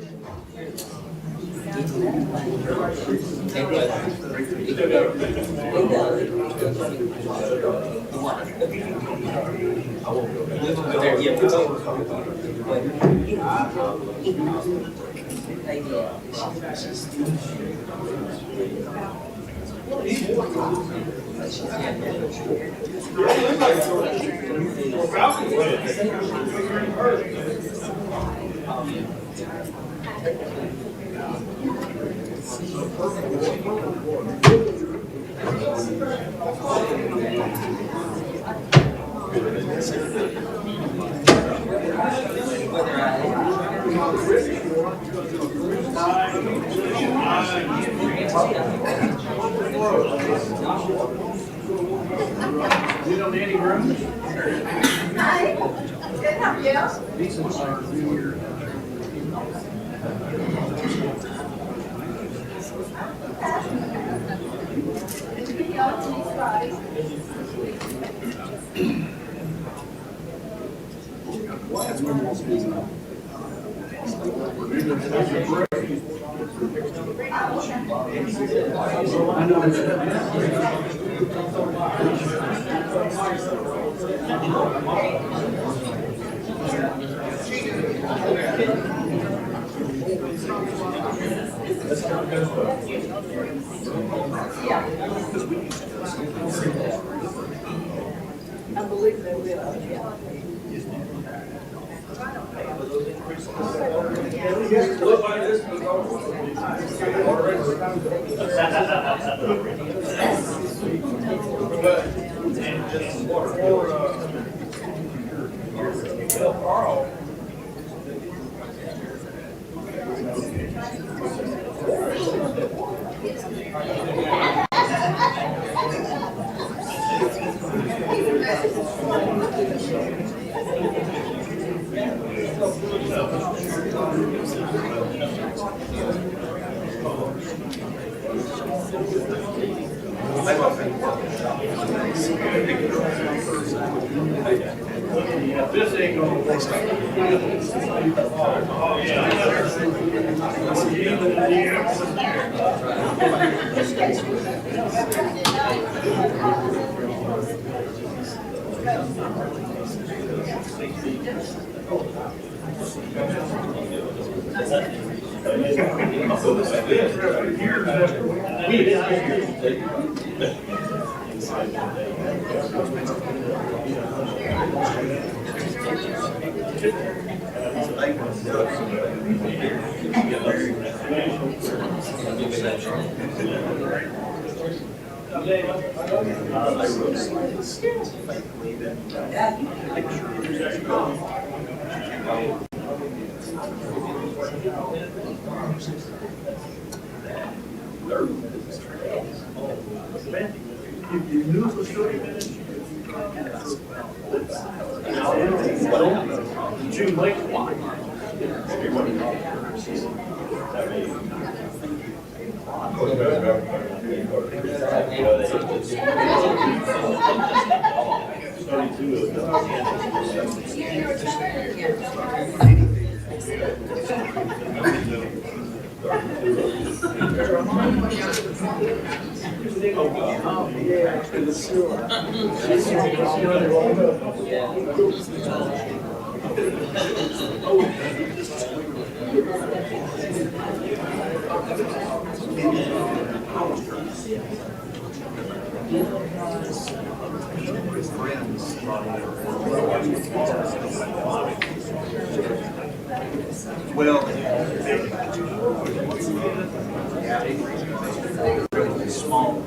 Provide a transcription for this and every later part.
You don't need any room? Hi. Good, how are you? I believe they will, yeah. This ain't gonna work. Oh, You knew it was 30 minutes? June Lake. Well, really small.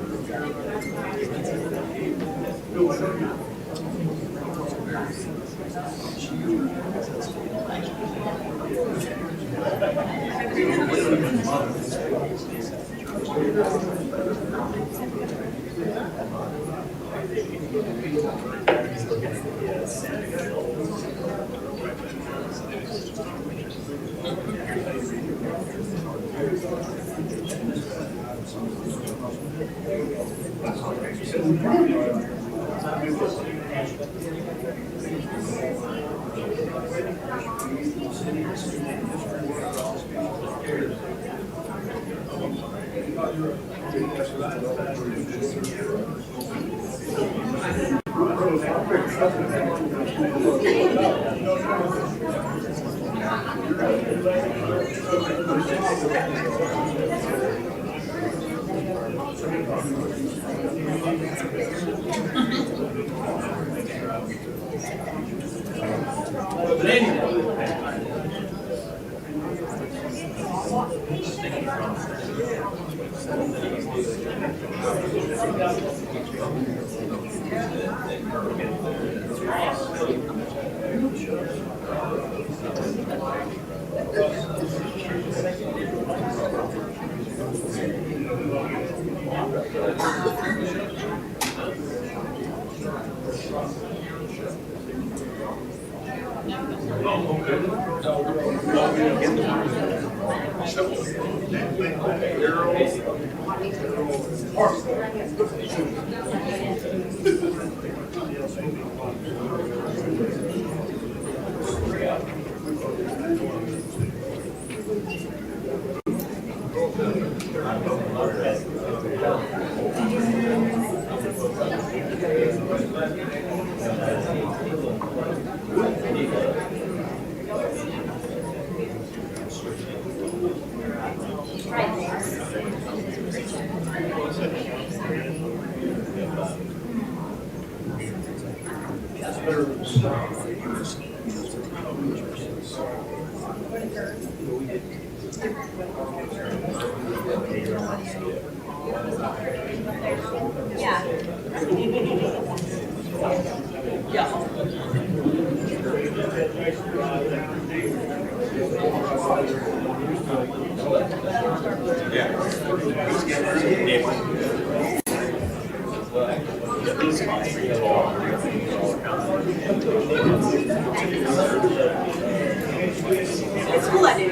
It's cool I do.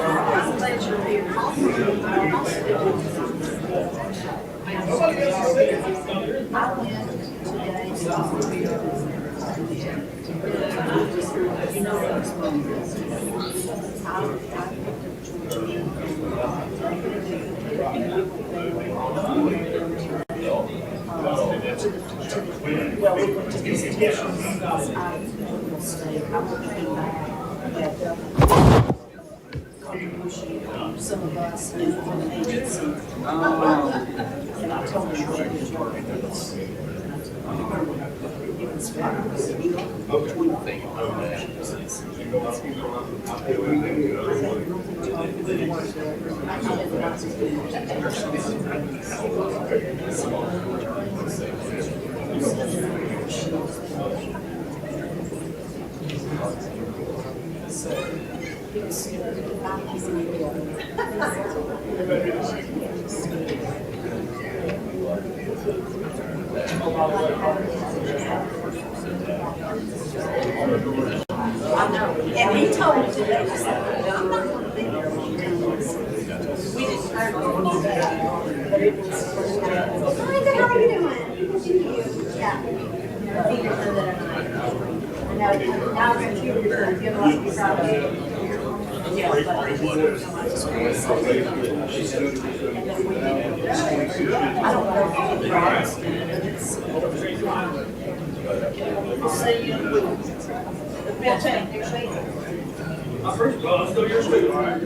I'm glad you're here. I went today. Well, we went to visitation. I will stay. I will be back at contribution, some of us in the agency. And I told them what it is working with. And he told me today, he said, I'm not going to be there long time. We didn't start on that, but it was. Hi, how are you doing? Good to meet you. Yeah. Peter said that I know, now that you're going to give us the problem. Yeah, but I deserve so much space. And then we I don't know if it drives, but it's. I'll see you in a week. We'll take next week. First of all, let's go your school, all right?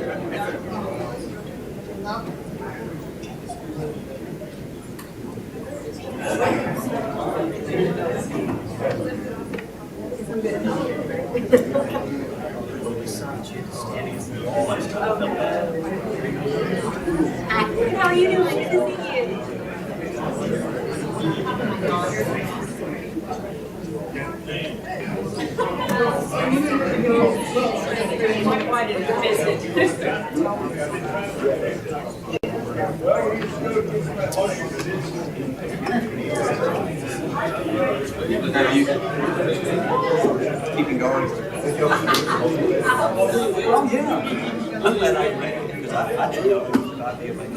Hi, how are you doing? Good to see you. Why did you miss it? How are you? Keeping going? Oh, yeah. I'm glad I made it because I didn't know it was about to be a big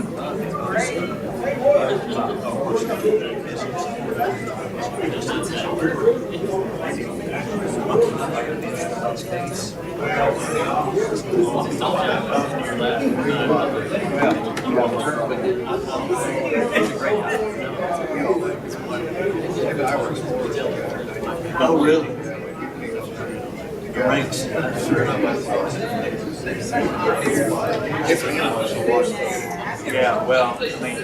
Oh, really? The ranks. Yeah, well, I mean,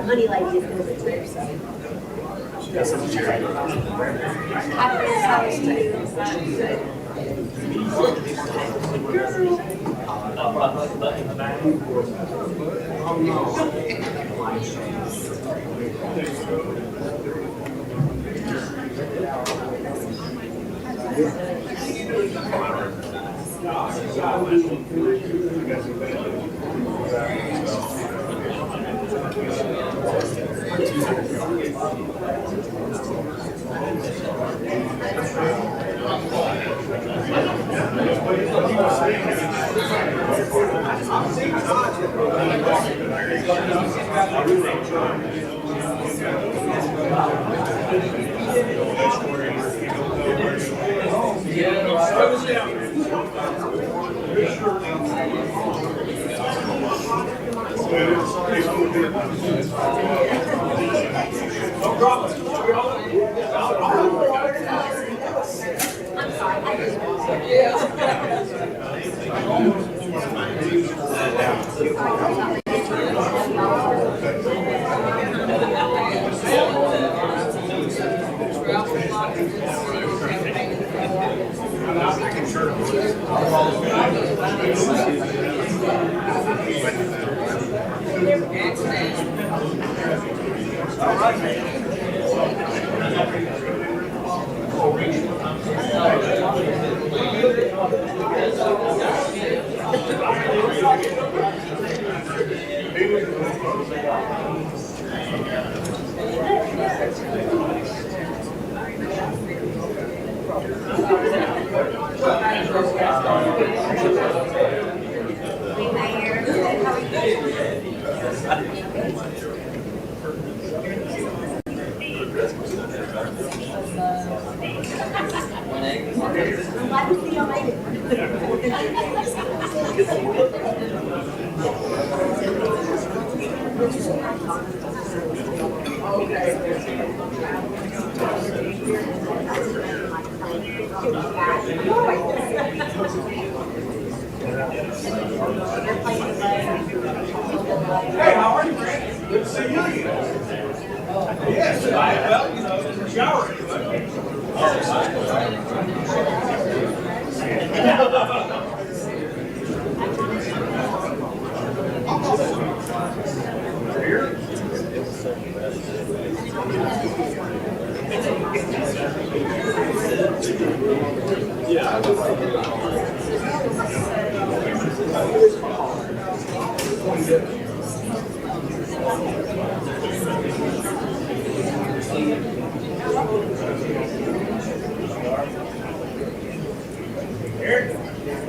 Honey Lady is going to be here, so. I'm glad to see y'all made Hey, how are you, Frank? Good to see you again. Yes, well, you know, in the shower anyway. Yeah. Eric,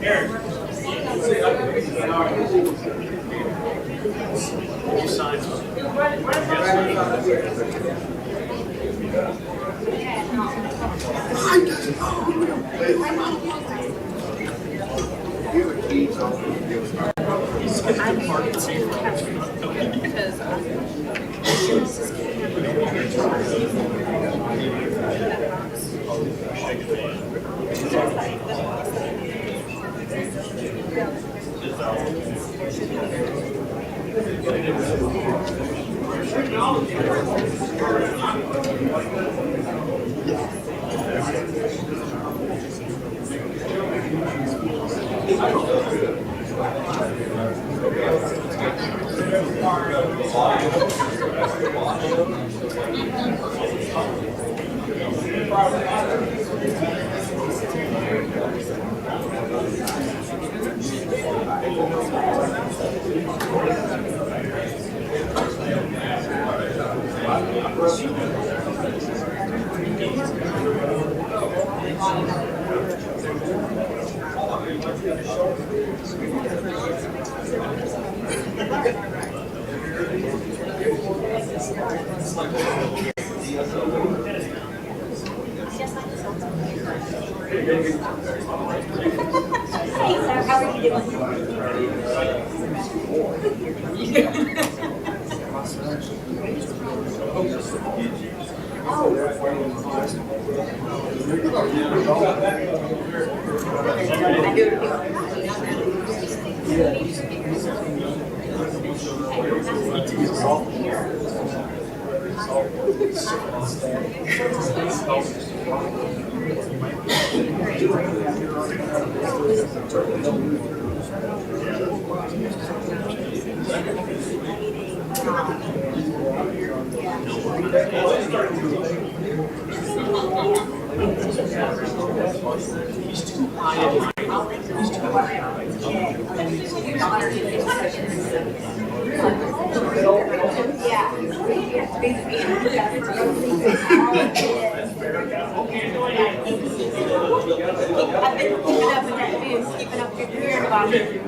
Eric. See, you sign Hey, sir, how are you doing? I do I've been keeping up with that news, keeping up with your about it.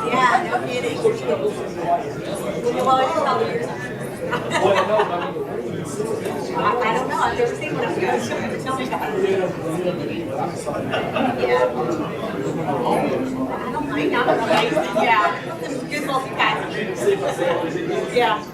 Yeah, no kidding. Well, it's all yours. I don't know, I've never seen one of those. Tell me about it. Yeah. I don't mind, I'm amazing, yeah. Some good multitasking. Yeah.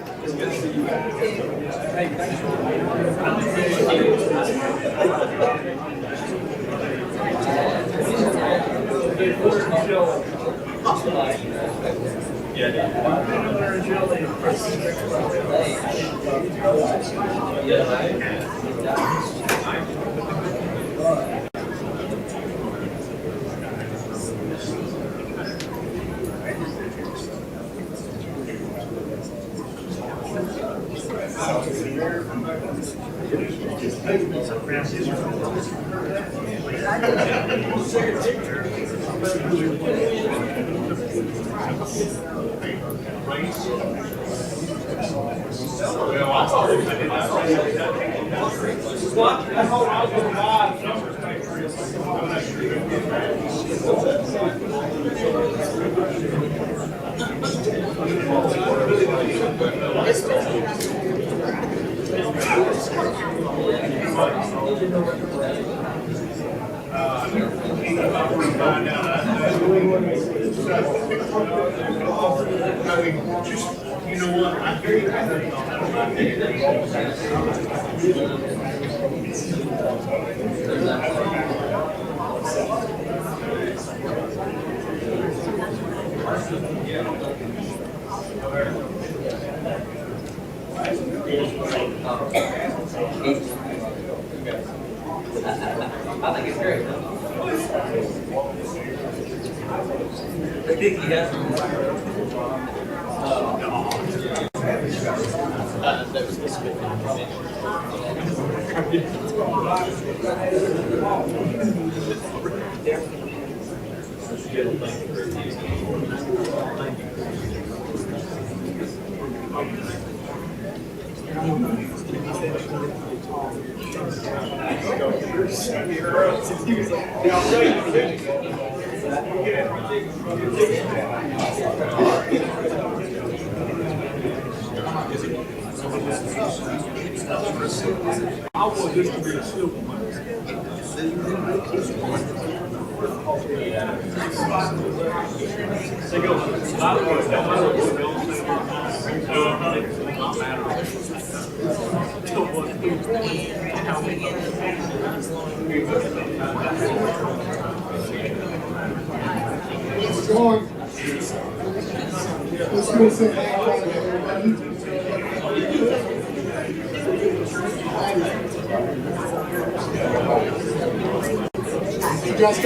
You know what? I'm very happy on I think it's great. I think he has. That was the spit. I want this to be a silver mine. They go, I don't It's going. Let's go say hi to everybody. Just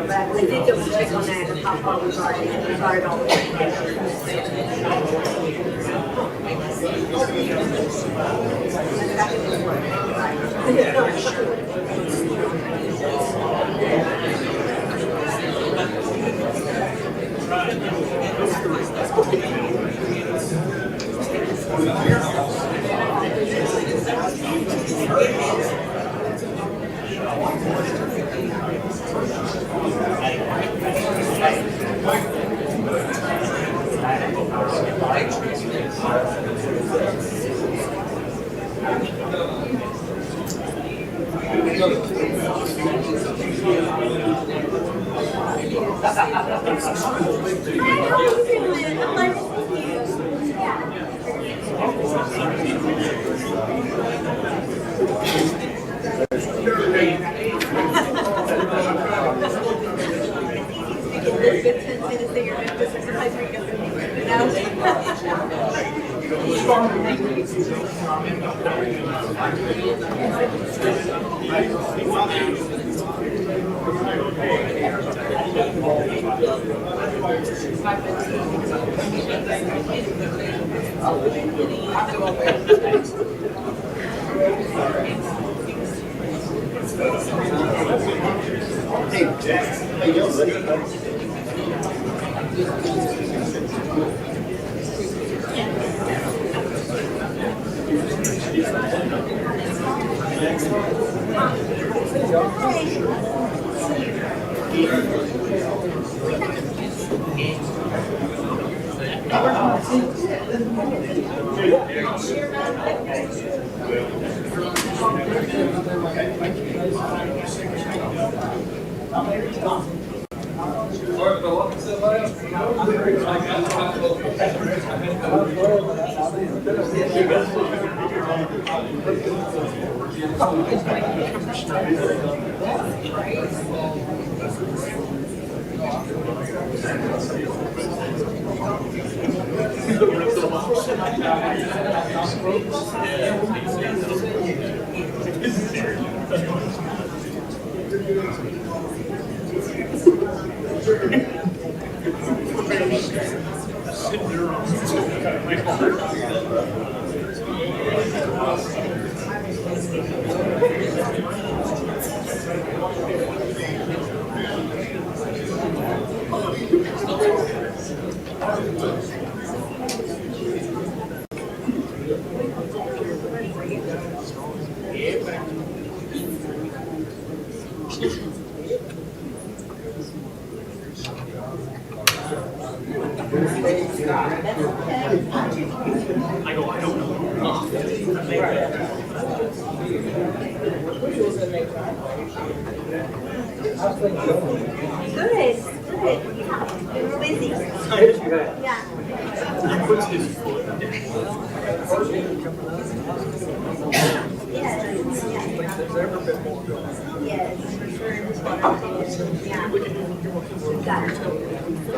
I did double check on that, how far we started on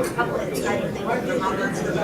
couple of exciting things for my months of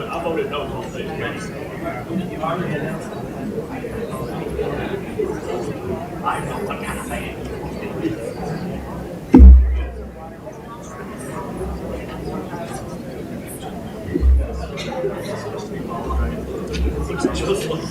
I voted no on this. I know what kind of man. It's just like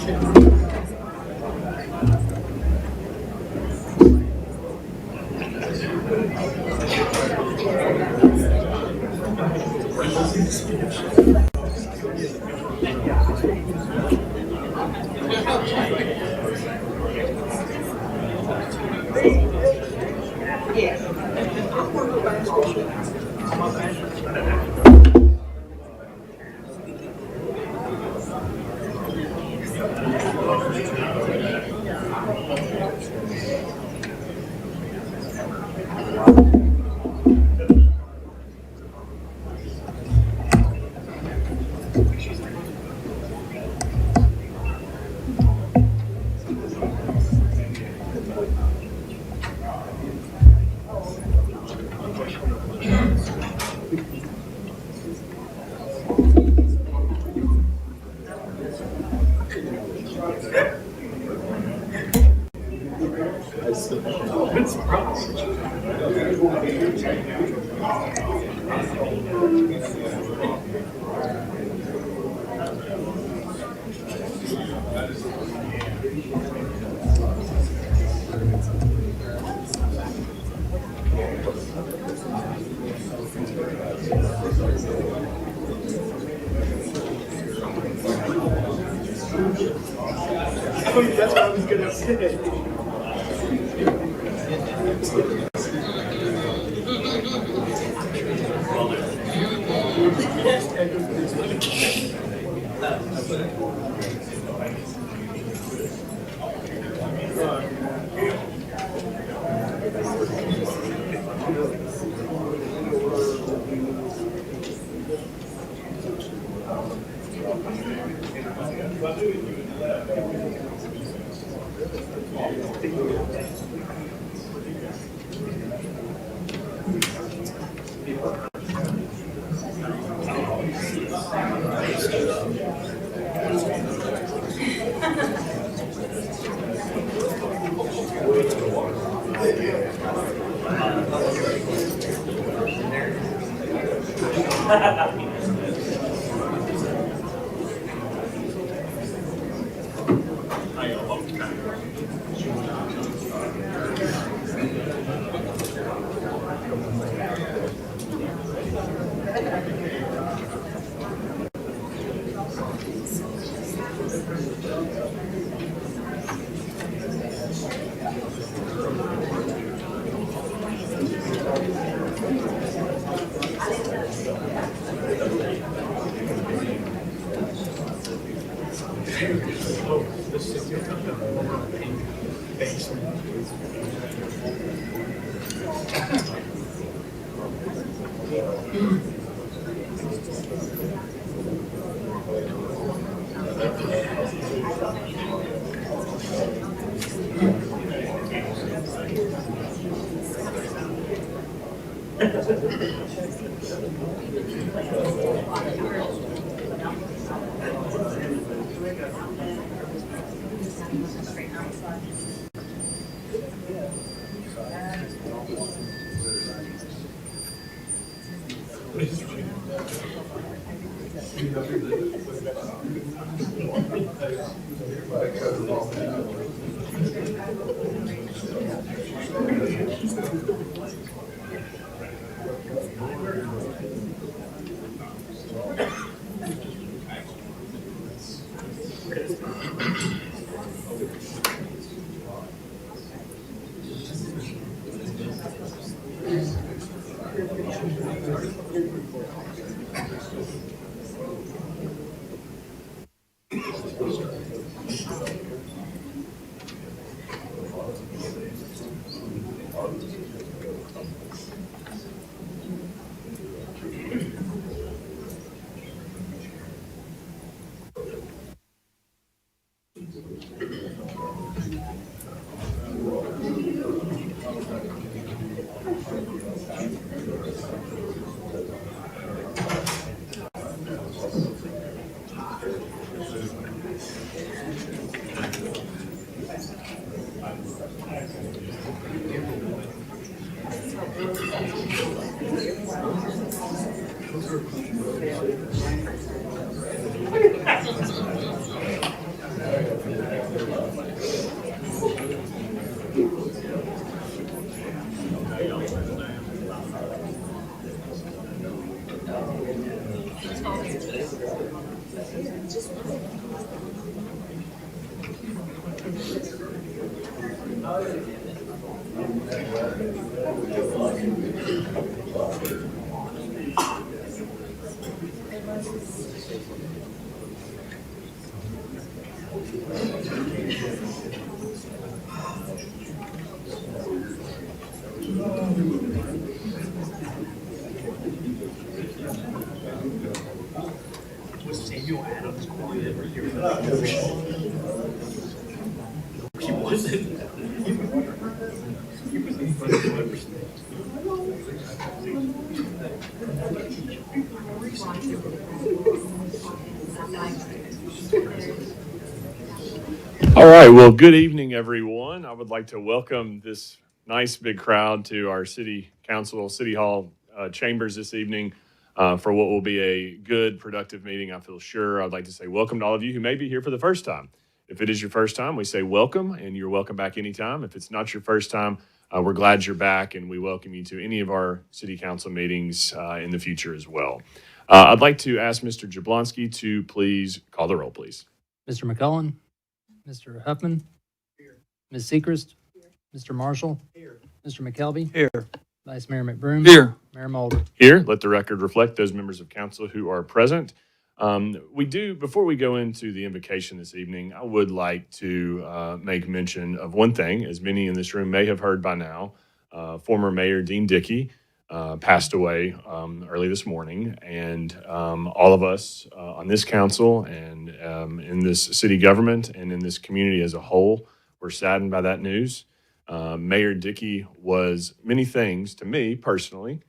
that's what I was gonna say. Was Samuel Adams quiet or he wasn't. He was in front of Clippers. All right, well, good evening, everyone. I would like to welcome this nice big crowd to our City Council, City Hall chambers this evening for what will be a good, productive meeting, I feel sure. I'd like to say welcome to all of you who may be here for the first time. If it is your first time, we say welcome, and you're welcome back anytime. If it's not your first time, we're glad you're back, and we welcome you to any of our City Council meetings in the future as well. I'd like to ask Mr. Jablonski to please call the roll, please. Mr. McCullen? Mr. Huffman? Here. Ms. Sechrist? Here. Mr. Marshall? Here. Mr. McKelvey? Here. Vice Mayor McBroom? Here. Mayor Mulder? Here, let the record reflect those members of council who are present. Before we go into the invocation this evening, I would like to make mention of one thing. As many in this room may have heard by now, former Mayor Dean Dickey passed away early this morning, and all of us on this council and in this city government and in this community as a whole were saddened by that news. Mayor Dickey was many things to me personally.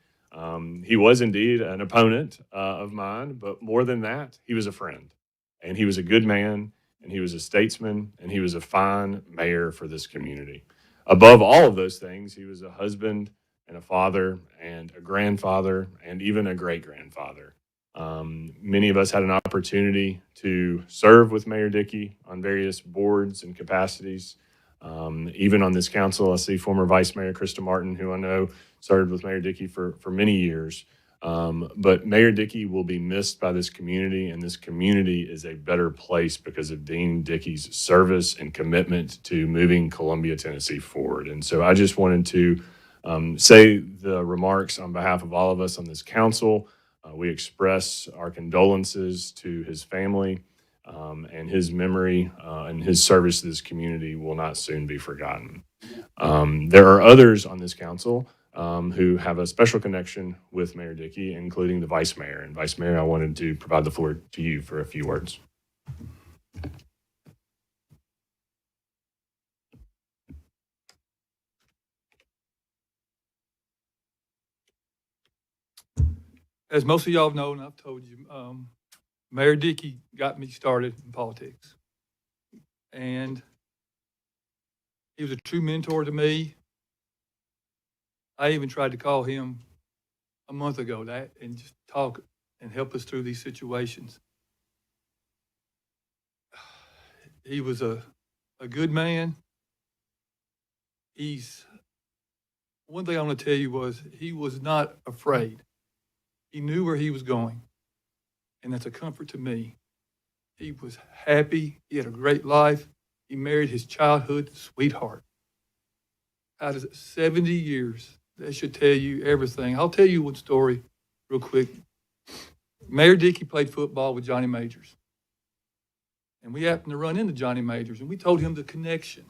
He was indeed an opponent of mine, but more than that, he was a friend, and he was a good man, and he was a statesman, and he was a fine mayor for this community. above all of those things, he was a husband and a father and a grandfather and even a great-grandfather. Many of us had an opportunity to serve with Mayor Dickey on various boards and capacities. Even on this council, I see former Vice Mayor Krista Martin, who I know served with Mayor Dickey for many years. But Mayor Dickey will be missed by this community, and this community is a better place because of Dean Dickey's service and commitment to moving Columbia, Tennessee forward. And so I just wanted to say the remarks on behalf of all of us on this council. We express our condolences to his family, and his memory and his service to this community will not soon be forgotten. There are others on this council who have a special connection with Mayor Dickey, including the Vice Mayor. And Vice Mayor, I wanted to provide the floor to you for a few words. As most of y'all know, and I've told you, Mayor Dickey got me started in politics. And he was a true mentor to me. I even tried to call him a month ago and just talk and help us through these situations. He was a good man. One thing I want to tell you was he was not afraid. He knew where he was going, and that's a comfort to me. He was happy. He had a great life. He married his childhood sweetheart. Out of 70 years, that should tell you everything. I'll tell you one story real quick. Mayor Dickey played football with Johnny Majors, and we happened to run into Johnny Majors, and we told him the connection.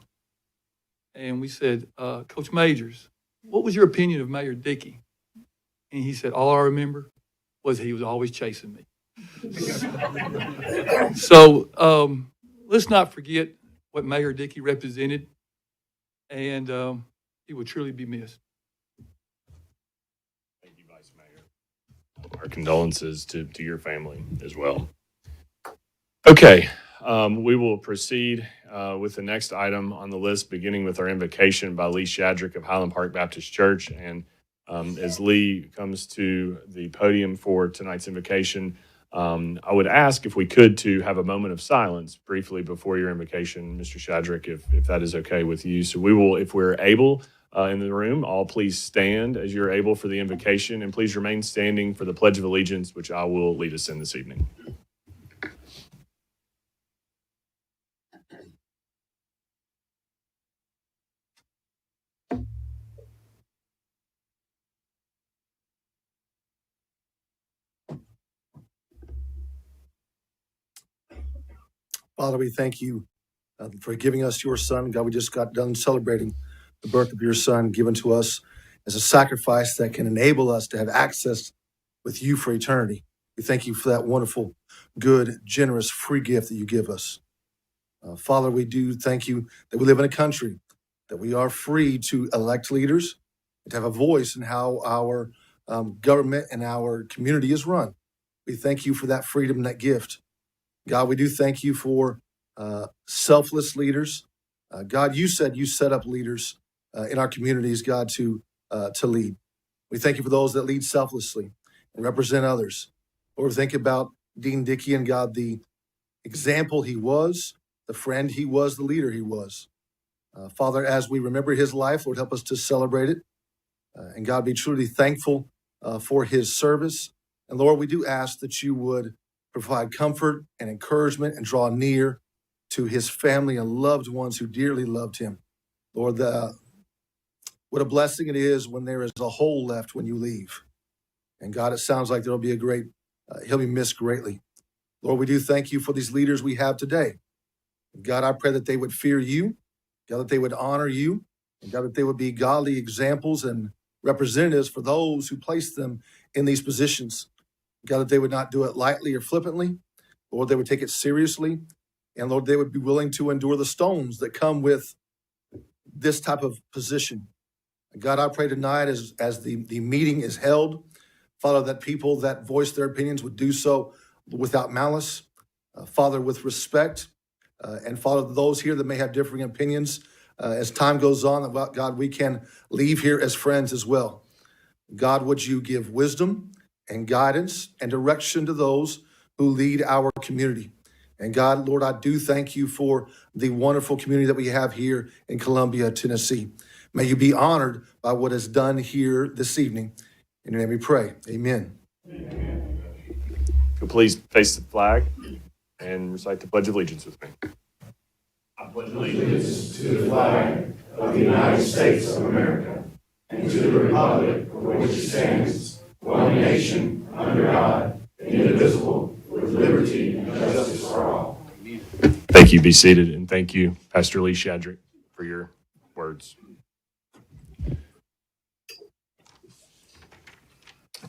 And we said, Coach Majors, what was your opinion of Mayor Dickey? And he said, all I remember was he was always chasing me. So let's not forget what Mayor Dickey represented, and he will truly be missed. Thank you, Vice Mayor. Our condolences to your family as well. Okay, we will proceed with the next item on the list, beginning with our invocation by Lee Shadrick of Highland Park Baptist Church. And as Lee comes to the podium for tonight's invocation, I would ask if we could to have a moment of silence briefly before your invocation, Mr. Shadrick, if that is okay with you. So we will, if we're able in the room, all please stand as you're able for the invocation, and please remain standing for the Pledge of Allegiance, which I will lead us in this evening. Father, we thank you for giving us your son. God, we just got done celebrating the birth of your son given to us as a sacrifice that can enable us to have access with you for eternity. We thank you for that wonderful, good, generous, free gift that you give us. Father, we do thank you that we live in a country that we are free to elect leaders and to have a voice in how our government and our community is run. We thank you for that freedom and that gift. God, we do thank you for selfless leaders. God, you said you set up leaders in our communities, God, to lead. We thank you for those that lead selflessly and represent others. Lord, we think about Dean Dickey and God, the example he was, the friend he was, the leader he was. Father, as we remember his life, Lord, help us to celebrate it. And God, be truly thankful for his service. And Lord, we do ask that you would provide comfort and encouragement and draw near to his family and loved ones who dearly loved him. Lord, what a blessing it is when there is a hole left when you leave. And God, it sounds like there'll be he'll be missed greatly. Lord, we do thank you for these leaders we have today. God, I pray that they would fear you, God, that they would honor you, and God, that they would be godly examples and representatives for those who place them in these positions. God, that they would not do it lightly or flippantly. Lord, they would take it seriously. And Lord, they would be willing to endure the stones that come with this type of position. God, I pray tonight as the meeting is held, Father, that people that voice their opinions would do so without malice, Father, with respect. And Father, those here that may have differing opinions, as time goes on, that God, we can leave here as friends as well. God, would you give wisdom and guidance and direction to those who lead our community? And God, Lord, I do thank you for the wonderful community that we have here in Columbia, Tennessee. May you be honored by what is done here this evening. In your name we pray. Amen. So please face the flag and recite the Pledge of Allegiance with me. I pledge allegiance To the flag of the United States of America and to the republic for which it stands, one nation, under God, indivisible, with liberty and justice for all. Thank you. Be seated, and thank you, Pastor Lee Shadrick, for your words.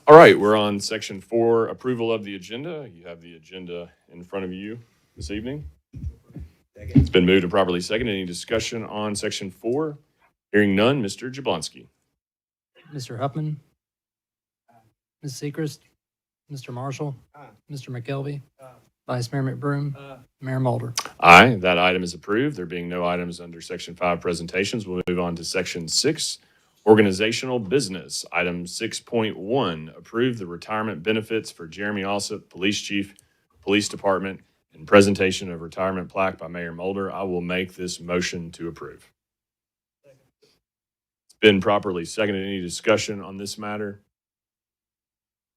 All right, we're on section 4, approval of the agenda. You have the agenda in front of you this evening. It's been moved and properly seconded. Any discussion on section 4? Hearing none, Mr. Jablonski. Mr. Huffman. Ms. Seacrest. Mr. Marshall. Mr. McKelvey. Vice Mayor McBroom. Mayor Mulder. Aye, that item is approved. There being no items under section 5 presentations, we'll move on to section 6, organizational business. Item 6.1, approve the retirement benefits for Jeremy Alsop, Police Chief, Police Department, and presentation of retirement plaque by Mayor Mulder. I will make this motion to approve. It's been properly seconded. Any discussion on this matter?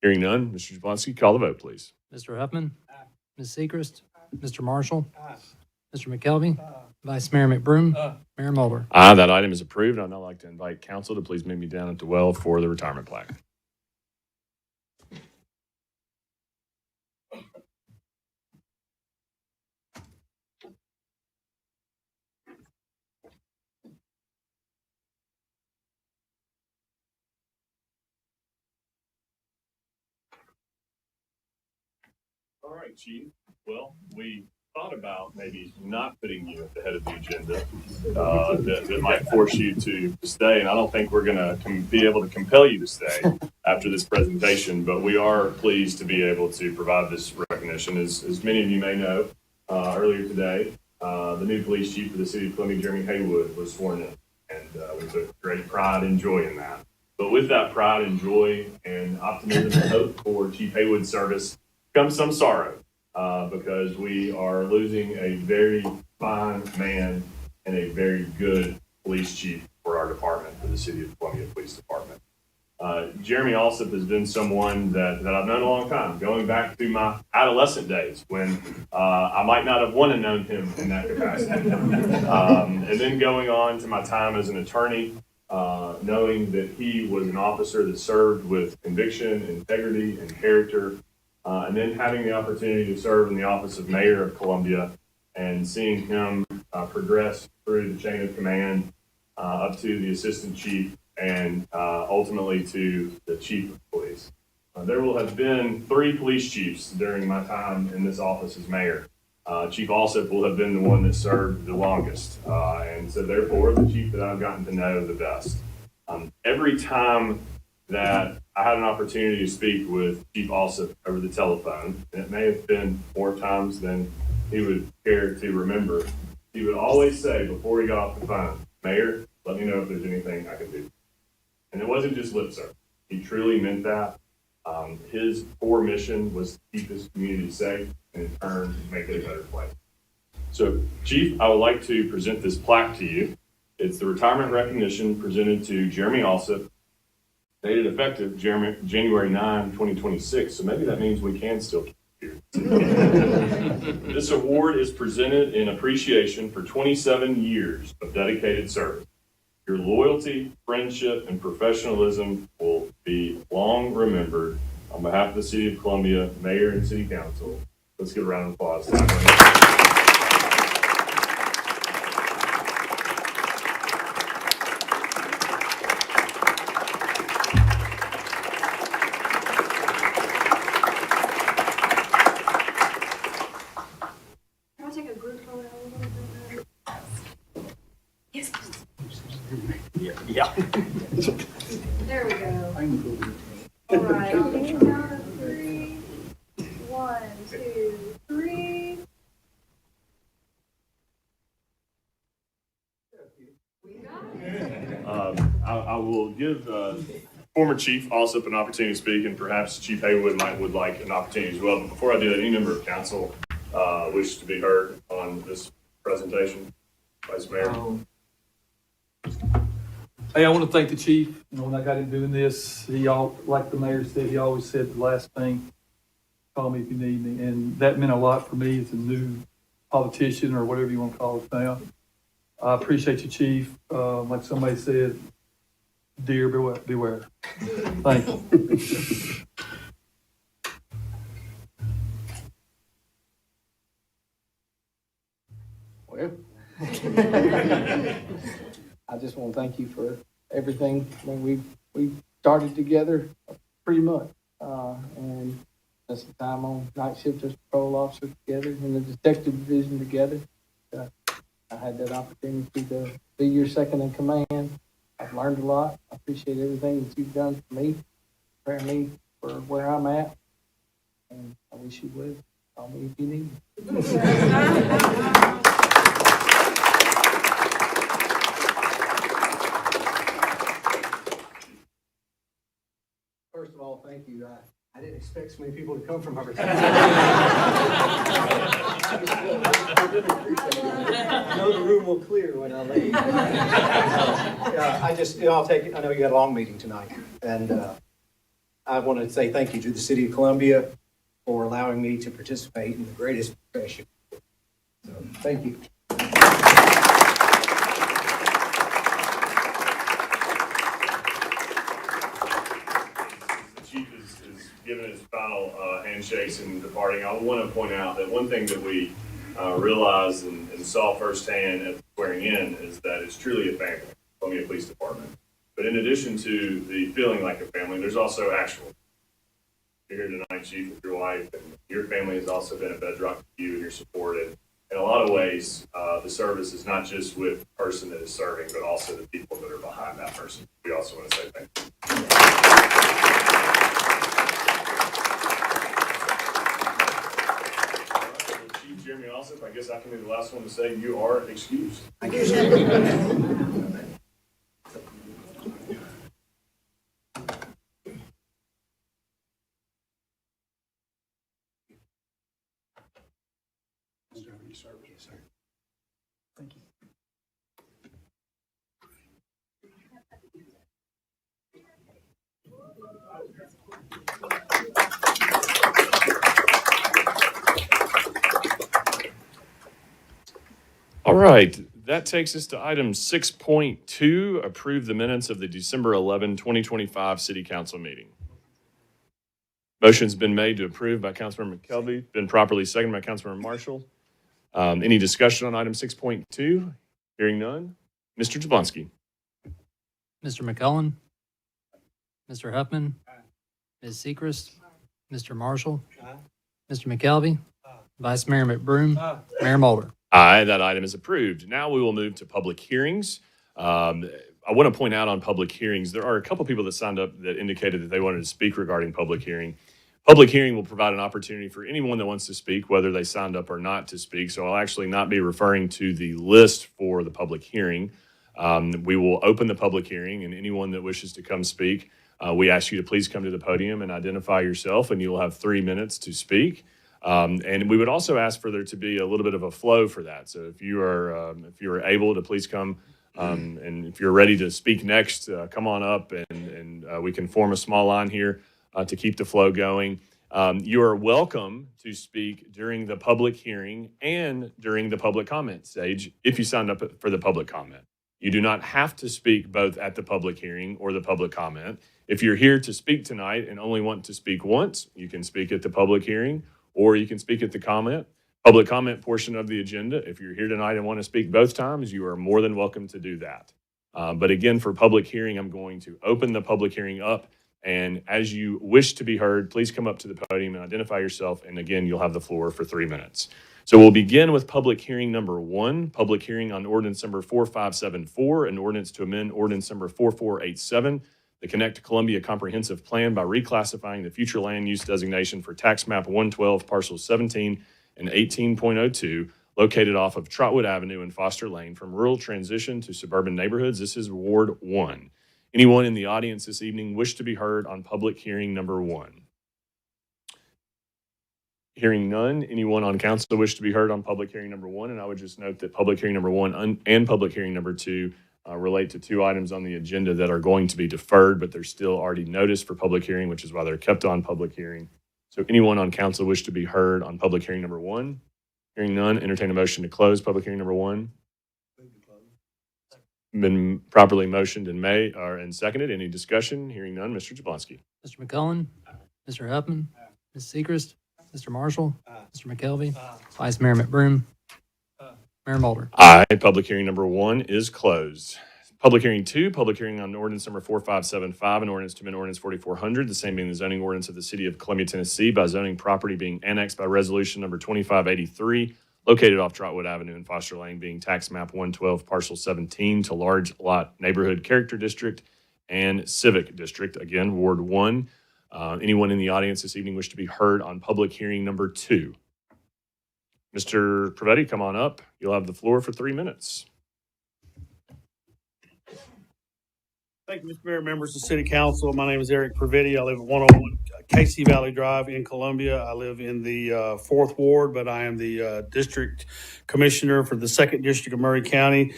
Hearing none, Mr. Jablonski, call the vote, please. Mr. Huffman. Ms. Seacrest. Mr. Marshall. Mr. McKelvey. Vice Mayor McBroom. Mayor Mulder. Aye, that item is approved. I'd now like to invite council to please meet me down at the well for the retirement plaque. All right, Chief. Well, we thought about maybe not putting you at the head of the agenda. That might force you to stay, and I don't think we're going to be able to compel you to stay after this presentation, but we are pleased to be able to provide this recognition. As many of you may know, earlier today, the new police chief of the city of Columbia, Jeremy Haywood, was sworn in, and we took great pride and joy in that. But with that pride and joy and optimism and hope for Chief Haywood's service comes some sorrow. Because we are losing a very fine man and a very good police chief for our department, for the City of Columbia Police Department. Jeremy Alsop has been someone that I've known a long time, going back to my adolescent days when I might not have wanted to known him in that capacity. And then going on to my time as an attorney, knowing that he was an officer that served with conviction, integrity, and character. And then having the opportunity to serve in the office of Mayor of Columbia and seeing him progress through the chain of command up to the assistant chief and ultimately to the chief of police. There will have been 3 police chiefs during my time in this office as mayor. Chief Alsop will have been the one that served the longest. And so therefore, the chief that I've gotten to know the best. Every time that I had an opportunity to speak with Chief Alsop over the telephone, and it may have been more times than he would care to remember, he would always say before he got off the phone, "Mayor, let me know if there's anything I can do." And it wasn't just lip service. He truly meant that. His core mission was to keep his community safe and in turn make it a better place. So, Chief, I would like to present this plaque to you. It's the retirement recognition presented to Jeremy Alsop, dated effective January 9, 2026, so maybe that means we can still keep it here. This award is presented in appreciation for 27 years of dedicated service. Your loyalty, friendship, and professionalism will be long remembered. On behalf of the City of Columbia, Mayor and City Council, let's give a round of applause. Can I take a group photo? Yes. Yeah. There we go. All right, I'll do the count of 3. 1, 2, 3. I will give former Chief Alsop an opportunity to speak, and perhaps Chief Haywood would like an opportunity as well. But before I do that, any member of council wish to be heard on this presentation? Vice Mayor. Hey, I want to thank the chief. You know, when I got him doing this, like the mayor said, he always said the last thing, call me if you need me. And that meant a lot for me as a new politician or whatever you want to call it now. I appreciate you, chief. Like somebody said, dear, beware. Thank you. Well, I just want to thank you for everything. I mean, we started together pretty much, and spent some time on night shift as patrol officers together, in the detective division together. I had that opportunity to be your second in command. I've learned a lot. I appreciate everything that you've done for me, preparing me for where I'm at, and I wish you would call me if you need me. First of all, thank you. I didn't expect so many people to come from Hubbardston. I know the room will clear when I leave. I'll take it. I know you got a long meeting tonight. And I want to say thank you to the City of Columbia for allowing me to participate in the greatest profession. So, thank you. Given his final handshakes and departing, I want to point out that one thing that we realized and saw firsthand at the swearing in is that it's truly a family, Columbia Police Department. But in addition to the feeling like a family, there's also actual. You're here tonight, Chief, with your wife, and your family has also been a bedrock to you and your support. And in a lot of ways, the service is not just with the person that is serving, but also the people that are behind that person. We also want to say thank you. Chief Jeremy Alsop, I guess I can be the last one to say you are excused. Thank you. Thank you. All right, that takes us to item 6.2, approve the minutes of the December 11, 2025 City Council meeting. Motion's been made to approve by Councilmember McKelvey, been properly seconded by Councilmember Marshall. Any discussion on item 6.2? Hearing none. Mr. Jablonski. Mr. McCullen, Mr. Huffman, Ms. Sechrist, Mr. Marshall, Mr. McKelvey, Vice Mayor McBroom, Mayor Mulder. Aye, that item is approved. Now we will move to public hearings. I want to point out on public hearings, there are a couple people that signed up that indicated that they wanted to speak regarding public hearing. Public hearing will provide an opportunity for anyone that wants to speak, whether they signed up or not to speak. So I'll actually not be referring to the list for the public hearing. We will open the public hearing, and anyone that wishes to come speak, we ask you to please come to the podium and identify yourself, and you will have 3 minutes to speak. And we would also ask for there to be a little bit of a flow for that. So if you are able to please come, and if you're ready to speak next, come on up and we can form a small line here to keep the flow going. You are welcome to speak during the public hearing and during the public comment stage if you signed up for the public comment. You do not have to speak both at the public hearing or the public comment. If you're here to speak tonight and only want to speak once, you can speak at the public hearing or you can speak at the public comment portion of the agenda. If you're here tonight and want to speak both times, you are more than welcome to do that. But again, for public hearing, I'm going to open the public hearing up. And as you wish to be heard, please come up to the podium and identify yourself. And again, you'll have the floor for 3 minutes. So we'll begin with public hearing number 1, public hearing on ordinance number 4574, an ordinance to amend ordinance number 4487, the Connect Columbia Comprehensive Plan by reclassifying the future land use designation for tax map 112 parcels 17 and 18.02 located off of Trotwood Avenue and Foster Lane from rural transition to suburban neighborhoods. This is Ward 1. Anyone in the audience this evening wish to be heard on public hearing number 1? Hearing none, anyone on council wish to be heard on public hearing number 1? And I would just note that public hearing number 1 and public hearing number 2 relate to 2 items on the agenda that are going to be deferred, but they're still already noticed for public hearing, which is why they're kept on public hearing. So anyone on council wish to be heard on public hearing number 1? Hearing none, entertain a motion to close public hearing number 1. Been properly motioned and seconded. Any discussion? Hearing none, Mr. Jablonski. Mr. McCullen, Mr. Huffman, Ms. Seacrest, Mr. Marshall, Mr. McKelvey, Vice Mayor McBroom, Mayor Mulder. Aye. Public hearing number 1 is closed. Public hearing 2, public hearing on ordinance number 4575, an ordinance to amend ordinance 4400, the same being the zoning ordinance of the city of Columbia, Tennessee, by zoning property being annexed by resolution number 2583, located off Trotwood Avenue and Foster Lane, being tax map 112, parcel 17, to large lot neighborhood character district and civic district. Again, Ward 1. Anyone in the audience this evening wish to be heard on public hearing number 2? Mr. Privetti, come on up. You'll have the floor for 3 minutes. Thank you, Mr. Mayor, members of the City Council. My name is Eric Privetti. I live at 101 Casey Valley Drive in Columbia. I live in the 4th Ward, but I am the District Commissioner for the 2nd District of Murray County.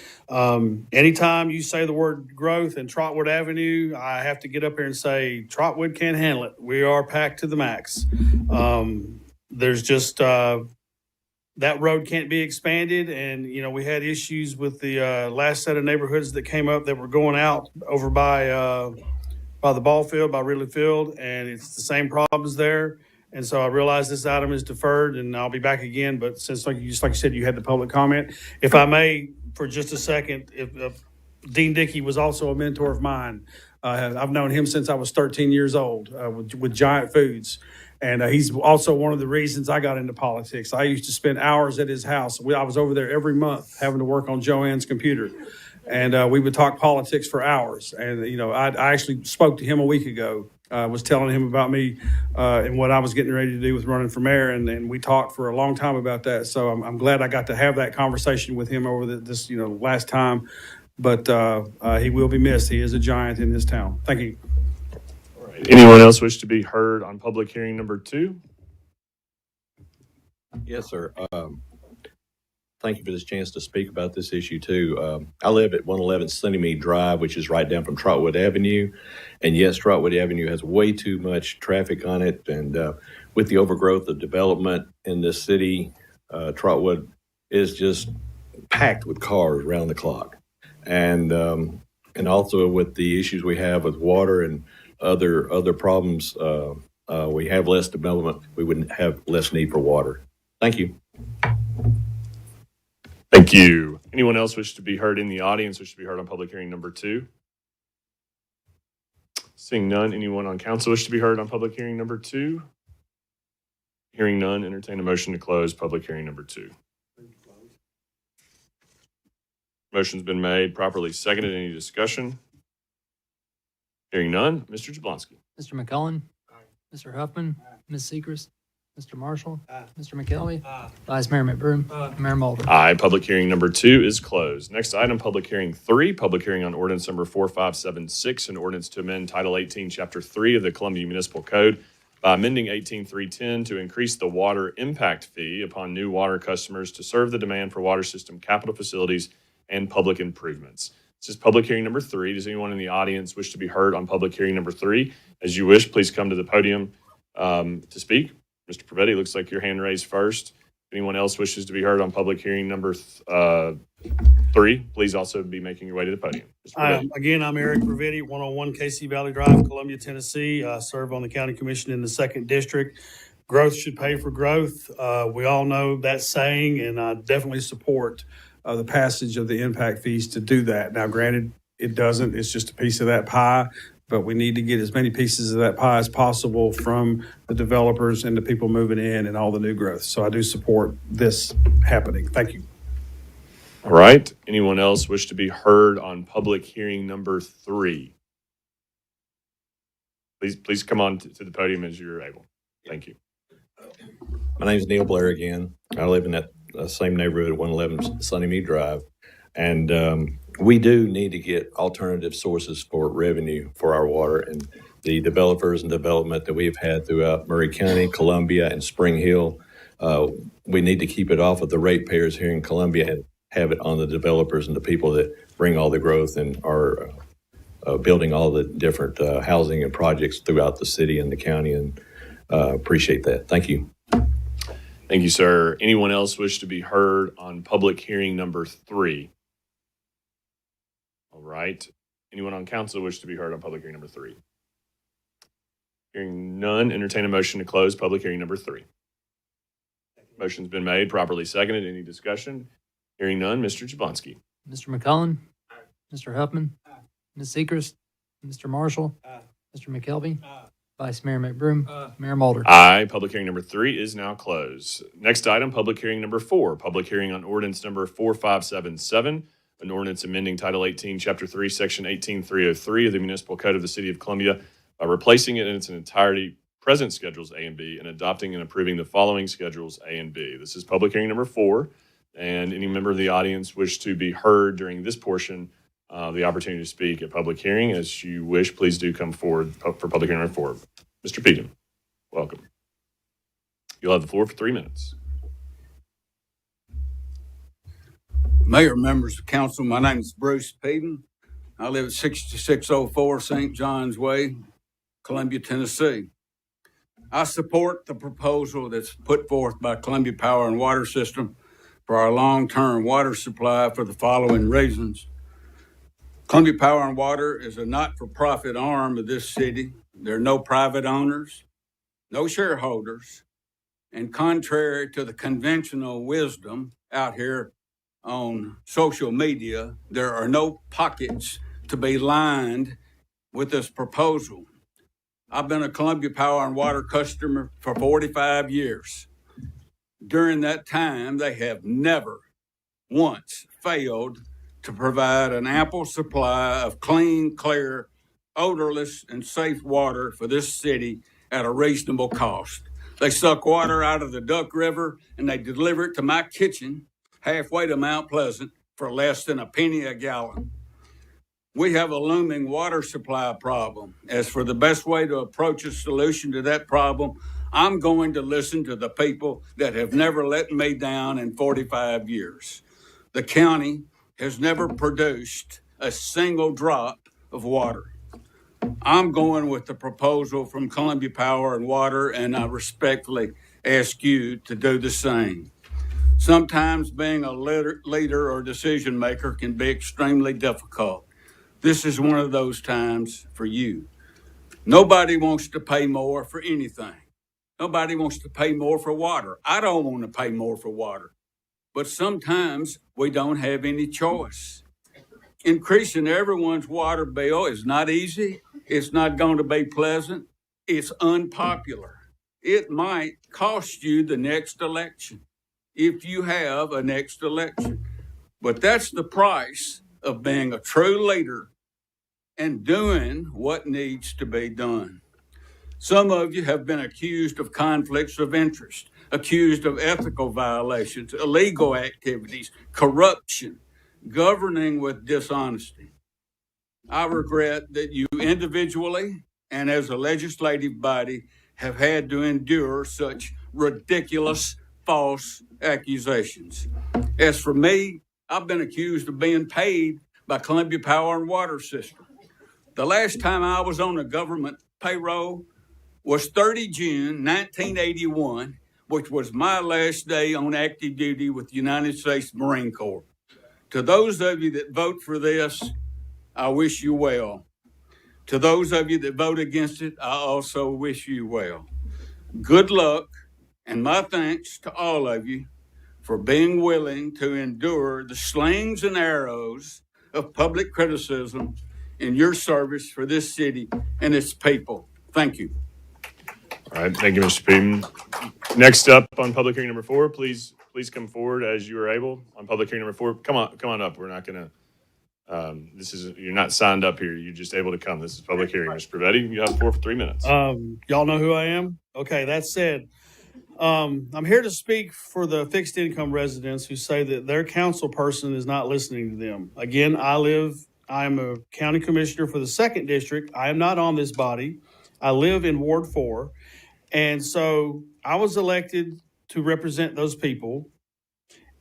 Anytime you say the word growth and Trotwood Avenue, I have to get up here and say Trotwood can't handle it. We are packed to the max. There's just that road can't be expanded, and we had issues with the last set of neighborhoods that came up that were going out over by the ball field, by Ridley Field, and it's the same problems there. And so I realize this item is deferred, and I'll be back again. But since, like you said, you had the public comment, if I may, for just a second, if Dean Dickey was also a mentor of mine. I've known him since I was 13 years old with Giant Foods. And he's also one of the reasons I got into politics. I used to spend hours at his house. I was over there every month having to work on Joanne's computer. And we would talk politics for hours. And, I actually spoke to him a week ago, was telling him about me and what I was getting ready to do with running for mayor. And we talked for a long time about that. So I'm glad I got to have that conversation with him over this last time. But he will be missed. He is a giant in this town. Thank you. Anyone else wish to be heard on public hearing number 2? Yes, sir. Thank you for this chance to speak about this issue too. I live at 111 Sunnymead Drive, which is right down from Trotwood Avenue. And yes, Trotwood Avenue has way too much traffic on it. And with the overgrowth of development in this city, Trotwood is just packed with cars around the clock. And also with the issues we have with water and other problems, we have less development. We would have less need for water. Thank you. Thank you. Anyone else wish to be heard in the audience, wish to be heard on public hearing number 2? Seeing none, anyone on council wish to be heard on public hearing number 2? Hearing none, entertain a motion to close public hearing number 2. Motion's been made, properly seconded. Any discussion? Hearing none, Mr. Jablonski. Mr. McCullen, Mr. Huffman, Ms. Seacrest, Mr. Marshall, Mr. McKelvey, Vice Mayor McBroom, Mayor Mulder. Aye. Public hearing number 2 is closed. Next item, public hearing 3, public hearing on ordinance number 4576, an ordinance to amend Title 18, Chapter 3 of the Columbia Municipal Code by amending 18310 to increase the water impact fee upon new water customers to serve the demand for water system capital facilities and public improvements. This is public hearing number 3. Does anyone in the audience wish to be heard on public hearing number 3? As you wish, please come to the podium to speak. Mr. Privetti, looks like your hand raised first. If anyone else wishes to be heard on public hearing number 3, please also be making your way to the podium. Again, I'm Eric Privetti, 101 Casey Valley Drive, Columbia, Tennessee. I serve on the county commission in the 2nd District. Growth should pay for growth. We all know that saying, and I definitely support the passage of the impact fees to do that. Now, granted, it doesn't. It's just a piece of that pie, but we need to get as many pieces of that pie as possible from the developers and the people moving in and all the new growth. So I do support this happening. Thank you. All right. Anyone else wish to be heard on public hearing number 3? Please come on to the podium as you're able. Thank you. My name is Neil Blair again. I live in that same neighborhood at 111 Sunnymead Drive. And we do need to get alternative sources for revenue for our water. And the developers and development that we've had throughout Murray County, Columbia, and Spring Hill, we need to keep it off of the ratepayers here in Columbia and have it on the developers and the people that bring all the growth and are building all the different housing and projects throughout the city and the county. And appreciate that. Thank you. Thank you, sir. Anyone else wish to be heard on public hearing number 3? All right. Anyone on council wish to be heard on public hearing number 3? Hearing none, entertain a motion to close public hearing number 3. Motion's been made, properly seconded. Any discussion? Hearing none, Mr. Jablonski. Mr. McCullen, Mr. Huffman, Ms. Seacrest, Mr. Marshall, Mr. McKelvey, Vice Mayor McBroom, Mayor Mulder. Aye. Public hearing number 3 is now closed. Next item, public hearing number 4. Public hearing on ordinance number 4577, an ordinance amending Title 18, Chapter 3, Section 18303 of the Municipal Code of the City of Columbia by replacing it in its entirety, present Schedules A and B, and adopting and approving the following Schedules A and B. This is public hearing number 4, and any member of the audience wish to be heard during this portion the opportunity to speak at public hearing. As you wish, please do come forward for public hearing number 4. Mr. Peedham, welcome. You'll have the floor for 3 minutes. Mayor, members of council, my name is Bruce Peedham. I live at 6604 St. John's Way, Columbia, Tennessee. I support the proposal that's put forth by Columbia Power and Water System for our long-term water supply for the following reasons. Columbia Power and Water is a not-for-profit arm of this city. There are no private owners, no shareholders, and contrary to the conventional wisdom out here on social media, there are no pockets to be lined with this proposal. I've been a Columbia Power and Water customer for 45 years. During that time, they have never once failed to provide an ample supply of clean, clear, odorless, and safe water for this city at a reasonable cost. They suck water out of the Duck River and they deliver it to my kitchen halfway to Mount Pleasant for less than a penny a gallon. We have a looming water supply problem. As for the best way to approach a solution to that problem, I'm going to listen to the people that have never let me down in 45 years. The county has never produced a single drop of water. I'm going with the proposal from Columbia Power and Water, and I respectfully ask you to do the same. Sometimes being a leader or decision maker can be extremely difficult. This is one of those times for you. Nobody wants to pay more for anything. Nobody wants to pay more for water. I don't want to pay more for water. But sometimes we don't have any choice. Increasing everyone's water bill is not easy. It's not going to be pleasant. It's unpopular. It might cost you the next election, if you have a next election. But that's the price of being a true leader and doing what needs to be done. Some of you have been accused of conflicts of interest, accused of ethical violations, illegal activities, corruption, governing with dishonesty. I regret that you individually and as a legislative body have had to endure such ridiculous false accusations. As for me, I've been accused of being paid by Columbia Power and Water System. The last time I was on a government payroll was 30 June 1981, which was my last day on active duty with the United States Marine Corps. To those of you that vote for this, I wish you well. To those of you that vote against it, I also wish you well. Good luck, and my thanks to all of you for being willing to endure the slings and arrows of public criticism in your service for this city and its people. Thank you. All right. Thank you, Mr. Peedham. Next up on public hearing number 4, please come forward as you are able on public hearing number 4. Come on up. We're not going to, you're not signed up here. You're just able to come. This is public hearing. Mr. Prevetti, you have the floor for 3 minutes. Y'all know who I am? Okay, that said, I'm here to speak for the fixed income residents who say that their council person is not listening to them. Again, I'm a county commissioner for the second district. I am not on this body. I live in Ward 4. And so I was elected to represent those people.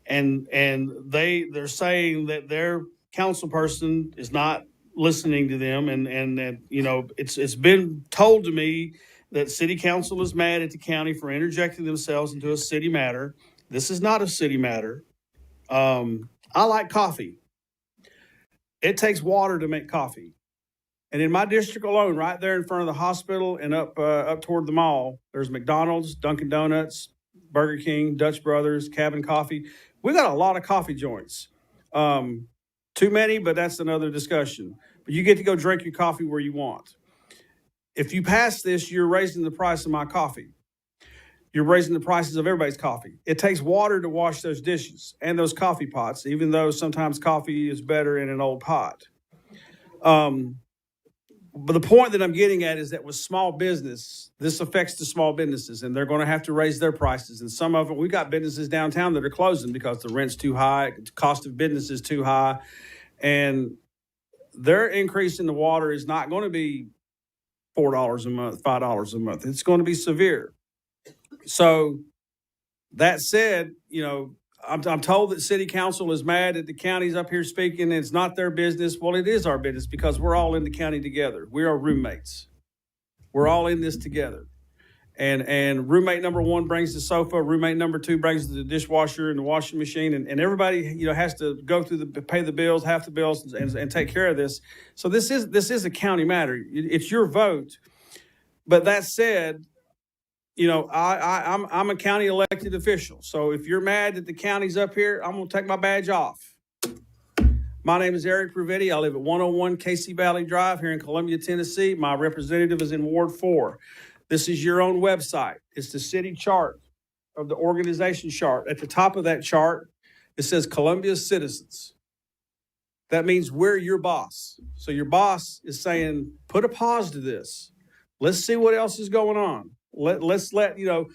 And they're saying that their council person is not listening to them. And that, you know, it's been told to me that city council is mad at the county for interjecting themselves into a city matter. This is not a city matter. I like coffee. It takes water to make coffee. And in my district alone, right there in front of the hospital and up toward the mall, there's McDonald's, Dunkin' Donuts, Burger King, Dutch Brothers, Cabin Coffee. We got a lot of coffee joints. Too many, but that's another discussion. But you get to go drink your coffee where you want. If you pass this, you're raising the price of my coffee. You're raising the prices of everybody's coffee. It takes water to wash those dishes and those coffee pots, even though sometimes coffee is better in an old pot. But the point that I'm getting at is that with small business, this affects the small businesses, and they're going to have to raise their prices. And some of them, we got businesses downtown that are closing because the rent's too high, the cost of business is too high, and their increase in the water is not going to be $4 a month, $5 a month. It's going to be severe. So that said, you know, I'm told that city council is mad that the county's up here speaking and it's not their business. Well, it is our business because we're all in the county together. We are roommates. We're all in this together. And roommate number one brings the sofa, roommate number two brings the dishwasher and the washing machine, and everybody, you know, has to go through pay the bills, half the bills, and take care of this. So this is a county matter. It's your vote. But that said, you know, I'm a county elected official. So if you're mad that the county's up here, I'm going to take my badge off. My name is Eric Pravetti. I live at 101 Casey Valley Drive here in Columbia, Tennessee. My representative is in Ward 4. This is your own website. It's the city chart of the organization chart. At the top of that chart, it says Columbia Citizens. That means we're your boss. So your boss is saying, put a pause to this. Let's see what else is going on. Let's let, you know,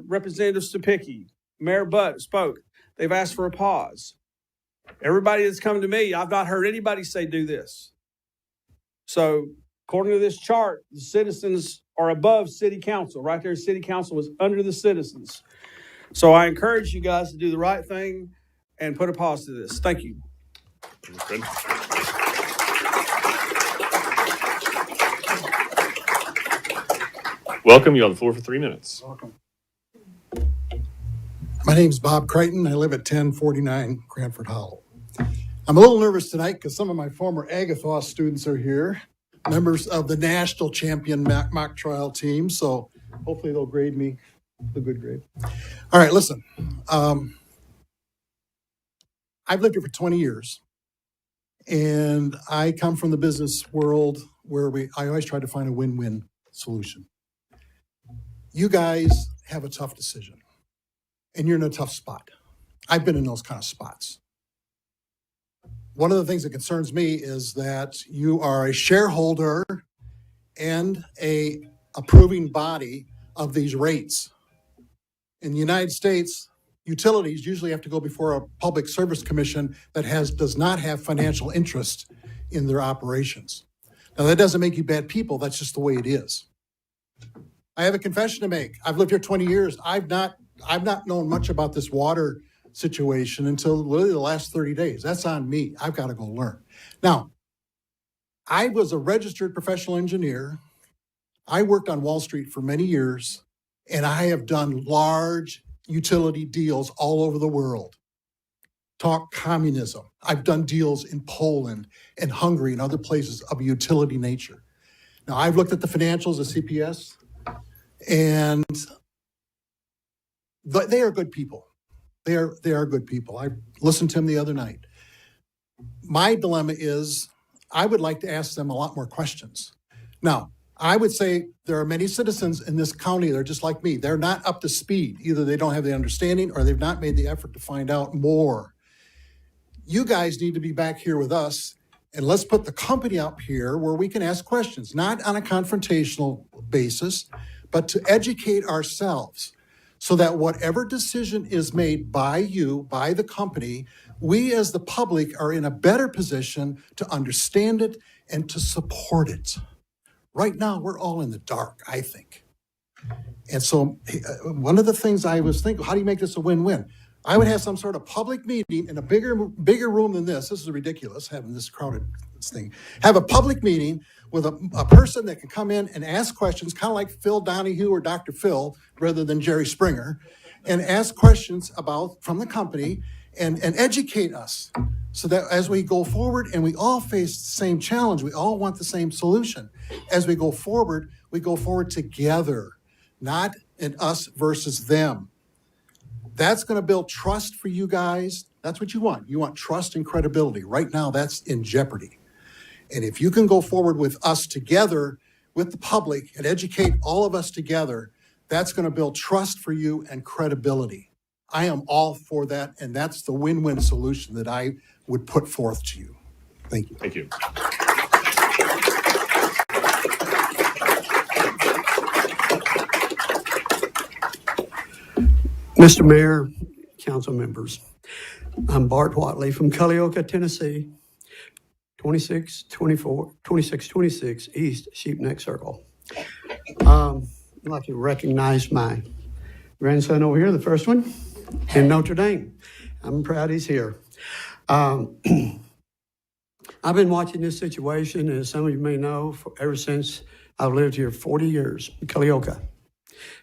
Representative Stupicki, Mayor Butt spoke. They've asked for a pause. Everybody that's come to me, I've not heard anybody say do this. So according to this chart, the citizens are above city council. Right there, city council is under the citizens. So I encourage you guys to do the right thing and put a pause to this. Thank you. Good. Welcome. You have the floor for 3 minutes. Welcome. My name's Bob Crichton. I live at 1049 Cranford Hollow. I'm a little nervous tonight because some of my former Agathos students are here, members of the national champion mock trial team. So hopefully they'll grade me a good grade. All right, listen. I've lived here for 20 years, and I come from the business world where I always try to find a win-win solution. You guys have a tough decision, and you're in a tough spot. I've been in those kind of spots. One of the things that concerns me is that you are a shareholder and a approving body of these rates. In the United States, utilities usually have to go before a public service commission that does not have financial interest in their operations. Now, that doesn't make you bad people. That's just the way it is. I have a confession to make. I've lived here 20 years. I've not known much about this water situation until literally the last 30 days. That's on me. I've got to go learn. Now, I was a registered professional engineer. I worked on Wall Street for many years, and I have done large utility deals all over the world. Talk communism. I've done deals in Poland and Hungary and other places of a utility nature. Now, I've looked at the financials of CPS, and they are good people. They are good people. I listened to them the other night. My dilemma is I would like to ask them a lot more questions. Now, I would say there are many citizens in this county that are just like me. They're not up to speed. Either they don't have the understanding or they've not made the effort to find out more. You guys need to be back here with us, and let's put the company up here where we can ask questions, not on a confrontational basis, but to educate ourselves. so that whatever decision is made by you, by the company, we as the public are in a better position to understand it and to support it. Right now, we're all in the dark, I think. And so one of the things I was thinking, how do you make this a win-win? I would have some sort of public meeting in a bigger room than this. This is ridiculous, having this crowded thing. Have a public meeting with a person that can come in and ask questions, kind of like Phil Donahue or Dr. Phil, rather than Jerry Springer, and ask questions from the company and educate us so that as we go forward and we all face the same challenge, we all want the same solution. As we go forward together, not in us versus them. That's going to build trust for you guys. That's what you want. You want trust and credibility. Right now, that's in jeopardy. And if you can go forward with us together, with the public, and educate all of us together, that's going to build trust for you and credibility. I am all for that, and that's the win-win solution that I would put forth to you. Thank you. Thank you. Mr. Mayor, council members, I'm Bart Watley from Cullioca, Tennessee, 2626 East Sheepneck Circle. I'd like to recognize my grandson over here, the first one, in Notre Dame. I'm proud he's here. I've been watching this situation, as some of you may know, ever since I've lived here 40 years in Cullioca.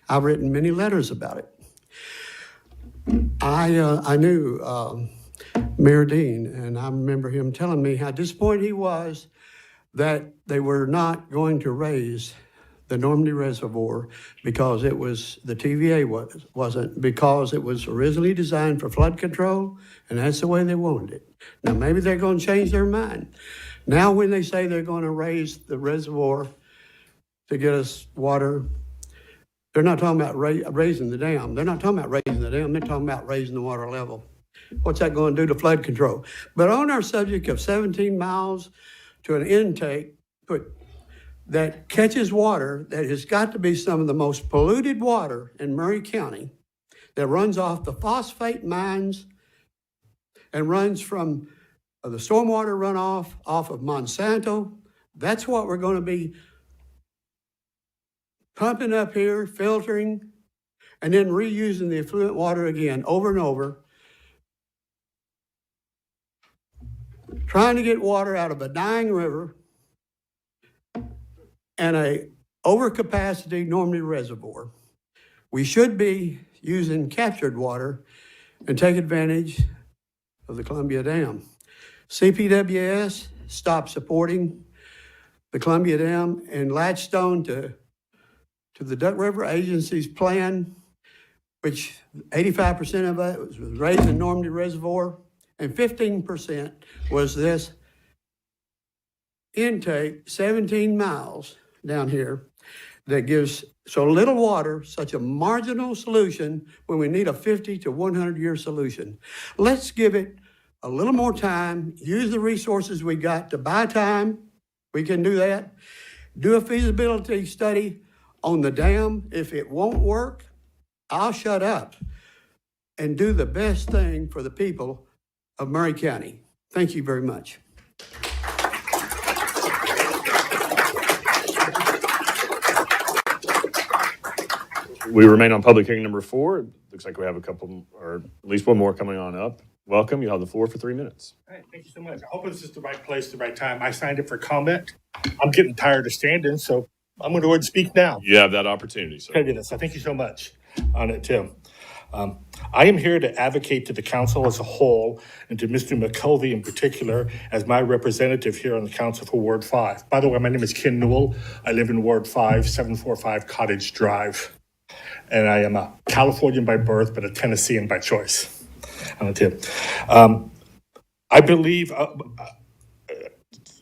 I've written many letters about it. I knew Mayor Dean, and I remember him telling me how disappointed he was that they were not going to raise the Normandy Reservoir because it was, the TVA wasn't, because it was originally designed for flood control, and that's the way they wanted it. Now, maybe they're going to change their mind. Now, when they say they're going to raise the reservoir to get us water, they're not talking about raising the dam. They're not talking about raising the dam. They're talking about raising the water level. What's that going to do to flood control? But on our subject of 17 miles to an intake that catches water that has got to be some of the most polluted water in Murray County, that runs off the phosphate mines and runs from the stormwater runoff off of Monsanto, that's what we're going to be pumping up here, filtering, and then reusing the effluent water again over and over, trying to get water out of a dying river and a overcapacity Normandy Reservoir. We should be using captured water and take advantage of the Columbia Dam. CPWS stopped supporting the Columbia Dam and latched on to the Duck River Agency's plan, which 85% of it was raising Normandy Reservoir, and 15% was this intake 17 miles down here that gives so little water, such a marginal solution when we need a 50 to 100 year solution. Let's give it a little more time, use the resources we got to buy time. We can do that. Do a feasibility study on the dam. If it won't work, I'll shut up and do the best thing for the people of Murray County. Thank you very much. We remain on public hearing number 4. Looks like we have a couple, or at least one more coming on up. Welcome. You have the floor for 3 minutes. All right, thank you so much. I hope this is the right place, the right time. I signed up for comment. I'm getting tired of standing, so I'm going to go ahead and speak now. You have that opportunity, sir. Fabulous. So thank you so much on it, Tim. I am here to advocate to the council as a whole and to Mr. McKelvey in particular as my representative here on the council for Ward 5. By the way, my name is Ken Newell. I live in Ward 5, 745 Cottage Drive. And I am a Californian by birth, but a Tennessean by choice. On it, Tim. I believe,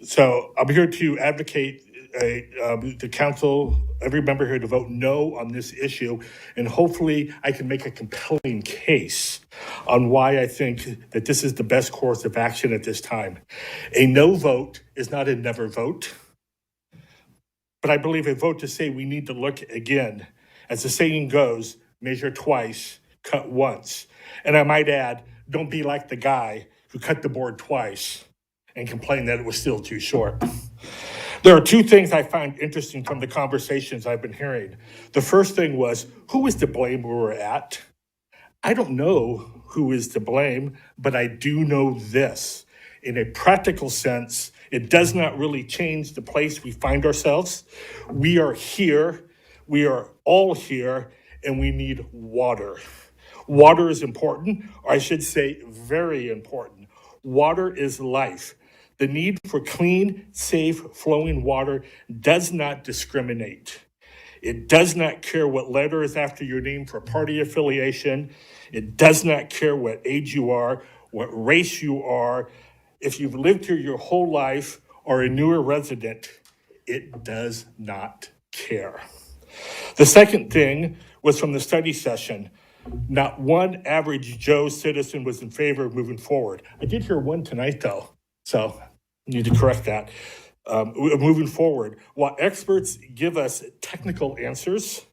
so I'm here to advocate the council, every member here to vote no on this issue, and hopefully I can make a compelling case on why I think that this is the best course of action at this time. A no vote is not a never vote, but I believe a vote to say we need to look again. As the saying goes, measure twice, cut once. And I might add, don't be like the guy who cut the board twice and complained that it was still too short. There are two things I find interesting from the conversations I've been hearing. The first thing was, who is to blame where we're at? I don't know who is to blame, but I do know this. In a practical sense, it does not really change the place we find ourselves. We are here, we are all here, and we need water. Water is important, or I should say very important. Water is life. The need for clean, safe, flowing water does not discriminate. It does not care what letter is after your name for party affiliation. It does not care what age you are, what race you are. If you've lived here your whole life or a newer resident, it does not care. The second thing was from the study session. Not one average Joe citizen was in favor of moving forward. I did hear one tonight, though, so I need to correct that. Moving forward, while experts give us technical answers,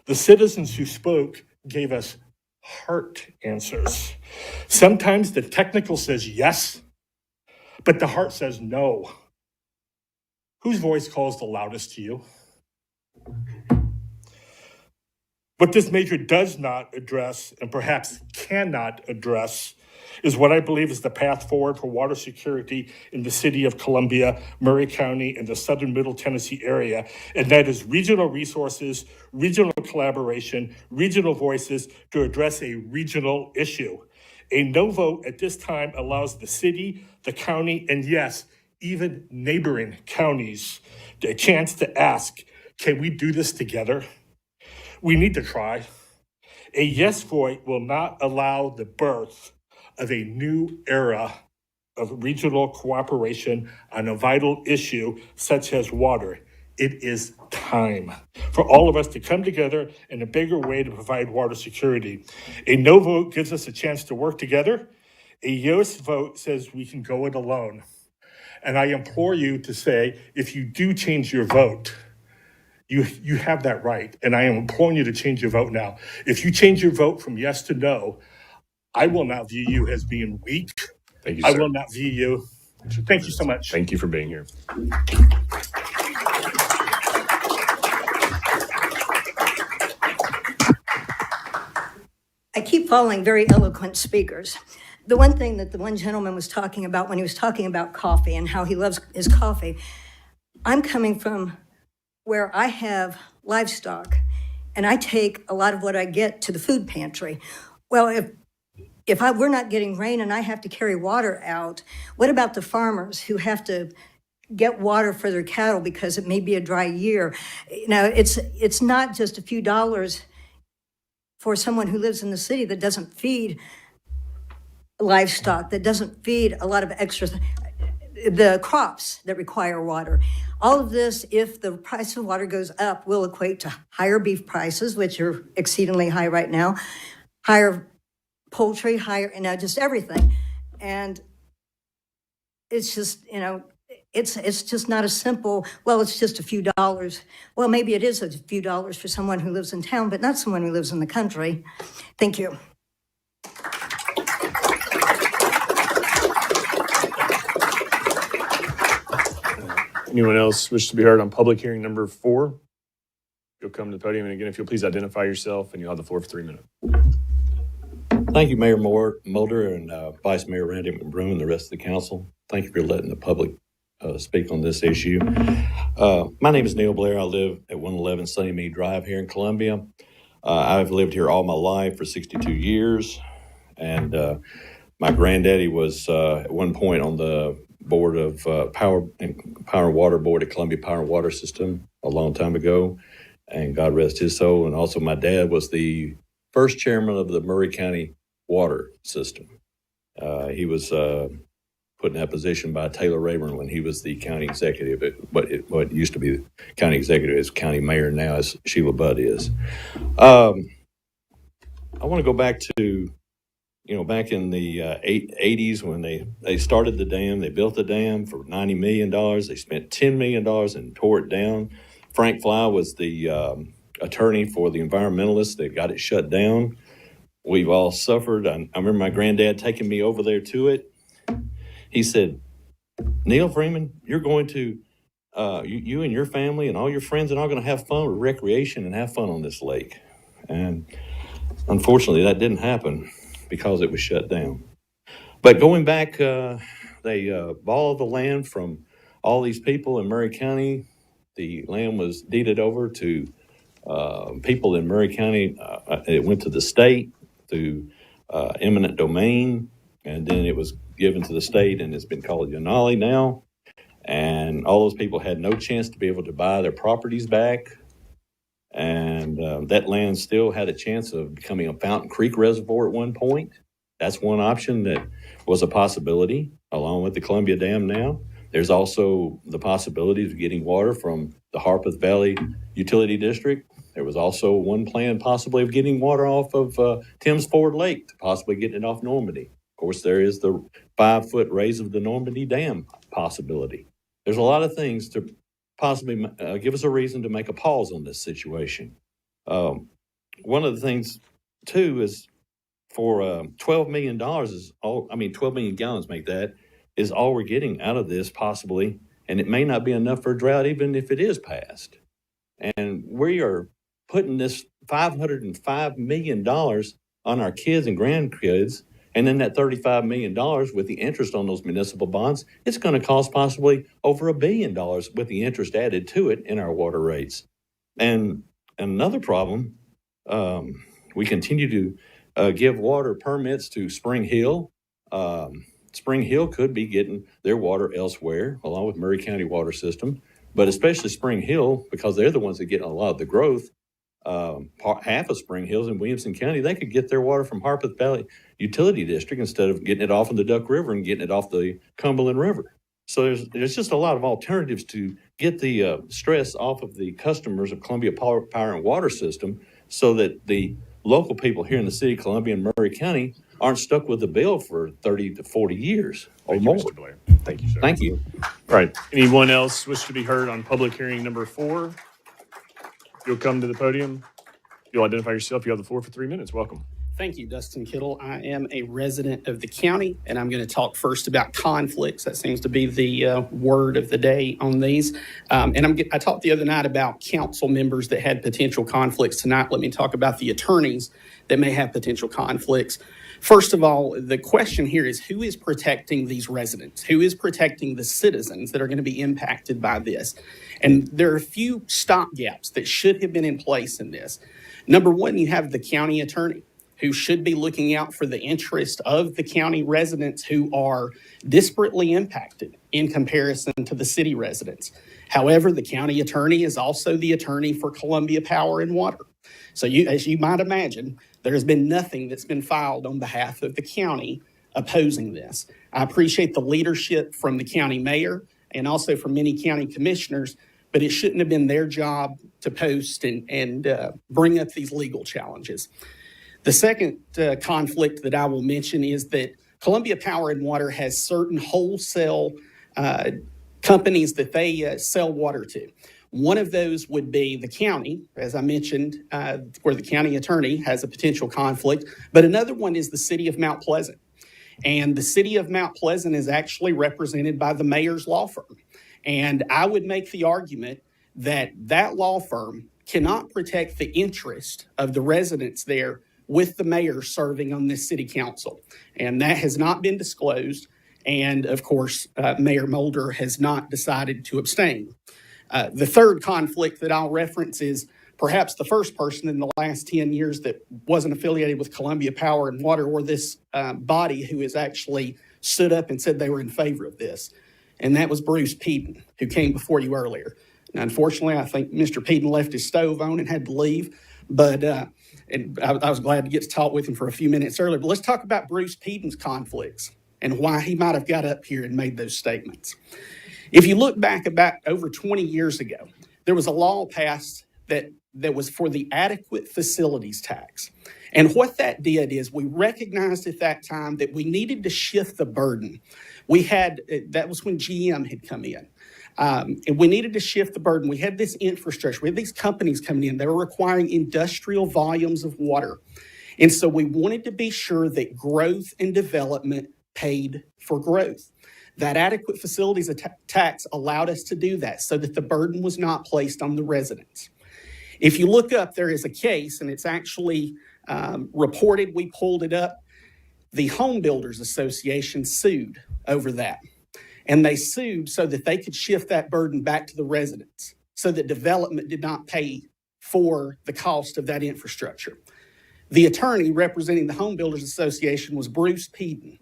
the citizens who spoke gave us heart answers. Sometimes the technical says yes, but the heart says no. Whose voice calls the loudest to you? What this measure does not address, and perhaps cannot address, is what I believe is the path forward for water security in the city of Columbia, Murray County, and the southern Middle Tennessee area, and that is regional resources, regional collaboration, regional voices to address a regional issue. A no vote at this time allows the city, the county, and yes, even neighboring counties a chance to ask, can we do this together? We need to try. A yes vote will not allow the birth of a new era of regional cooperation on a vital issue such as water. It is time for all of us to come together in a bigger way to provide water security. A no vote gives us a chance to work together. A yes vote says we can go it alone. And I implore you to say, if you do change your vote, you have that right. And I am imploring you to change your vote now. If you change your vote from yes to no, I will not view you as being weak. Thank you, I sir. will not view you. Thank you so much. Thank you for being here. I keep following very eloquent speakers. The one thing that the one gentleman was talking about when he was talking about coffee and how he loves his coffee, I'm coming from where I have livestock and I take a lot of what I get to the food pantry. Well, if we're not getting rain and I have to carry water out, what about the farmers who have to get water for their cattle because it may be a dry year? You know, it's not just a few dollars for someone who lives in the city that doesn't feed livestock, that doesn't feed a lot of extra, the crops that require water. All of this, if the price of water goes up, will equate to higher beef prices, which are exceedingly high right now, higher poultry, higher, just everything. And it's just, it's just not a simple, well, it's just a few dollars. Well, maybe it is a few dollars for someone who lives in town, but not someone who lives in the country. Thank you. Anyone else wish to be heard on public hearing number 4? You'll come to the podium, and again, if you'll please identify yourself, and you'll have the floor for 3 minutes. Thank you, Mayor Mulder and Vice Mayor Randy McBroom and the rest of the council. Thank you for letting the public speak on this issue. My name is Neil Blair. I live at 111 Sunny Mead Drive here in Columbia. I've lived here all my life for 62 years, and my granddaddy was at one point on the board of Power and Water Board at Columbia Power and Water System a long time ago, and God rest his soul. And also my dad was the first chairman of the Murray County Water System. He was put in that position by Taylor Rayburn when he was the county executive. What used to be the county executive is county mayor now, as Sheila Budd is. I want to go back to, back in the 80s when they started the dam. They built the dam for $90 million. They spent $10 million and tore it down. Frank Fly was the attorney for the environmentalists that got it shut down. We've all suffered. I remember my granddad taking me over there to it. He said, Neil Freeman, you're going to, you and your family and all your friends are all going to have fun with recreation and have fun on this lake. And unfortunately, that didn't happen because it was shut down. But going back, they bought the land from all these people in Murray County. The land was deeded over to people in Murray County. It went to the state through eminent domain, and then it was given to the state, and it's been called Yanali now. And all those people had no chance to be able to buy their properties back. And that land still had a chance of becoming a Fountain Creek Reservoir at one point. That's one option that was a possibility, along with the Columbia Dam now. There's also the possibility of getting water from the Harpeth Valley Utility District. There was also one plan possibly of getting water off of Timms Ford Lake, to possibly getting it off Normandy. Of course, there is the 5-foot raise of the Normandy Dam possibility. There's a lot of things to possibly give us a reason to make a pause on this situation. One of the things, too, is for $12 million is all, 12 million gallons make that, is all we're getting out of this possibly, and it may not be enough for a drought even if it is passed. And we are putting this $505 million on our kids and grandkids, and then that $35 million with the interest on those municipal bonds, it's going to cost possibly over $1 billion with the interest added to it in our water rates. And another problem, we continue to give water permits to Spring Hill. Spring Hill could be getting their water elsewhere, along with Murray County Water System, but especially Spring Hill, because they're the ones that get a lot of the growth. Half of Spring Hills in Williamson County, they could get their water from Harpeth Valley Utility District instead of getting it off in the Duck River and getting it off the Cumberland River. So there's just a lot of alternatives to get the stress off of the customers of Columbia Power and Water System, so that the local people here in the city of Columbia and Murray County aren't stuck with the bill for 30 to 40 years or Thank you, more. Mr. Blair. Thank you, sir. Thank you. All right. Anyone else wish to be heard on public hearing number 4? You'll come to the podium. You'll identify yourself. You have the floor for 3 minutes. Welcome. Thank you, Dustin Kittle. I am a resident of the county, and I'm going to talk first about conflicts. That seems to be the word of the day on these. I talked the other night about council members that had potential conflicts. Tonight, let me talk about the attorneys that may have potential conflicts. First of all, the question here is, who is protecting these residents? Who is protecting the citizens that are going to be impacted by this? And there are a few stopgaps that should have been in place in this. Number one, you have the county attorney, who should be looking out for the interest of the county residents who are disparately impacted in comparison to the city residents. However, the county attorney is also the attorney for Columbia Power and Water. So as you might imagine, there has been nothing that's been filed on behalf of the county opposing this. I appreciate the leadership from the county mayor and also from many county commissioners, but it shouldn't have been their job to post and bring up these legal challenges. The second conflict that I will mention is that Columbia Power and Water has certain wholesale companies that they sell water to. One of those would be the county, as I mentioned, where the county attorney has a potential conflict. But another one is the city of Mount Pleasant. And the city of Mount Pleasant is actually represented by the mayor's law firm. And I would make the argument that that law firm cannot protect the interest of the residents there with the mayor serving on this city council. And that has not been disclosed. And of course, Mayor Mulder has not decided to abstain. The third conflict that I'll reference is perhaps the first person in the last 10 years that wasn't affiliated with Columbia Power and Water or this body who has actually stood up and said they were in favor of this. And that was Bruce Peden, who came before you earlier. Now, unfortunately, I think Mr. Peden left his stove on and had to leave, but and I was glad to get to talk with him for a few minutes earlier. But let's talk about Bruce Peden's conflicts and why he might have got up here and made those statements. If you look back about over 20 years ago, there was a law passed that was for the adequate facilities tax. And what that did is we recognized at that time that we needed to shift the burden That was when GM had come in. And we needed to shift the burden. We had this infrastructure. We had these companies coming in. They were requiring industrial volumes of water. And so we wanted to be sure that growth and development paid for growth. That adequate facilities tax allowed us to do that so that the burden was not placed on the residents. If you look up, there is a case, and it's actually reported. We pulled it up. The Home Builders Association sued over that. And they sued so that they could shift that burden back to the residents so that development did not pay for the cost of that infrastructure. The attorney representing the Home Builders Association was Bruce Peden.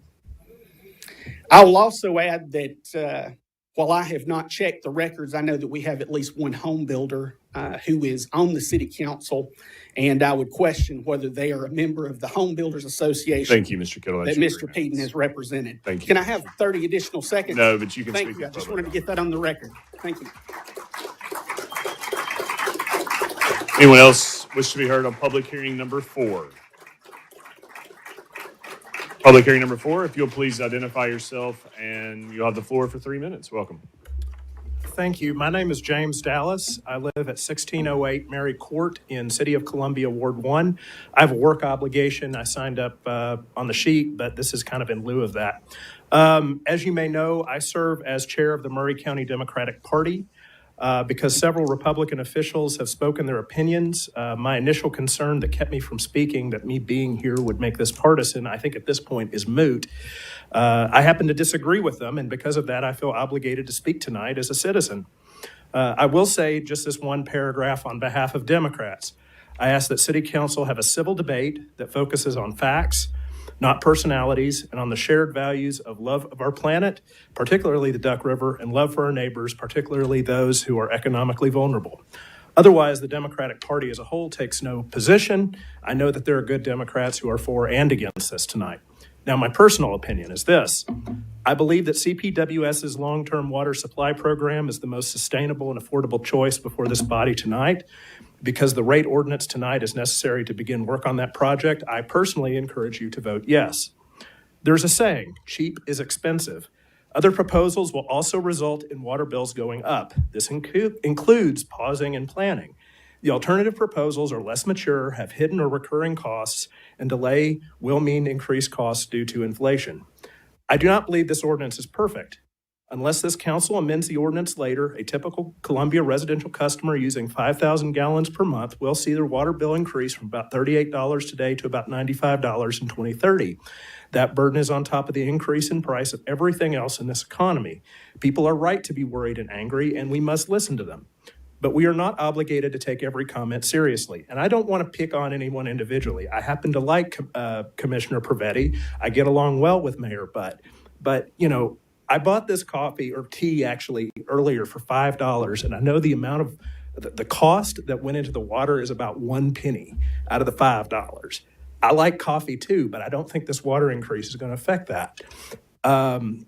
I will also add that while I have not checked the records, I know that we have at least one home builder who is on the city council, and I would question whether they are a member of the Home Builders Association. Thank you, Mr. Kittle. That Mr. Peden has represented. Thank you. Can I have 30 additional seconds? No, but you can Thank speak you. in I just public. wanted to get that on the record. Thank you. Anyone else wish to be heard on public hearing number 4? Public hearing number 4, if you'll please identify yourself, and you'll have the floor for 3 minutes. Welcome. Thank you. My name is James Dallas. I live at 1608 Mary Court in City of Columbia, Ward 1. I have a work obligation. I signed up on the sheet, but this is kind of in lieu of that. As you may know, I serve as chair of the Murray County Democratic Party. Because several Republican officials have spoken their opinions, my initial concern that kept me from speaking, that me being here would make this partisan, I think at this point is moot. I happen to disagree with them, and because of that, I feel obligated to speak tonight as a citizen. I will say just this one paragraph on behalf of Democrats. I ask that City Council have a civil debate that focuses on facts, not personalities, and on the shared values of love of our planet, particularly the Duck River, and love for our neighbors, particularly those who are economically vulnerable. Otherwise, the Democratic Party as a whole takes no position. I know that there are good Democrats who are for and against this tonight. Now, my personal opinion is this. I believe that CPWS's long-term water supply program is the most sustainable and affordable choice before this body tonight. Because the rate ordinance tonight is necessary to begin work on that project, I personally encourage you to vote yes. There's a saying, cheap is expensive. Other proposals will also result in water bills going up. This includes pausing and planning. The alternative proposals are less mature, have hidden or recurring costs, and delay will mean increased costs due to inflation. I do not believe this ordinance is perfect. Unless this council amends the ordinance later, a typical Columbia residential customer using 5,000 gallons per month will see their water bill increase from about $38 today to about $95 in 2030. That burden is on top of the increase in price of everything else in this economy. People are right to be worried and angry, and we must listen to them. But we are not obligated to take every comment seriously. And I don't want to pick on anyone individually. I happen to like Commissioner Pravetti. I get along well with Mayor Butt. But, you know, I bought this coffee or tea actually earlier for $5, and I know the amount of the cost that went into the water is about 1 penny out of the $5. I like coffee too, but I don't think this water increase is going to affect that.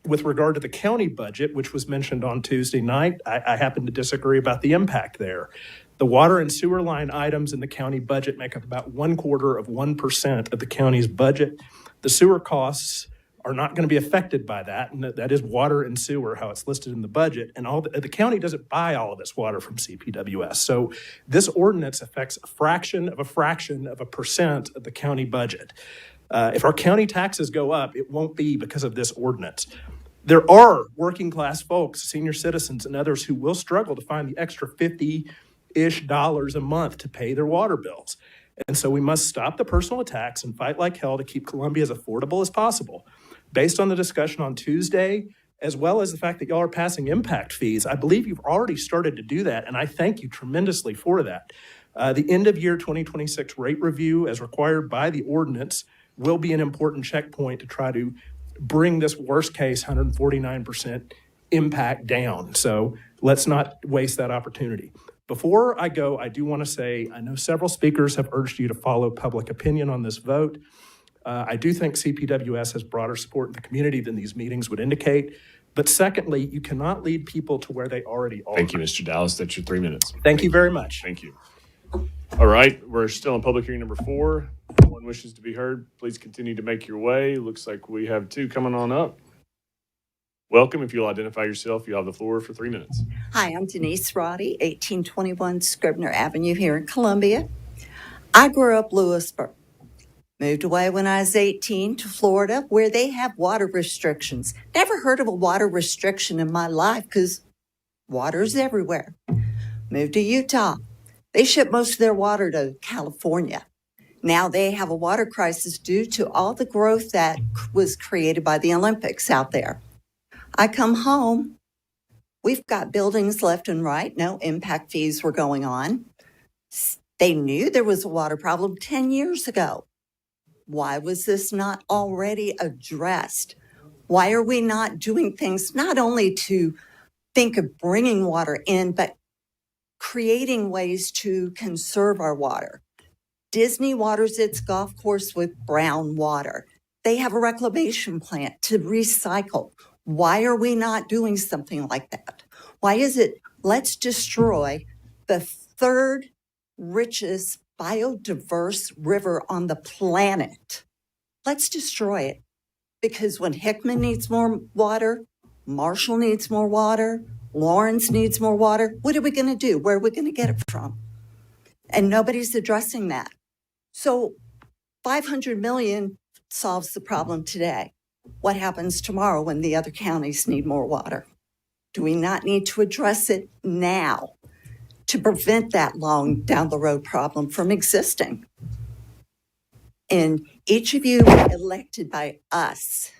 With regard to the county budget, which was mentioned on Tuesday night, I happen to disagree about the impact there. The water and sewer line items in the county budget make up about 1/4% of the county's budget. The sewer costs are not going to be affected by that, and that is water and sewer, how it's listed in the budget. And the county doesn't buy all of its water from CPWS. So this ordinance affects a fraction of a percent of the county budget. If our county taxes go up, it won't be because of this ordinance. There are working class folks, senior citizens, and others who will struggle to find the extra $50-ish a month to pay their water bills. And so we must stop the personal attacks and fight like hell to keep Columbia as affordable as possible. Based on the discussion on Tuesday, as well as the fact that y'all are passing impact fees, I believe you've already started to do that, and I thank you tremendously for that. The end of year 2026 rate review, as required by the ordinance, will be an important checkpoint to try to bring this worst case 149% impact down. So let's not waste that opportunity. Before I go, I do want to say, I know several speakers have urged you to follow public opinion on this vote. I do think CPWS has broader support in the community than these meetings would indicate. But secondly, you cannot lead people to where they already are. Thank you, Mr. Dallas. That's your 3 minutes. Thank you very much. Thank you. All right, we're still in public hearing number 4. If anyone wishes to be heard, please continue to make your way. Looks like we have 2 coming on up. Welcome. If you'll identify yourself, you'll have the floor for 3 minutes. Hi, I'm Denise Roddy, 1821 Scribner Avenue here in Columbia. I grew up Lewisburg. Moved away when I was 18 to Florida, where they have water restrictions. Never heard of a water restriction in my life because water's everywhere. Moved to Utah. They ship most of their water to California. Now they have a water crisis due to all the growth that was created by the Olympics out there. I come home. We've got buildings left and right. No impact fees were going on. They knew there was a water problem 10 years ago. Why was this not already addressed? Why are we not doing things not only to think of bringing water in, but creating ways to conserve our water? Disney waters its golf course with brown water. They have a reclamation plant to recycle. Why are we not doing something like that? Why is it, let's destroy the third richest biodiverse river on the planet. Let's destroy it. Because when Hickman needs more water, Marshall needs more water, Lawrence needs more water, what are we going to do? Where are we going to get it from? And nobody's addressing that. So 500 million solves the problem today. What happens tomorrow when the other counties need more water? Do we not need to address it now to prevent that long down the road problem from existing? And each of you elected by us,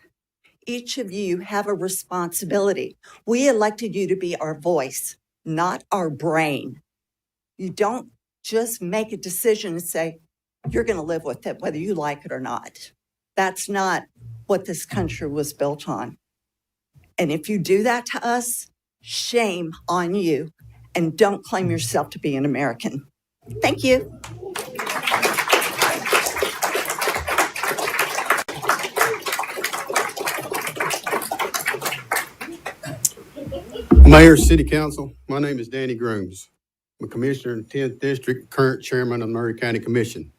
each of you have a responsibility. We elected you to be our voice, not our brain. You don't just make a decision and say, you're going to live with it, whether you like it or not. That's not what this country was built on. And if you do that to us, shame on you. And don't claim yourself to be an American. Thank you. Mayor, City Council, my name is Danny Grooms. I'm a commissioner in 10th District, current chairman of the Maury County Commission.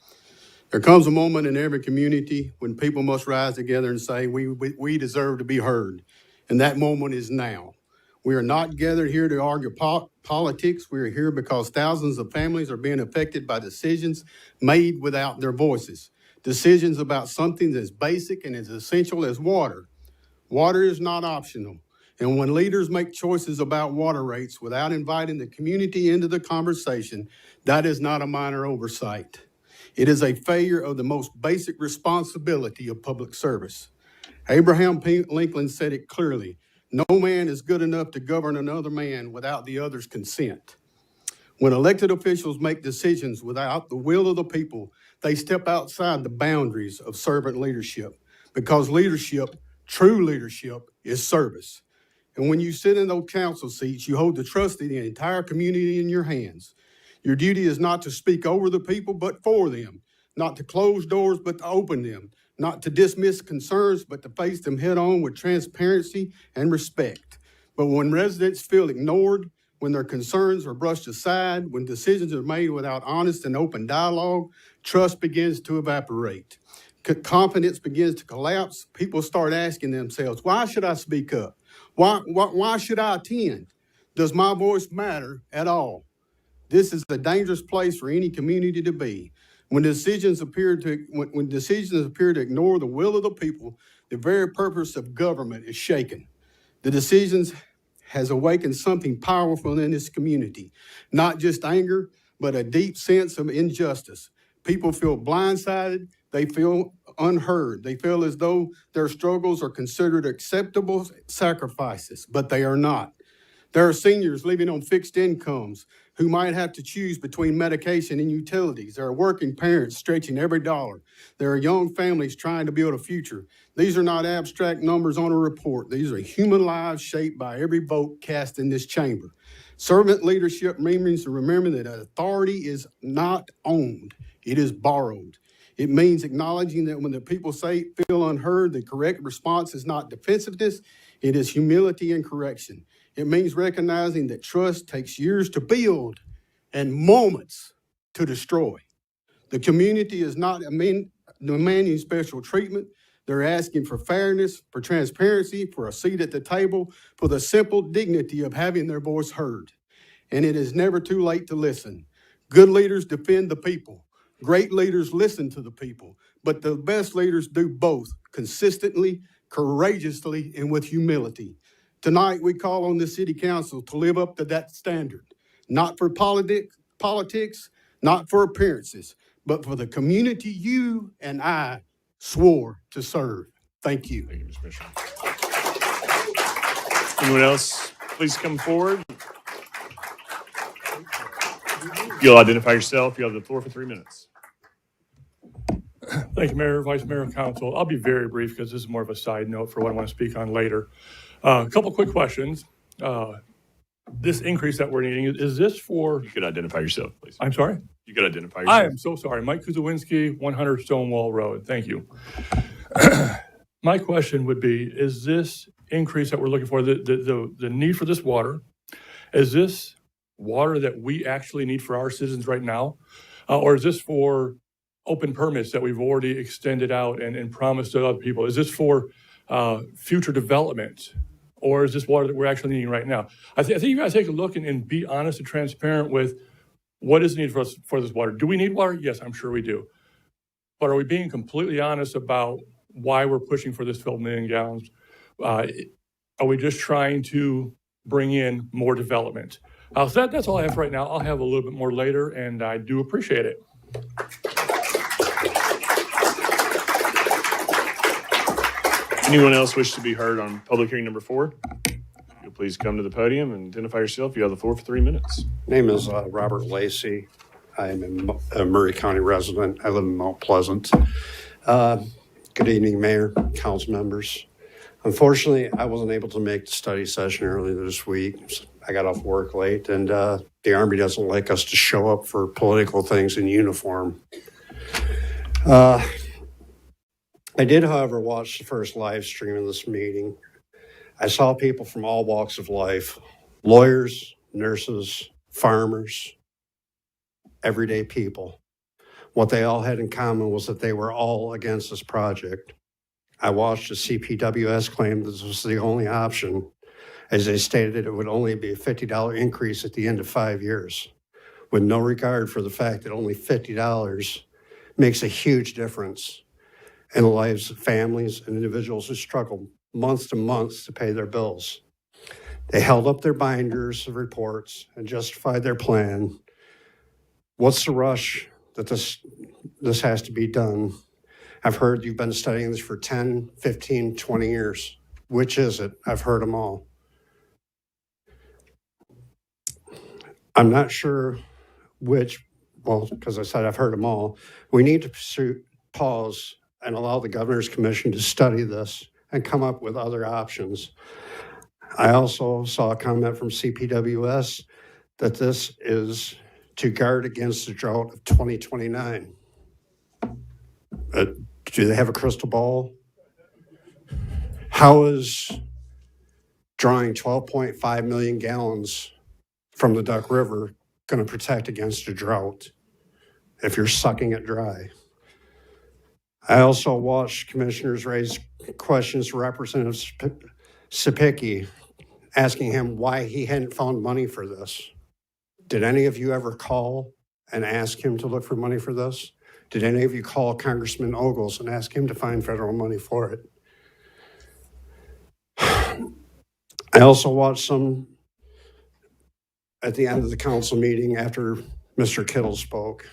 There comes a moment in every community when people must rise together and say, we deserve to be heard. And that moment is now. We are not gathered here to argue politics. We are here because thousands of families are being affected by decisions made without their voices. Decisions about something as basic and as essential as water. Water is not optional. And when leaders make choices about water rates without inviting the community into the conversation, that is not a minor oversight. It is a failure of the most basic responsibility of public service. Abraham Lincoln said it clearly. No man is good enough to govern another man without the other's consent. When elected officials make decisions without the will of the people, they step outside the boundaries of servant leadership, because leadership, true leadership, is service. And when you sit in those council seats, you hold the trust of the entire community in your hands. Your duty is not to speak over the people, but for them, not to close doors, but to open them, not to dismiss concerns, but to face them head on with transparency and respect. But when residents feel ignored, when their concerns are brushed aside, when decisions are made without honest and open dialogue, trust begins to evaporate. Confidence begins to collapse. People start asking themselves, why should I speak up? Why should I attend? Does my voice matter at all? This is a dangerous place for any community to be. When decisions appear to ignore the will of the people, the very purpose of government is shaken. The decisions has awakened something powerful in this community, not just anger, but a deep sense of injustice. People feel blindsided. They feel unheard. They feel as though their struggles are considered acceptable sacrifices, but they are not. There are seniors living on fixed incomes who might have to choose between medication and utilities. There are working parents stretching every dollar. There are young families trying to build a future. These are not abstract numbers on a report. These are human lives shaped by every vote cast in this chamber. Servant leadership means to remember that authority is not owned. It is borrowed. It means acknowledging that when the people feel unheard, the correct response is not defensiveness, it is humility and correction. It means recognizing that trust takes years to build and moments to destroy. The community is not demanding special treatment. They're asking for fairness, for transparency, for a seat at the table, for the simple dignity of having their voice heard. And it is never too late to listen. Good leaders defend the people. Great leaders listen to the people. But the best leaders do both consistently, courageously, and with humility. Tonight, we call on the city council to live up to that standard, not for politics, not for appearances, but for the community you and I swore to serve. Thank you. Thank you, Mr. Commissioner. Anyone else, please come forward. You'll identify yourself. You have the floor for 3 minutes. Thank you, Mayor, Vice Mayor, and Council. I'll be very brief because this is more of a side note for what I want to speak on later. A couple quick questions. This increase that we're needing, is this for? You could identify yourself, please. I'm sorry? You could identify yourself. I am so sorry. Mike Kuzawinski, 100 Stonewall Road. Thank you. My question would be, is this increase that we're looking for, the need for this water, is this water that we actually need for our citizens right now? Or is this for open permits that we've already extended out and promised to other people? Is this for future development? Or is this water that we're actually needing right now? I think you guys take a look and be honest and transparent with what is needed for this water. Do we need water? Yes, I'm sure we do. But are we being completely honest about why we're pushing for this 12 million gallons? Are we just trying to bring in more development? So that's all I have right now. I'll have a little bit more later, and I do appreciate it. Anyone else wish to be heard on public hearing number 4? You'll please come to the podium and identify yourself. You have the floor for 3 minutes. Name is Robert Lacey. I am a Murray County resident. I live in Mount Pleasant. Good evening, Mayor, council members. Unfortunately, I wasn't able to make the study session earlier this week. I got off work late, and the Army doesn't like us to show up for political things in uniform. I did, however, watch the first live stream of this meeting. I saw people from all walks of life, lawyers, nurses, farmers, everyday people. What they all had in common was that they were all against this project. I watched the CPWS claim this was the only option, as they stated it would only be a $50 increase at the end of 5 years, with no regard for the fact that only $50 makes a huge difference in the lives of families and individuals who struggle months to months to pay their bills. They held up their binders of reports and justified their plan. What's the rush that this has to be done? I've heard you've been studying this for 10, 15, 20 years. Which is it? I've heard them all. I'm not sure which, well, because I said I've heard them all. We need to pause and allow the Governor's Commission to study this and come up with other options. I also saw a comment from CPWS that this is to guard against the drought of 2029. Do they have a crystal ball? How is drawing 12.5 million gallons from the Duck River going to protect against a drought if you're sucking it dry? I also watched commissioners raise questions to Representative Sapicki, asking him why he hadn't found money for this. Did any of you ever call and ask him to look for money for this? Did any of you call Congressman Ogles and ask him to find federal money for it? I also watched some at the end of the council meeting after Mr. Kittle spoke.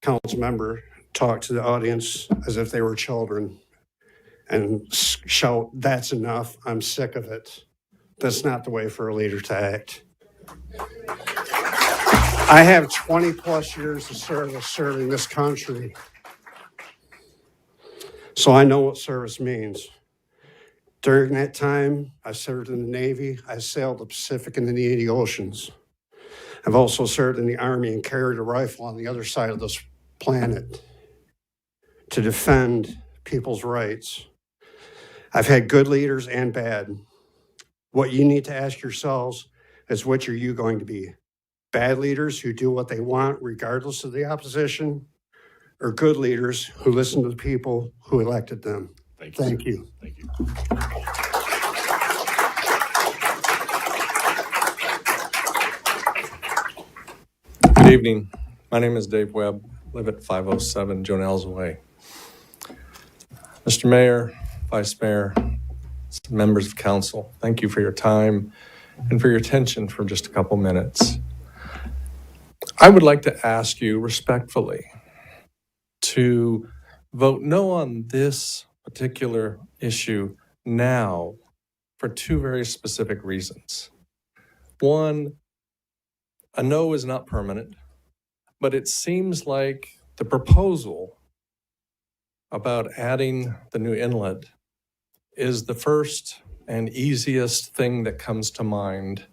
Council member talk to the audience as if they were children and shout, "That's enough, I'm sick of it." That's not the way for a leader to act. I have 20 plus years of service serving this country. So I know what service means. During that time, I served in the Navy. I sailed the Pacific and the Indian Oceans. I've also served in the Army and carried a rifle on the other side of this planet to defend people's rights. I've had good leaders and bad. What you need to ask yourselves is, which are you going to be? Bad leaders who do what they want regardless of the opposition, are good leaders who listen to the people who elected them. Thank you. Thank you. Thank you. Good evening. My name is Dave Webb. Live at 507 Jonell's Way. Mr. Mayor, Vice Mayor, members of council, thank you for your time and for your attention for just a couple minutes. I would like to ask you respectfully to vote no on this particular issue now for two very specific reasons. One, a no is not permanent, but it seems like the proposal about adding the new inlet is the first and easiest thing that comes to mind.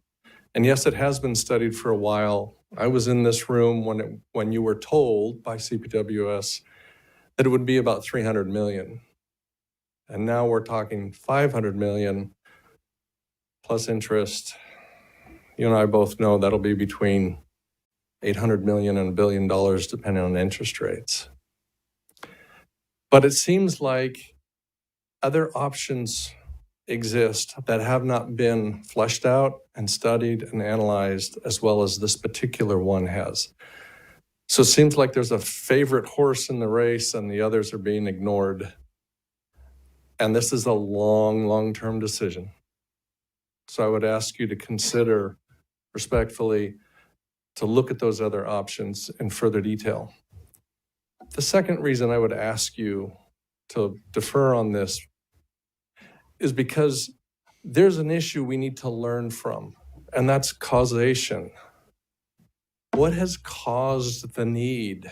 And yes, it has been studied for a while. I was in this room when you were told by CPWS that it would be about 300 million. And now we're talking 500 million plus interest. You and I both know that'll be between 800 million and $1 billion depending on interest rates. But it seems like other options exist that have not been fleshed out and studied and analyzed as well as this particular one has. So it seems like there's a favorite horse in the race and the others are being ignored. And this is a long-term decision. So I would ask you to consider respectfully to look at those other options in further detail. The second reason I would ask you to defer on this is because there's an issue we need to learn from, and that's causation. What has caused the need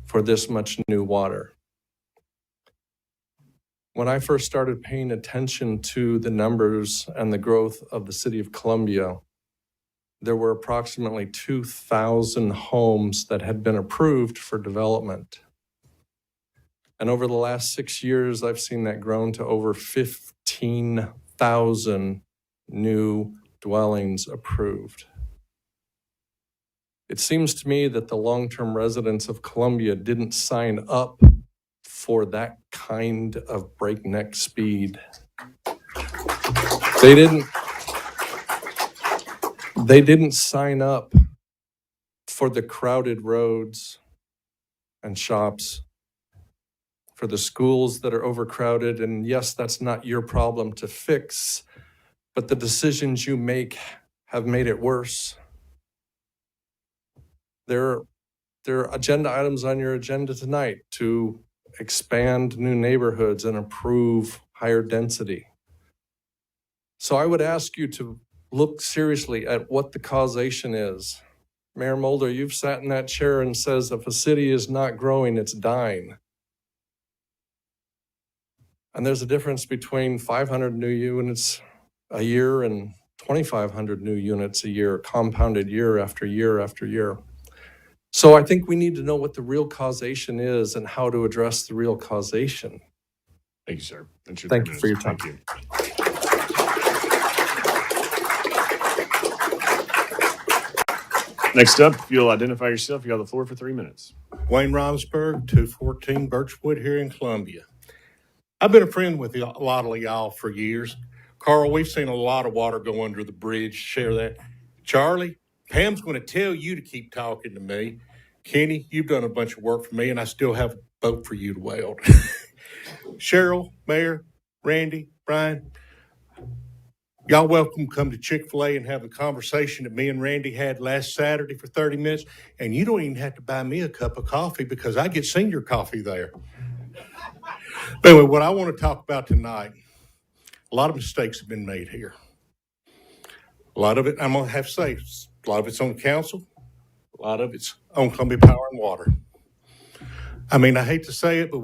for this much new water? When I first started paying attention to the numbers and the growth of the city of Columbia, there were approximately 2,000 homes that had been approved for development. And over the last 6 years, I've seen that grown to over 15,000 new dwellings approved. It seems to me that the long-term residents of Columbia didn't sign up for that kind of breakneck speed. They didn't sign up for the crowded roads and shops, for the schools that are overcrowded. And yes, that's not your problem to fix, but the decisions you make have made it worse. There are agenda items on your agenda tonight to expand new neighborhoods and improve higher density. So I would ask you to look seriously at what the causation is. Mayor Mulder, you've sat in that chair and says if a city is not growing, it's dying. And there's a difference between 500 new units a year and 2,500 new units a year, compounded year after year after year. So I think we need to know what the real causation is and how to address the real causation. Thank you, sir. Thank you for your time. Thank you. Next up, if you'll identify yourself, you have the floor for 3 minutes. Wayne Romsberg, 214 Birchwood here in Columbia. I've been a friend with a lot of y'all for years. Carl, we've seen a lot of water go under the bridge. Share that. Charlie, Pam's going to tell you to keep talking to me. Kenny, you've done a bunch of work for me, and I still have a boat for you to weld. Cheryl, Mayor, Randy, Brian, y'all welcome to come to Chick-fil-A and have the conversation that me and Randy had last Saturday for 30 minutes. And you don't even have to buy me a cup of coffee because I get senior coffee there. But anyway, what I want to talk about tonight, a lot of mistakes have been made here. A lot of it, I'm going to have to say, a lot of it's on the council. A lot of it's on Columbia Power and Water. I mean, I hate to say it, but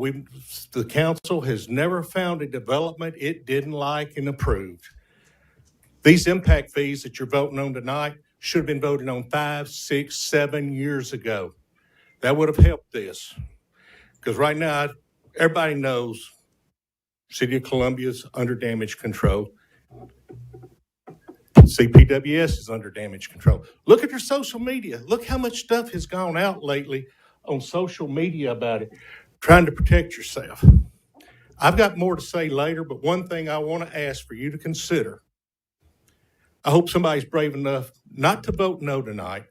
the council has never found a development it didn't like and approved. These impact fees that you're voting on tonight should have been voted on 5, 6, 7 years ago. That would have helped this. Because right now, everybody knows City of Columbia's under damage control. CPWS is under damage control. Look at your social media. Look how much stuff has gone out lately on social media about it, trying to protect yourself. I've got more to say later, but one thing I want to ask for you to consider. I hope somebody's brave enough not to vote no tonight,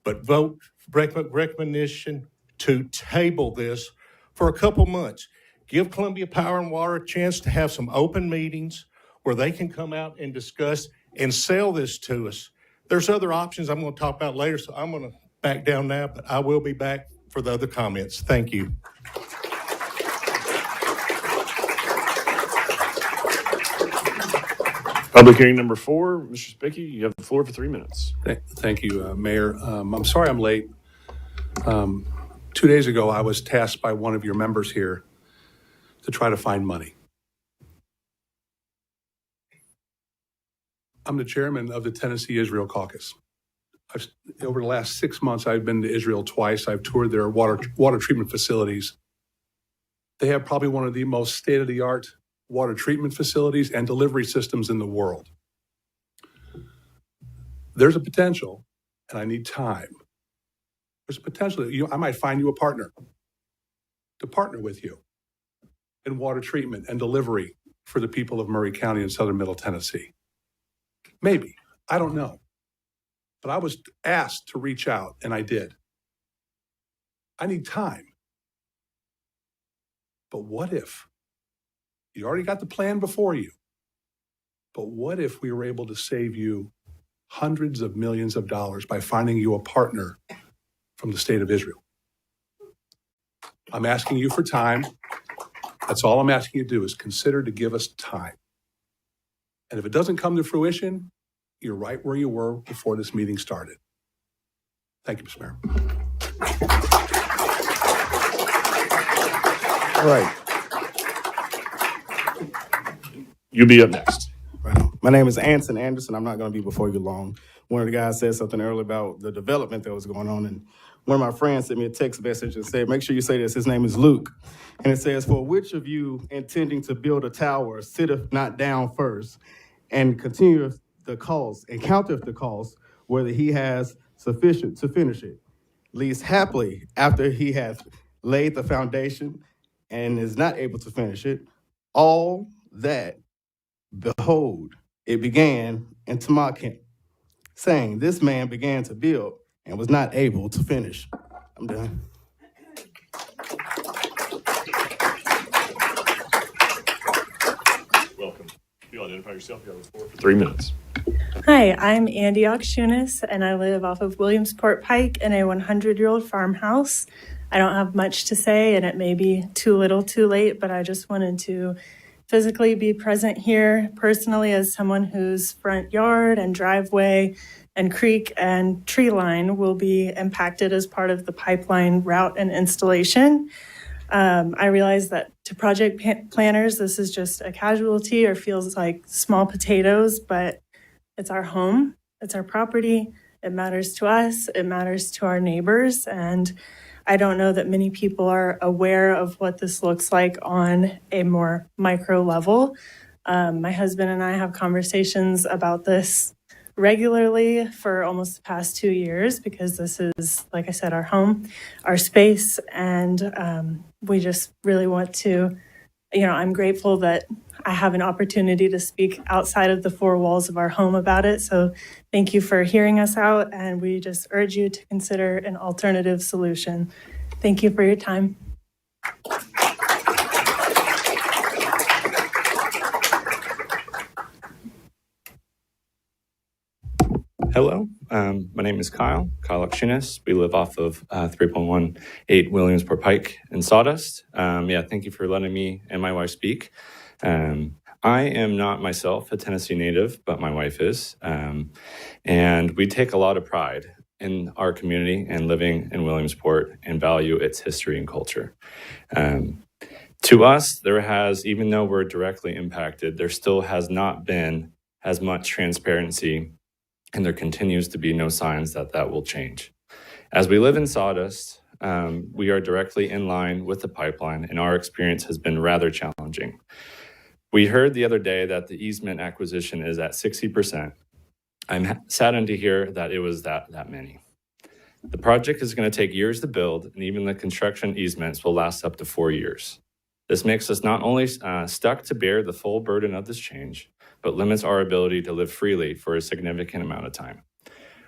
but vote recommendation to table this for a couple months. Give Columbia Power and Water a chance to have some open meetings where they can come out and discuss and sell this to us. There's other options I'm going to talk about later, so I'm going to back down now, but I will be back for the other comments. Thank you. Public hearing number 4, Mr. Spicky, you have the floor for 3 minutes. Thank you, Mayor. I'm sorry I'm late. 2 days ago, I was tasked by one of your members here to try to find money. I'm the chairman of the Tennessee Israel Caucus. Over the last 6 months, I've been to Israel twice. I've toured their water treatment facilities. They have probably one of the most state-of-the-art water treatment facilities and delivery systems in the world. There's a potential, and I need time. There's a potential that I might find you a partner to partner with you in water treatment and delivery for the people of Murray County and Southern Middle Tennessee. Maybe, I don't know. But I was asked to reach out, and I did. I need time. But what if? You already got the plan before you. But what if we were able to save you hundreds of millions of dollars by finding you a partner from the state of Israel? I'm asking you for time. That's all I'm asking you to do is consider to give us time. And if it doesn't come to fruition, you're right where you were before this meeting started. Thank you, Mr. Mayor. All right. You'll be up next. My name is Anson Anderson. I'm not going to be before you long. One of the guys said something earlier about the development that was going on, and one of my friends sent me a text message and said, make sure you say this. His name is Luke. And it says, for which of you intending to build a tower sitteth not down first and continueth the cost and counteth the cost, whether he has sufficient to finish it, least happily after he hath laid the foundation and is not able to finish it, all that, behold, it began in to mock him, saying, this man began to build and was not able to finish. I'm done. Welcome. You identify yourself. You have the floor for 3 minutes. Hi, I'm Andy Okshunis, and I live off of Williamsport Pike in a 100-year-old farmhouse. I don't have much to say, and it may be too little too late, but I just wanted to physically be present here personally as someone whose front yard and driveway and creek and tree line will be impacted as part of the pipeline route and installation. I realize that to project planners, this is just a casualty or feels like small potatoes, but it's our home, it's our property, it matters to us, it matters to our neighbors, and I don't know that many people are aware of what this looks like on a more micro level. My husband and I have conversations about this regularly for almost the past 2 years because this is, like I said, our home, our space, and we just really want to, I'm grateful that I have an opportunity to speak outside of the four walls of our home about it. So thank you for hearing us out, and we just urge you to consider an alternative solution. Thank you for your time. Hello, my name is Kyle Okshunis. We live off of 3.18 Williamsport Pike in Sawdust. Thank you for letting me and my wife speak. I am not myself a Tennessee native, but my wife is. And we take a lot of pride in our community and living in Williamsport and value its history and culture. To us, there has, even though we're directly impacted, there still has not been as much transparency, and there continues to be no signs that that will change. As we live in Sawdust, we are directly in line with the pipeline, and our experience has been rather challenging. We heard the other day that the easement acquisition is at 60%. I'm saddened to hear that it was that many. The project is going to take years to build, and even the construction easements will last up to 4 years. This makes us not only stuck to bear the full burden of this change, but limits our ability to live freely for a significant amount of time.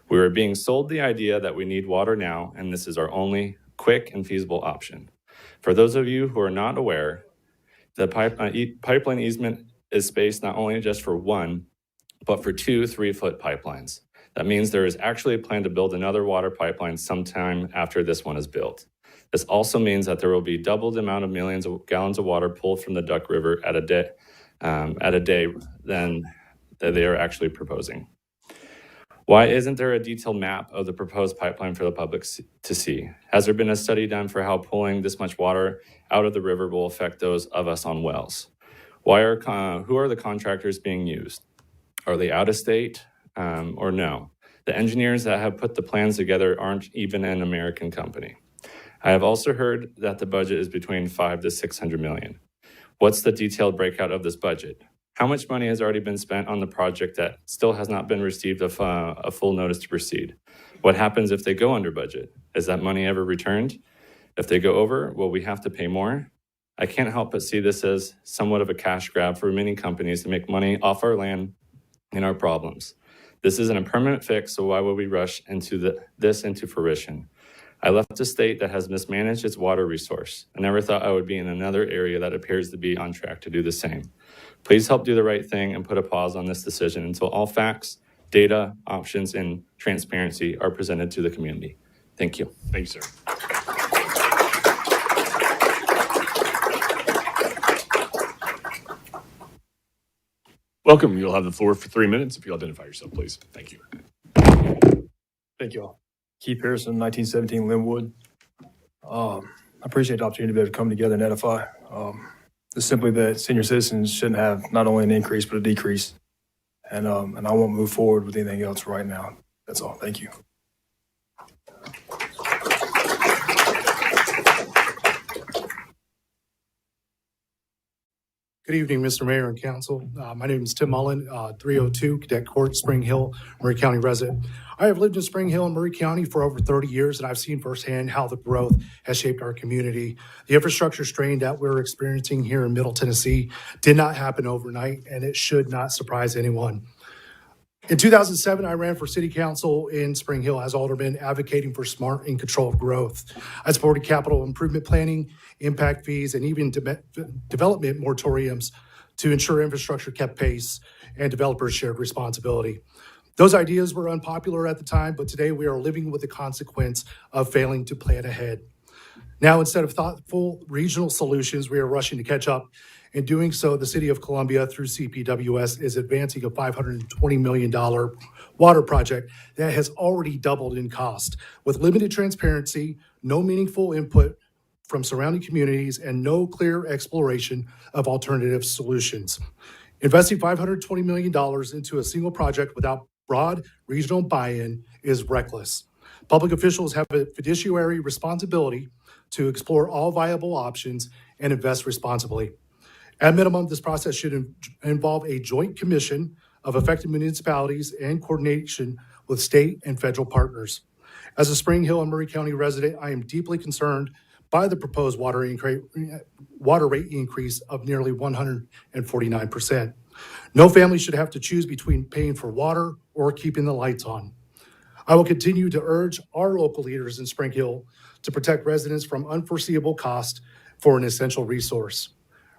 We are being sold the idea that we need water now, and this is our only quick and feasible option. For those of you who are not aware, the pipeline easement is spaced not only just for one, but for 2 3-foot pipelines. That means there is actually a plan to build another water pipeline sometime after this one is built. This also means that there will be double the amount of millions of gallons of water pulled from the Duck River at a day than they are actually proposing. Why isn't there a detailed map of the proposed pipeline for the public to see? Has there been a study done for how pulling this much water out of the river will affect those of us on wells? Who are the contractors being used? Are they out of state or no? The engineers that have put the plans together aren't even an American company. I have also heard that the budget is between $500 to $600 million. What's the detailed breakout of this budget? How much money has already been spent on the project that still has not been received a full notice to proceed? What happens if they go under budget? Is that money ever returned? If they go over, will we have to pay more? I can't help but see this as somewhat of a cash grab for many companies to make money off our land and our problems. This isn't a permanent fix, so why would we rush this into fruition? I left a state that has mismanaged its water resource. I never thought I would be in another area that appears to be on track to do the same. Please help do the right thing and put a pause on this decision until all facts, data, options, and transparency are presented to the community. Thank you. Thanks, sir. Welcome. You'll have the floor for 3 minutes if you identify yourself, please. Thank you. Thank you all. Keith Pearson, 1917 Linwood. I appreciate the opportunity to be able to come together and edify. It's simply that senior citizens shouldn't have not only an increase, but a decrease. And I won't move forward with anything else right now. That's all. Thank you. Good evening, Mr. Mayor and Council. My name is Tim Mullen, 302 Cadet Court, Spring Hill, Murray County resident. I have lived in Spring Hill and Murray County for over 30 years, and I've seen firsthand how the growth has shaped our community. The infrastructure strain that we're experiencing here in Middle Tennessee did not happen overnight, and it should not surprise anyone. In 2007, I ran for city council in Spring Hill as alderman, advocating for smart and controlled growth. I supported capital improvement planning, impact fees, and even development moratoriums to ensure infrastructure kept pace and developers shared responsibility. Those ideas were unpopular at the time, but today we are living with the consequence of failing to plan ahead. Now, instead of thoughtful regional solutions, we are rushing to catch up. In doing so, the City of Columbia, through CPWS, is advancing a $520 million water project that has already doubled in cost. With limited transparency, no meaningful input from surrounding communities, and no clear exploration of alternative solutions. Investing $520 million into a single project without broad regional buy-in is reckless. Public officials have a fiduciary responsibility to explore all viable options and invest responsibly. At minimum, this process should involve a joint commission of affected municipalities and coordination with state and federal partners. As a Spring Hill and Murray County resident, I am deeply concerned by the proposed water rate increase of nearly 149%. No family should have to choose between paying for water or keeping the lights on. I will continue to urge our local leaders in Spring Hill to protect residents from unforeseeable cost for an essential resource.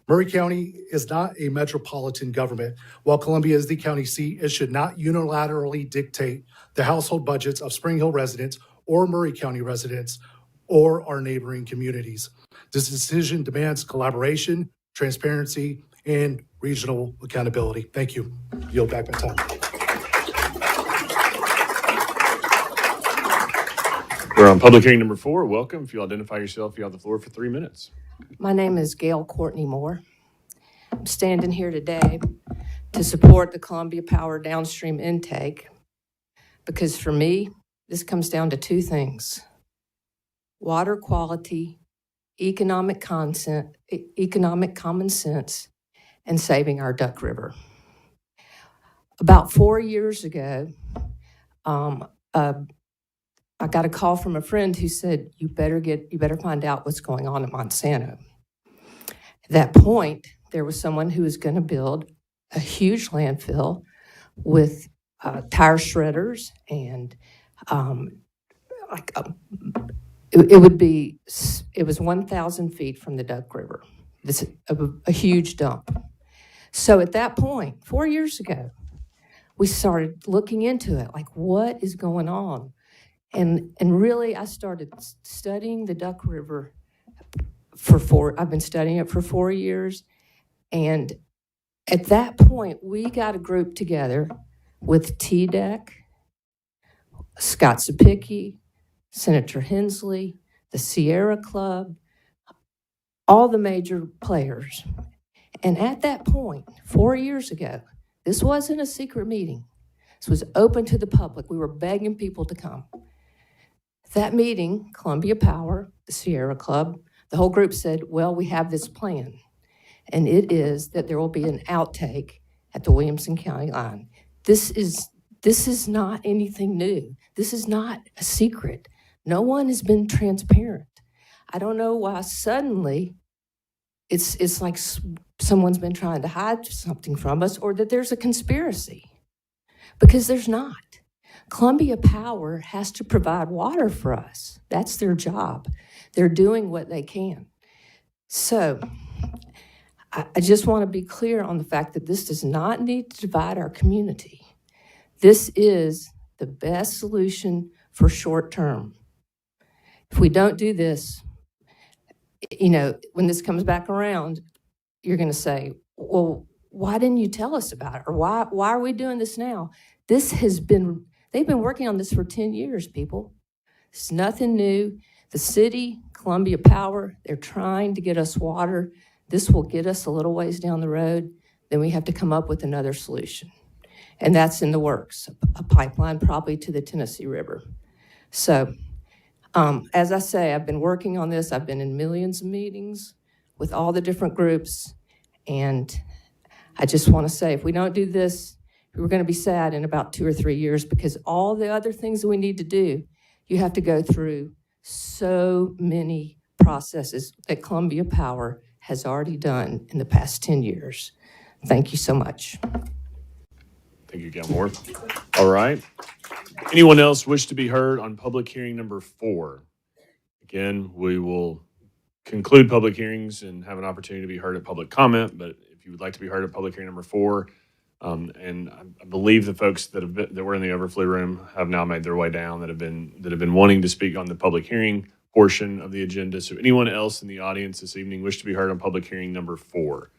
Murray County is not a metropolitan government. While Columbia is the county seat, it should not unilaterally dictate the household budgets of Spring Hill residents or Murray County residents or our neighboring communities. This decision demands collaboration, transparency, and regional accountability. Thank you. Yield back my time. We're on public hearing number 4. Welcome. If you'll identify yourself, you have the floor for 3 minutes. My name is Gail Courtney Moore. I'm standing here today to support the Columbia Power downstream intake because for me, this comes down to 2 things: water quality, economic common sense, and saving our Duck River. About 4 years ago, a I got a call from a friend who said, you better find out what's going on at Monsanto. At that point, there was someone who was going to build a huge landfill with tire shredders and it was 1,000 feet from the Duck River. This a huge dump. So at that point, 4 years ago, we started looking into it, like what is going on? And really, I started studying the Duck River I've been studying it for 4 years. And at that point, we got a group together with TDEC, Scott Sapicki, Senator Hensley, the Sierra Club, all the major players. And at that point, 4 years ago, this wasn't a secret meeting. This was open to the public. We were begging people to come. That meeting, Columbia Power, the Sierra Club, the whole group said, well, we have this plan. And it is that there will be an outtake at the Williamson County line. This is not anything new. This is not a secret. No one has been transparent. I don't know why suddenly it's like someone's been trying to hide something from us or that there's a conspiracy, because there's not. Columbia Power has to provide water for us. That's their job. They're doing what they can. So I just want to be clear on the fact that this does not need to divide our community. This is the best solution for short term. If we don't do this, when this comes back around, you're going to say, well, why didn't you tell us about it? Or why are we doing this now? They've been working on this for 10 years, people. It's nothing new. The city, Columbia Power, they're trying to get us water. This will get us a little ways down the road. Then we have to come up with another solution. And that's in the works, a pipeline probably to the Tennessee River. So, as I say, I've been working on this. I've been in millions of meetings with all the different groups. And I just want to say, if we don't do this, we're going to be sad in about 2 or 3 years, because all the other things that we need to do, you have to go through so many processes that Columbia Power has already done in the past 10 years. Thank you so much. Thank you, Gilmore. All right. Anyone else wish to be heard on public hearing number 4? Again, we will conclude public hearings and have an opportunity to be heard at public comment. But if you would like to be heard at public hearing number 4, and I believe the folks that were in the overflow room have now made their way down that have been wanting to speak on the public hearing portion of the agenda. So anyone else in the audience this evening wish to be heard on public hearing number 4?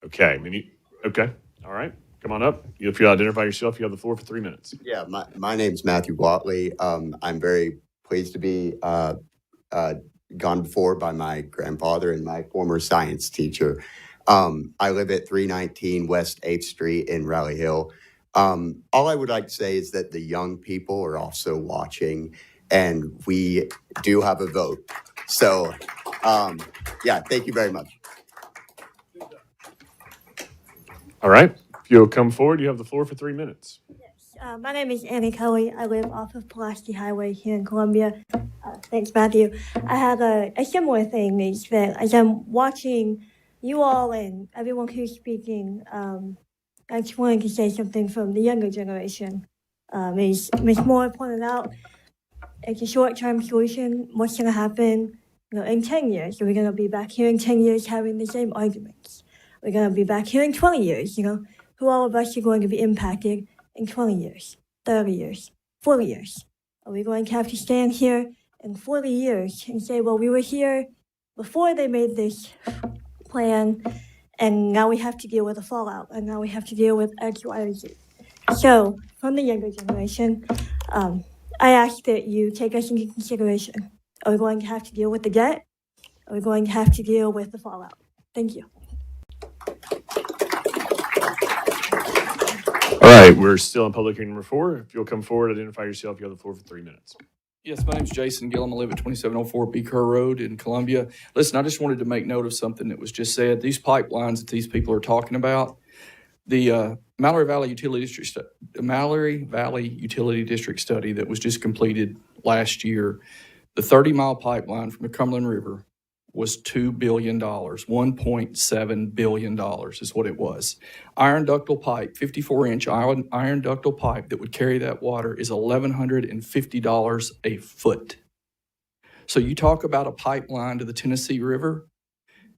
Okay. Okay. All right. Come on up. If you identify yourself, you have the floor for 3 minutes. Yeah, my name's Matthew Watley. I'm very pleased to be gone before by my grandfather and my former science teacher. I live at 319 West 8th Street in Rally Hill. All I would like to say is that the young people are also watching, and we do have a vote. So, yeah, thank you very much. All right. If you'll come forward, you have the floor for 3 minutes. My name is Annie Kelly. I live off of Pulaski Highway here in Columbia. Thanks, Matthew. I have a similar thing, is that as I'm watching you all and everyone who's speaking, I just wanted to say something from the younger generation. Ms. Moore pointed out, it's a short-term solution. What's going to happen in 10 years? Are we going to be back here in 10 years having the same arguments? We're going to be back here in 20 years, who all of us are going to be impacted in 20 years, 30 years, 40 years? Are we going to have to stand here in 40 years and say, well, we were here before they made this plan, and now we have to deal with the fallout, and now we have to deal with X, Y, and Z? So, from the younger generation, I ask that you take us into consideration. Are we going to have to deal with the debt? Are we going to have to deal with the fallout? Thank you. All right. We're still on public hearing number 4. If you'll come forward, identify yourself. You have the floor for 3 minutes. Yes, my name's Jason Gillum. I live at 2704 B. Kerr Road in Columbia. Listen, I just wanted to make note of something that was just said. These pipelines that these people are talking about, the Mallory Valley Utility District study that was just completed last year, the 30-mile pipeline from the Cumberland River was $2 billion. $1.7 billion is what it was. Iron ductile pipe, 54-inch iron ductile pipe that would carry that water is $1,150 a foot. So you talk about a pipeline to the Tennessee River.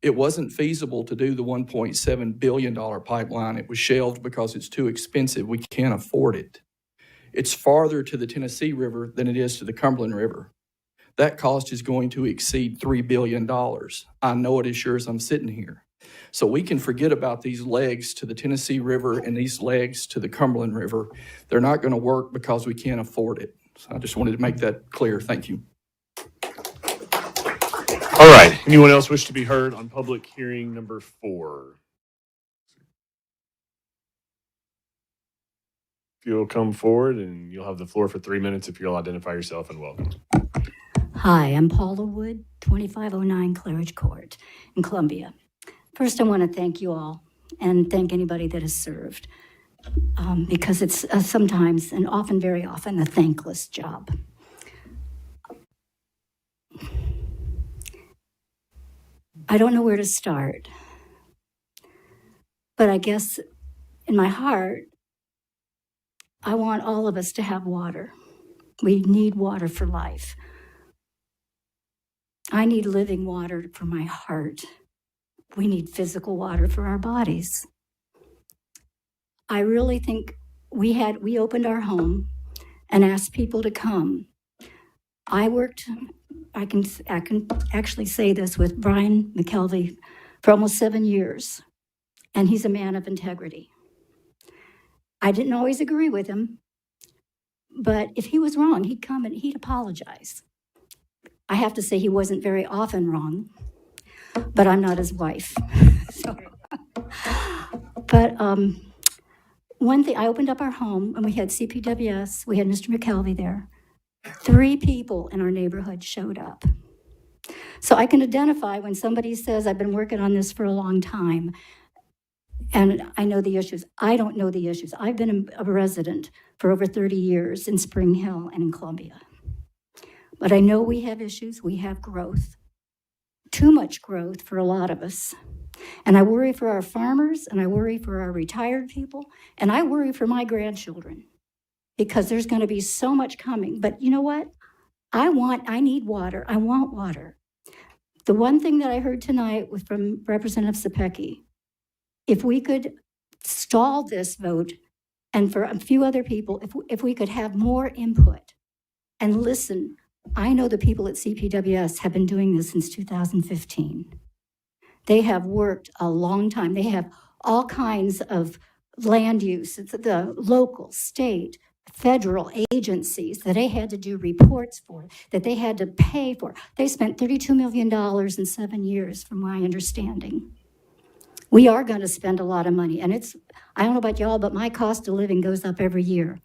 It wasn't feasible to do the $1.7 billion pipeline. It was shelved because it's too expensive. We can't afford it. It's farther to the Tennessee River than it is to the Cumberland River. That cost is going to exceed $3 billion. I know it as sure as I'm sitting here. So we can forget about these legs to the Tennessee River and these legs to the Cumberland River. They're not going to work because we can't afford it. So I just wanted to make that clear. Thank you. All right. Anyone else wish to be heard on public hearing number 4? If you'll come forward, and you'll have the floor for 3 minutes if you'll identify yourself, and welcome. Hi, I'm Paula Wood, 2509 Claridge Court in Columbia. First, I want to thank you all and thank anybody that has served because it's sometimes and often, very often, a thankless job. I don't know where to start, but I guess in my heart, I want all of us to have water. We need water for life. I need living water for my heart. We need physical water for our bodies. I really think we opened our home and asked people to come. I can actually say this with Brian McKelvey for almost 7 years, and he's a man of integrity. I didn't always agree with him, but if he was wrong, he'd come and he'd apologize. I have to say he wasn't very often wrong, but I'm not his wife. But one thing, I opened up our home and we had CPWS, we had Mr. McKelvey there. 3 people in our neighborhood showed up. So I can identify when somebody says, I've been working on this for a long time, and I know the issues. I don't know the issues. I've been a resident for over 30 years in Spring Hill and in Columbia. But I know we have issues, we have growth. Too much growth for a lot of us. And I worry for our farmers, and I worry for our retired people, and I worry for my grandchildren because there's going to be so much coming. But you know what? I need water. I want water. The one thing that I heard tonight was from Representative Sapecki. If we could stall this vote, and for a few other people, if we could have more input and listen. I know the people at CPWS have been doing this since 2015. They have worked a long time. They have all kinds of land use, the local, state, federal agencies that they had to do reports for, that they had to pay for. They spent $32 million in 7 years, from my understanding. We are going to spend a lot of money. And I don't know about y'all, but my cost of living goes up every year.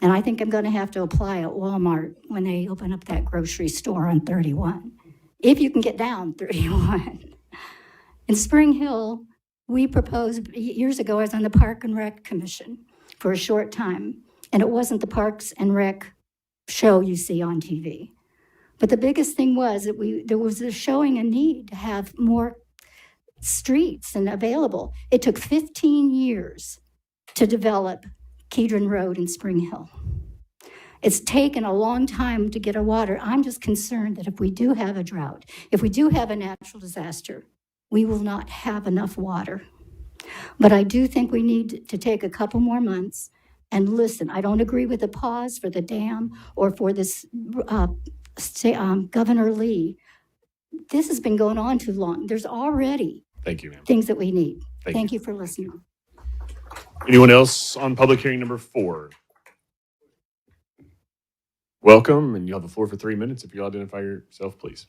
And I think I'm going to have to apply at Walmart when they open up that grocery store on 31, if you can get down 31. In Spring Hill, we proposed, years ago, I was on the Park and Rec Commission for a short time, and it wasn't the Parks and Rec show you see on TV. But the biggest thing was that there was a showing a need to have more streets and available. It took 15 years to develop Kedron Road in Spring Hill. It's taken a long time to get our water. I'm just concerned that if we do have a drought, if we do have a natural disaster, we will not have enough water. But I do think we need to take a couple more months and listen. I don't agree with the pause for the dam or for this Governor Lee. This has been going on too long. There's already Thank you, ma'am. things that we need. Thank you for listening. Anyone else on public hearing number 4? Welcome, and you'll have the floor for 3 minutes. If you'll identify yourself, please.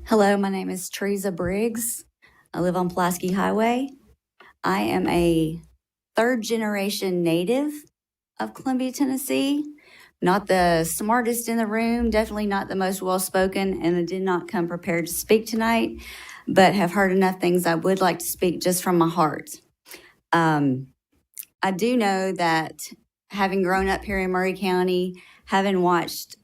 Hello, my name is Teresa Briggs. I live on Pulaski Highway. I am a 3rd-generation native of Columbia, Tennessee. Not the smartest in the room, definitely not the most well-spoken, and I did not come prepared to speak tonight, but have heard enough things I would like to speak just from my heart. I do know that having grown up here in Maury County, having watched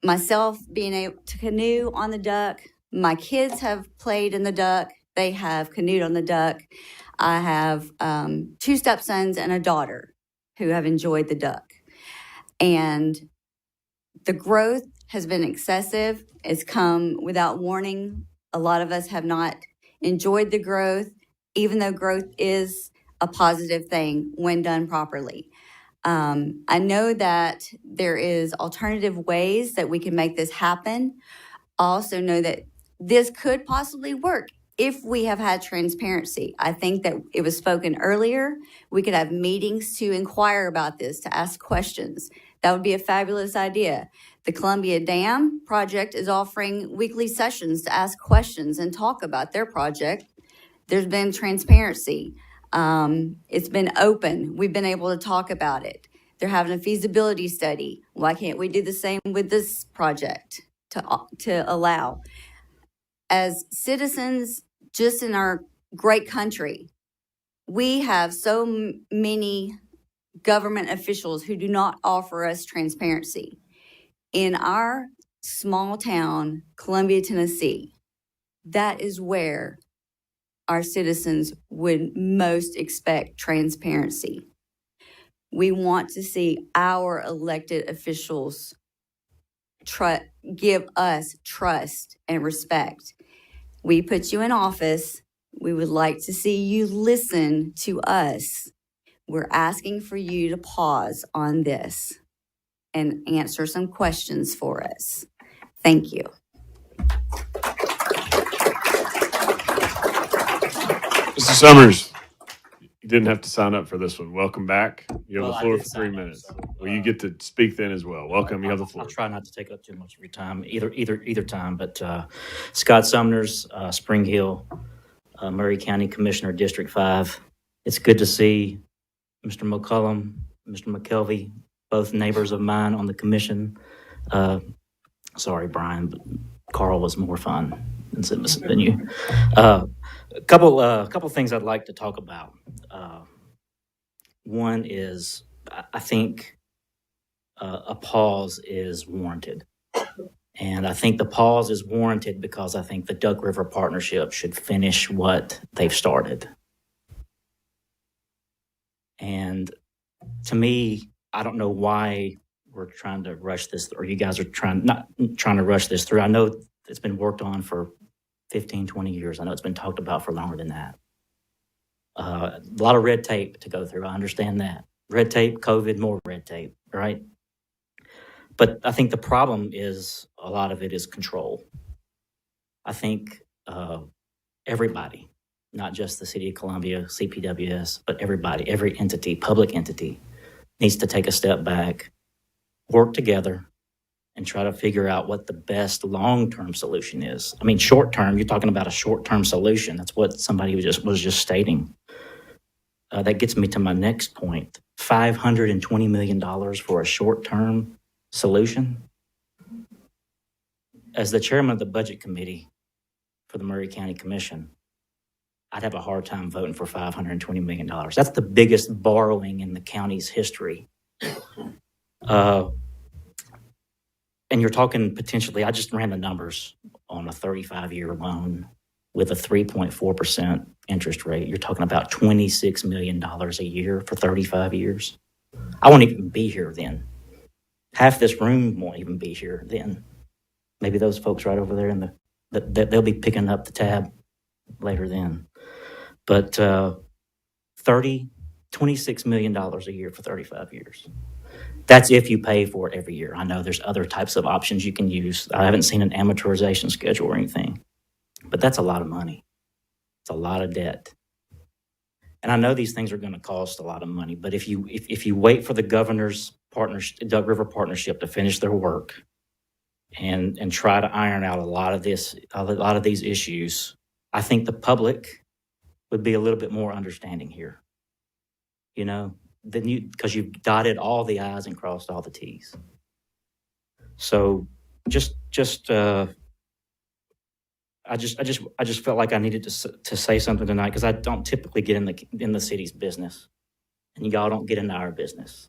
Myself being able to canoe on the Duck. My kids have played in the Duck. They have canoed on the Duck. I have 2 stepsons and a daughter who have enjoyed the Duck. And the growth has been excessive. It's come without warning. A lot of us have not enjoyed the growth, even though growth is a positive thing when done properly. I know that there is alternative ways that we can make this happen. I also know that this could possibly work if we have had transparency. I think that it was spoken earlier. We could have meetings to inquire about this, to ask questions. That would be a fabulous idea. The Columbia Dam project is offering weekly sessions to ask questions and talk about their project. There's been transparency. It's been open. We've been able to talk about it. They're having a feasibility study. Why can't we do the same with this project to allow? As citizens, just in our great country, we have so many government officials who do not offer us transparency. In our small town, Columbia, Tennessee, that is where our citizens would most expect transparency. We want to see our elected officials give us trust and respect. We put you in office. We would like to see you listen to us. We're asking for you to pause on this and answer some questions for us. Thank you. Mr. Summers, you didn't have to sign up for this one. Welcome back. You have Well, the I floor did for sign 3 up, minutes. so, Well, you get to speak then as well. Welcome. You have the floor. I'll try not to take up too much of your time, either time. But Scott Sumners, Spring Hill, Murray County Commissioner, District 5. It's good to see Mr. McCullum, Mr. McKelvey, both neighbors of mine on the commission. Sorry, Brian, but Carl was more fun than you. A couple things I'd like to talk about. One is I think a pause is warranted. And I think the pause is warranted because I think the Duck River Partnership should finish what they've started. And to me, I don't know why we're trying to rush this, or you guys are not trying to rush this through. I know it's been worked on for 15, 20 years. I know it's been talked about for longer than that. A lot of red tape to go through. I understand that. Red tape, COVID, more red tape, right? But I think the problem is a lot of it is control. I think everybody, not just the City of Columbia, CPWS, but everybody, every entity, public entity, needs to take a step back, work together, and try to figure out what the best long-term solution is. I mean, short-term, you're talking about a short-term solution. That's what somebody was just stating. That gets me to my next point. $520 million for a short-term solution. As the chairman of the budget committee for the Murray County Commission, I'd have a hard time voting for $520 million. That's the biggest borrowing in the county's history. And you're talking potentially, I just ran the numbers on a 35-year loan with a 3.4% interest rate. You're talking about $26 million a year for 35 years. I won't even be here then. Half this room won't even be here then. Maybe those folks right over there they'll be picking up the tab later then. But $26 million a year for 35 years. That's if you pay for it every year. I know there's other types of options you can use. I haven't seen an amortization schedule or anything, but that's a lot of money. It's a lot of debt. And I know these things are going to cost a lot of money, but if you wait for the governor's partnership, Duck River Partnership, to finish their work and try to iron out a lot of these issues, I think the public would be a little bit more understanding here. You know, because you've dotted all the I's and crossed all the T's. So I just felt like I needed to say something tonight, because I don't typically get in the city's business, and y'all don't get into our business.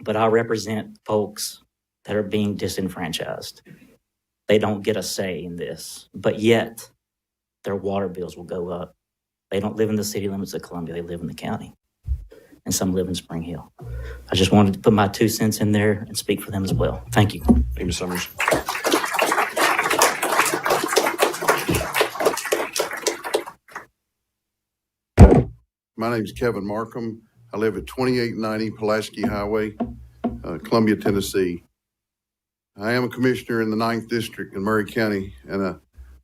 But I represent folks that are being disenfranchised. They don't get a say in this, but yet their water bills will go up. They don't live in the city limits of Columbia, they live in the county. And some live in Spring Hill. I just wanted to put my 2 cents in there and speak for them as well. Thank you. Thank you, Ms. Summers. My name is Kevin Markham. I live at 2890 Pulaski Highway, Columbia, Tennessee. I am a commissioner in the 9th District in Murray County, and I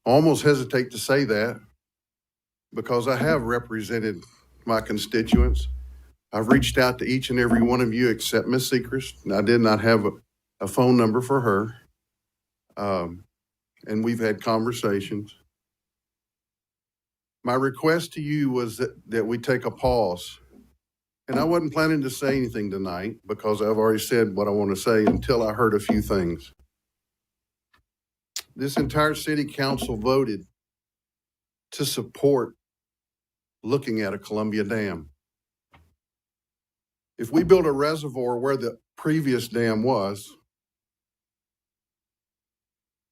almost hesitate to say that because I have represented my constituents. I've reached out to each and every one of you except Ms. Sechrist, and I did not have a phone number for her. And we've had conversations. My request to you was that we take a pause. And I wasn't planning to say anything tonight because I've already said what I want to say until I heard a few things. This entire city council voted to support looking at a Columbia Dam. If we build a reservoir where the previous dam was,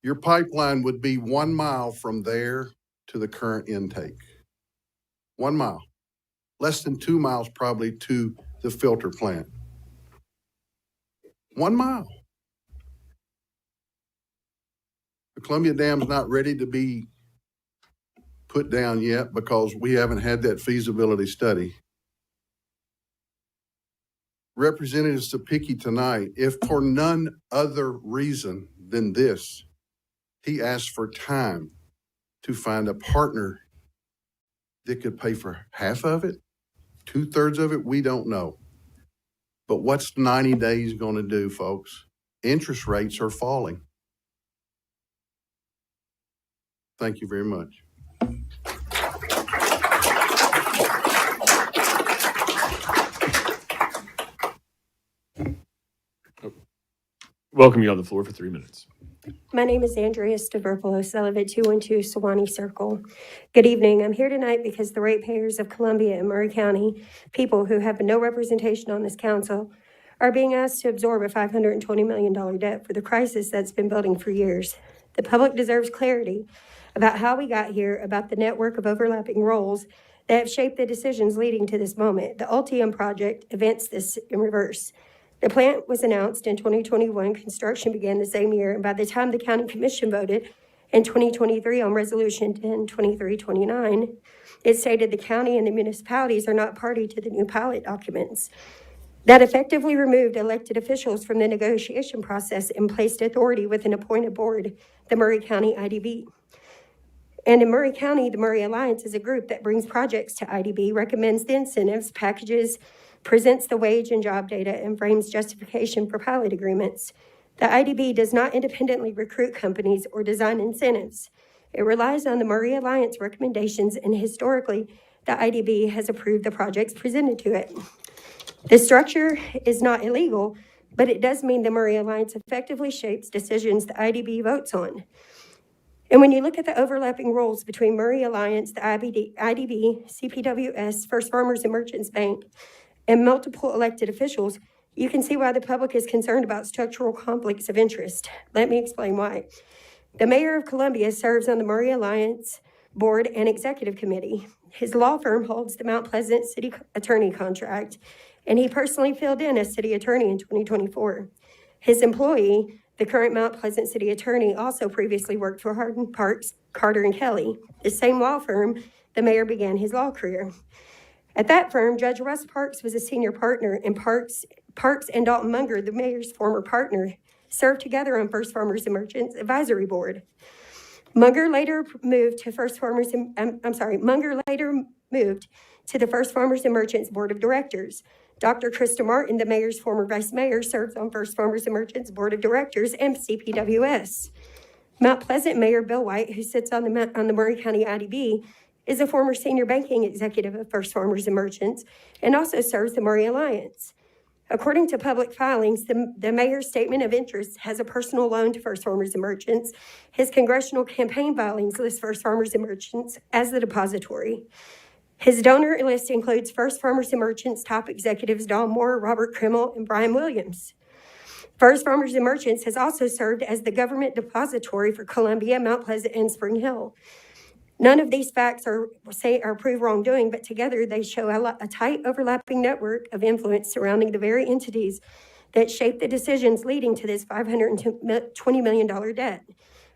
your pipeline would be 1 mile from there to the current intake. 1 mile. Less than 2 miles probably to the filter plant. 1 mile. The Columbia Dam's not ready to be put down yet because we haven't had that feasibility study. Representative Sapicki tonight, if for none other reason than this, he asked for time to find a partner that could pay for half of it, 2/3 of it, we don't know. But what's 90 days going to do, folks? Interest rates are falling. Thank you very much. Welcome you on the floor for 3 minutes. My name is Andrea Stavropoulos. I live at 212 Sewanee Circle. Good evening. I'm here tonight because the ratepayers of Columbia and Murray County, people who have no representation on this council, are being asked to absorb a $520 million debt for the crisis that's been building for years. The public deserves clarity about how we got here, about the network of overlapping roles that have shaped the decisions leading to this moment. The Ultium project events this in reverse. The plant was announced in 2021, construction began the same year, and by the time the county commission voted in 2023 on Resolution 102329, it stated the county and the municipalities are not party to the new pilot documents. That effectively removed elected officials from the negotiation process and placed authority with an appointed board, the Murray County IDB. And in Murray County, the Murray Alliance is a group that brings projects to IDB, recommends the incentives, packages, presents the wage and job data, and frames justification for pilot agreements. The IDB does not independently recruit companies or design incentives. It relies on the Murray Alliance recommendations, and historically, the IDB has approved the projects presented to it. The structure is not illegal, but it does mean the Murray Alliance effectively shapes decisions the IDB votes on. And when you look at the overlapping roles between Murray Alliance, the IDB, CPWS, First Farmers and Merchants Bank, and multiple elected officials, you can see why the public is concerned about structural conflicts of interest. Let me explain why. The mayor of Columbia serves on the Murray Alliance board and executive committee. His law firm holds the Mount Pleasant city attorney contract, and he personally filled in as city attorney in 2024. His employee, the current Mount Pleasant city attorney, also previously worked for Hardin Parks, Carter and Kelly, the same law firm the mayor began his law career. At that firm, Judge Russ Parks was a senior partner, and Parks and Dalton Munger, the mayor's former partner, served together on First Farmers and Merchants Advisory Board. Munger later moved to the First Farmers and Merchants Board of Directors. Dr. Krista Martin, the mayor's former vice mayor, serves on First Farmers and Merchants Board of Directors and CPWS. Mount Pleasant Mayor Bill White, who sits on the Murray County IDB, is a former senior banking executive of First Farmers and Merchants and also serves the Murray Alliance. According to public filings, the mayor's statement of interest has a personal loan to First Farmers and Merchants. His congressional campaign filings list First Farmers and Merchants as the depository. His donor list includes First Farmers and Merchants top executives Don Moore, Robert Krimmel, and Brian Williams. First Farmers and Merchants has also served as the government depository for Columbia, Mount Pleasant, and Spring Hill. None of these facts are prove wrongdoing, but together they show a tight overlapping network of influence surrounding the very entities that shape the decisions leading to this $520 million debt.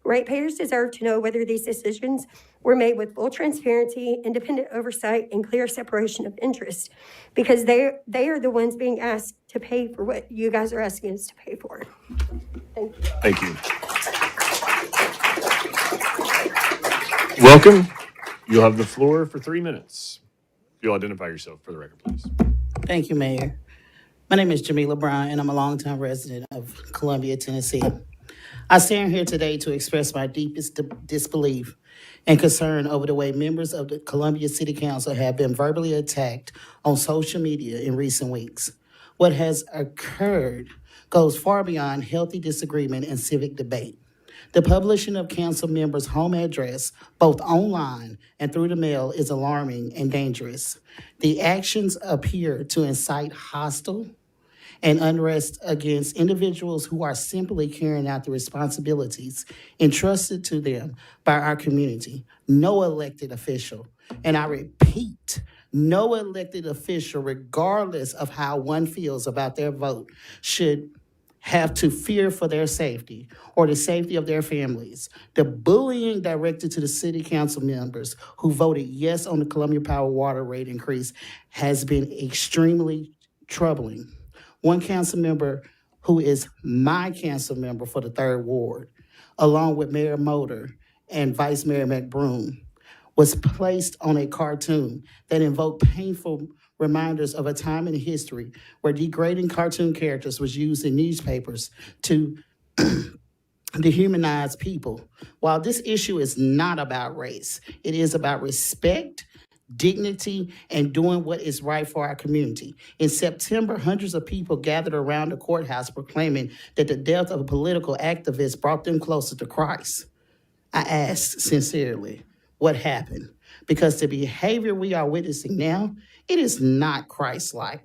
Ratepayers deserve to know whether these decisions were made with full transparency, independent oversight, and clear separation of interest, because they are the ones being asked to pay for what you guys are asking us to pay for. Thank you. Thank you. Welcome. You'll have the floor for 3 minutes. If you'll identify yourself for the record, please. Thank you, Mayor. My name is Jamila Brown, and I'm a longtime resident of Columbia, Tennessee. I stand here today to express my deepest disbelief and concern over the way members of the Columbia City Council have been verbally attacked on social media in recent weeks. What has occurred goes far beyond healthy disagreement and civic debate. The publishing of council members' home address, both online and through the mail, is alarming and dangerous. The actions appear to incite hostile and unrest against individuals who are simply carrying out the responsibilities entrusted to them by our community. No elected official, and I repeat, no elected official, regardless of how one feels about their vote, should have to fear for their safety or the safety of their families. The bullying directed to the city council members who voted yes on the Columbia Power water rate increase has been extremely troubling. One council member who is my council member for the 3rd Ward, along with Mayor Motor and Vice Mayor McBroom, was placed on a cartoon that invoked painful reminders of a time in history where degrading cartoon characters was used in newspapers to dehumanize people. While this issue is not about race, it is about respect, dignity, and doing what is right for our community. In September, hundreds of people gathered around the courthouse proclaiming that the death of a political activist brought them closer to Christ. I asked sincerely, what happened? Because the behavior we are witnessing now, it is not Christ-like.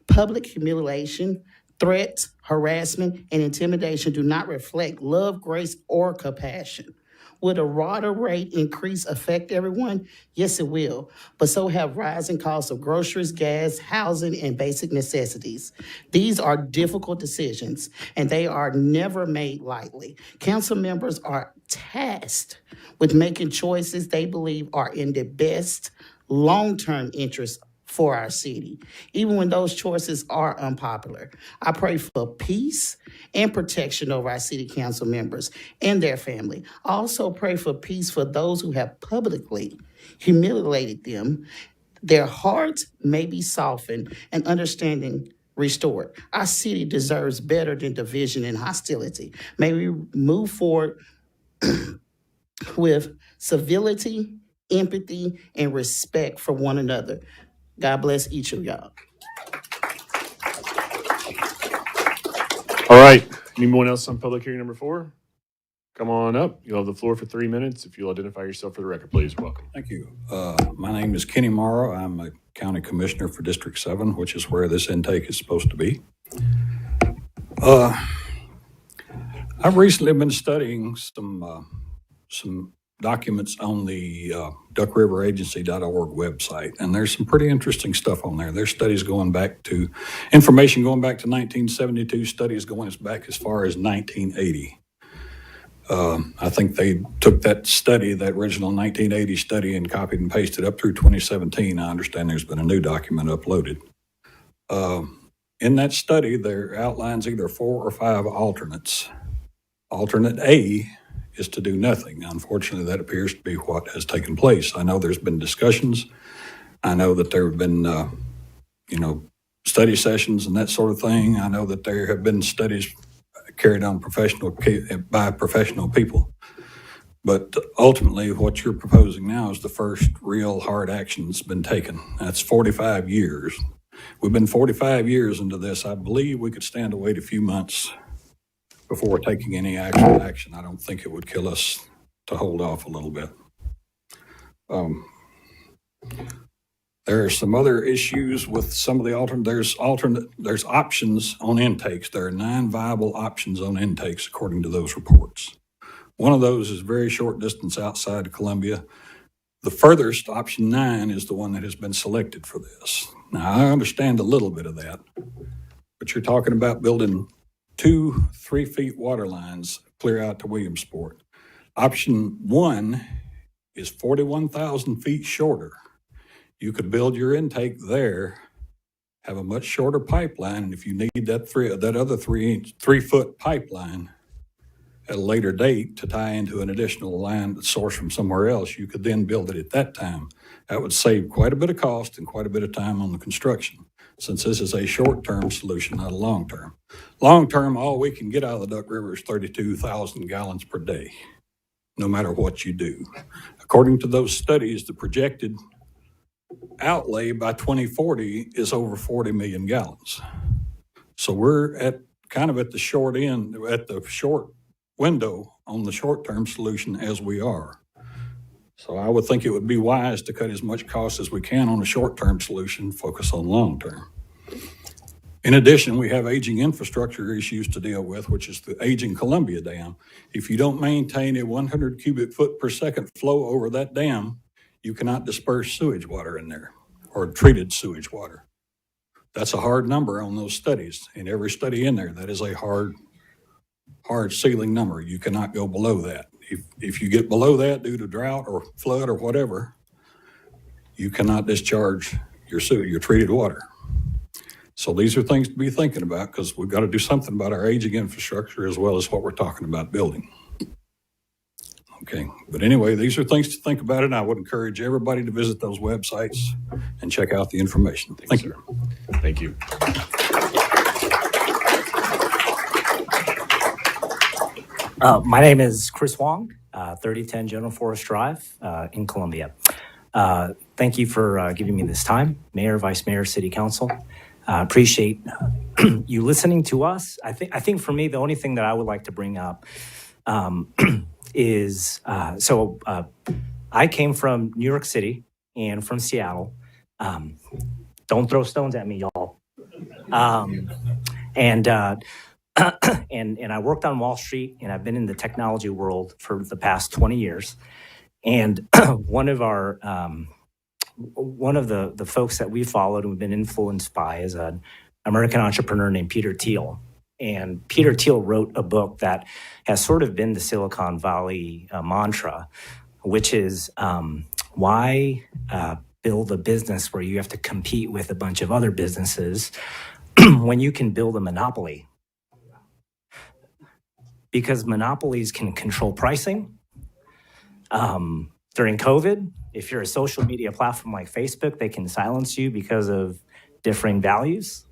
Public humiliation, threats, harassment, and intimidation do not reflect love, grace, or compassion. Will the water rate increase affect everyone? Yes, it will. But so have rising costs of groceries, gas, housing, and basic necessities. These are difficult decisions, and they are never made lightly. Council members are tasked with making choices they believe are in the best long-term interest for our city, even when those choices are unpopular. I pray for peace and protection over our city council members and their family. I also pray for peace for those who have publicly humiliated them. Their hearts may be softened and understanding restored. Our city deserves better than division and hostility. May we move forward with civility, empathy, and respect for one another. God bless each of y'all. All right. Anyone else on public hearing number 4? Come on up. You'll have the floor for 3 minutes. If you'll identify yourself for the record, please. Welcome. Thank you. My name is Kenny Morrow. I'm a county commissioner for District 7, which is where this intake is supposed to be. I've recently been studying some documents on the duckriveragency.org website, and there's some pretty interesting stuff on there. There's studies going back to, information going back to 1972, studies going back as far as 1980. I think they took that study, that original 1980 study, and copied and pasted up through 2017. I understand there's been a new document uploaded. In that study, there outlines either 4 or 5 alternates. Alternate A is to do nothing. Unfortunately, that appears to be what has taken place. I know there's been discussions. I know that there have been, study sessions and that sort of thing. I know that there have been studies carried on by professional people. But ultimately, what you're proposing now is the first real hard action that's been taken. That's 45 years. We've been 45 years into this. I believe we could stand to wait a few months before taking any actual action. I don't think it would kill us to hold off a little bit. There are some other issues with some of the there's options on intakes. There are 9 viable options on intakes according to those reports. One of those is very short distance outside of Columbia. The furthest, option 9, is the one that has been selected for this. Now, I understand a little bit of that, but you're talking about building 2 3-foot water lines clear out to Williamsport. Option 1 is 41,000 feet shorter. You could build your intake there, have a much shorter pipeline, and if you need that other 3-foot pipeline at a later date to tie into an additional line that's sourced from somewhere else, you could then build it at that time. That would save quite a bit of cost and quite a bit of time on the construction, since this is a short-term solution, not a long-term. Long-term, all we can get out of the Duck River is 32,000 gallons per day, no matter what you do. According to those studies, the projected outlay by 2040 is over 40 million gallons. So we're at the short end, at the short window on the short-term solution as we are. So I would think it would be wise to cut as much cost as we can on a short-term solution, focus on long-term. In addition, we have aging infrastructure issues to deal with, which is the aging Columbia Dam. If you don't maintain a 100 cubic foot per second flow over that dam, you cannot disperse sewage water in there, or treated sewage water. That's a hard number on those studies. In every study in there, that is a hard ceiling number. You cannot go below that. If you get below that due to drought or flood or whatever, you cannot discharge your treated water. So these are things to be thinking about, because we've got to do something about our aging infrastructure as well as what we're talking about building. Okay, but anyway, these are things to think about, and I would encourage everybody to visit those websites and check out the information. Thank you. Thank you. My name is Chris Wong, 3010 General Forest Drive in Columbia. Thank you for giving me this time, Mayor, Vice Mayor, City Council. Appreciate you listening to us. I think for me, the only thing that I would like to bring up is, I came from New York City and from Seattle. Don't throw stones at me, y'all. And I worked on Wall Street, and I've been in the technology world for the past 20 years. And one of the folks that we followed and we've been influenced by is an American entrepreneur named Peter Thiel. And Peter Thiel wrote a book that has sort of been the Silicon Valley mantra, which is why build a business where you have to compete with a bunch of other businesses when you can build a monopoly. Because monopolies can control pricing. During COVID, if you're a social media platform like Facebook, they can silence you because of differing values.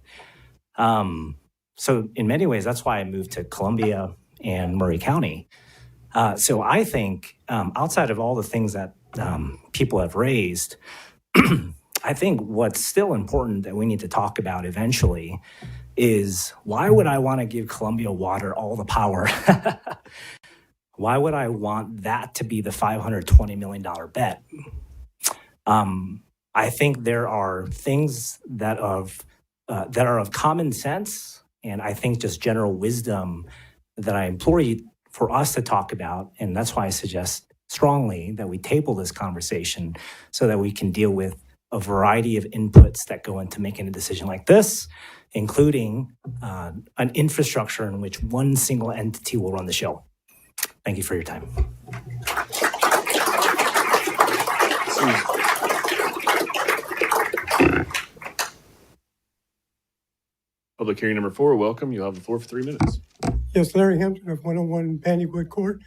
So in many ways, that's why I moved to Columbia and Murray County. So I think outside of all the things that people have raised, I think what's still important that we need to talk about eventually is, why would I want to give Columbia Water all the power? Why would I want that to be the $520 million bet? I think there are things that are of common sense, and I think just general wisdom that I implore you for us to talk about. And that's why I suggest strongly that we table this conversation so that we can deal with a variety of inputs that go into making a decision like this, including an infrastructure in which one single entity will run the show. Thank you for your time. Public hearing number 4, welcome. You'll have the floor for 3 minutes. Yes, Larry Hampton of 101 Bandywood Court.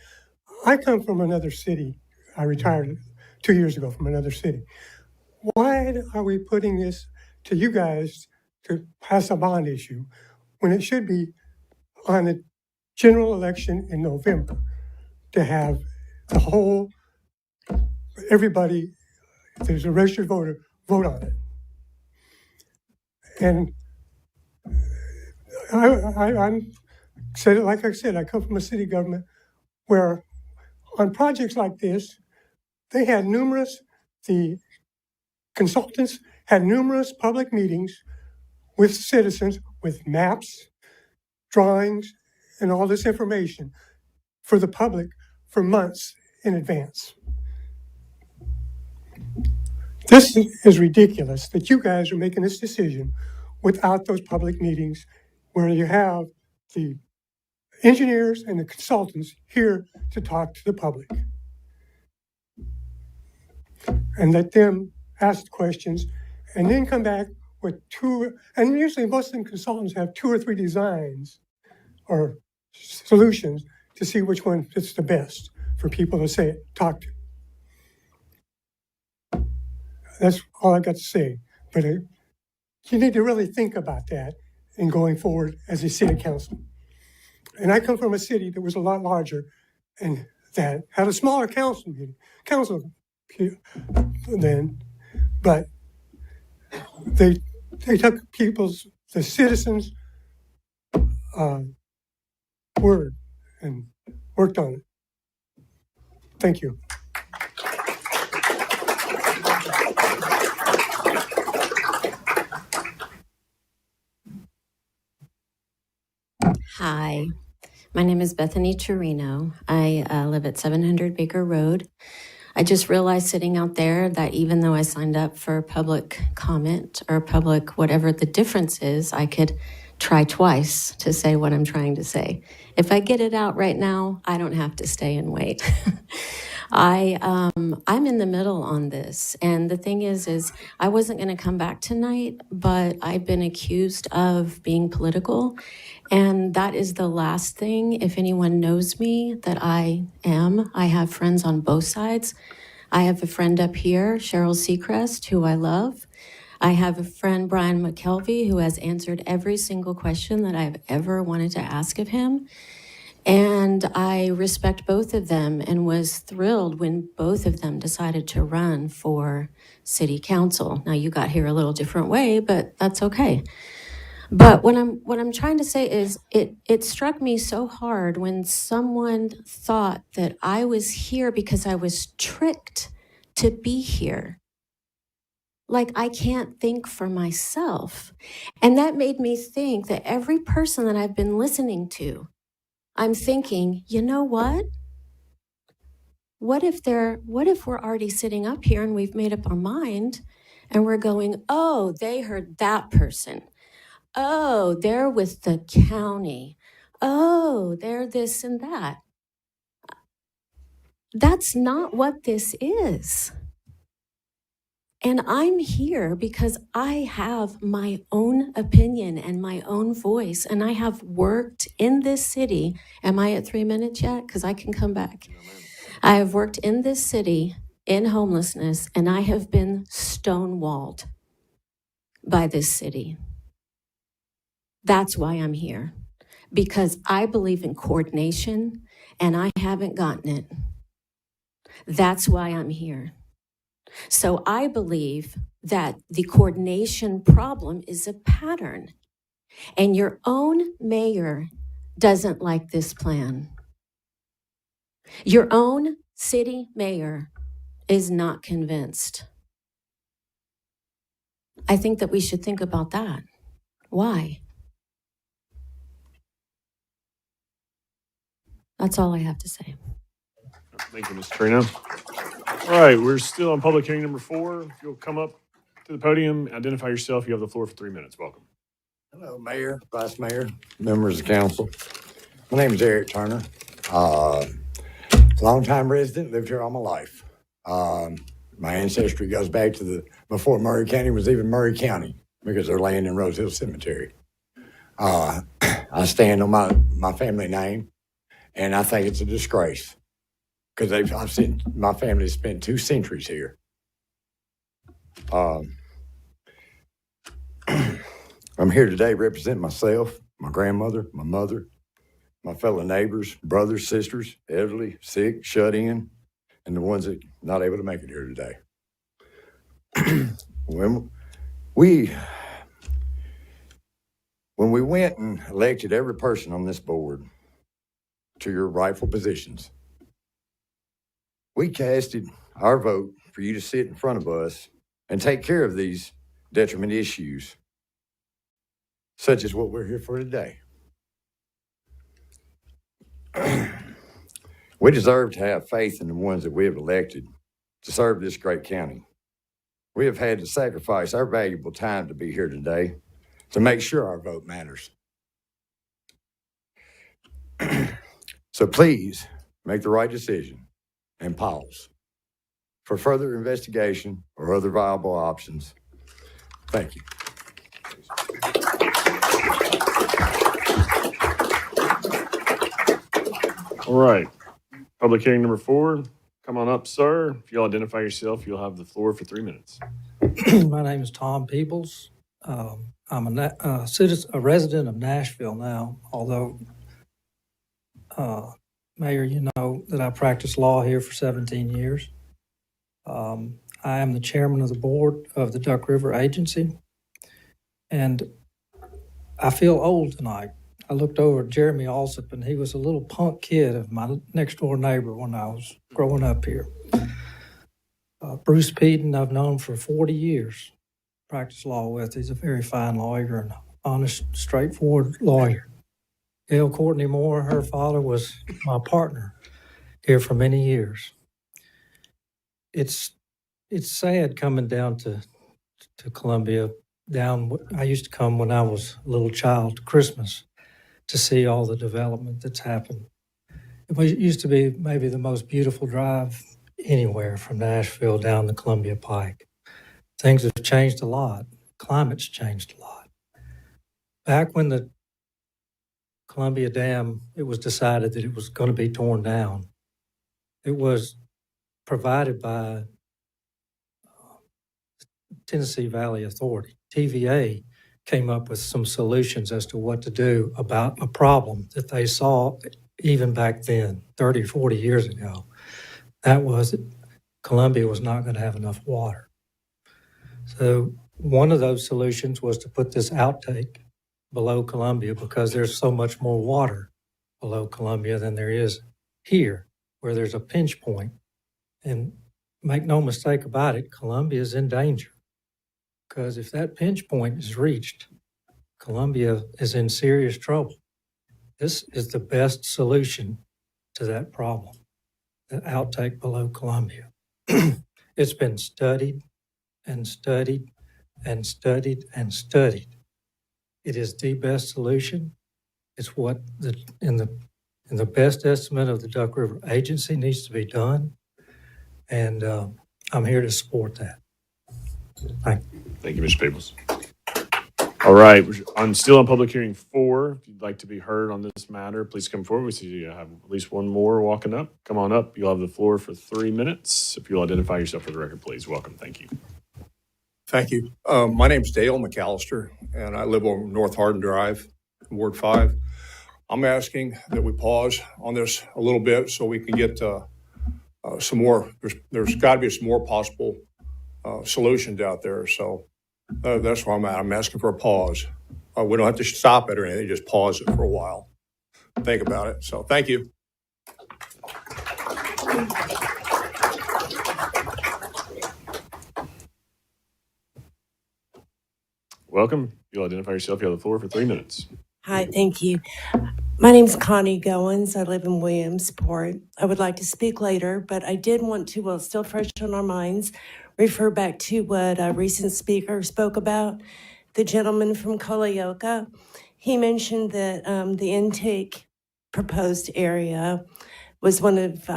I come from another city. I retired 2 years ago from another city. Why are we putting this to you guys to pass a bond issue when it should be on the general election in November to have the whole, everybody, if there's a registered voter, vote on it? And I'm said it like I said, I come from a city government where on projects like this, they had the consultants had numerous public meetings with citizens with maps, drawings, and all this information for the public for months in advance. This is ridiculous that you guys are making this decision without those public meetings where you have the engineers and the consultants here to talk to the public. And let them ask the questions and then come back with and usually most of them consultants have 2 or 3 designs or solutions to see which one fits the best for people to talk to. That's all I got to say. But you need to really think about that in going forward as a city council. And I come from a city that was a lot larger and that had a smaller council then, but they took the citizens' word and worked on it. Thank you. Hi, my name is Bethany Chirino. I live at 700 Baker Road. I just realized sitting out there that even though I signed up for public comment or public whatever the difference is, I could try twice to say what I'm trying to say. If I get it out right now, I don't have to stay and wait. I'm in the middle on this. And the thing is I wasn't going to come back tonight, but I've been accused of being political. And that is the last thing, if anyone knows me, that I am. I have friends on both sides. I have a friend up here, Cheryl Seacrest, who I love. I have a friend, Brian McKelvey, who has answered every single question that I've ever wanted to ask of him. And I respect both of them and was thrilled when both of them decided to run for city council. Now, you got here a little different way, but that's okay. But what I'm trying to say is it struck me so hard when someone thought that I was here because I was tricked to be here. Like I can't think for myself. And that made me think that every person that I've been listening to, I'm thinking, you know what? What if we're already sitting up here and we've made up our mind and we're going, oh, they heard that person. Oh, they're with the county. Oh, they're this and that. That's not what this is. And I'm here because I have my own opinion and my own voice, and I have worked in this city. Am I at 3 minutes yet? Because I can come back. I have worked in this city in homelessness, and I have been stonewalled by this city. That's why I'm here, because I believe in coordination, and I haven't gotten it. That's why I'm here. So I believe that the coordination problem is a pattern, and your own mayor doesn't like this plan. Your own city mayor is not convinced. I think that we should think about that. Why? That's all I have to say. Thank you, Ms. Trina. All right, we're still on public hearing number 4. If you'll come up to the podium, identify yourself. You have the floor for 3 minutes. Welcome. Hello, Mayor, Vice Mayor, members of council. My name is Eric Turner. Longtime resident, lived here all my life. My ancestry goes back to before Murray County was even Murray County, because they're laying in Rose Hill Cemetery. I stand on my family name, and I think it's a disgrace, because I've seen my family spent 2 centuries here. I'm here today representing myself, my grandmother, my mother, my fellow neighbors, brothers, sisters, elderly, sick, shut in, and the ones that not able to make it here today. When we went and elected every person on this board to your rightful positions, we casted our vote for you to sit in front of us and take care of these detriment issues, such as what we're here for today. We deserve to have faith in the ones that we have elected to serve this great county. We have had to sacrifice our valuable time to be here today to make sure our vote matters. So please make the right decision and pause for further investigation or other viable options. Thank you. All right. Public hearing number 4. Come on up, sir. If you'll identify yourself, you'll have the floor for 3 minutes. My name is Tom Peebles. I'm a citizen, a resident of Nashville now, although, Mayor, you know that I practiced law here for 17 years. I am the chairman of the board of the Duck River Agency, and I feel old tonight. I looked over at Jeremy Alsop, and he was a little punk kid of my next door neighbor when I was growing up here. Bruce Peden, I've known for 40 years, practiced law with. He's a very fine lawyer and honest, straightforward lawyer. Gail Courtney Moore, her father, was my partner here for many years. It's sad coming down to Columbia. I used to come when I was a little child to Christmas to see all the development that's happened. It used to be maybe the most beautiful drive anywhere from Nashville down the Columbia Pike. Things have changed a lot. Climate's changed a lot. Back when the Columbia Dam, it was decided that it was going to be torn down. It was provided by Tennessee Valley Authority. TVA came up with some solutions as to what to do about a problem that they saw even back then, 30 or 40 years ago. That was that Columbia was not going to have enough water. So one of those solutions was to put this outtake below Columbia because there's so much more water below Columbia than there is here, where there's a pinch point. And make no mistake about it, Columbia is in danger. Because if that pinch point is reached, Columbia is in serious trouble. This is the best solution to that problem, the outtake below Columbia. It's been studied and studied and studied and studied. It is the best solution. It's what in the best estimate of the Duck River Agency needs to be done. And I'm here to support that. Thank you. Thank you, Mr. Peebles. All right, I'm still on public hearing 4. If you'd like to be heard on this matter, please come forward. We see you have at least one more walking up. Come on up. You'll have the floor for 3 minutes. If you'll identify yourself for the record, please. Welcome. Thank you. Thank you. My name's Dale McAllister, and I live on North Hardin Drive, Ward 5. I'm asking that we pause on this a little bit so we can get some more. There's got to be some more possible solutions out there. So that's where I'm at. I'm asking for a pause. We don't have to stop it or anything, just pause it for a while. Think about it. So thank you. Welcome. You'll identify yourself. You have the floor for 3 minutes. Hi, thank you. My name's Connie Goins. I live in Williamsport. I would like to speak later, but I did want to, while it's still fresh on our minds, refer back to what a recent speaker spoke about, the gentleman from Culleoka. He mentioned that the intake proposed area was one of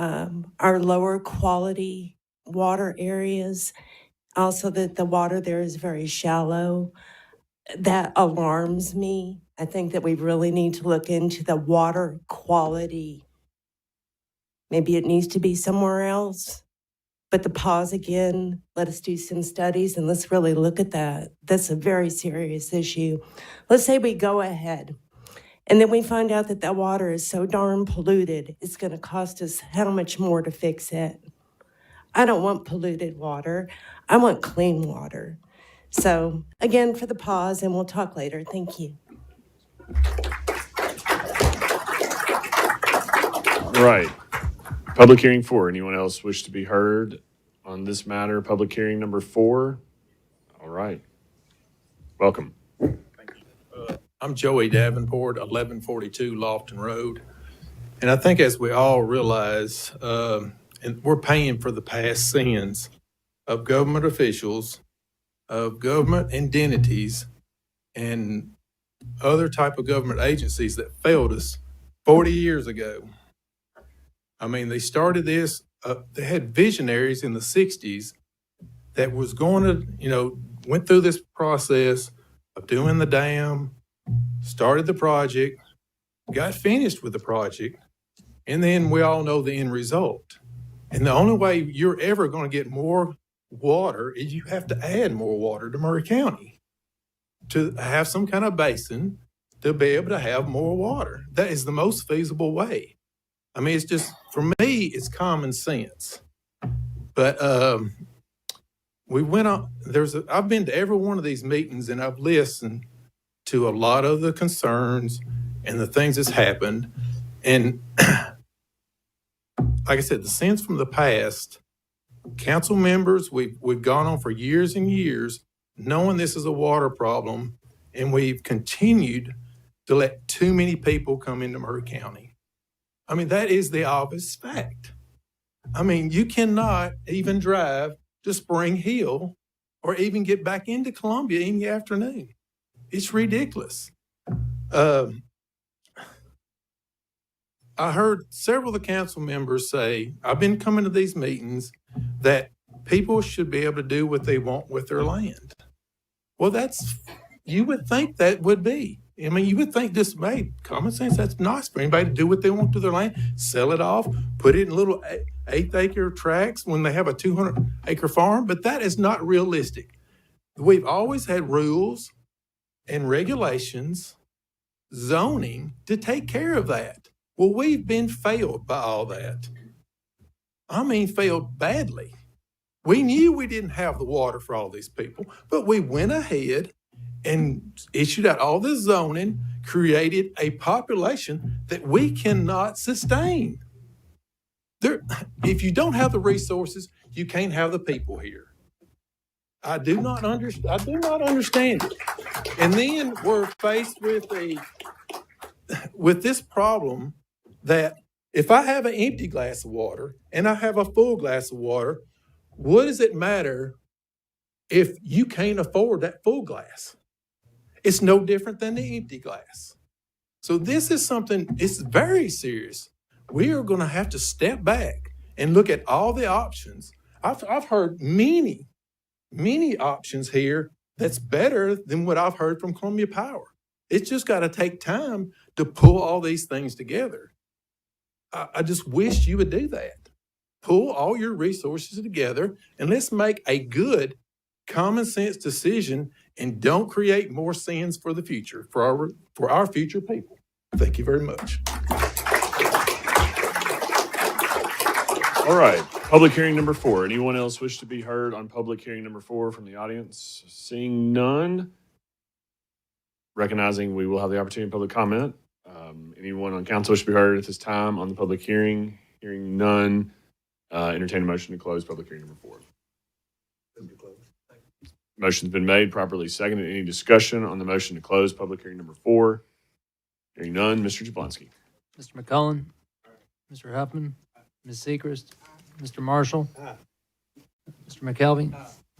our lower quality water areas. Also that the water there is very shallow. That alarms me. I think that we really need to look into the water quality. Maybe it needs to be somewhere else. But the pause again, let us do some studies and let's really look at that. That's a very serious issue. Let's say we go ahead and then we find out that that water is so darn polluted, it's going to cost us how much more to fix it. I don't want polluted water. I want clean water. So again, for the pause, and we'll talk later. Thank you. All right. Public hearing 4. Anyone else wish to be heard on this matter? Public hearing number 4. All right. Welcome. I'm Joey Davenport, 1142 Lofton Road. And I think as we all realize, and we're paying for the past sins of government officials, of government entities, and other type of government agencies that failed us 40 years ago. I mean, they started this, they had visionaries in the 60s that was going to, went through this process of doing the dam, started the project, got finished with the project, and then we all know the end result. And the only way you're ever going to get more water is you have to add more water to Murray County to have some kind of basin to be able to have more water. That is the most feasible way. I mean, it's just, for me, it's common sense. But we went on, I've been to every one of these meetings and I've listened to a lot of the concerns and the things that's happened. And like I said, the sins from the past, council members, we've gone on for years and years knowing this is a water problem, and we've continued to let too many people come into Murray County. I mean, that is the obvious fact. I mean, you cannot even drive to Spring Hill or even get back into Columbia in the afternoon. It's ridiculous. I heard several of the council members say, I've been coming to these meetings, that people should be able to do what they want with their land. Well, you would think that would be. I mean, you would think this made common sense. That's nice for anybody to do what they want to their land, sell it off, put it in little 1/8-acre tracts when they have a 200-acre farm, but that is not realistic. We've always had rules and regulations, zoning to take care of that. Well, we've been failed by all that. I mean, failed badly. We knew we didn't have the water for all these people, but we went ahead and issued out all this zoning, created a population that we cannot sustain. If you don't have the resources, you can't have the people here. I do not understand it. And then we're faced with this problem that if I have an empty glass of water and I have a full glass of water, what does it matter if you can't afford that full glass? It's no different than the empty glass. So this is something, it's very serious. We are going to have to step back and look at all the options. I've heard many options here that's better than what I've heard from Columbia Power. It's just got to take time to pull all these things together. I just wish you would do that. Pull all your resources together and let's make a good common sense decision and don't create more sins for the future, for our future people. Thank you very much. All right, public hearing number 4. Anyone else wish to be heard on public hearing number 4 from the audience? Seeing none, recognizing we will have the opportunity of public comment. Anyone on council wish to be heard at this time on the public hearing? Hearing none, entertain a motion to close public hearing number 4. Motion's been made, properly seconded. Any discussion on the motion to close public hearing number 4? Hearing none, Mr. Jablonski. Mr. McCullen, Mr. Huffman, Ms. Sechrist, Mr. Marshall, Mr. McKelvey,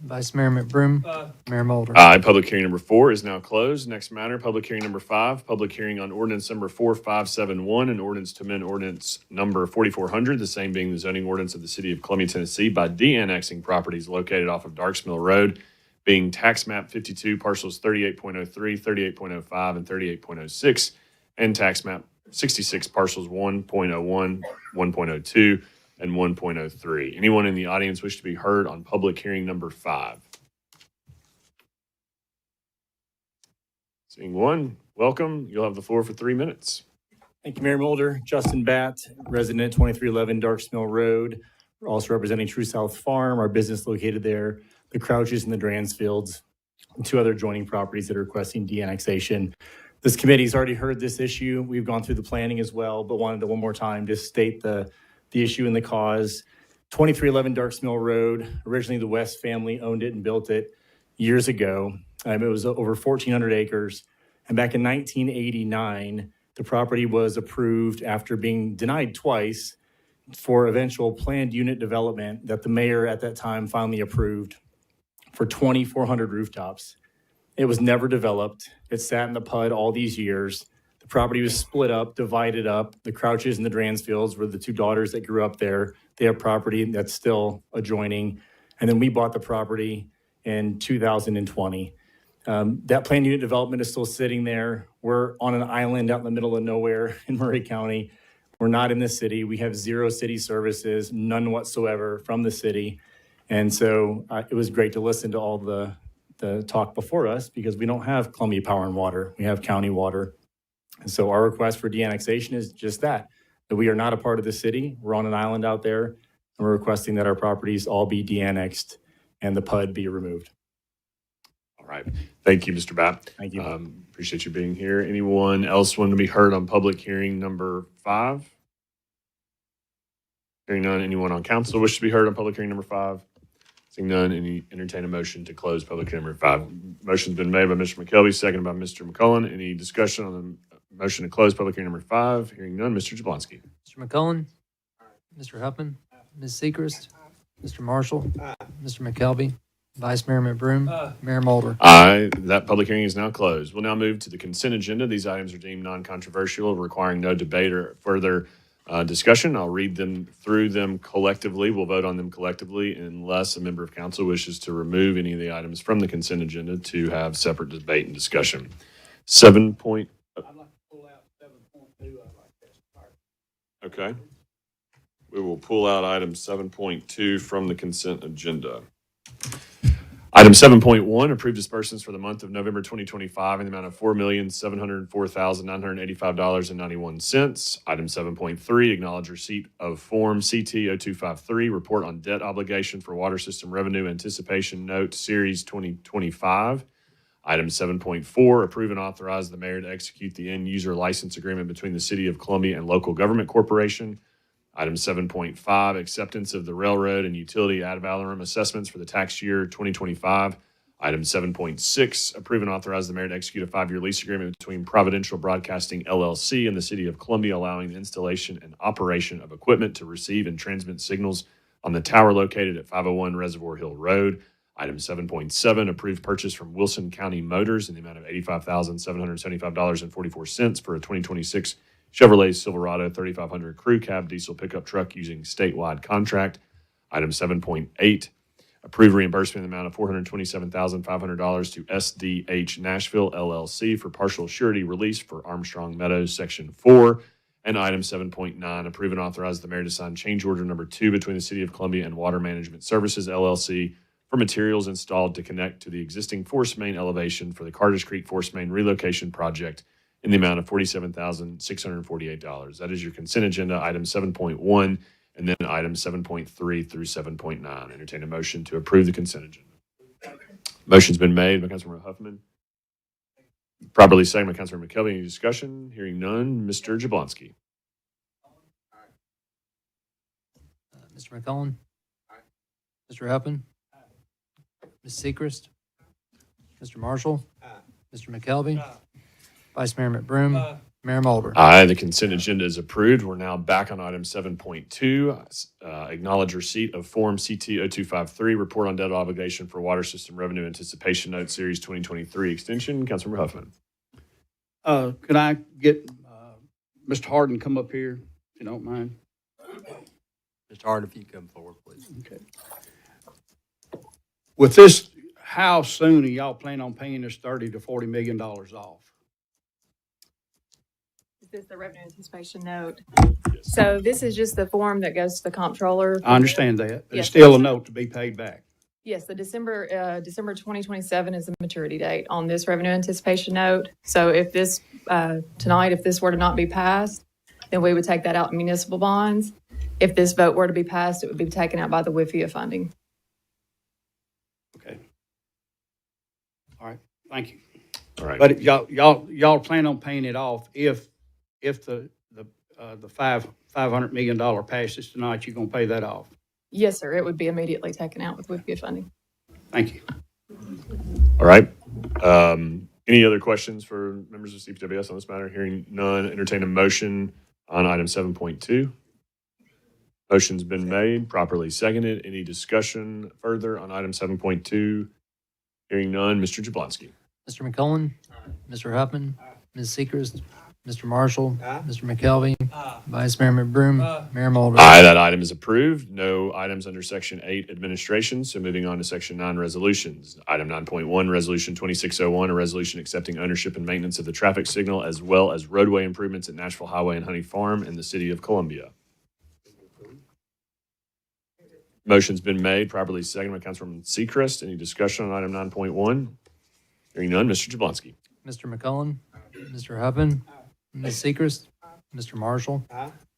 Vice Mayor McBroom, Mayor Mulder. Aye. Public hearing number 4 is now closed. Next matter, public hearing number 5, public hearing on ordinance number 4571, an ordinance to amend ordinance number 4400, the same being the zoning ordinance of the city of Columbia, Tennessee, by de-annexing properties located off of Darks Mill Road, being tax map 52, parcels 38.03, 38.05, and 38.06, and tax map 66, parcels 1.01, 1.02, and 1.03. Anyone in the audience wish to be heard on public hearing number 5? Seeing one, welcome. You'll have the floor for 3 minutes. Thank you, Mayor Mulder. Justin Batt, resident 2311 Darks Mill Road. We're also representing True South Farm, our business located there, the Crouches and the Dransfields, and 2 other adjoining properties that are requesting de-annexation. This committee's already heard this issue. We've gone through the planning as well, but wanted to one more time just state the issue and the cause. 2311 Darks Mill Road, originally the West family owned it and built it years ago. It was over 1,400 acres. And back in 1989, the property was approved after being denied twice for eventual planned unit development that the mayor at that time finally approved for 2,400 rooftops. It was never developed. It sat in the PUD all these years. The property was split up, divided up. The Crouches and the Dransfields were the two daughters that grew up there. They have property that's still adjoining. And then we bought the property in 2020. That planned unit development is still sitting there. We're on an island out in the middle of nowhere in Murray County. We're not in the city. We have 0 city services, none whatsoever from the city. And so it was great to listen to all the talk before us because we don't have Columbia Power and Water. We have county water. And so our request for de-annexation is just that we are not a part of the city. We're on an island out there, and we're requesting that our properties all be de-annexed and the PUD be removed. All right. Thank you, Mr. Batt. Thank you. Appreciate you being here. Anyone else want to be heard on public hearing number 5? Hearing none. Anyone on council wish to be heard on public hearing number 5? Seeing none, entertain a motion to close public hearing number 5. Motion's been made by Mr. McKelvey, seconded by Mr. McCullen. Any discussion on the motion to close public hearing number 5? Hearing none, Mr. Jablonski. Mr. McCullen, Mr. Huffman, Ms. Seacrest, Mr. Marshall, Mr. McKelvey, Vice Mayor McBroom, Mayor Mulder. Aye. That public hearing is now closed. We'll now move to the consent agenda. These items are deemed non-controversial, requiring no debate or further discussion. I'll read them through them collectively. We'll vote on them collectively unless a member of council wishes to remove any of the items from the consent agenda to have separate debate and discussion. 7 point. I'd like to pull out 7.2. Okay. We will pull out item 7.2 from the consent agenda. Item 7.1, approve disbursements for the month of November 2025 in the amount of $4,704,985.91. Item 7.3, acknowledge receipt of Form CT-0253, report on debt obligation for water system revenue anticipation note series 2025. Item 7.4, approve and authorize the mayor to execute the end user license agreement between the City of Columbia and Local Government Corporation. Item 7.5, acceptance of the railroad and utility ad valorem assessments for the tax year 2025. Item 7.6, approve and authorize the mayor to execute a 5-year lease agreement between Providential Broadcasting LLC and the City of Columbia, allowing the installation and operation of equipment to receive and transmit signals on the tower located at 501 Reservoir Hill Road. Item 7.7, approve purchase from Wilson County Motors in the amount of $85,775.44 for a 2026 Chevrolet Silverado 3500 crew cab diesel pickup truck using statewide contract. Item 7.8, approve reimbursement in the amount of $427,500 to SDH Nashville LLC for partial surety release for Armstrong Meadows Section 4. And item 7.9, approve and authorize the mayor to sign change order number 2 between the City of Columbia and Water Management Services LLC for materials installed to connect to the existing force main elevation for the Carters Creek Force Main Relocation Project in the amount of $47,648. That is your consent agenda, item 7.1, and then items 7.3 through 7.9. Entertain a motion to approve the consent agenda. Motion's been made by Councilmember Huffman. Properly seconded by Councilmember McKelvey. Any discussion? Hearing none. Mr. Jablonski. Mr. McCullen, Mr. Huffman, Ms. Seacrest, Mr. Marshall, Mr. McKelvey, Vice Mayor McBroom, Mayor Mulder. Aye, the consent agenda is approved. We're now back on item 7.2. Acknowledge receipt of Form CT-0253, report on debt obligation for water system revenue anticipation note series 2023 extension. Councilmember Huffman. Could I get Mr. Harden come up here, if you don't mind? Mr. Harden, if you come forward, please. Okay. With this, how soon are y'all planning on paying this $30 to $40 million off? Is this the revenue anticipation note? So this is just the form that goes to the comptroller. I understand that, but Yes. it's still a note to be paid back. Yes, the December 2027 is the maturity date on this revenue anticipation note. So if this, tonight, if this were to not be passed, then we would take that out in municipal bonds. If this vote were to be passed, it would be taken out by the WIFIA funding. Okay. All right, thank you. All right. But y'all plan on paying it off if the $500 million passes tonight, you're gonna pay that off. Yes, sir. It would be immediately taken out with WIFIA funding. Thank you. All right. Any other questions for members of CPWS on this matter? Hearing none, entertain a motion on item 7.2. Motion's been made, properly seconded. Any discussion further on item 7.2? Hearing none, Mr. Jablonski. Mr. McCollum, Mr. Huffman, Ms. Seacrest, Mr. Marshall, Mr. McKelvey, Vice Mayor McBroom, Mayor Mulder. Aye, that item is approved. No items under Section 8 Administration. So moving on to Section 9 Resolutions. Item 9.1, Resolution 2601, a resolution accepting ownership and maintenance of the traffic signal as well as roadway improvements at Nashville Highway and Honey Farm in the city of Columbia. Motion's been made, properly seconded by Councilwoman Seacrest. Any discussion on item 9.1? Hearing none, Mr. Jablonski. Mr. McCollum, Mr. Huffman, Ms. Seacrest, Mr. Marshall,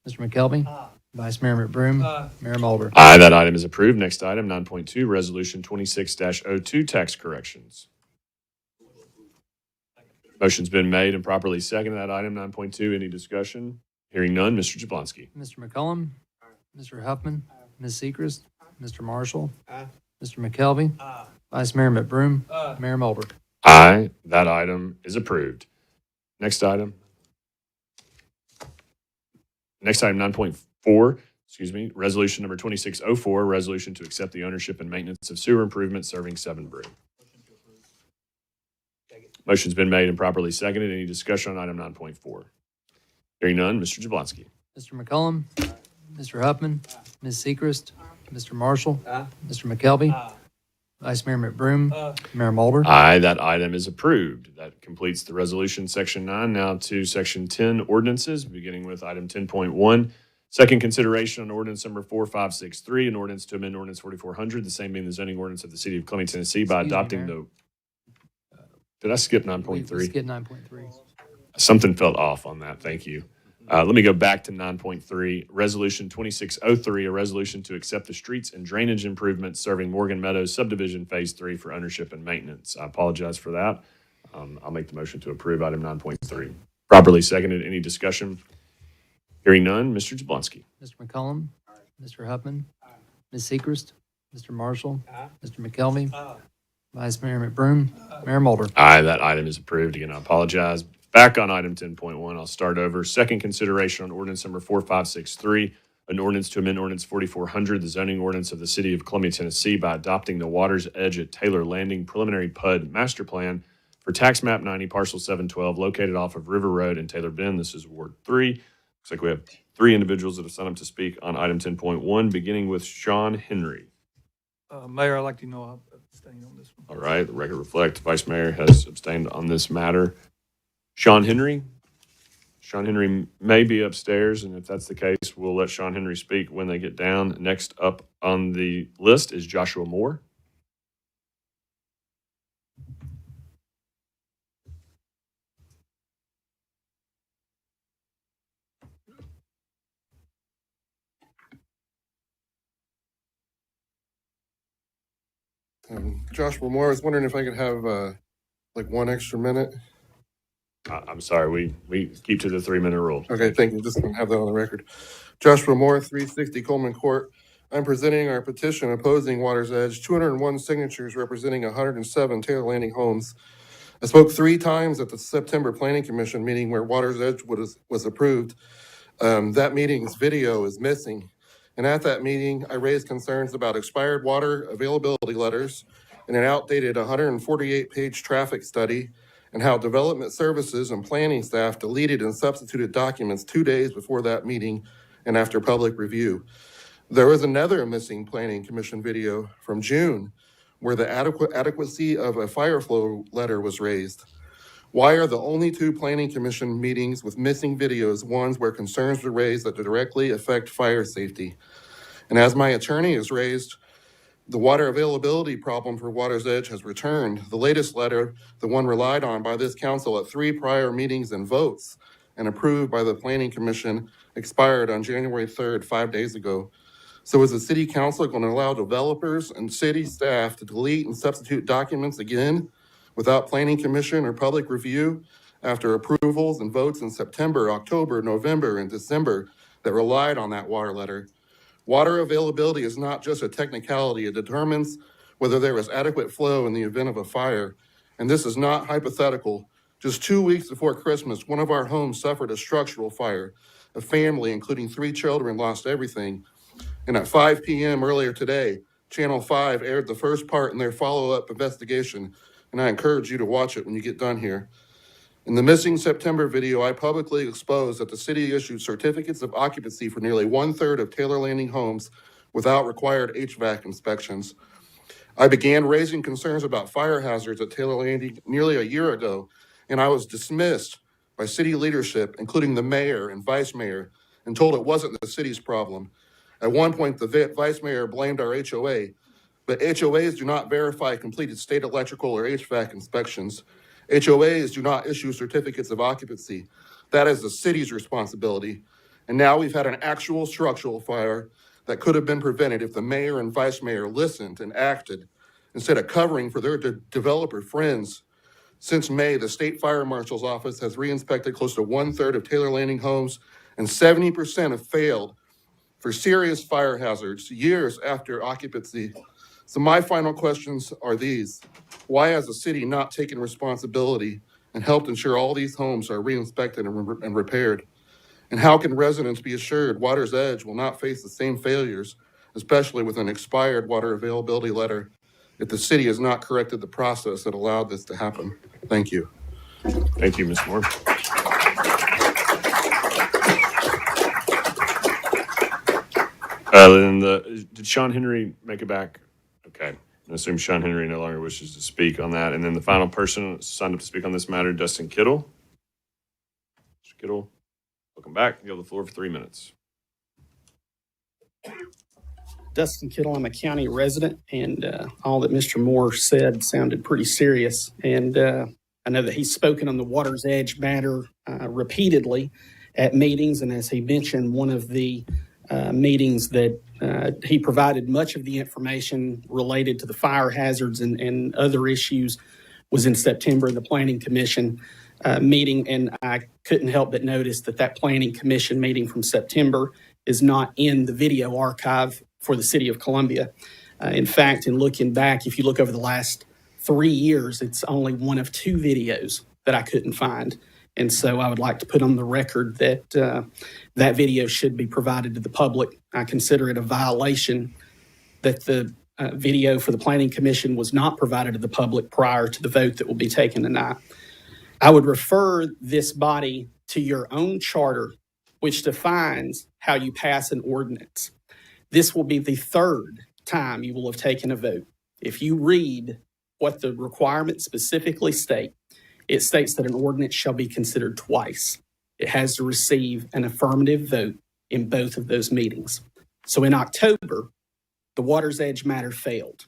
Mr. McKelvey, Vice Mayor McBroom, Mayor Mulder. Aye, that item is approved. Next item, 9.2, Resolution 26-02, tax corrections. Motion's been made and properly seconded. That item, 9.2, any discussion? Hearing none, Mr. Jablonski. Mr. McCollum, Mr. Huffman, Ms. Seacrest, Mr. Marshall, Mr. McKelvey, Vice Mayor McBroom, Mayor Mulder. Aye, that item is approved. Next item. Next item, 9.4, resolution number 2604, resolution to accept the ownership and maintenance of sewer improvements serving Seven Brew. Motion's been made and properly seconded. Any discussion on item 9.4? Hearing none, Mr. Jablonski. Mr. McCollum, Mr. Huffman, Ms. Seacrest, Mr. Marshall, Mr. McKelvey, Vice Mayor McBroom, Mayor Mulder. Aye, that item is approved. That completes the resolution section 9. Now to section 10, ordinances, beginning with item 10.1. Second consideration on ordinance number 4563, an ordinance to amend ordinance 4400, the same being the zoning ordinance of the city of Columbia, Tennessee, by adopting the. Did I skip 9.3? We skipped 9.3. Something felt off on that. Thank you. Let me go back to 9.3. Resolution 2603, a resolution to accept the streets and drainage improvements serving Morgan Meadows subdivision phase 3 for ownership and maintenance. I apologize for that. I'll make the motion to approve item 9.3. Properly seconded. Any discussion? Hearing none, Mr. Jablonski. Mr. McCollum, Mr. Huffman, Ms. Seacrest, Mr. Marshall, Mr. McKelvey, Vice Mayor McBroom, Mayor Mulder. Aye, that item is approved. Again, I apologize. Back on item 10.1, I'll start over. Second consideration on ordinance number 4563, an ordinance to amend ordinance 4400, the zoning ordinance of the city of Columbia, Tennessee, by adopting the Water's Edge at Taylor Landing preliminary PUD master plan for tax map 90, parcel 712, located off of River Road in Taylor Bend. This is Ward 3. Looks like we have 3 individuals that have signed up to speak on item 10.1, beginning with Sean Henry. Mayor, I'd like to know I'll abstain on this one. All right, the record reflects Vice Mayor has abstained on this matter. Sean Henry may be upstairs, and if that's the case, we'll let Sean Henry speak when they get down. Next up on the list is Joshua Moore. Joshua Moore, I was wondering if I could have like 1 extra minute. I'm sorry, we keep to the 3-minute rule. Okay, thank you. Just gonna have that on the record. Joshua Moore, 360 Coleman Court. I'm presenting our petition opposing Water's Edge, 201 signatures representing 107 Taylor Landing homes. I spoke 3 times at the September Planning Commission meeting where Water's Edge was approved. That meeting's video is missing. And at that meeting, I raised concerns about expired water availability letters and an outdated 148-page traffic study, and how development services and planning staff deleted and substituted documents 2 days before that meeting and after public review. There was another missing Planning Commission video from June where the adequacy of a fire flow letter was raised. Why are the only 2 Planning Commission meetings with missing videos ones where concerns were raised that directly affect fire safety? And as my attorney has raised, the water availability problem for Water's Edge has returned. The latest letter, the one relied on by this council at 3 prior meetings and votes and approved by the Planning Commission, expired on January 3rd, 5 days ago. So is the city council going to allow developers and city staff to delete and substitute documents again without Planning Commission or public review after approvals and votes in September, October, November, and December that relied on that water letter? Water availability is not just a technicality. It determines whether there was adequate flow in the event of a fire. And this is not hypothetical. Just 2 weeks before Christmas, one of our homes suffered a structural fire. A family, including 3 children, lost everything. And at 5 p.m. earlier today, Channel 5 aired the first part in their follow-up investigation, and I encourage you to watch it when you get done here. In the Missing September video, I publicly exposed that the city issued certificates of occupancy for nearly 1/3 of Taylor Landing homes without required HVAC inspections. I began raising concerns about fire hazards at Taylor Landing nearly a year ago, and I was dismissed by city leadership, including the mayor and vice mayor, and told it wasn't the city's problem. At one point, the vice mayor blamed our HOA, but HOAs do not verify completed state electrical or HVAC inspections. HOAs do not issue certificates of occupancy. That is the city's responsibility. And now we've had an actual structural fire that could have been prevented if the mayor and vice mayor listened and acted instead of covering for their developer friends. Since May, the state fire marshal's office has re-inspected close to 1/3 of Taylor Landing homes, and 70% have failed for serious fire hazards years after occupancy. So my final questions are these. Why has the city not taken responsibility and helped ensure all these homes are re-inspected and repaired? And how can residents be assured Water's Edge will not face the same failures, especially with an expired water availability letter, if the city has not corrected the process that allowed this to happen? Thank you. Thank you, Ms. Moore. Did Sean Henry make it back? Okay. I assume Sean Henry no longer wishes to speak on that. And then the final person signed up to speak on this matter, Dustin Kittle. Mr. Kittle, welcome back. You have the floor for 3 minutes. Dustin Kittle, I'm a county resident, and all that Mr. Moore said sounded pretty serious. And I know that he's spoken on the Water's Edge matter repeatedly at meetings, and as he mentioned, one of the meetings that he provided much of the information related to the fire hazards and other issues was in September in the Planning Commission meeting, and I couldn't help but notice that that Planning Commission meeting from September is not in the video archive for the City of Columbia. In fact, in looking back, if you look over the last 3 years, it's only one of 2 videos that I couldn't find. And so I would like to put on the record that that video should be provided to the public. I consider it a violation that the video for the Planning Commission was not provided to the public prior to the vote that will be taken tonight. I would refer this body to your own charter, which defines how you pass an ordinance. This will be the 3rd time you will have taken a vote. If you read what the requirements specifically state, it states that an ordinance shall be considered twice. It has to receive an affirmative vote in both of those meetings. So in October, the Water's Edge matter failed.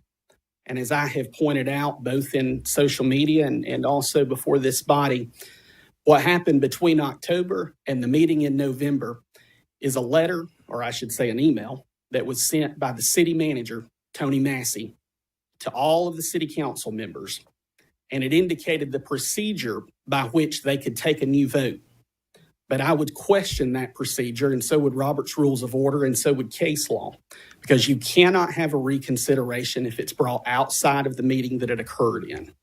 And as I have pointed out, both in social media and also before this body, what happened between October and the meeting in November is a letter, or I should say an email, that was sent by the city manager, Tony Massey, to all of the city council members. And it indicated the procedure by which they could take a new vote. But I would question that procedure, and so would Robert's Rules of Order, and so would case law, because you cannot have a reconsideration if it's brought outside of the meeting that it occurred in.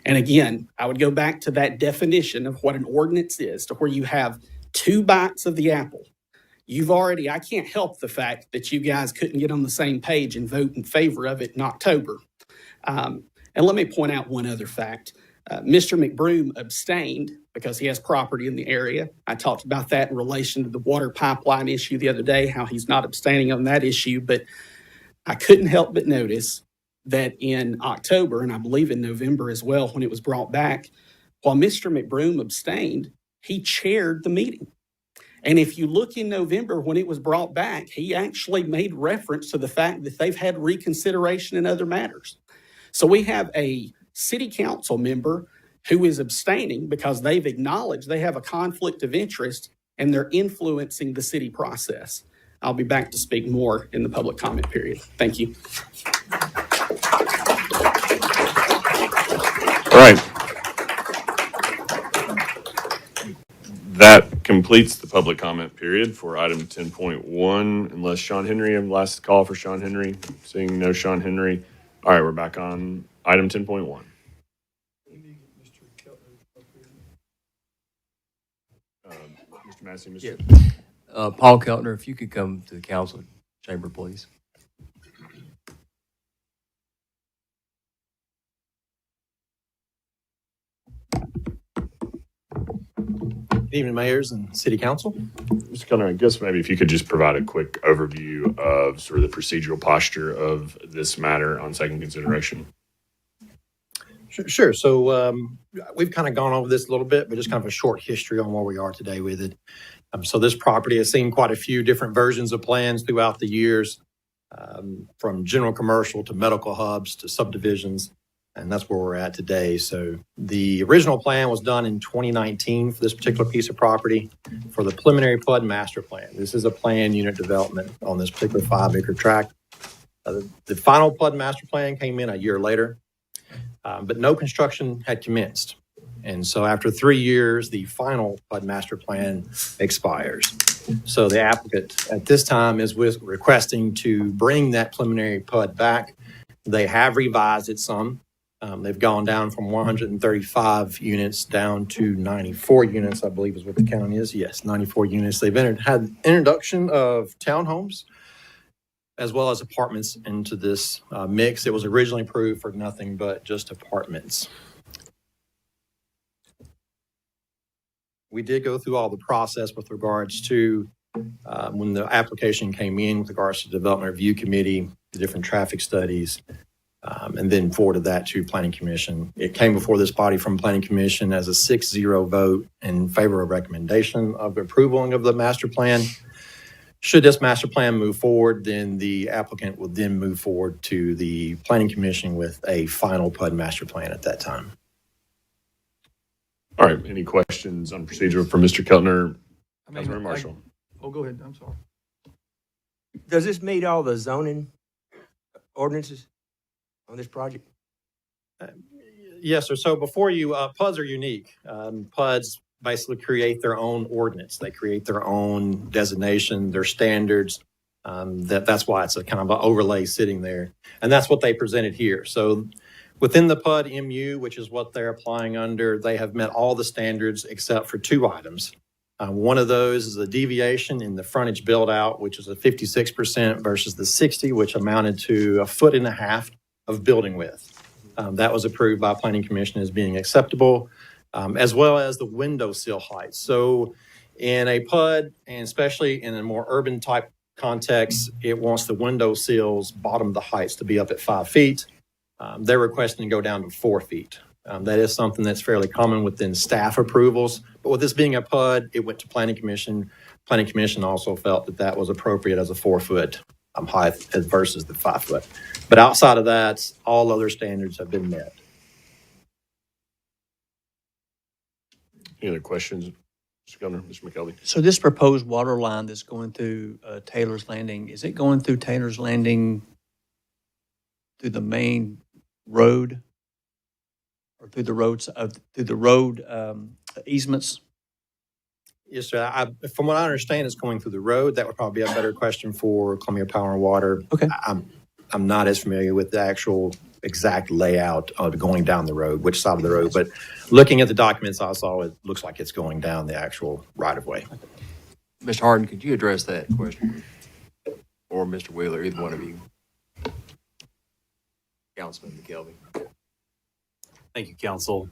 And again, I would go back to that definition of what an ordinance is, to where you have 2 bites of the apple. I can't help the fact that you guys couldn't get on the same page and vote in favor of it in October. And let me point out one other fact. Mr. McBroom abstained because he has property in the area. I talked about that in relation to the water pipeline issue the other day, how he's not abstaining on that issue. But I couldn't help but notice that in October, and I believe in November as well, when it was brought back, while Mr. McBroom abstained, he chaired the meeting. And if you look in November when it was brought back, he actually made reference to the fact that they've had reconsideration in other matters. So we have a city council member who is abstaining because they've acknowledged they have a conflict of interest and they're influencing the city process. I'll be back to speak more in the public comment period. Thank you. All right. That completes the public comment period for item 10.1. Unless Sean Henry, last call for Sean Henry. Seeing no Sean Henry, All right, we're back on item 10.1. Mr. Massey, Mr. Paul Keltner, if you could come to the council chamber, please. Good evening, mayors and city council. Mr. Kellner, I guess maybe if you could just provide a quick overview of sort of the procedural posture of this matter on second consideration. Sure. So we've kind of gone over this a little bit, but just kind of a short history on where we are today with it. So this property has seen quite a few different versions of plans throughout the years, from general commercial to medical hubs to subdivisions. And that's where we're at today. So the original plan was done in 2019 for this particular piece of property for the preliminary PUD master plan. This is a planned unit development on this particular 5-acre tract. The final PUD master plan came in a year later, but no construction had commenced. And so after 3 years, the final PUD master plan expires. So the applicant at this time is requesting to bring that preliminary PUD back. They have revised it some. They've gone down from 135 units down to 94 units, I believe is what the count is. Yes, 94 units. They've had introduction of townhomes as well as apartments into this mix. It was originally approved for nothing but just apartments. We did go through all the process with regards to when the application came in with regards to development review committee, the different traffic studies, and then forwarded that to Planning Commission. It came before this body from Planning Commission as a 6-0 vote in favor of recommendation of approval of the master plan. Should this master plan move forward, then the applicant will then move forward to the Planning Commission with a final PUD master plan at that time. All right, any questions on procedure for Mr. Keltner? Councilmember Marshall. Oh, go ahead. I'm sorry. Does this meet all the zoning ordinances on this project? Yes, sir. So before you, PUDs are unique. PUDs basically create their own ordinance. They create their own designation, their standards. That's why it's a kind of an overlay sitting there. And that's what they presented here. So within the PUD MU, which is what they're applying under, they have met all the standards except for 2 items. One of those is a deviation in the frontage build out, which is a 56% versus the 60, which amounted to 1.5 feet of building width. That was approved by Planning Commission as being acceptable, as well as the window sill height. So in a PUD, and especially in a more urban type context, it wants the window sills, bottom of the heights, to be up at 5 feet. They're requesting to go down to 4 feet. That is something that's fairly common within staff approvals. But with this being a PUD, it went to Planning Commission. Planning Commission also felt that that was appropriate as a 4-foot height versus the 5 foot. But outside of that, all other standards have been met. Any other questions, Mr. Governor, Mr. McKelvey? So this proposed water line that's going through Taylor's Landing, is it going through Taylor's Landing through the main road or through the road easements? Yes, sir. From what I understand, it's going through the road. That would probably be a better question for Columbia Power and Water. Okay. I'm not as familiar with the actual exact layout of going down the road, which side of the road, but looking at the documents I saw, it looks like it's going down the actual right-of-way. Mr. Harden, could you address that question? Or Mr. Wheeler, either one of you. Councilman McKelvey. Thank you, Council.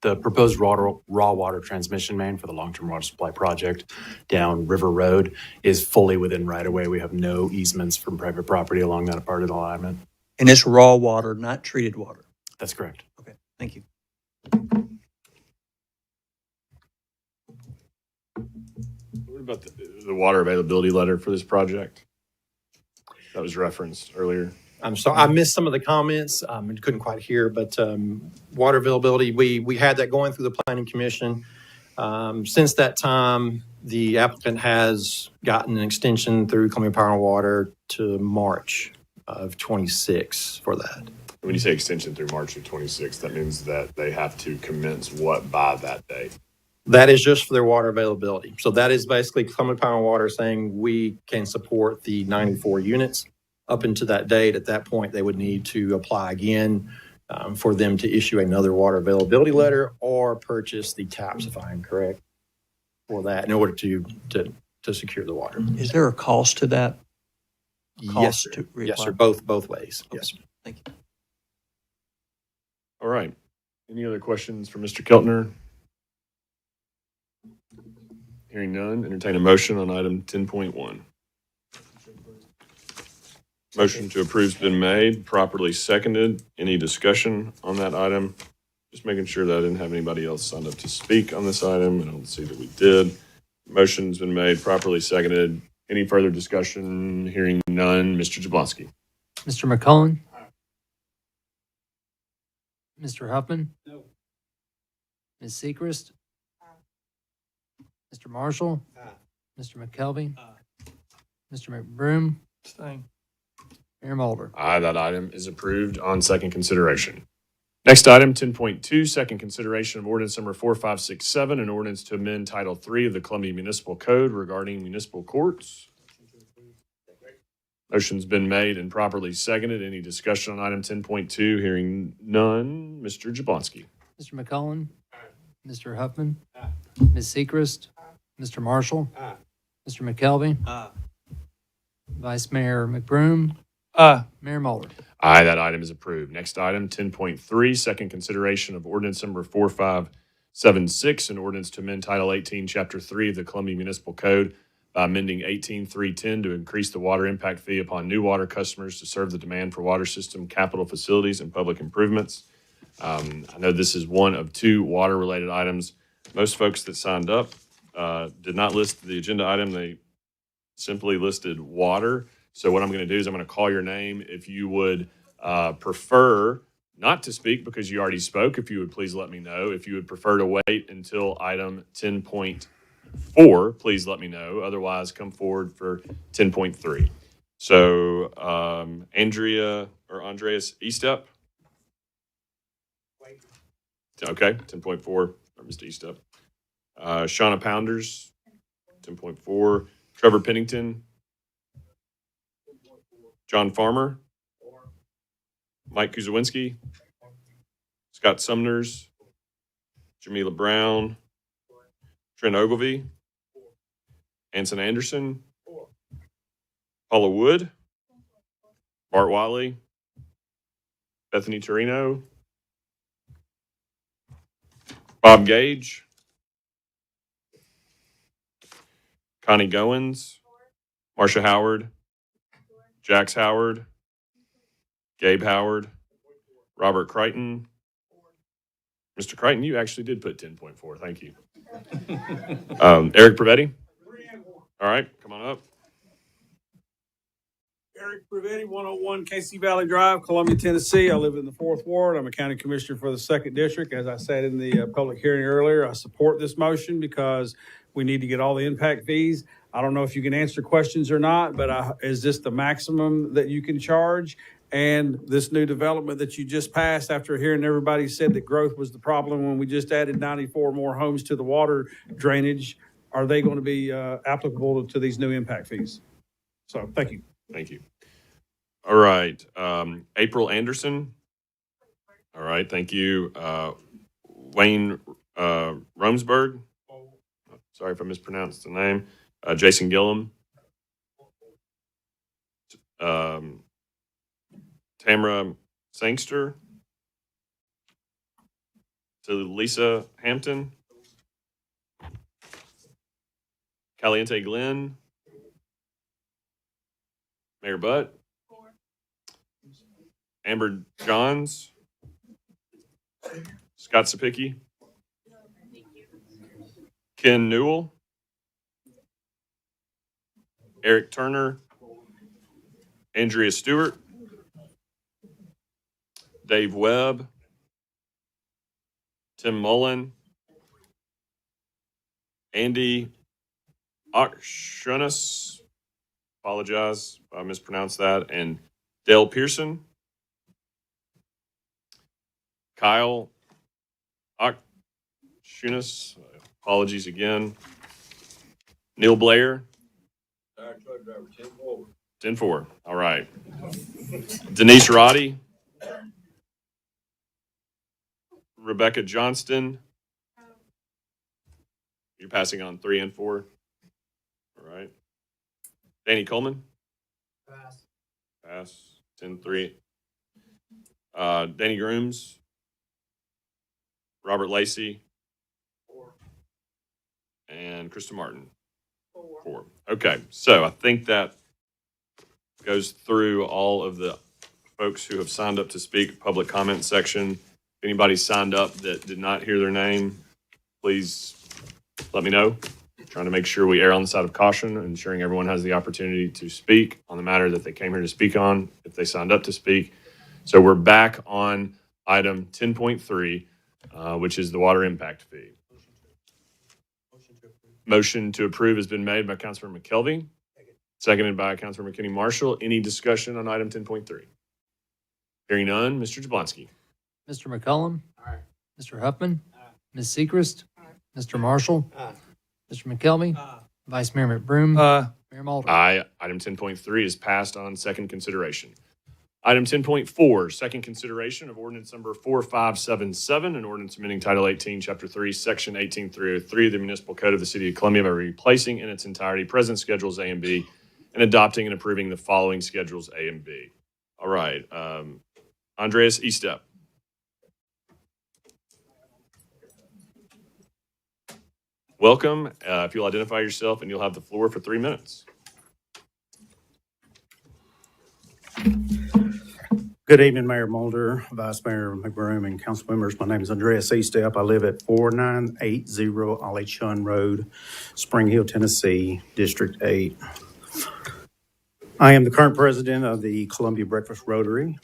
The proposed raw water transmission main for the long-term water supply project down River Road is fully within right-of-way. We have no easements from private property along that part of the alignment. And it's raw water, not treated water. That's correct. Okay, thank you. What about the water availability letter for this project? That was referenced earlier. I'm sorry, I missed some of the comments. Couldn't quite hear, but water availability, we had that going through the Planning Commission. Since that time, the applicant has gotten an extension through Columbia Power and Water to March of 26 for that. When you say extension through March of 26, that means that they have to commence what by that date? That is just for their water availability. So that is basically Columbia Power and Water saying we can support the 94 units. up until that date. At that point, they would need to apply again for them to issue another water availability letter or purchase the taps, if I am correct, for that in order to secure the water. Is there a cost to that? Yes, Cost sir. to Yes, sir. reapply? Both ways. Yes, sir. Thank you. All right. Any other questions for Mr. Keltner? Hearing none, entertain a motion on item 10.1. Motion to approve has been made, properly seconded. Any discussion on that item? Just making sure that I didn't have anybody else signed up to speak on this item. I don't see that we did. Motion's been made, properly seconded. Any further discussion? Hearing none. Mr. Jablonski. Mr. McCullen? Mr. Huffman? No. Ms. Seacrest? Mr. Marshall? Mr. McKelvey? Mr. McBroom? Abstain. Mayor Mulder? Aye, that item is approved on second consideration. Next item, 10.2, second consideration of ordinance number 4567, an ordinance to amend Title III of the Columbia Municipal Code regarding municipal courts. Motion's been made and properly seconded. Any discussion on item 10.2? Hearing none. Mr. Jablonski. Mr. McCullen? Mr. Huffman? Ms. Seacrest? Mr. Marshall? Mr. McKelvey? Vice Mayor McBroom? Aye. Mayor Mulder? Aye, that item is approved. Next item, 10.3, second consideration of ordinance number 4576, an ordinance to amend Title 18, Chapter 3 of the Columbia Municipal Code by amending 18.310 to increase the water impact fee upon new water customers to serve the demand for water system capital facilities and public improvements. I know this is one of two water-related items. Most folks that signed up did not list the agenda item. They simply listed water. So what I'm going to do is I'm going to call your name. If you would prefer not to speak because you already spoke, if you would please let me know. If you would prefer to wait until item 10.4, please let me know. Otherwise, come forward for 10.3. So Andreas Eastep. Okay, 10.4, or Mr. Eastep. Shauna Pounders, 10.4. Trevor Pennington. John Farmer. Mike Kuzawinski. Scott Sumners. Jamila Brown. Trent Ogilvie. Anson Anderson. Paula Wood. Bart Wiley. Bethany Torino. Bob Gage. Connie Goins. Marsha Howard. Jax Howard. Gabe Howard. Robert Crichton. Mr. Crichton, you actually did put 10.4. Thank you. Eric Prevetti. All right, come on up. Eric Prevetti, 101 Casey Valley Drive, Columbia, Tennessee. I live in the 4th Ward. I'm a county commissioner for the 2nd District. As I said in the public hearing earlier, I support this motion because we need to get all the impact fees. I don't know if you can answer questions or not, but is this the maximum that you can charge? And this new development that you just passed after hearing everybody said that growth was the problem when we just added 94 more homes to the water drainage, are they going to be applicable to these new impact fees? So thank you. Thank you. All right. April Anderson. All right. Thank you. Wayne Romsberg. Sorry if I mispronounced the name. Jason Gillum. Tamara Sangster. To Lisa Hampton. Caliente Glenn. Mayor Butt. Amber Johns. Scott Sapicki. Ken Newell. Eric Turner. Andrea Stewart. Dave Webb. Tim Mullen. Andy Akshunas. Apologize if I mispronounced that. And Dale Pearson. Kyle Akshunas. Apologies again. Neil Blair. 10-4. All right. Denise Roddy. Rebecca Johnston. You're passing on 3 and 4. All right. Danny Coleman. Pass. 10-3. Danny Grooms. Robert Lacey. 4. And Krista Martin. 4. Okay, so I think that goes through all of the folks who have signed up to speak. Public comment section. If anybody signed up that did not hear their name, please let me know. Trying to make sure we err on the side of caution, ensuring everyone has the opportunity to speak on the matter that they came here to speak on, if they signed up to speak. So we're back on item 10.3, which is the water impact fee. Motion to approve has been made by Councilmember McKelvey, seconded by Councilmember Kenny Marshall. Any discussion on item 10.3? Hearing none, Mr. Jablonski. Mr. McCollum. Mr. Huffman. Ms. Seacrest. Mr. Marshall. Mr. McKelvey. Vice Mayor McBroom. Mayor Mulder. Aye. Item 10.3 is passed on second consideration. Item 10.4, second consideration of ordinance number 4577, an ordinance amending Title 18, Chapter 3, Section 18303 of the Municipal Code of the City of Columbia by replacing in its entirety present Schedules A and B and adopting and approving the following Schedules A and B. All right. Andreas Estep. Welcome. If you'll identify yourself, and you'll have the floor for 3 minutes. Good evening, Mayor Mulder, Vice Mayor McBroom, and council members. My name is Andreas Estep. I live at 4980 Ollie Chun Road, Spring Hill, Tennessee, District 8. I am the current president of the Columbia Breakfast Rotary.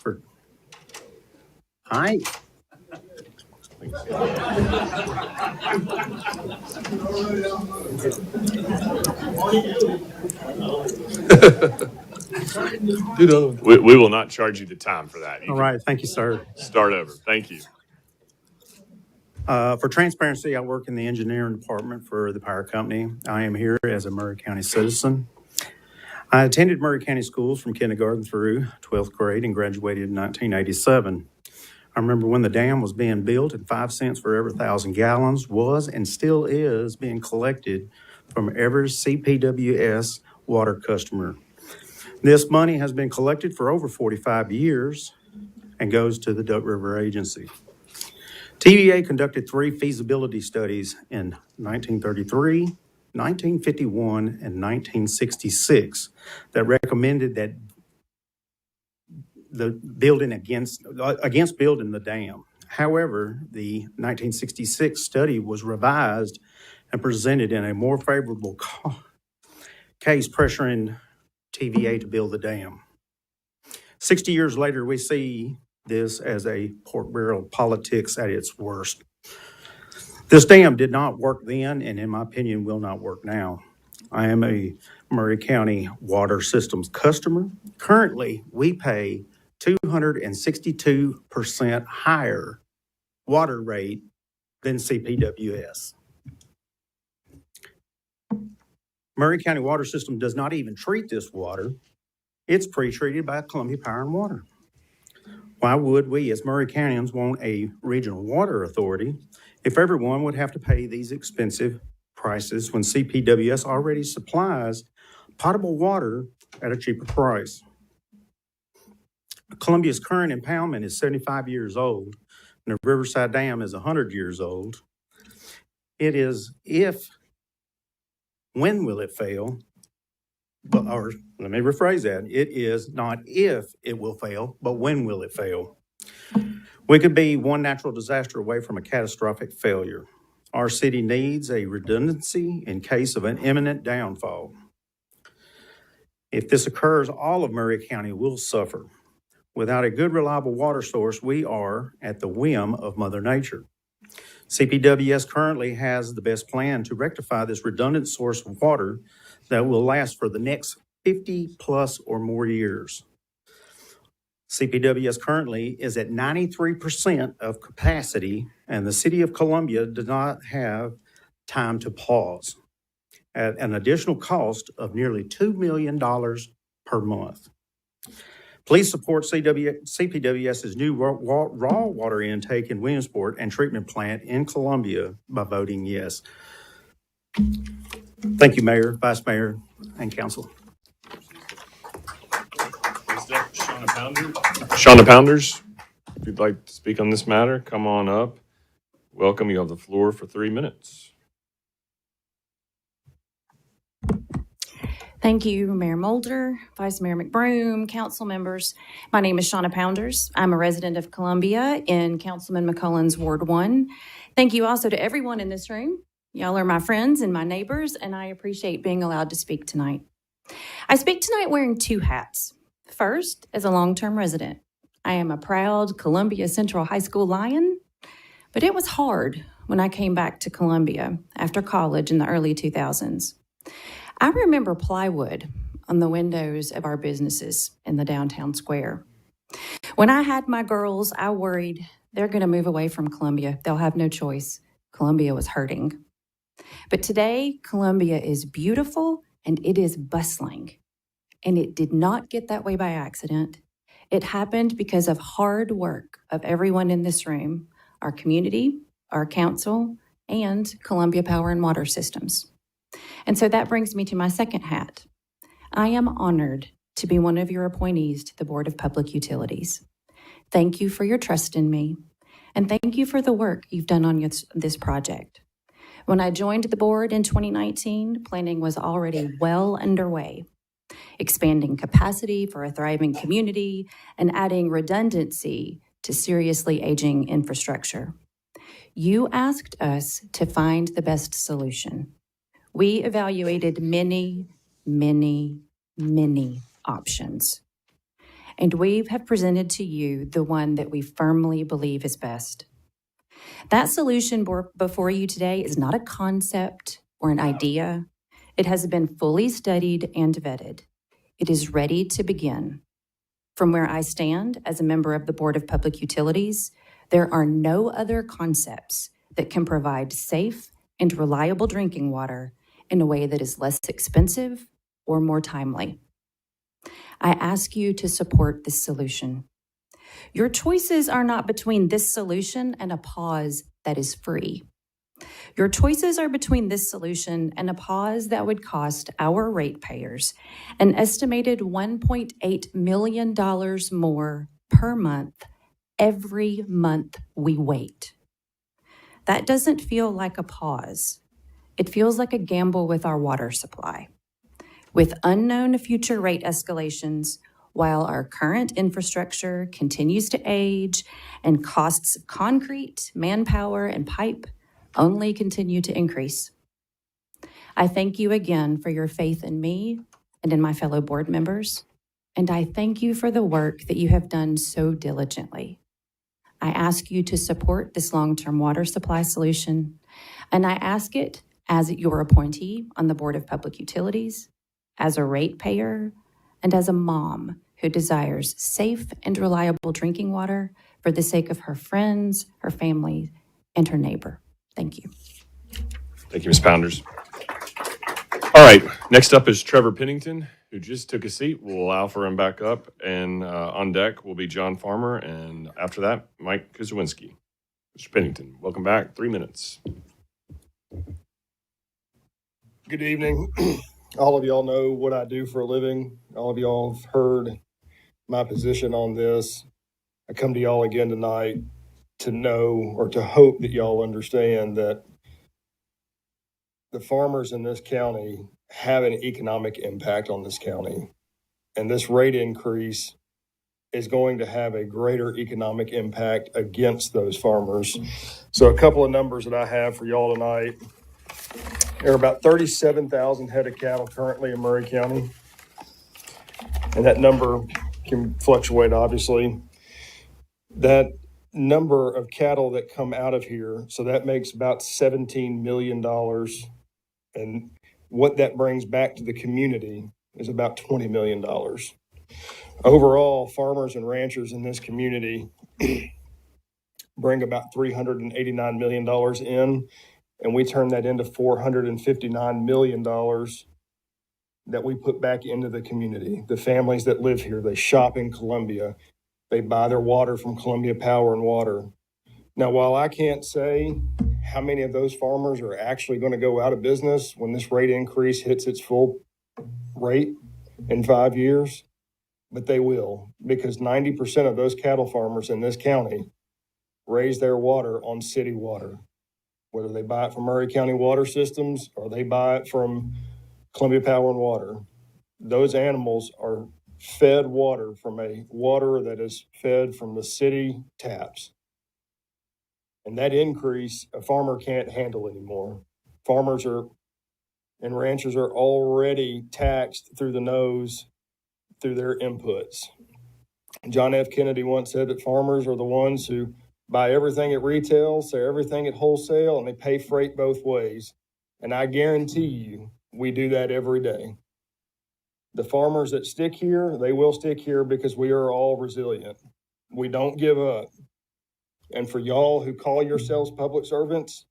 We will not charge you the time for that. All right, thank you, sir. Start over. Thank you. For transparency, I work in the engineering department for the power company. I am here as a Murray County citizen. I attended Murray County schools from kindergarten through 12th grade and graduated in 1987. I remember when the dam was being built and 5 cents for every 1,000 gallons was and still is being collected from every CPWS water customer. This money has been collected for over 45 years and goes to the Duck River Agency. TVA conducted 3 feasibility studies in 1933, 1951, and 1966 that recommended that the building against building the dam. However, the 1966 study was revised and presented in a more favorable case pressuring TVA to build the dam. 60 years later, we see this as a pork barrel politics at its worst. This dam did not work then, and in my opinion, will not work now. I am a Murray County water systems customer. Currently, we pay 262% higher water rate than CPWS. Murray County Water System does not even treat this water. It's pre-treated by Columbia Power and Water. Why would we as Murray Countyans want a regional water authority if everyone would have to pay these expensive prices when CPWS already supplies potable water at a cheaper price? Columbia's current impoundment is 75 years old, and the Riverside Dam is 100 years old. It is when will it fail? Or let me rephrase that. It is not if it will fail, but when will it fail? We could be one natural disaster away from a catastrophic failure. Our city needs a redundancy in case of an imminent downfall. If this occurs, all of Murray County will suffer. Without a good, reliable water source, we are at the whim of Mother Nature. CPWS currently has the best plan to rectify this redundant source of water that will last for the next 50 plus or more years. CPWS currently is at 93% of capacity, and the City of Columbia does not have time to pause. At an additional cost of nearly $2 million per month. Please support CPWS's new raw water intake in Williamsport and treatment plant in Columbia by voting yes. Thank you, Mayor, Vice Mayor, and Council. Shawna Pounders, if you'd like to speak on this matter, come on up. Welcome. You have the floor for 3 minutes. Thank you, Mayor Mulder, Vice Mayor McBroom, council members. My name is Shawna Pounders. I'm a resident of Columbia in Councilman McCullen's Ward 1. Thank you also to everyone in this room. Y'all are my friends and my neighbors, and I appreciate being allowed to speak tonight. I speak tonight wearing 2 hats. First, as a long-term resident, I am a proud Columbia Central High School Lion, but it was hard when I came back to Columbia after college in the early 2000s. I remember plywood on the windows of our businesses in the downtown square. When I had my girls, I worried they're going to move away from Columbia. They'll have no choice. Columbia was hurting. But today, Columbia is beautiful and it is bustling. And it did not get that way by accident. It happened because of hard work of everyone in this room, our community, our council, and Columbia Power and Water Systems. And so that brings me to my second hat. I am honored to be one of your appointees to the Board of Public Utilities. Thank you for your trust in me, and thank you for the work you've done on this project. When I joined the board in 2019, planning was already well underway, expanding capacity for a thriving community and adding redundancy to seriously aging infrastructure. You asked us to find the best solution. We evaluated many options. And we have presented to you the one that we firmly believe is best. That solution before you today is not a concept or an idea. It has been fully studied and vetted. It is ready to begin. From where I stand as a member of the Board of Public Utilities, there are no other concepts that can provide safe and reliable drinking water in a way that is less expensive or more timely. I ask you to support this solution. Your choices are not between this solution and a pause that is free. Your choices are between this solution and a pause that would cost our ratepayers an estimated $1.8 million more per month every month we wait. That doesn't feel like a pause. It feels like a gamble with our water supply. With unknown future rate escalations, while our current infrastructure continues to age and costs of concrete, manpower, and pipe only continue to increase. I thank you again for your faith in me and in my fellow board members, and I thank you for the work that you have done so diligently. I ask you to support this long-term water supply solution, and I ask it as your appointee on the Board of Public Utilities, as a ratepayer, and as a mom who desires safe and reliable drinking water for the sake of her friends, her family, and her neighbor. Thank you. Thank you, Ms. Pounders. All right, next up is Trevor Pennington, who just took a seat. We'll allow for him back up, and on deck will be John Farmer, and after that, Mike Kuzawinski. Mr. Pennington, welcome back. 3 minutes. Good evening. All of y'all know what I do for a living. All of y'all have heard my position on this. I come to y'all again tonight to know or to hope that y'all understand that the farmers in this county have an economic impact on this county. And this rate increase is going to have a greater economic impact against those farmers. So a couple of numbers that I have for y'all tonight. There are about 37,000 head of cattle currently in Murray County. And that number can fluctuate, obviously. That number of cattle that come out of here, so that makes about $17 million. And what that brings back to the community is about $20 million. Overall, farmers and ranchers in this community bring about $389 million in, and we turn that into $459 million that we put back into the community. The families that live here, they shop in Columbia. They buy their water from Columbia Power and Water. Now, while I can't say how many of those farmers are actually going to go out of business when this rate increase hits its full rate in 5 years, but they will, because 90% of those cattle farmers in this county raise their water on city water, whether they buy it from Murray County Water Systems or they buy it from Columbia Power and Water. Those animals are fed water from a water that is fed from the city taps. And that increase, a farmer can't handle anymore. Farmers and ranchers are already taxed through the nose through their inputs. John F. Kennedy once said that farmers are the ones who buy everything at retail, sell everything at wholesale, and they pay freight both ways. And I guarantee you, we do that every day. The farmers that stick here, they will stick here because we are all resilient. We don't give up. And for y'all who call yourselves public servants,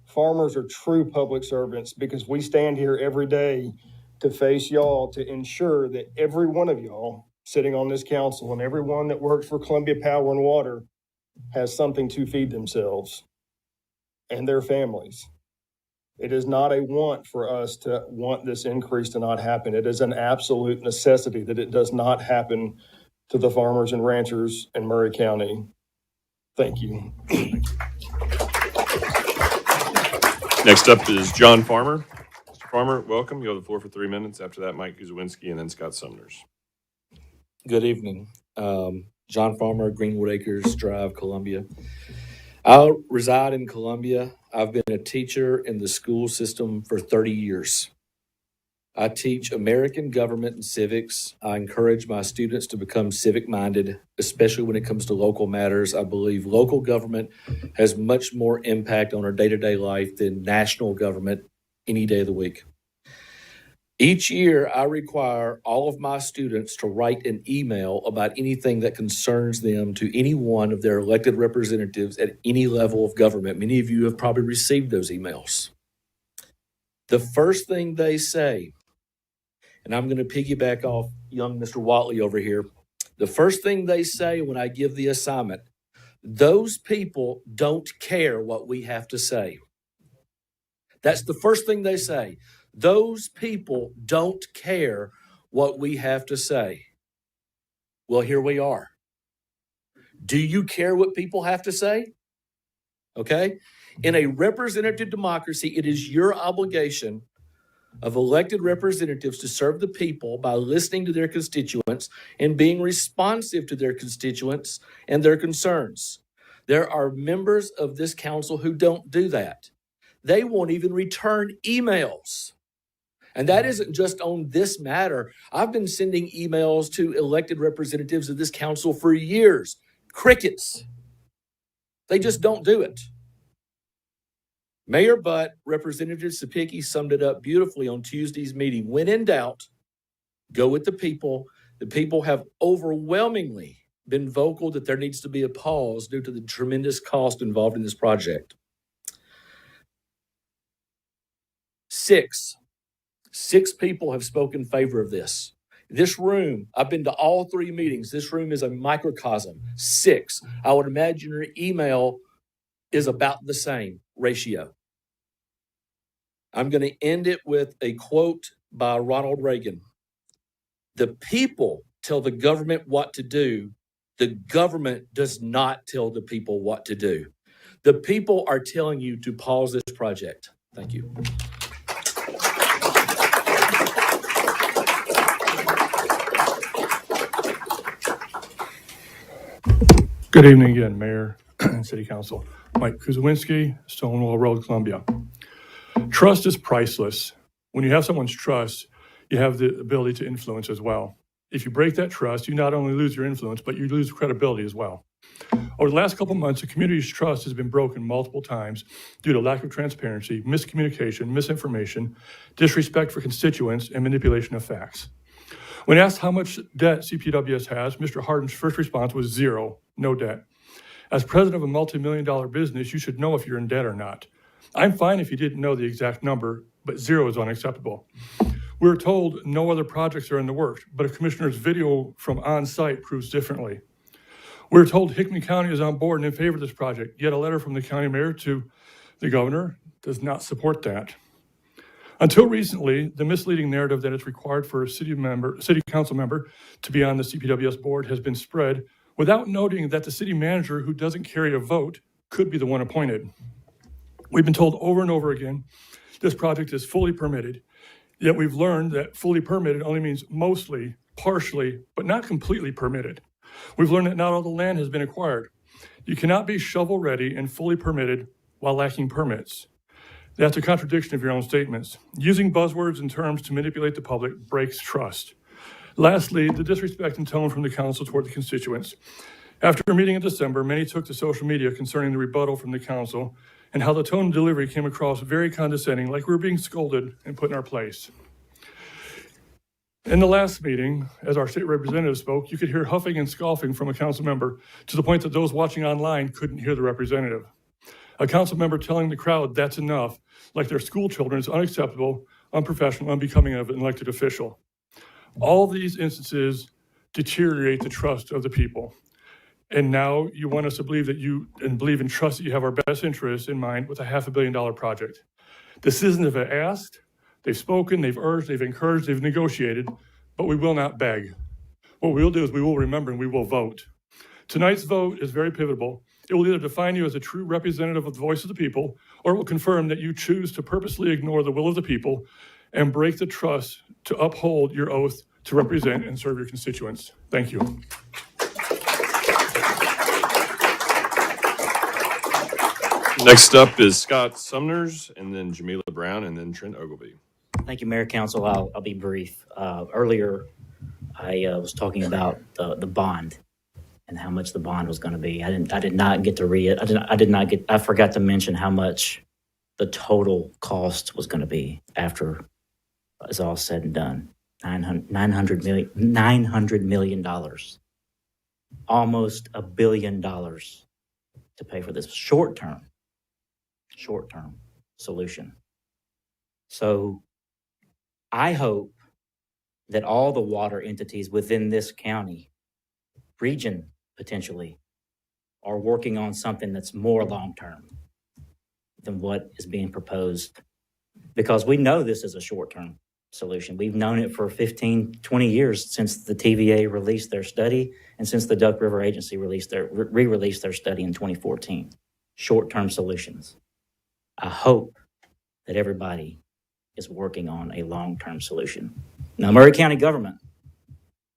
farmers are true public servants because we stand here every day to face y'all to ensure that every one of y'all sitting on this council and everyone that works for Columbia Power and Water has something to feed themselves and their families. It is not a want for us to want this increase to not happen. It is an absolute necessity that it does not happen to the farmers and ranchers in Murray County. Thank you. Next up is John Farmer. Mr. Farmer, welcome. You have the floor for 3 minutes. After that, Mike Kuzawinski and then Scott Sumners. Good evening. John Farmer, Greenwood Acres Drive, Columbia. I reside in Columbia. I've been a teacher in the school system for 30 years. I teach American government and civics. I encourage my students to become civic-minded, especially when it comes to local matters. I believe local government has much more impact on our day-to-day life than national government any day of the week. Each year, I require all of my students to write an email about anything that concerns them to any one of their elected representatives at any level of government. Many of you have probably received those emails. The first thing they say, and I'm going to piggyback off young Mr. Watley over here, the first thing they say when I give the assignment, those people don't care what we have to say. That's the first thing they say. Those people don't care what we have to say. Well, here we are. Do you care what people have to say? Okay? In a representative democracy, it is your obligation of elected representatives to serve the people by listening to their constituents and being responsive to their constituents and their concerns. There are members of this council who don't do that. They won't even return emails. And that isn't just on this matter. I've been sending emails to elected representatives of this council for years. Crickets. They just don't do it. Mayor Butt, Representative Sapicki summed it up beautifully on Tuesday's meeting. When in doubt, go with the people. The people have overwhelmingly been vocal that there needs to be a pause due to the tremendous cost involved in this project. Six people have spoken in favor of this. This room, I've been to all 3 meetings. This room is a microcosm. 6. I would imagine your email is about the same ratio. I'm going to end it with a quote by Ronald Reagan. The people tell the government what to do. The government does not tell the people what to do. The people are telling you to pause this project. Thank you. Good evening again, Mayor and City Council. Mike Kuzawinski, Stonewall Road, Columbia. Trust is priceless. When you have someone's trust, you have the ability to influence as well. If you break that trust, you not only lose your influence, but you lose credibility as well. Over the last couple of months, the community's trust has been broken multiple times due to lack of transparency, miscommunication, misinformation, disrespect for constituents, and manipulation of facts. When asked how much debt CPWS has, Mr. Hardin's first response was 0, no debt. As president of a multi-million-dollar business, you should know if you're in debt or not. I'm fine if you didn't know the exact number, but 0 is unacceptable. We were told no other projects are in the works, but a commissioner's video from on-site proves differently. We were told Hickman County is on board and in favor of this project, yet a letter from the county mayor to the governor does not support that. Until recently, the misleading narrative that it's required for a city council member to be on the CPWS board has been spread without noting that the city manager, who doesn't carry a vote, could be the one appointed. We've been told over and over again, this project is fully permitted, yet we've learned that fully permitted only means mostly, partially, but not completely permitted. We've learned that not all the land has been acquired. You cannot be shovel-ready and fully permitted while lacking permits. That's a contradiction of your own statements. Using buzzwords and terms to manipulate the public breaks trust. Lastly, the disrespect and tone from the council toward the constituents. After a meeting in December, many took to social media concerning the rebuttal from the council and how the tone and delivery came across very condescending, like we were being scolded and put in our place. In the last meeting, as our state representative spoke, you could hear huffing and scoffing from a council member to the point that those watching online couldn't hear the representative. A council member telling the crowd that's enough, like their school children, is unacceptable, unprofessional, unbecoming of an elected official. All these instances deteriorate the trust of the people. And now you want us to believe believe and trust that you have our best interests in mind with a $500 million project. The citizens have asked, they've spoken, they've urged, they've encouraged, they've negotiated, but we will not beg. What we will do is we will remember and we will vote. Tonight's vote is very pivotal. It will either define you as a true representative of the voice of the people, or it will confirm that you choose to purposely ignore the will of the people and break the trust to uphold your oath to represent and serve your constituents. Thank you. Next up is Scott Sumners, and then Jamila Brown, and then Trent Ogilvie. Thank you, Mayor, Council. I'll be brief. Earlier, I was talking about the bond and how much the bond was going to be. I did not get to read it. I forgot to mention how much the total cost was going to be after it's all said and done. $900 million. Almost $1 billion to pay for this short-term solution. So I hope that all the water entities within this county, region potentially, are working on something that's more long-term than what is being proposed. Because we know this is a short-term solution. We've known it for 15, 20 years since the TVA released their study and since the Duck River Agency re-released their study in 2014. Short-term solutions. I hope that everybody is working on a long-term solution. Now, Maury County government,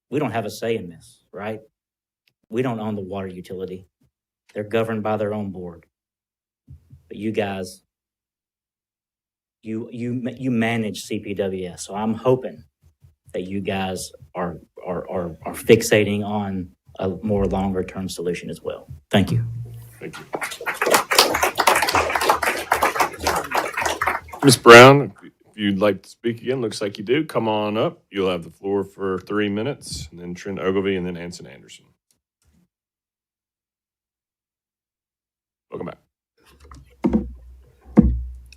we don't have a say in this, right? We don't own the water utility. They're governed by their own board. But you guys, you manage CPWS, so I'm hoping that you guys are fixating on a more longer-term solution as well. Thank you. Thank you. Ms. Brown, if you'd like to speak again, looks like you do. Come on up. You'll have the floor for 3 minutes, and then Trent Ogilvie, and then Anson Anderson. Welcome back.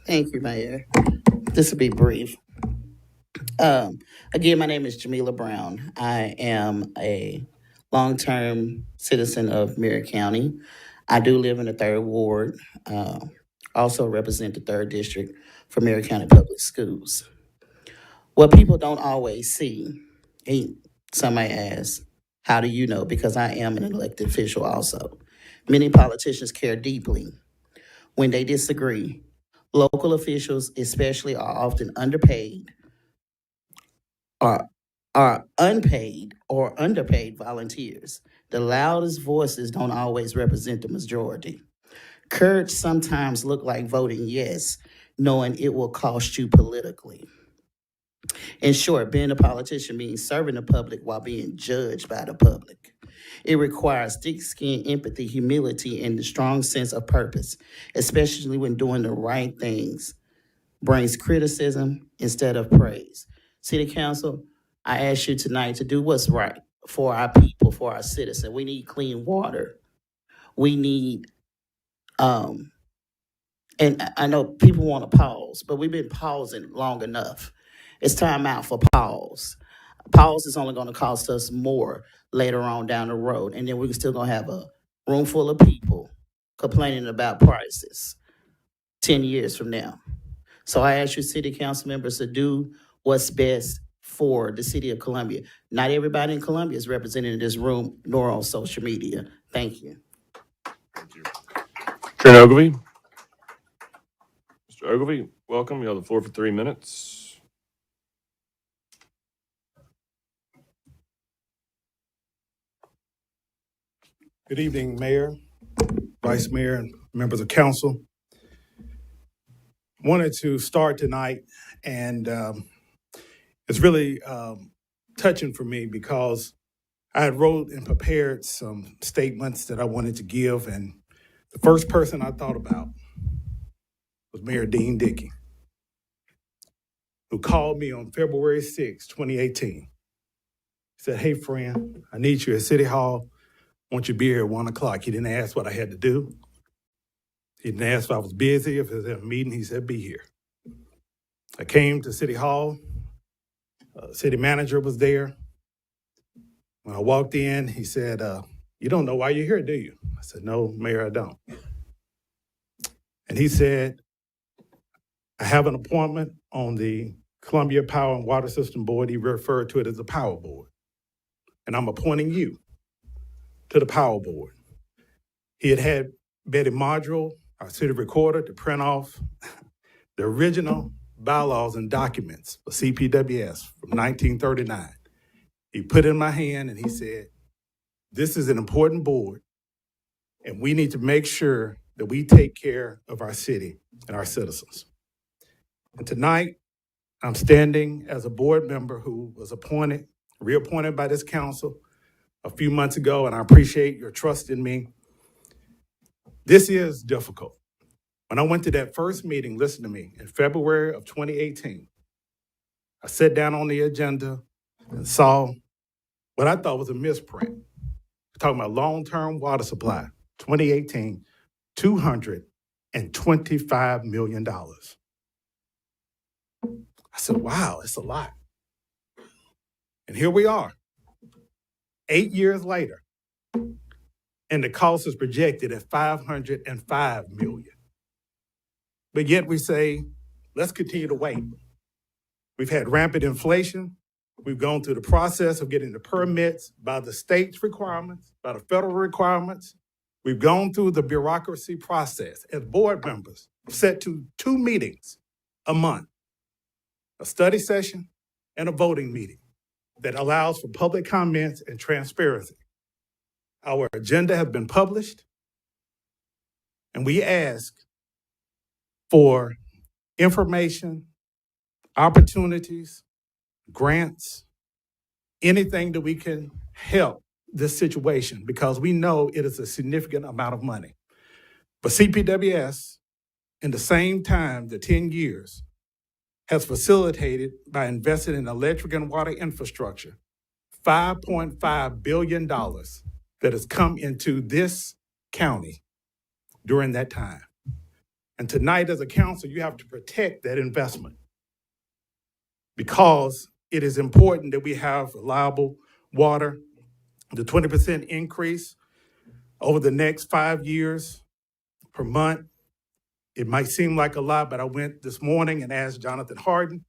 Thank you, Mayor. This will be brief. Again, my name is Jamila Brown. I am a long-term citizen of Marion County. I do live in the 3rd Ward, also represent the 3rd District for Marion County Public Schools. What people don't always see, some may ask, how do you know? Because I am an elected official also. Many politicians care deeply when they disagree. Local officials especially are often underpaid, are unpaid or underpaid volunteers. The loudest voices don't always represent the majority. Courage sometimes look like voting yes, knowing it will cost you politically. In short, being a politician means serving the public while being judged by the public. It requires thick skin, empathy, humility, and a strong sense of purpose, especially when doing the right things brings criticism instead of praise. City Council, I ask you tonight to do what's right for our people, for our citizens. We need clean water. We need, and I know people want to pause, but we've been pausing long enough. It's time out for pause. Pause is only going to cost us more later on down the road, and then we're still going to have a room full of people complaining about prices 10 years from now. So I ask you, city council members, to do what's best for the city of Columbia. Not everybody in Columbia is represented in this room nor on social media. Thank you. Trent Ogilvy. Mr. Ogilvy, welcome. You have the floor for 3 minutes. Good evening, Mayor, Vice Mayor, and members of council. Wanted to start tonight, and it's really touching for me because I had wrote and prepared some statements that I wanted to give, and the first person I thought about was Mayor Dean Dickey, who called me on February 6, 2018. He said, "Hey, friend, I need you at City Hall. I want you to be here at 1 o'clock. He didn't ask what I had to do. He didn't ask if I was busy, if it was at a meeting. He said, be here." I came to City Hall. City manager was there. When I walked in, he said, "You don't know why you're here, do you?" I said, "No, Mayor, I don't." And he said, "I have an appointment on the Columbia Power and Water System Board." He referred to it as the Power Board. "And I'm appointing you to the Power Board." He had Betty Modrell, our city recorder, to print off the original bylaws and documents for CPWS from 1939. He put it in my hand and he said, "This is an important board, and we need to make sure that we take care of our city and our citizens." And tonight, I'm standing as a board member who was reappointed by this council a few months ago, and I appreciate your trust in me. This is difficult. When I went to that first meeting, listen to me, in February of 2018, I sat down on the agenda and saw what I thought was a misprint. We're talking about long-term water supply, 2018, $225 million. I said, wow, it's a lot. And here we are, 8 years later, and the cost is projected at $505 million. But yet we say, let's continue to wait. We've had rampant inflation. We've gone through the process of getting the permits by the state's requirements, by the federal requirements. We've gone through the bureaucracy process as board members, set to 2 meetings a month, a study session and a voting meeting that allows for public comments and transparency. Our agenda has been published, and we ask for information, opportunities, grants, anything that we can help this situation, because we know it is a significant amount of money. But CPWS, in the same time, the 10 years, has facilitated, by investing in electric and water infrastructure, $5.5 billion that has come into this county during that time. And tonight, as a council, you have to protect that investment, because it is important that we have reliable water. The 20% increase over the next 5 years per month, it might seem like a lot, but I went this morning and asked Jonathan Harden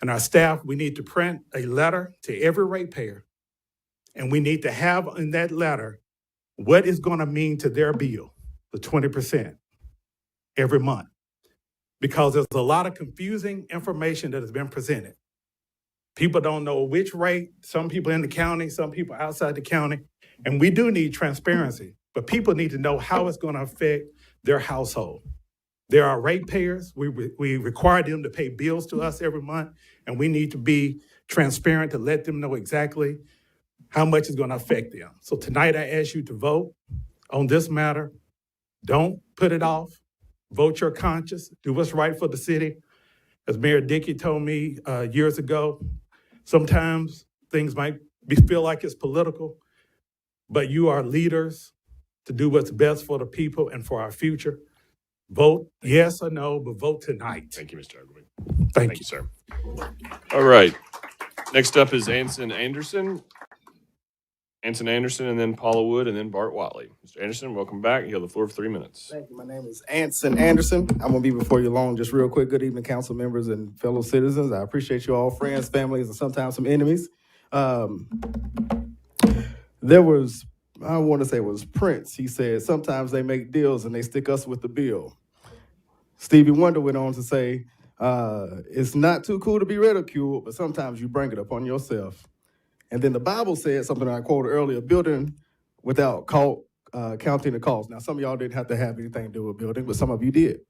and our staff, we need to print a letter to every ratepayer, and we need to have in that letter what it's going to mean to their bill, the 20%. Every month, because there's a lot of confusing information that has been presented. People don't know which rate, some people in the county, some people outside the county, and we do need transparency, but people need to know how it's going to affect their household. There are ratepayers. We require them to pay bills to us every month, and we need to be transparent to let them know exactly how much it's going to affect them. So tonight I ask you to vote on this matter. Don't put it off. Vote your conscience. Do what's right for the city. As Mayor Dickey told me years ago, sometimes things might feel like it's political, but you are leaders to do what's best for the people and for our future. Vote yes or no, but vote tonight. Thank you, Mr. Ogilvy. Thank you. Sir. All right. Next up is Anson Anderson. Anson Anderson, and then Paula Wood, and then Bart Watley. Mr. Anderson, welcome back. You have the floor for 3 minutes. Thank you. My name is Anson Anderson. I'm going to be before you long. Just real quick. Good evening, council members and fellow citizens. I appreciate you all, friends, families, and sometimes some enemies. There was, I want to say it was Prince. He said, sometimes they make deals and they stick us with the bill. Stevie Wonder went on to say, it's not too cool to be ridiculed, but sometimes you bring it upon yourself. And then the Bible said something I quoted earlier, building without counting the cost. Now, some of y'all didn't have to have anything to do with building, but some of you did.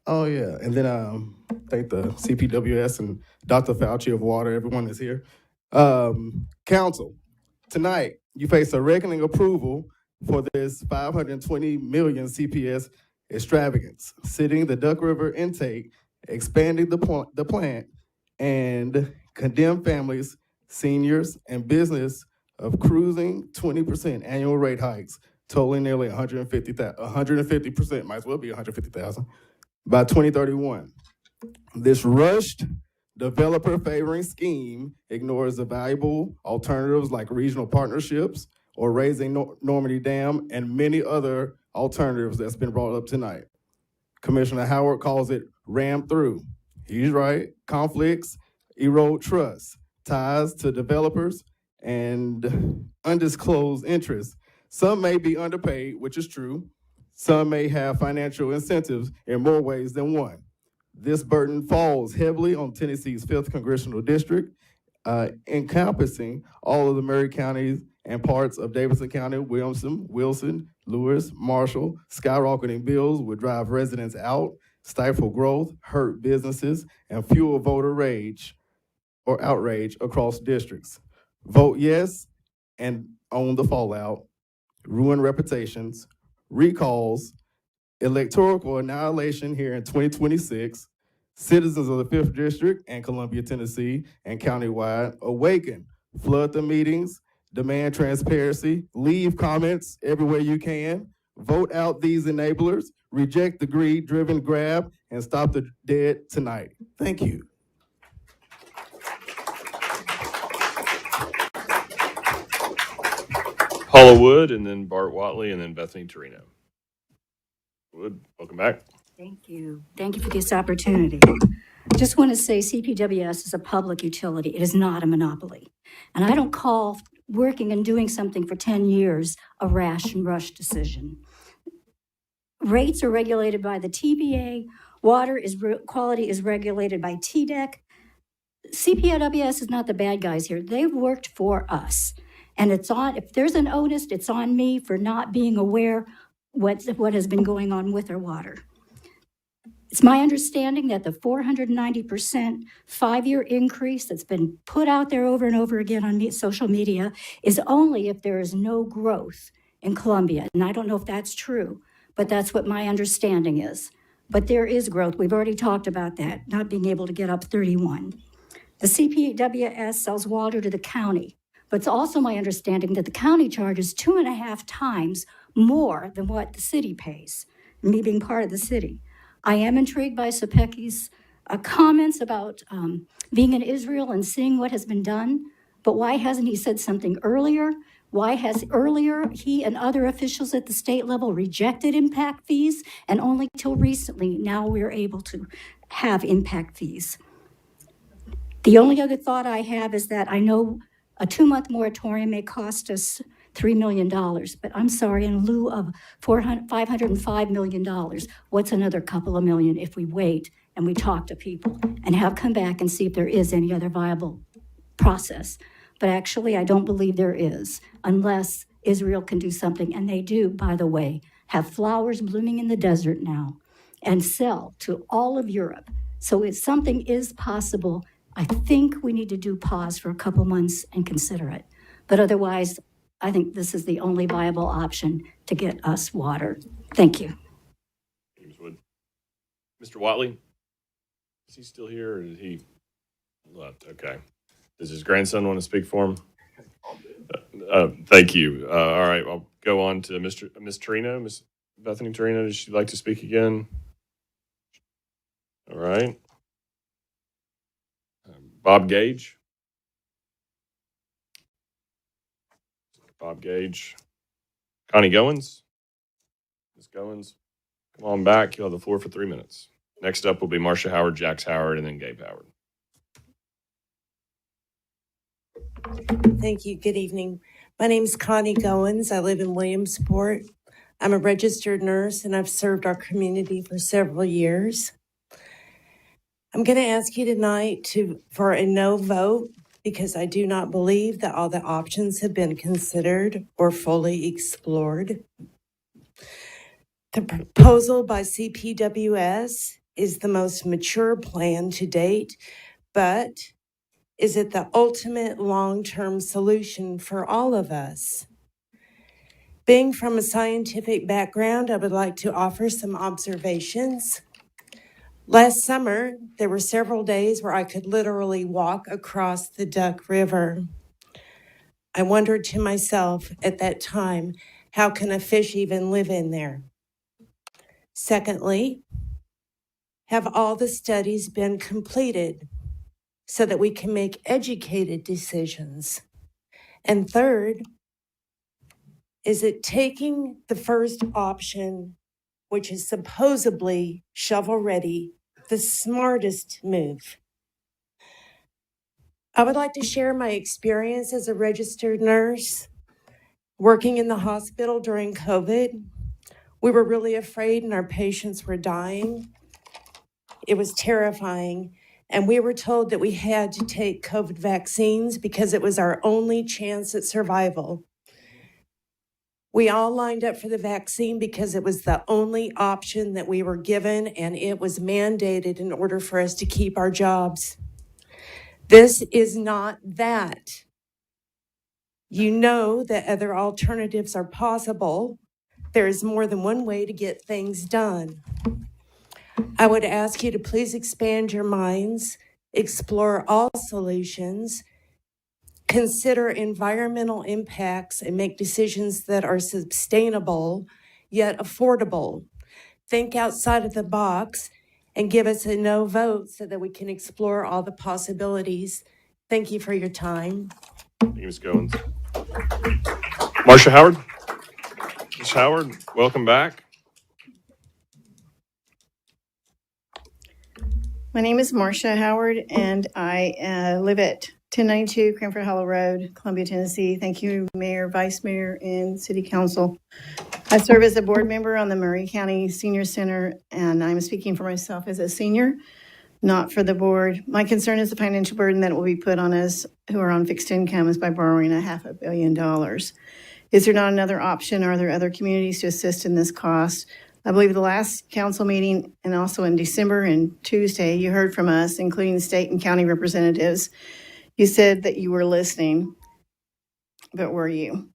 Oh, yeah. And then thank the CPWS and Dr. Fauci of water, everyone is here. Council, tonight you face a reckoning approval for this 520 million CPS extravagance, sitting the Duck River intake, expanding the plant, and condemn families, seniors, and business of cruising 20% annual rate hikes, totaling nearly 150%, might as well be 150,000, by 2031. This rushed developer favoring scheme ignores the valuable alternatives like regional partnerships or raising Normandy Dam and many other alternatives that's been brought up tonight. Commissioner Howard calls it ram through. He's right. Conflicts erode trust, ties to developers, and undisclosed interests. Some may be underpaid, which is true. Some may have financial incentives in more ways than one. This burden falls heavily on Tennessee's 5th Congressional District, encompassing all of the Maury counties and parts of Davidson County. Wilson, Lewis, Marshall. Skyrocketing bills would drive residents out, stifle growth, hurt businesses, and fuel voter rage or outrage across districts. Vote yes and own the fallout, ruin reputations, recalls, electoral annihilation here in 2026. Citizens of the 5th District and Columbia, Tennessee, and countywide, awaken, flood the meetings, demand transparency, leave comments everywhere you can, vote out these enablers, reject the greed-driven grab, and stop the dead tonight. Thank you. Paula Wood, and then Bart Watley, and then Bethany Torino. Wood, welcome back. Thank you. Thank you for this opportunity. Just want to say CPWS is a public utility. It is not a monopoly. And I don't call working and doing something for 10 years a rash and rush decision. Rates are regulated by the TVA. Water quality is regulated by TDEC. CPWS is not the bad guys here. They've worked for us. And it's on, if there's an onus, it's on me for not being aware what has been going on with our water. It's my understanding that the 490% 5-year increase that's been put out there over and over again on social media is only if there is no growth in Columbia. And I don't know if that's true, but that's what my understanding is. But there is growth. We've already talked about that, not being able to get up 31. The CPWS sells water to the county, but it's also my understanding that the county charges 2.5 times more than what the city pays, me being part of the city. I am intrigued by Sapeki's comments about being in Israel and seeing what has been done, but why hasn't he said something earlier? Why has earlier he and other officials at the state level rejected impact fees, and only till recently now we're able to have impact fees? The only other thought I have is that I know a 2-month moratorium may cost us $3 million, but I'm sorry, in lieu of $505 million, what's another couple of million if we wait and we talk to people and have come back and see if there is any other viable process? But actually, I don't believe there is, unless Israel can do something. And they do, by the way, have flowers blooming in the desert now and sell to all of Europe. So if something is possible, I think we need to do pause for a couple months and consider it. But otherwise, I think this is the only viable option to get us water. Thank you. Mr. Watley, is he still here or did he left? Okay. Does his grandson want to speak for him? Thank you. All right, I'll go on to Ms. Torino. Ms. Bethany Torino, does she like to speak again? All right. Bob Gage. Bob Gage. Connie Goins. Ms. Goins, come on back. You'll have the floor for 3 minutes. Next up will be Marcia Howard, Jax Howard, and then Gabe Howard. Thank you. Good evening. My name is Connie Goins. I live in Williamsport. I'm a registered nurse and I've served our community for several years. I'm going to ask you tonight for a no vote because I do not believe that all the options have been considered or fully explored. The proposal by CPWS is the most mature plan to date, but is it the ultimate long-term solution for all of us? Being from a scientific background, I would like to offer some observations. Last summer, there were several days where I could literally walk across the Duck River. I wondered to myself at that time, how can a fish even live in there? Secondly, have all the studies been completed so that we can make educated decisions? And third, is it taking the first option, which is supposedly shovel-ready, the smartest move? I would like to share my experience as a registered nurse working in the hospital during COVID. We were really afraid and our patients were dying. It was terrifying. And we were told that we had to take COVID vaccines because it was our only chance at survival. We all lined up for the vaccine because it was the only option that we were given, and it was mandated in order for us to keep our jobs. This is not that. You know that other alternatives are possible. There is more than one way to get things done. I would ask you to please expand your minds, explore all solutions, consider environmental impacts, and make decisions that are sustainable yet affordable. Think outside of the box and give us a no vote so that we can explore all the possibilities. Thank you for your time. Thank you, Ms. Goins. Marcia Howard. Ms. Howard, welcome back. My name is Marcia Howard, and I live at 1092 Cranford Hollow Road, Columbia, Tennessee. Thank you, Mayor, Vice Mayor, and City Council. I serve as a board member on the Maury County Senior Center, and I'm speaking for myself as a senior, not for the board. My concern is the financial burden that will be put on us who are on fixed incomes by borrowing $500 million. Is there not another option? Are there other communities to assist in this cost? I believe the last council meeting and also in December and Tuesday, you heard from us, including state and county representatives. You said that you were listening, but were you?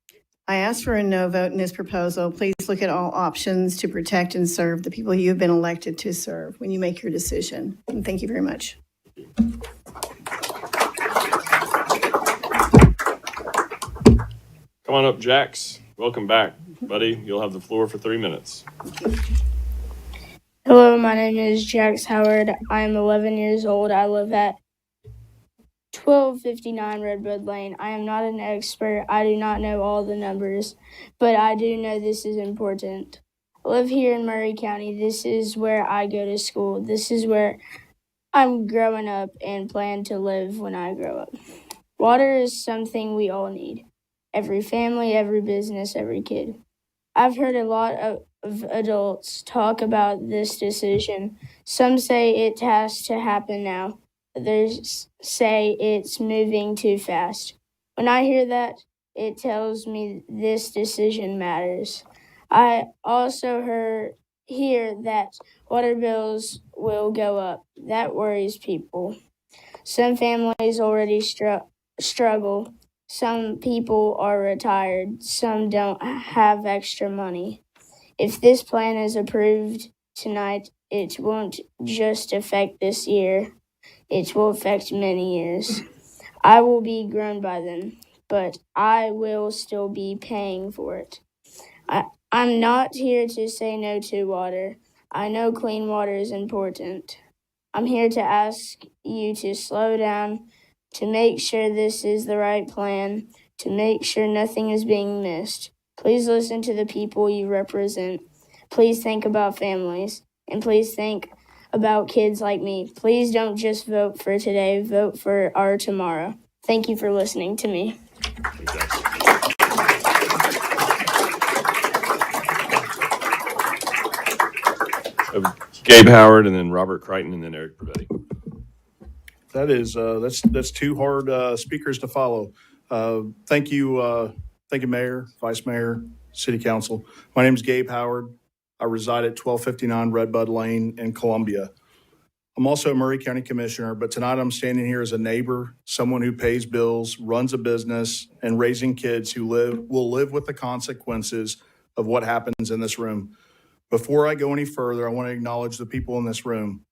I asked for a no vote in this proposal. Please look at all options to protect and serve the people you have been elected to serve when you make your decision. And thank you very much. Come on up, Jax. Welcome back, buddy. You'll have the floor for 3 minutes. Hello, my name is Jax Howard. I am 11 years old. I live at 1259 Redwood Lane. I am not an expert. I do not know all the numbers, but I do know this is important. I live here in Maury County. This is where I go to school. This is where I'm growing up and plan to live when I grow up. Water is something we all need. Every family, every business, every kid. I've heard a lot of adults talk about this decision. Some say it has to happen now. Others say it's moving too fast. When I hear that, it tells me this decision matters. I also hear that water bills will go up. That worries people. Some families already struggle. Some people are retired. Some don't have extra money. If this plan is approved tonight, it won't just affect this year. It will affect many years. I will be grown by then, but I will still be paying for it. I'm not here to say no to water. I know clean water is important. I'm here to ask you to slow down, to make sure this is the right plan, to make sure nothing is being missed. Please listen to the people you represent. Please think about families, and please think about kids like me. Please don't just vote for today, vote for our tomorrow. Thank you for listening to me. Gabe Howard, and then Robert Crichton, and then Eric Pravetti. That is that's two hard speakers to follow. Thank you, Mayor, Vice Mayor, City Council. My name is Gabe Howard. I reside at 1259 Redbud Lane in Columbia. I'm also a Murray County Commissioner, but tonight I'm standing here as a neighbor, someone who pays bills, runs a business, and raising kids who will live with the consequences of what happens in this room. Before I go any further, I want to acknowledge the people in this room.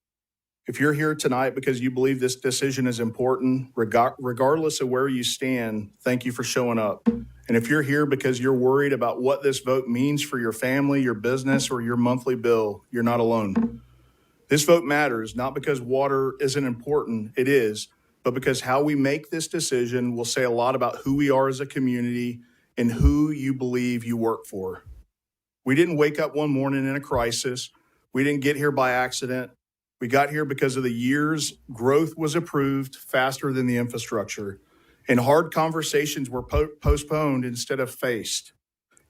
If you're here tonight because you believe this decision is important, regardless of where you stand, thank you for showing up. And if you're here because you're worried about what this vote means for your family, your business, or your monthly bill, you're not alone. This vote matters, not because water isn't important, it is, but because how we make this decision will say a lot about who we are as a community and who you believe you work for. We didn't wake up one morning in a crisis. We didn't get here by accident. We got here because of the years growth was approved faster than the infrastructure, and hard conversations were postponed instead of faced.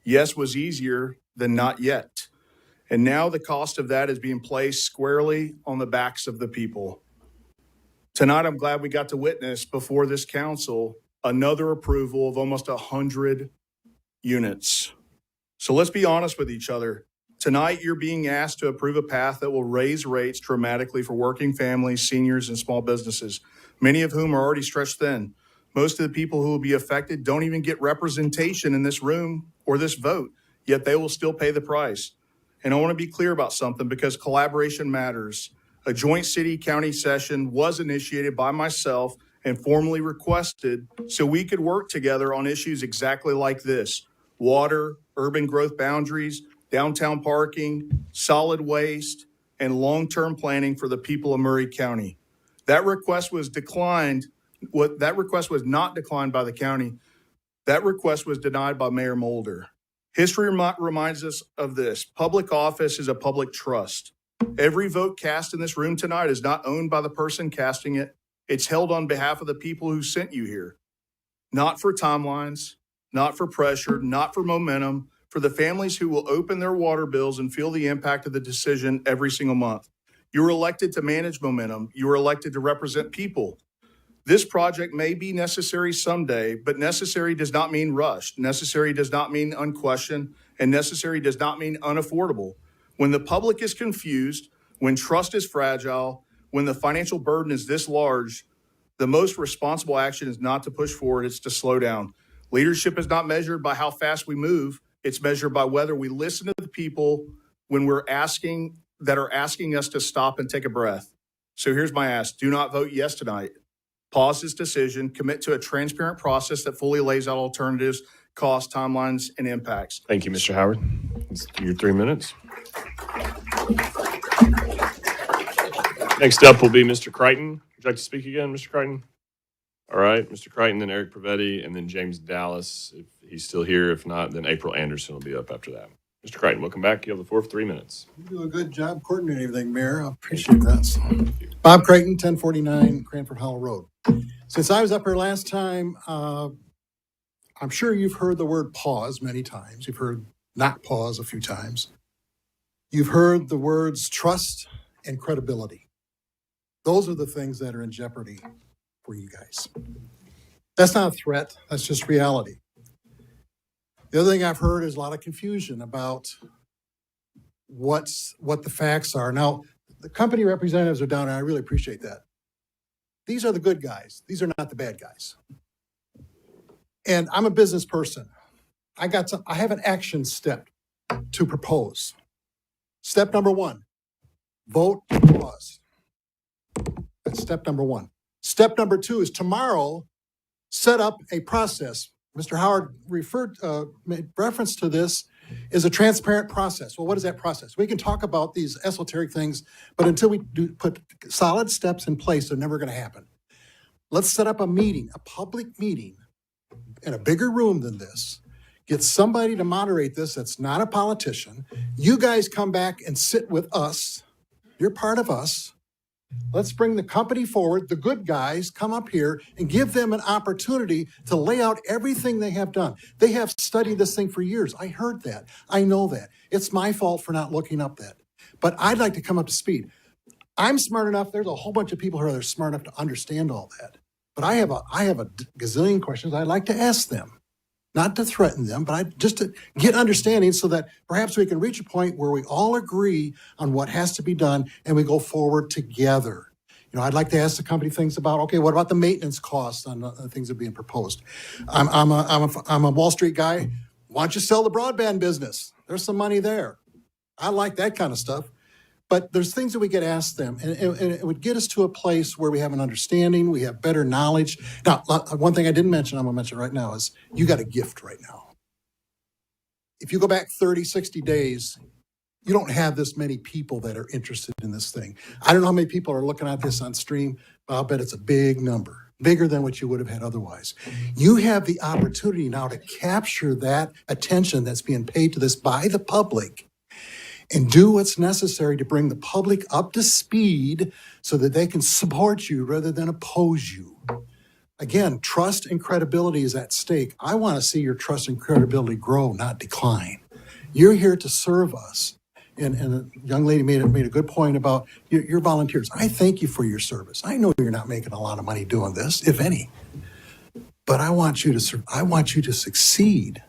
Yes was easier than not yet. And now the cost of that is being placed squarely on the backs of the people. Tonight, I'm glad we got to witness before this council another approval of almost 100 units. So let's be honest with each other. Tonight, you're being asked to approve a path that will raise rates dramatically for working families, seniors, and small businesses, many of whom are already stretched thin. Most of the people who will be affected don't even get representation in this room or this vote, yet they will still pay the price. And I want to be clear about something because collaboration matters. A joint city-county session was initiated by myself and formally requested so we could work together on issues exactly like this: water, urban growth boundaries, downtown parking, solid waste, and long-term planning for the people of Murray County. That request was declined. That request was not declined by the county. That request was denied by Mayor Mulder. History reminds us of this. Public office is a public trust. Every vote cast in this room tonight is not owned by the person casting it. It's held on behalf of the people who sent you here. Not for timelines, not for pressure, not for momentum, for the families who will open their water bills and feel the impact of the decision every single month. You were elected to manage momentum. You were elected to represent people. This project may be necessary someday, but necessary does not mean rushed. Necessary does not mean unquestioned, and necessary does not mean unaffordable. When the public is confused, when trust is fragile, when the financial burden is this large, the most responsible action is not to push forward, it's to slow down. Leadership is not measured by how fast we move. It's measured by whether we listen to the people when we're asking us to stop and take a breath. So here's my ask. Do not vote yes tonight. Pause this decision, commit to a transparent process that fully lays out alternatives, costs, timelines, and impacts. Thank you, Mr. Howard. That's your 3 minutes. Next up will be Mr. Crichton. Would you like to speak again, Mr. Crichton? All right, Mr. Crichton, then Eric Pravetti, and then James Dallas, if he's still here. If not, then April Anderson will be up after that. Mr. Crichton, welcome back. You have the floor for 3 minutes. You do a good job coordinating everything, Mayor. I appreciate that. So, Bob Crichton, 1049 Cranford Hollow Road. Since I was up here last time, I'm sure you've heard the word pause many times. You've heard not pause a few times. You've heard the words trust and credibility. Those are the things that are in jeopardy for you guys. That's not a threat. That's just reality. The other thing I've heard is a lot of confusion about what the facts are. Now, the company representatives are down, and I really appreciate that. These are the good guys. These are not the bad guys. And I'm a business person. I have an action step to propose. Step number 1, vote pause. That's step number 1. Step number 2 is tomorrow, set up a process. Mr. Howard made reference to this is a transparent process. Well, what is that process? We can talk about these esoteric things, but until we do put solid steps in place, they're never going to happen. Let's set up a meeting, a public meeting in a bigger room than this. Get somebody to moderate this that's not a politician. You guys come back and sit with us. You're part of us. Let's bring the company forward. The good guys come up here and give them an opportunity to lay out everything they have done. They have studied this thing for years. I heard that. I know that. It's my fault for not looking up that. But I'd like to come up to speed. I'm smart enough. There's a whole bunch of people here that are smart enough to understand all that. But I have a gazillion questions I'd like to ask them. Not to threaten them, but just to get understanding so that perhaps we can reach a point where we all agree on what has to be done and we go forward together. I'd like to ask the company things about, okay, what about the maintenance costs on the things that are being proposed? I'm a Wall Street guy. Why don't you sell the broadband business? There's some money there. I like that kind of stuff. But there's things that we could ask them, and it would get us to a place where we have an understanding, we have better knowledge. Now, one thing I didn't mention, I'm going to mention right now, is you got a gift right now. If you go back 30, 60 days, you don't have this many people that are interested in this thing. I don't know how many people are looking at this on stream, but I'll bet it's a big number, bigger than what you would have had otherwise. You have the opportunity now to capture that attention that's being paid to this by the public and do what's necessary to bring the public up to speed so that they can support you rather than oppose you. Again, trust and credibility is at stake. I want to see your trust and credibility grow, not decline. You're here to serve us. And a young lady made a good point about your volunteers. I thank you for your service. I know you're not making a lot of money doing this, if any. But I want you to succeed.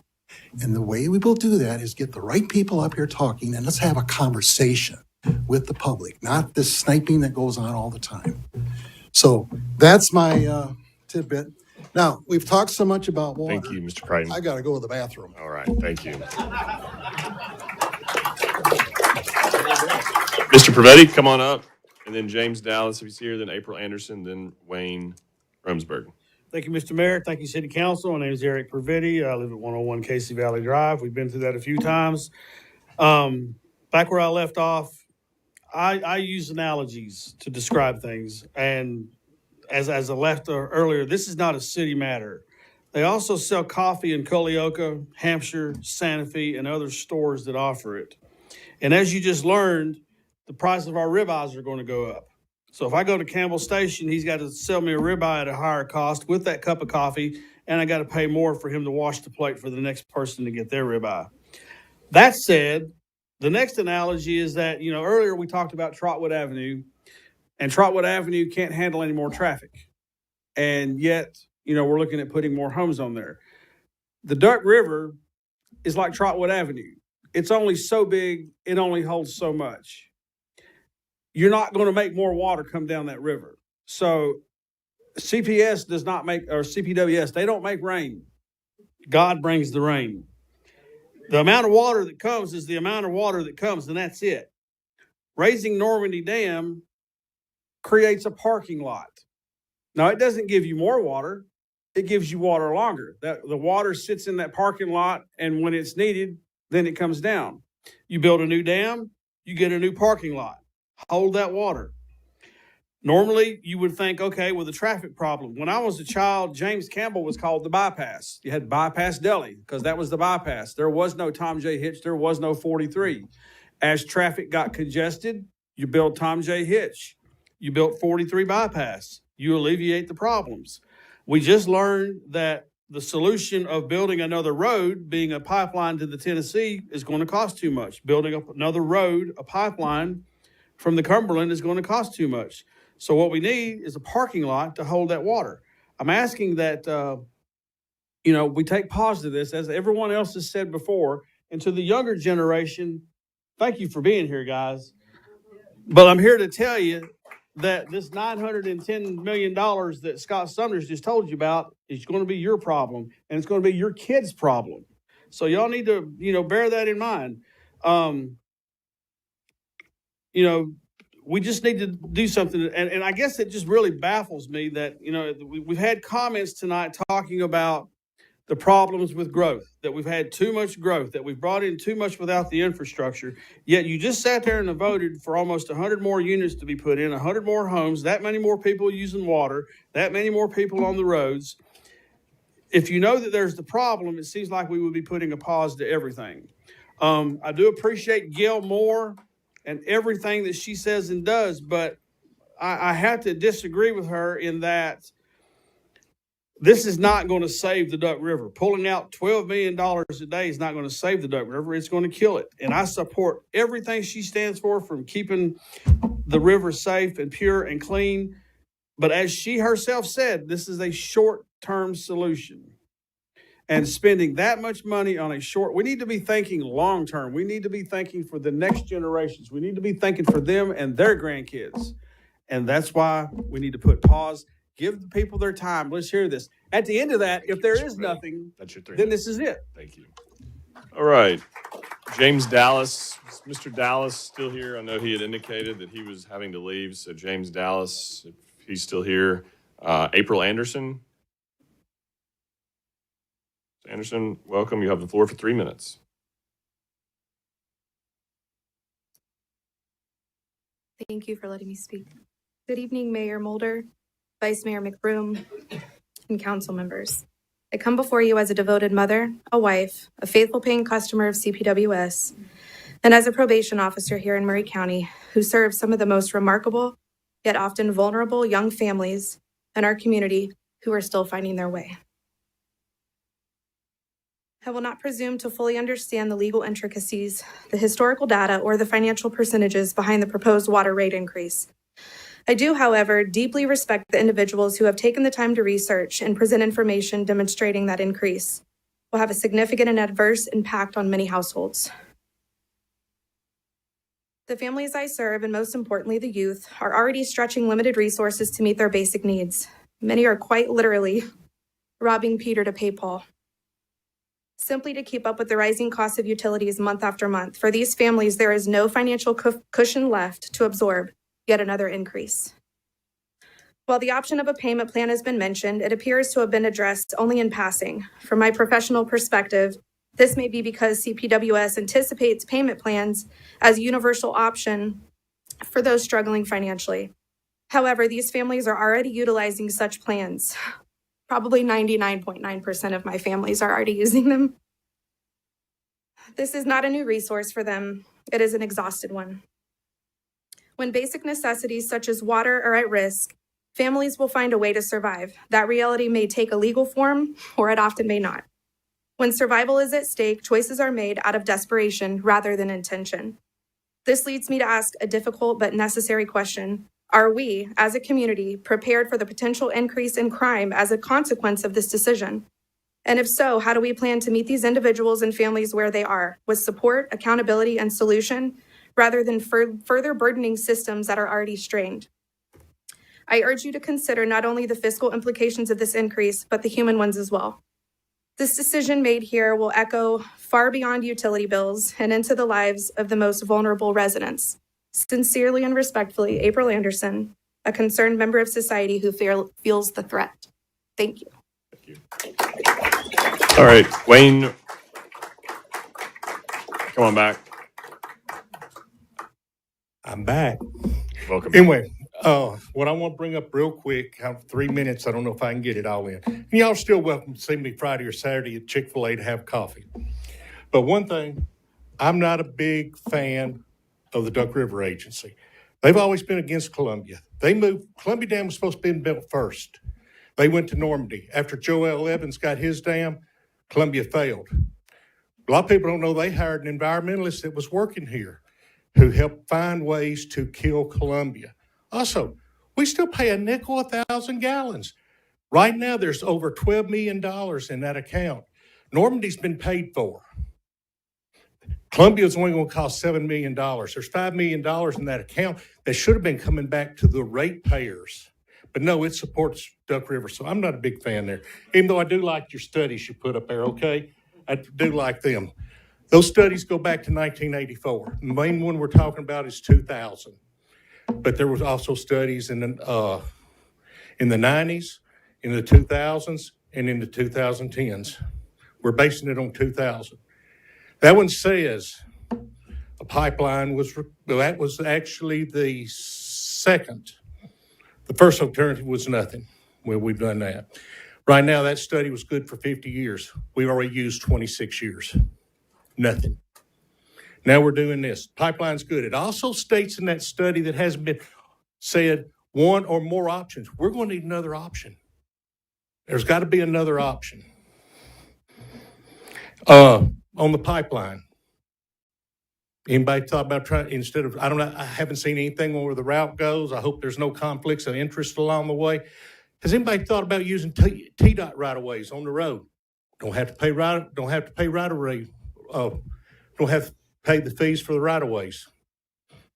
And the way we will do that is get the right people up here talking, and let's have a conversation with the public, not this sniping that goes on all the time. So that's my tidbit. Now, we've talked so much about water. Thank you, Mr. Crichton. I got to go to the bathroom. All right, thank you. Mr. Pravetti, come on up. And then James Dallas, if he's here, then April Anderson, then Wayne Romsberg. Thank you, Mr. Mayor. Thank you, City Council. My name is Eric Pravetti. I live at 101 Casey Valley Drive. We've been through that a few times. Back where I left off, I use analogies to describe things. And as I left earlier, this is not a city matter. They also sell coffee in Culleoka, Hampshire, Santa Fe, and other stores that offer it. And as you just learned, the price of our ribeyes are going to go up. So if I go to Campbell Station, he's got to sell me a ribeye at a higher cost with that cup of coffee, and I got to pay more for him to wash the plate for the next person to get their ribeye. That said, the next analogy is that, earlier we talked about Trotwood Avenue, and Trotwood Avenue can't handle any more traffic. And yet, we're looking at putting more homes on there. The Duck River is like Trotwood Avenue. It's only so big, it only holds so much. You're not going to make more water come down that river. So CPS does not make, or CPWS, they don't make rain. God brings the rain. The amount of water that comes is the amount of water that comes, and that's it. Raising Normandy Dam creates a parking lot. Now, it doesn't give you more water. It gives you water longer. The water sits in that parking lot, and when it's needed, then it comes down. You build a new dam, you get a new parking lot. Hold that water. Normally, you would think, okay, with a traffic problem. When I was a child, James Campbell was called the bypass. You had Bypass Deli because that was the bypass. There was no Tom J. Hitch. There was no 43. As traffic got congested, you built Tom J. Hitch. You built 43 bypass. You alleviate the problems. We just learned that the solution of building another road, being a pipeline to the Tennessee, is going to cost too much. Building up another road, a pipeline from the Cumberland, is going to cost too much. So what we need is a parking lot to hold that water. I'm asking that, we take pause to this, as everyone else has said before, and to the younger generation, thank you for being here, guys. But I'm here to tell you that this $910 million that Scott Summers just told you about is going to be your problem, and it's going to be your kids' problem. So y'all need to, bear that in mind. We just need to do something. And I guess it just really baffles me that, we've had comments tonight talking about the problems with growth, that we've had too much growth, that we've brought in too much without the infrastructure. Yet you just sat there and voted for almost 100 more units to be put in, 100 more homes, that many more people using water, that many more people on the roads. If you know that there's the problem, it seems like we would be putting a pause to everything. I do appreciate Gail Moore and everything that she says and does, but I have to disagree with her in that this is not going to save the Duck River. Pulling out $12 million a day is not going to save the Duck River. It's going to kill it. And I support everything she stands for, from keeping the river safe and pure and clean. But as she herself said, this is a short-term solution. And spending that much money on we need to be thinking long-term. We need to be thinking for the next generations. We need to be thinking for them and their grandkids. And that's why we need to put pause. Give the people their time. Let's hear this. At the end of that, if there is nothing, then this is it. Thank you. All right. James Dallas. Is Mr. Dallas still here? I know he had indicated that he was having to leave. So James Dallas, if he's still here. April Anderson. Anderson, welcome. You have the floor for 3 minutes. Thank you for letting me speak. Good evening, Mayor Mulder, Vice Mayor McBroom, and council members. I come before you as a devoted mother, a wife, a faithful paying customer of CPWS, and as a probation officer here in Murray County who serves some of the most remarkable, yet often vulnerable young families in our community who are still finding their way. I will not presume to fully understand the legal intricacies, the historical data, or the financial percentages behind the proposed water rate increase. I do, however, deeply respect the individuals who have taken the time to research and present information demonstrating that increase will have a significant and adverse impact on many households. The families I serve, and most importantly the youth, are already stretching limited resources to meet their basic needs. Many are quite literally robbing Peter to pay Paul, simply to keep up with the rising cost of utilities month after month. For these families, there is no financial cushion left to absorb yet another increase. While the option of a payment plan has been mentioned, it appears to have been addressed only in passing. From my professional perspective, this may be because CPWS anticipates payment plans as a universal option for those struggling financially. However, these families are already utilizing such plans. Probably 99.9% of my families are already using them. This is not a new resource for them. It is an exhausted one. When basic necessities such as water are at risk, families will find a way to survive. That reality may take a legal form, or it often may not. When survival is at stake, choices are made out of desperation rather than intention. This leads me to ask a difficult but necessary question. Are we, as a community, prepared for the potential increase in crime as a consequence of this decision? And if so, how do we plan to meet these individuals and families where they are, with support, accountability, and solution, rather than further burdening systems that are already strained? I urge you to consider not only the fiscal implications of this increase, but the human ones as well. This decision made here will echo far beyond utility bills and into the lives of the most vulnerable residents. Sincerely and respectfully, April Anderson, a concerned member of society who feels the threat. Thank you. All right, Wayne, come on back. I'm back. Welcome. Anyway, what I want to bring up real quick, I have 3 minutes. I don't know if I can get it all in. And y'all still welcome to see me Friday or Saturday at Chick-fil-A to have coffee. But one thing, I'm not a big fan of the Duck River Agency. They've always been against Columbia. Columbia Dam was supposed to be built first. They went to Normandy. After Joel Evans got his dam, Columbia failed. A lot of people don't know they hired an environmentalist that was working here who helped find ways to kill Columbia. Also, we still pay a nickel 1,000 gallons. Right now, there's over $12 million in that account. Normandy's been paid for. Columbia's only going to cost $7 million. There's $5 million in that account that should have been coming back to the ratepayers. But no, it supports Duck River, so I'm not a big fan there. Even though I do like your studies you put up there, okay? I do like them. Those studies go back to 1984. The main one we're talking about is 2000. But there was also studies in the 90s, in the 2000s, and in the 2010s. We're basing it on 2000. That one says a pipeline that was actually the second. The first alternative was nothing. Well, we've done that. Right now, that study was good for 50 years. We've already used 26 years. Nothing. Now we're doing this. Pipeline's good. It also states in that study that hasn't been said one or more options. We're going to need another option. There's got to be another option. On the pipeline, anybody thought about trying, instead of, I haven't seen anything on where the route goes. I hope there's no conflicts of interest along the way. Has anybody thought about using TDOT right-of-ways on the road? Don't have to pay the fees for the right-of-ways.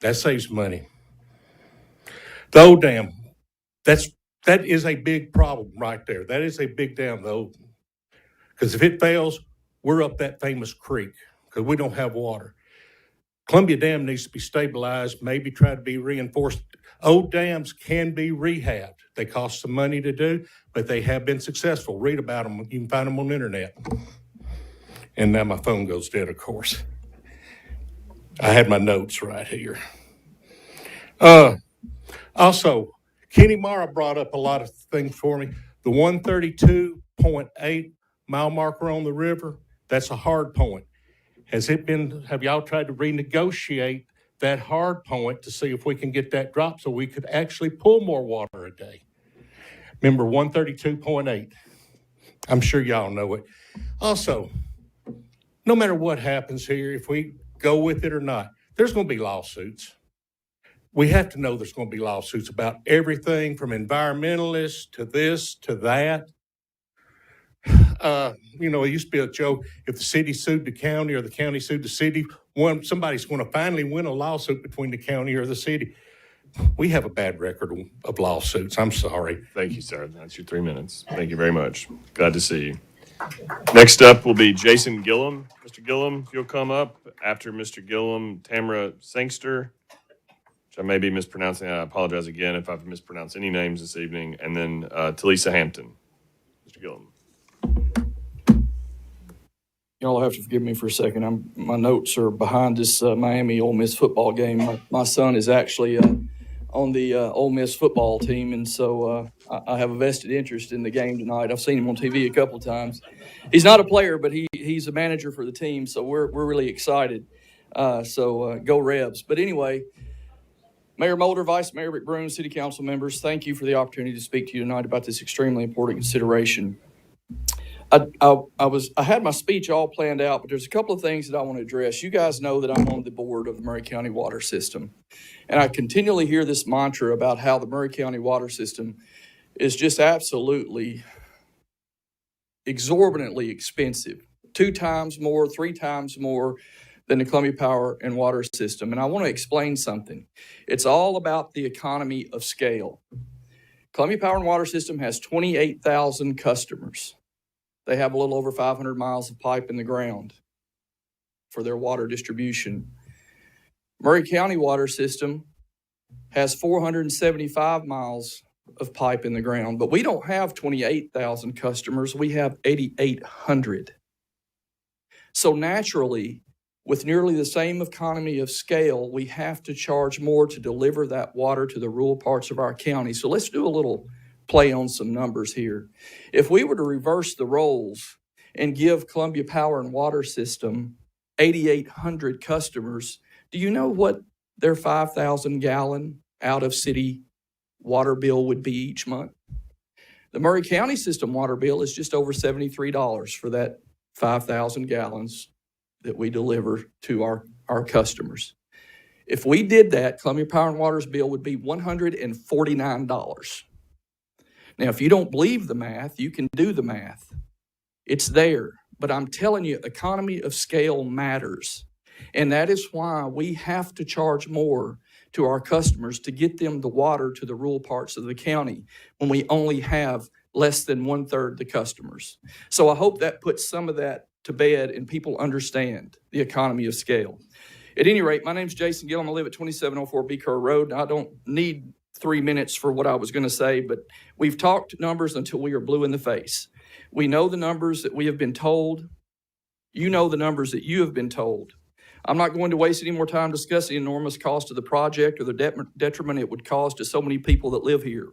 That saves money. The old dam, that is a big problem right there. That is a big dam, though, because if it fails, we're up that famous creek because we don't have water. Columbia Dam needs to be stabilized, maybe try to be reinforced. Old dams can be rehabbed. They cost some money to do, but they have been successful. Read about them. You can find them on the internet. And now my phone goes dead, of course. I had my notes right here. Also, Kenny Mara brought up a lot of things for me. The 132.8 mile marker on the river, that's a hard point. Have y'all tried to renegotiate that hard point to see if we can get that dropped so we could actually pull more water a day? Remember 132.8. I'm sure y'all know it. Also, no matter what happens here, if we go with it or not, there's going to be lawsuits. We have to know there's going to be lawsuits about everything from environmentalists to this to that. It used to be a joke. If the city sued the county or the county sued the city, somebody's going to finally win a lawsuit between the county or the city. We have a bad record of lawsuits. I'm sorry. Thank you, sir. That's your 3 minutes. Thank you very much. Glad to see you. Next up will be Jason Gillum. Mr. Gillum, if you'll come up. After Mr. Gillum, Tamara Sangster, which I may be mispronouncing. I apologize again if I've mispronounced any names this evening. And then Talisa Hampton. Mr. Gillum. Y'all have to forgive me for a second. My notes are behind this Miami Ole Miss football game. My son is actually on the Ole Miss football team, and so I have a vested interest in the game tonight. I've seen him on TV a couple of times. He's not a player, but he's a manager for the team, so we're really excited. Go Rebs! But anyway, Mayor Mulder, Vice Mayor McBroom, City Council members, thank you for the opportunity to speak to you tonight about this extremely important consideration. I had my speech all planned out, but there's a couple of things that I want to address. You guys know that I'm on the board of the Maury County Water System, and I continually hear this mantra about how the Maury County Water System is just absolutely exorbitantly expensive, 2 times more, 3 times more than the Columbia Power and Water System. And I want to explain something. It's all about the economy of scale. Columbia Power and Water System has 28,000 customers. They have a little over 500 miles of pipe in the ground for their water distribution. Maury County Water System has 475 miles of pipe in the ground, but we don't have 28,000 customers. We have 8,800. So naturally, with nearly the same economy of scale, we have to charge more to deliver that water to the rural parts of our county. So let's do a little play on some numbers here. If we were to reverse the roles and give Columbia Power and Water System 8,800 customers, do you know what their 5,000 gallon out of city water bill would be each month? The Maury County System water bill is just over $73 for that 5,000 gallons that we deliver to our customers. If we did that, Columbia Power and Water's bill would be $149. Now, if you don't believe the math, you can do the math. It's there. But I'm telling you, economy of scale matters. And that is why we have to charge more to our customers to get them the water to the rural parts of the county when we only have less than 1/3 the customers. So I hope that puts some of that to bed and people understand the economy of scale. At any rate, my name's Jason Gillum. I live at 2704 B. Kerr Road. I don't need 3 minutes for what I was going to say, but we've talked numbers until we are blue in the face. We know the numbers that we have been told You know the numbers that you have been told. I'm not going to waste any more time discussing the enormous cost of the project or the detriment it would cause to so many people that live here,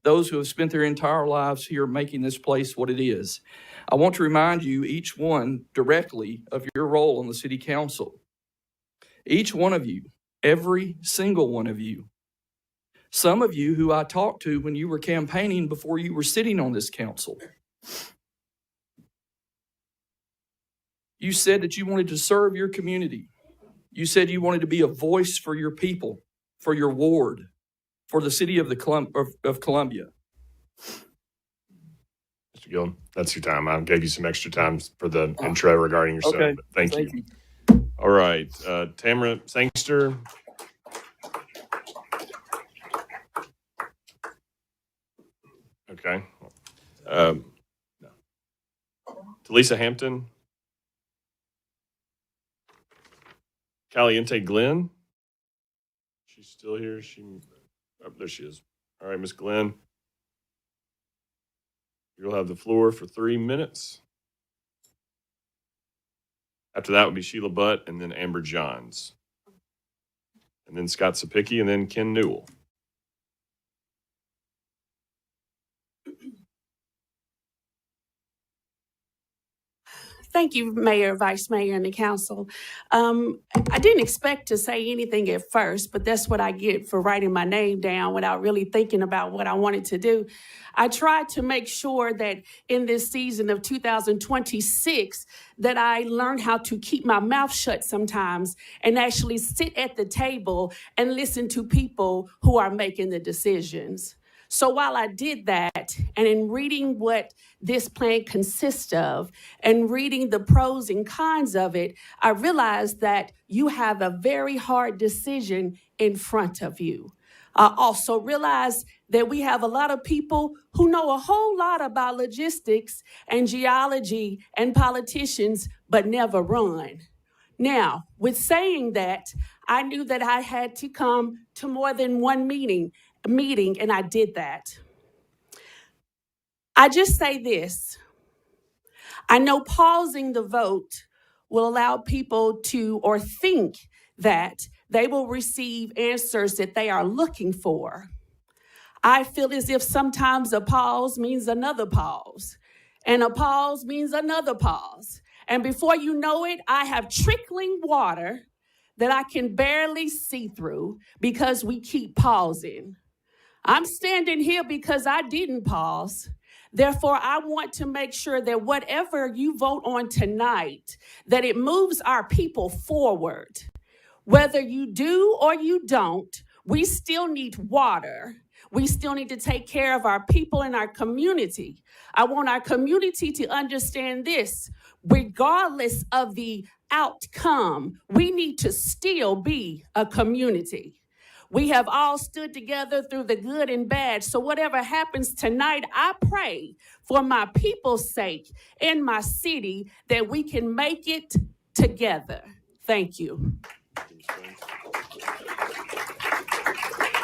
those who have spent their entire lives here making this place what it is. I want to remind you, each one, directly of your role on the city council. Each one of you, every single one of you. Some of you who I talked to when you were campaigning before you were sitting on this council. You said that you wanted to serve your community. You said you wanted to be a voice for your people, for your ward, for the city of Columbia. Mr. Gillum, that's your time. I gave you some extra time for the intro regarding your son. Okay. But thank you. you. All right. Tamara Sangster. Okay. No. Talisa Hampton. Caliente Glenn. She's still here. There she is. All right, Miss Glenn. You'll have the floor for 3 minutes. After that would be Sheila Butt and then Amber Johns. And then Scott Sapicki and then Ken Newell. Thank you, Mayor, Vice Mayor, and the council. I didn't expect to say anything at first, but that's what I get for writing my name down without really thinking about what I wanted to do. I tried to make sure that in this season of 2026 that I learned how to keep my mouth shut sometimes and actually sit at the table and listen to people who are making the decisions. So while I did that, and in reading what this plan consists of and reading the pros and cons of it, I realized that you have a very hard decision in front of you. I also realized that we have a lot of people who know a whole lot about logistics and geology and politicians, but never run. Now, with saying that, I knew that I had to come to more than one meeting, and I did that. I just say this. I know pausing the vote will allow people to or think that they will receive answers that they are looking for. I feel as if sometimes a pause means another pause, and a pause means another pause. And before you know it, I have trickling water that I can barely see through because we keep pausing. I'm standing here because I didn't pause. Therefore, I want to make sure that whatever you vote on tonight, that it moves our people forward. Whether you do or you don't, we still need water. We still need to take care of our people and our community. I want our community to understand this. Regardless of the outcome, we need to still be a community. We have all stood together through the good and bad. So whatever happens tonight, I pray for my people's sake in my city that we can make it together. Thank you.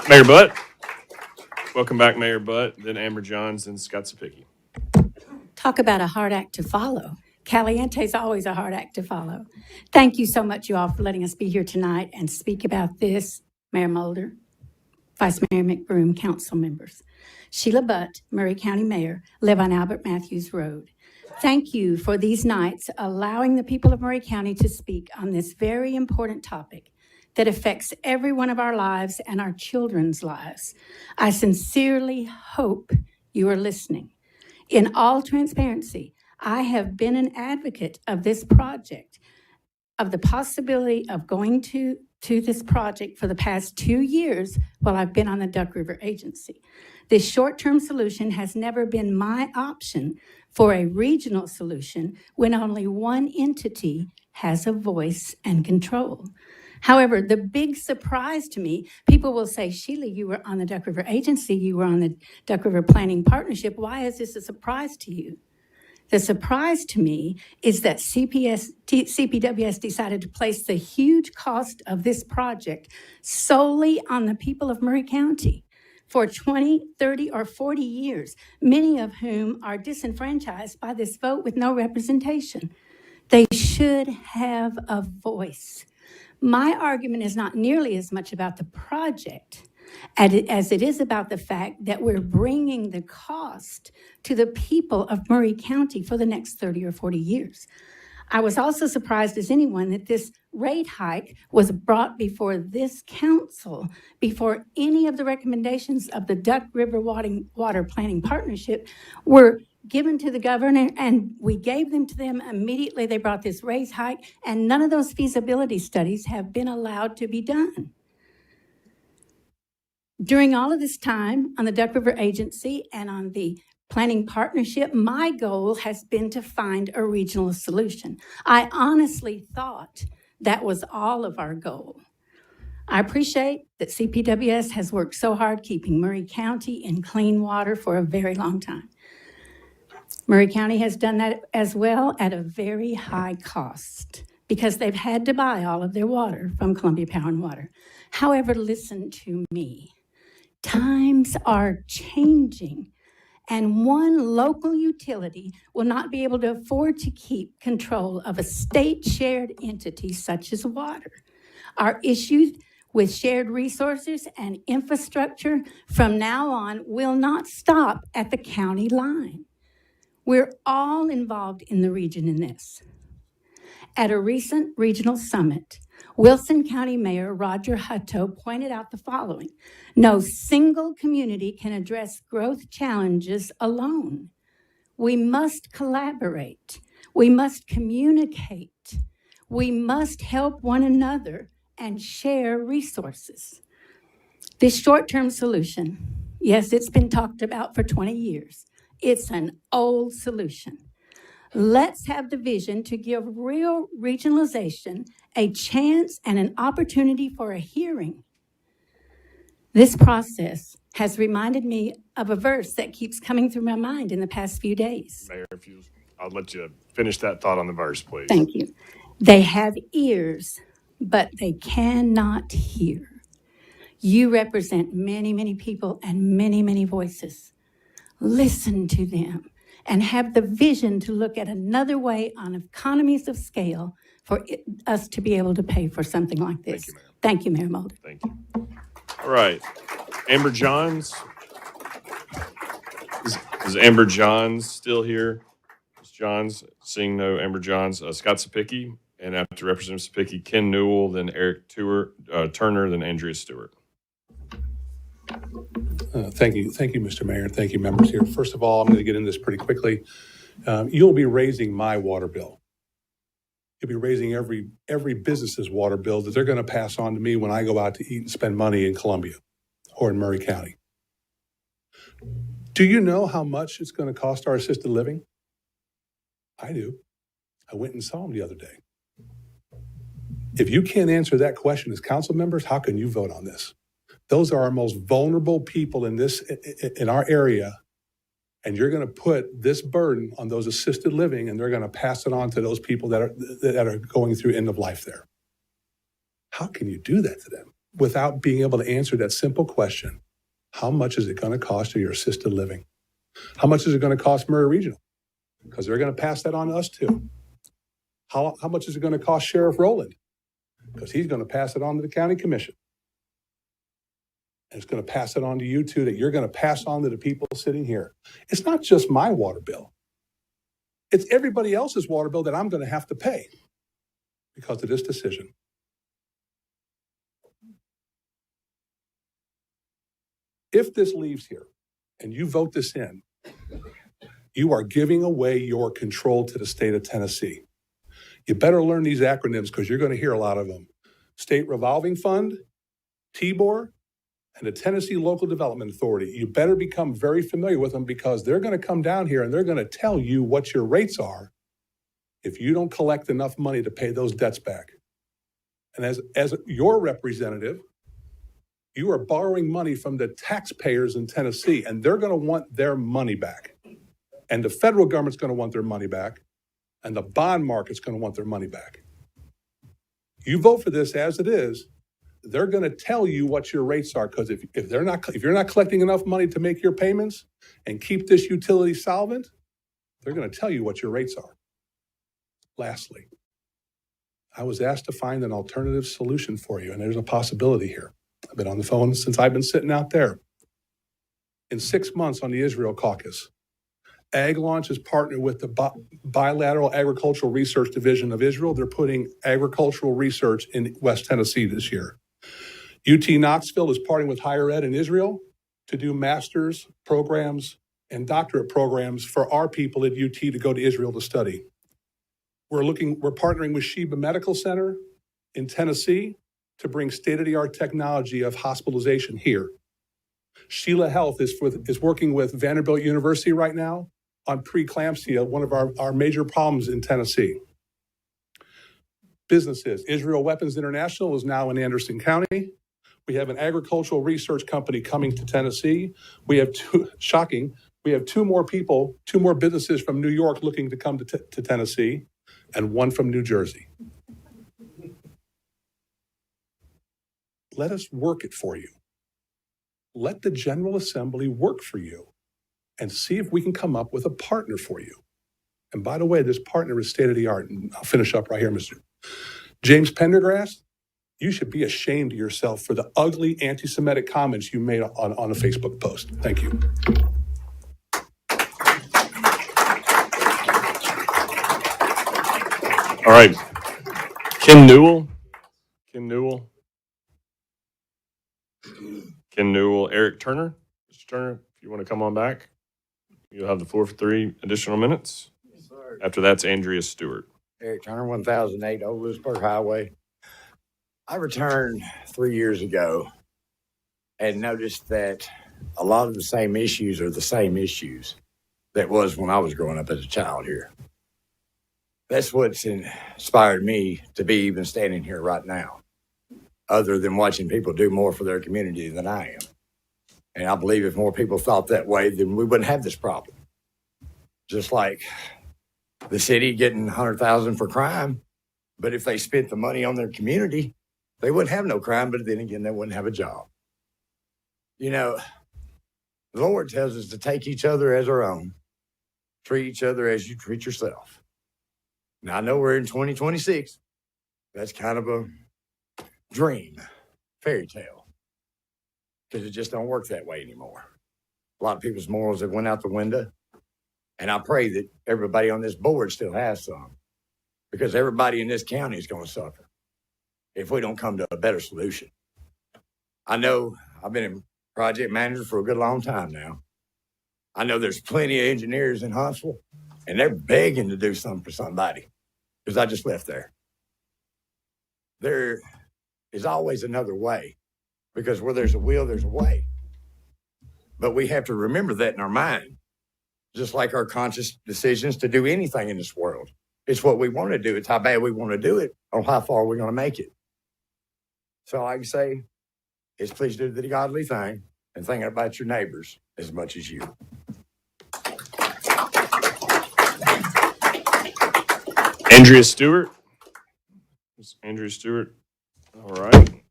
Mayor Butt. Welcome back, Mayor Butt, then Amber Johns, and Scott Sapicki. Talk about a hard act to follow. Caliente is always a hard act to follow. Thank you so much, you all, for letting us be here tonight and speak about this. Mayor Mulder, Vice Mayor McBroom, council members. Sheila Butt, Murray County Mayor, live on Albert Matthews Road. Thank you for these nights allowing the people of Murray County to speak on this very important topic that affects every one of our lives and our children's lives. I sincerely hope you are listening. In all transparency, I have been an advocate of this project, of the possibility of going to this project for the past 2 years while I've been on the Duck River Agency. This short-term solution has never been my option for a regional solution when only one entity has a voice and control. However, the big surprise to me, people will say, Sheila, you were on the Duck River Agency, you were on the Duck River Planning Partnership. Why is this a surprise to you? The surprise to me is that CPWS decided to place the huge cost of this project solely on the people of Murray County for 20, 30, or 40 years, many of whom are disenfranchised by this vote with no representation. They should have a voice. My argument is not nearly as much about the project as it is about the fact that we're bringing the cost to the people of Murray County for the next 30 or 40 years. I was also surprised as anyone that this rate hike was brought before this council, before any of the recommendations of the Duck River Water Planning Partnership were given to the governor, and we gave them to them immediately. They brought this rate hike, and none of those feasibility studies have been allowed to be done. During all of this time on the Duck River Agency and on the Planning Partnership, my goal has been to find a regional solution. I honestly thought that was all of our goal. I appreciate that CPWS has worked so hard keeping Murray County in clean water for a very long time. Murray County has done that as well at a very high cost because they've had to buy all of their water from Columbia Power and Water. However, listen to me. Times are changing, and one local utility will not be able to afford to keep control of a state-shared entity such as water. Our issues with shared resources and infrastructure from now on will not stop at the county line. We're all involved in the region in this. At a recent regional summit, Wilson County Mayor Roger Hutto pointed out the following: no single community can address growth challenges alone. We must collaborate. We must communicate. We must help one another and share resources. This short-term solution, yes, it's been talked about for 20 years. It's an old solution. Let's have the vision to give real regionalization a chance and an opportunity for a hearing. This process has reminded me of a verse that keeps coming through my mind in the past few days. Mayor, I'll let you finish that thought on the verse, please. Thank you. They have ears, but they cannot hear. You represent many, many people and many, many voices. Listen to them and have the vision to look at another way on economies of scale for us to be able to pay for something like this. Thank you, Mayor Mulder. Thank you. All right. Amber Johns. Is Amber Johns still here? Ms. Johns, seeing no Amber Johns. Scott Sapicki, and after Representative Sapicki, Ken Newell, then Eric Turner, then Andrea Stewart. Thank you, Mr. Mayor. Thank you, members here. First of all, I'm going to get into this pretty quickly. You'll be raising my water bill. You'll be raising every business's water bill that they're going to pass on to me when I go out to eat and spend money in Columbia or in Murray County. Do you know how much it's going to cost our assisted living? I do. I went and saw them the other day. If you can't answer that question as council members, how can you vote on this? Those are our most vulnerable people in our area, and you're going to put this burden on those assisted living, and they're going to pass it on to those people that are going through end of life there. How can you do that to them without being able to answer that simple question? How much is it going to cost to your assisted living? How much is it going to cost Murray Regional? Because they're going to pass that on to us too. How much is it going to cost Sheriff Rowland? Because he's going to pass it on to the county commission. And it's going to pass it on to you too, that you're going to pass on to the people sitting here. It's not just my water bill. It's everybody else's water bill that I'm going to have to pay because of this decision. If this leaves here and you vote this in, you are giving away your control to the state of Tennessee. You better learn these acronyms because you're going to hear a lot of them. State Revolving Fund, TBOR, and the Tennessee Local Development Authority. You better become very familiar with them because they're going to come down here and they're going to tell you what your rates are if you don't collect enough money to pay those debts back. And as your representative, you are borrowing money from the taxpayers in Tennessee, and they're going to want their money back. And the federal government's going to want their money back, and the bond market's going to want their money back. You vote for this as it is, they're going to tell you what your rates are, because if you're not collecting enough money to make your payments and keep this utility solvent, they're going to tell you what your rates are. Lastly, I was asked to find an alternative solution for you, and there's a possibility here. I've been on the phone since I've been sitting out there. In 6 months on the Israel caucus, Ag Launch has partnered with the Bilateral Agricultural Research Division of Israel. They're putting agricultural research in West Tennessee this year. UT Knoxville is partnering with Higher Ed in Israel to do master's programs and doctorate programs for our people at UT to go to Israel to study. We're partnering with Sheba Medical Center in Tennessee to bring state-of-the-art technology of hospitalization here. Sheila Health is working with Vanderbilt University right now on preeclampsia, one of our major problems in Tennessee. Businesses, Israel Weapons International is now in Anderson County. We have an agricultural research company coming to Tennessee. We have two more businesses from New York looking to come to Tennessee, and one from New Jersey. Let us work it for you. Let the General Assembly work for you and see if we can come up with a partner for you. And by the way, this partner is state-of-the-art, and I'll finish up right here, Mr. James Pendergrass, you should be ashamed of yourself for the ugly anti-Semitic comments you made on a Facebook post. Thank you. All right. Ken Newell, Eric Turner. Mr. Turner, if you want to come on back, you'll have the floor for 3 additional minutes. Yes, sir. After that's Andrea Stewart. Eric Turner, 1008 Old Lewisburg Highway. I returned 3 years ago and noticed that a lot of the same issues are the same issues that was when I was growing up as a child here. That's what's inspired me to be even standing here right now, other than watching people do more for their community than I am. And I believe if more people thought that way, then we wouldn't have this problem. Just like the city getting $100,000 for crime, but if they spent the money on their community, they wouldn't have no crime, but then again, they wouldn't have a job. You know, the Lord tells us to take each other as our own, treat each other as you treat yourself. Now, I know we're in 2026. That's kind of a dream, fairy tale, because it just don't work that way anymore. A lot of people's morals have went out the window, and I pray that everybody on this board still has some, because everybody in this county is going to suffer if we don't come to a better solution. I know I've been a project manager for a good long time now. I know there's plenty of engineers in Huntsville, and they're begging to do something for somebody, because I just left there. There is always another way, because where there's a will, there's a way. But we have to remember that in our mind, just like our conscious decisions to do anything in this world. It's what we want to do. It's how bad we want to do it, or how far we're going to make it. So I can say is please do the godly thing and think about your neighbors as much as you. Andrea Stewart. Andrea Stewart. All right.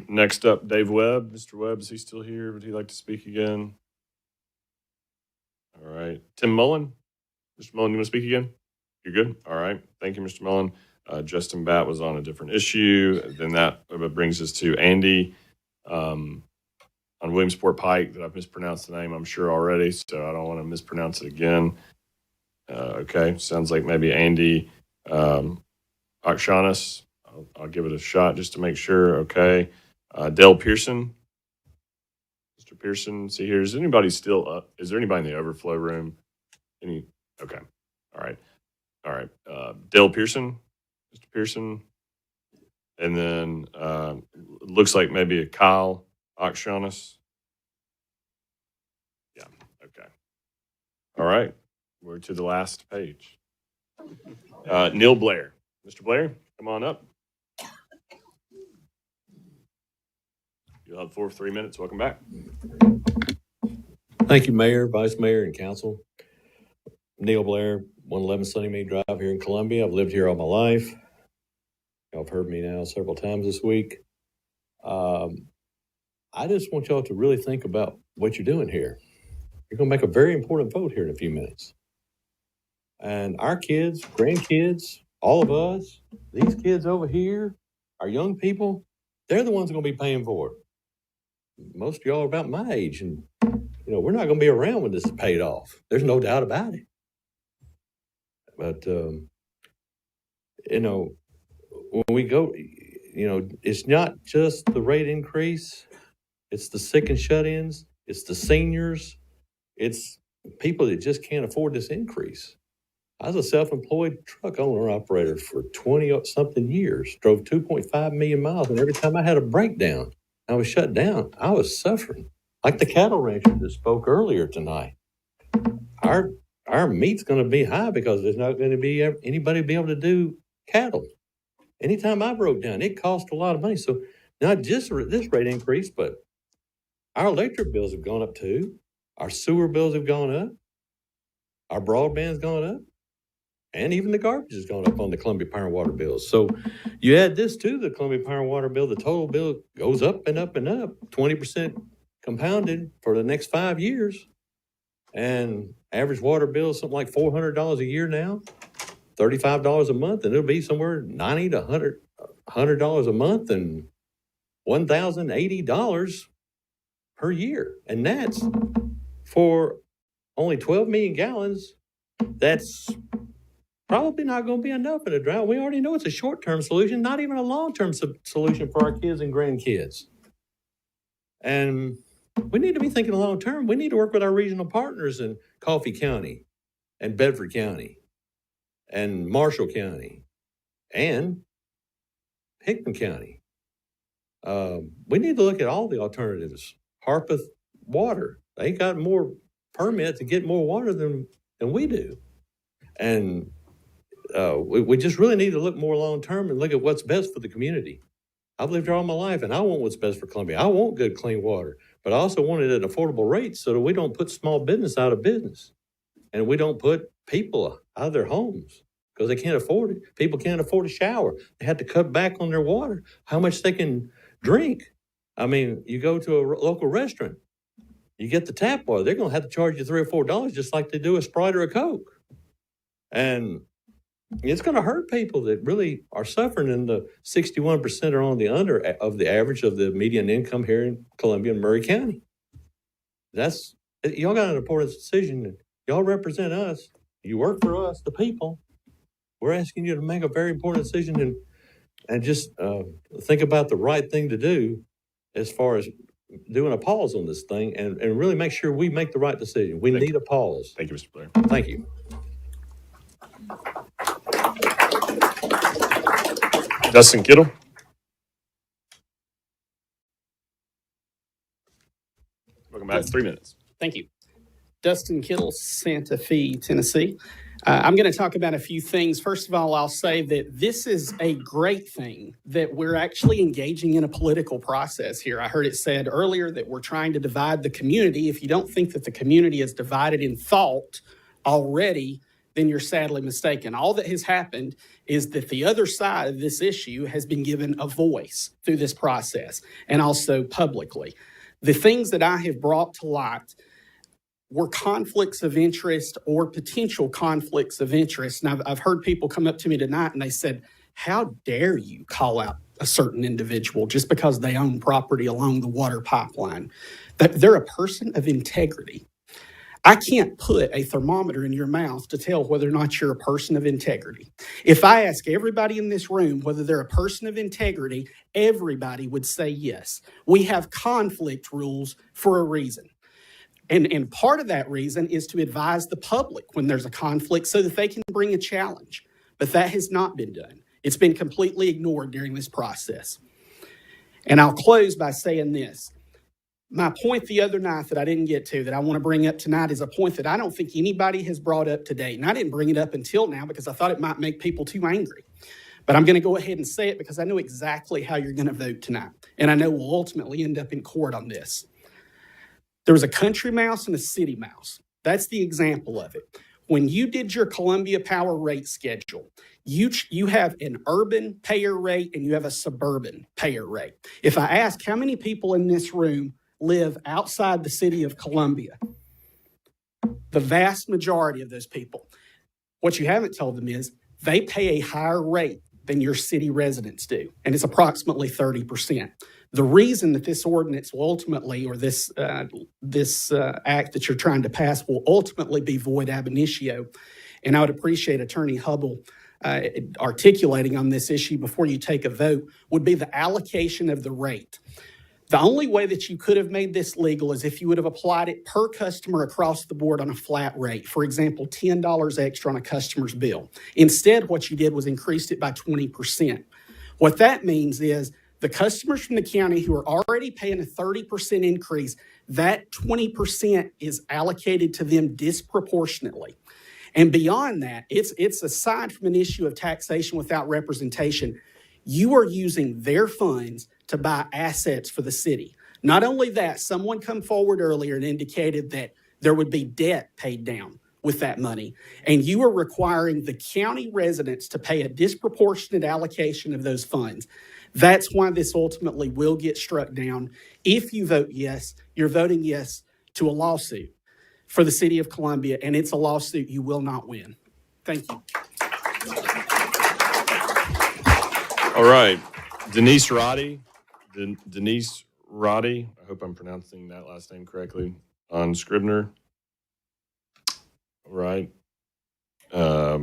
Next up, Dave Webb. Mr. Webb, is he still here? Would he like to speak again? All right. Tim Mullen. Mr. Mullen, you want to speak again? You're good? All right. Thank you, Mr. Mullen. Justin Batt was on a different issue. Then that brings us to Andy on Williamsport Pike. That I've mispronounced the name, I'm sure, already, so I don't want to mispronounce it again. Okay. Sounds like maybe Andy Akshanis. I'll give it a shot just to make sure. Okay. Dale Pearson. Mr. Pearson, see here. Is anybody still up? Is there anybody in the overflow room? Okay. All right. All right. Dale Pearson. Mr. Pearson. And then looks like maybe a Kyle Akshanis. Yeah. Okay. All right. We're to the last page. Neil Blair. Mr. Blair, come on up. You'll have the floor for 3 minutes. Welcome back. Thank you, Mayor, Vice Mayor, and Council. Neil Blair, 111 Sunnymead Drive here in Columbia. I've lived here all my life. Y'all have heard me now several times this week. I just want y'all to really think about what you're doing here. You're going to make a very important vote here in a few minutes. And our kids, grandkids, all of us, these kids over here, our young people, they're the ones that are going to be paying for it. Most of y'all are about my age, and we're not going to be around when this is paid off. There's no doubt about it. But when we go, it's not just the rate increase. It's the sick and shut-ins. It's the seniors. It's people that just can't afford this increase. I was a self-employed truck owner operator for 20-something years, drove 2.5 million miles, and every time I had a breakdown, I was shut down. I was suffering. Like the cattle rancher that spoke earlier tonight. Our meat's going to be high because there's not going to be anybody be able to do cattle. Anytime I broke down, it cost a lot of money. So not just this rate increase, but our electric bills have gone up too. Our sewer bills have gone up. Our broadband's gone up. And even the garbage has gone up on the Columbia Power and Water bills. So you add this to the Columbia Power and Water bill, the total bill goes up and up and up, 20% compounded for the next 5 years. And average water bill is something like $400 a year now, $35 a month, and it'll be somewhere $90 to $100 a month and $1,080 per year. And that's for only 12 million gallons. That's probably not going to be enough in a drought. We already know it's a short-term solution, not even a long-term solution for our kids and grandkids. And we need to be thinking long-term. We need to work with our regional partners in Coffee County and Bedford County and Marshall County and Hickman County. We need to look at all the alternatives. Harpeth Water, they got more permits to get more water than we do. And we just really need to look more long-term and look at what's best for the community. I've lived here all my life, and I want what's best for Columbia. I want good, clean water, but I also want it at affordable rates so that we don't put small business out of business, and we don't put people out of their homes because they can't afford it. People can't afford a shower. They have to cut back on their water, how much they can drink. I mean, you go to a local restaurant, you get the tap water, they're going to have to charge you $3 or $4 just like they do a Sprite or a Coke. And it's going to hurt people that really are suffering, and the 61% are on the under of the average of the median income here in Columbia and Murray County. Y'all got an important decision. Y'all represent us. You work for us, the people. We're asking you to make a very important decision and just think about the right thing to do as far as doing a pause on this thing and really make sure we make the right decision. We need a pause. Thank you, Mr. Blair. Thank you. Dustin Kittle. Welcome back. 3 minutes. Thank you. Dustin Kittle, Santa Fe, Tennessee. I'm going to talk about a few things. First of all, I'll say that this is a great thing that we're actually engaging in a political process here. I heard it said earlier that we're trying to divide the community. If you don't think that the community is divided in thought already, then you're sadly mistaken. All that has happened is that the other side of this issue has been given a voice through this process and also publicly. The things that I have brought to light were conflicts of interest or potential conflicts of interest. And I've heard people come up to me tonight and they said, how dare you call out a certain individual just because they own property along the water pipeline? That they're a person of integrity. I can't put a thermometer in your mouth to tell whether or not you're a person of integrity. If I ask everybody in this room whether they're a person of integrity, everybody would say yes. We have conflict rules for a reason. And part of that reason is to advise the public when there's a conflict so that they can bring a challenge. But that has not been done. It's been completely ignored during this process. And I'll close by saying this. My point the other night that I didn't get to that I want to bring up tonight is a point that I don't think anybody has brought up today. And I didn't bring it up until now because I thought it might make people too angry. But I'm going to go ahead and say it because I know exactly how you're going to vote tonight. And I know we'll ultimately end up in court on this. There was a country mouse and a city mouse. That's the example of it. When you did your Columbia Power rate schedule, you have an urban payer rate and you have a suburban payer rate. If I ask how many people in this room live outside the city of Columbia, the vast majority of those people, what you haven't told them is they pay a higher rate than your city residents do, and it's approximately 30%. The reason that this ordinance will ultimately, or this act that you're trying to pass will ultimately be void ab initio, and I would appreciate Attorney Hubble articulating on this issue before you take a vote, would be the allocation of the rate. The only way that you could have made this legal is if you would have applied it per customer across the board on a flat rate. For example, $10 extra on a customer's bill. Instead, what you did was increased it by 20%. What that means is the customers from the county who are already paying a 30% increase, that 20% is allocated to them disproportionately. And beyond that, it's aside from an issue of taxation without representation, you are using their funds to buy assets for the city. Not only that, someone come forward earlier and indicated that there would be debt paid down with that money. And you are requiring the county residents to pay a disproportionate allocation of those funds. That's why this ultimately will get struck down. If you vote yes, you're voting yes to a lawsuit for the city of Columbia, and it's a lawsuit you will not win. Thank you. All right. Denise Roddy. Denise Roddy. I hope I'm pronouncing that last name correctly. On Scribner. All right. I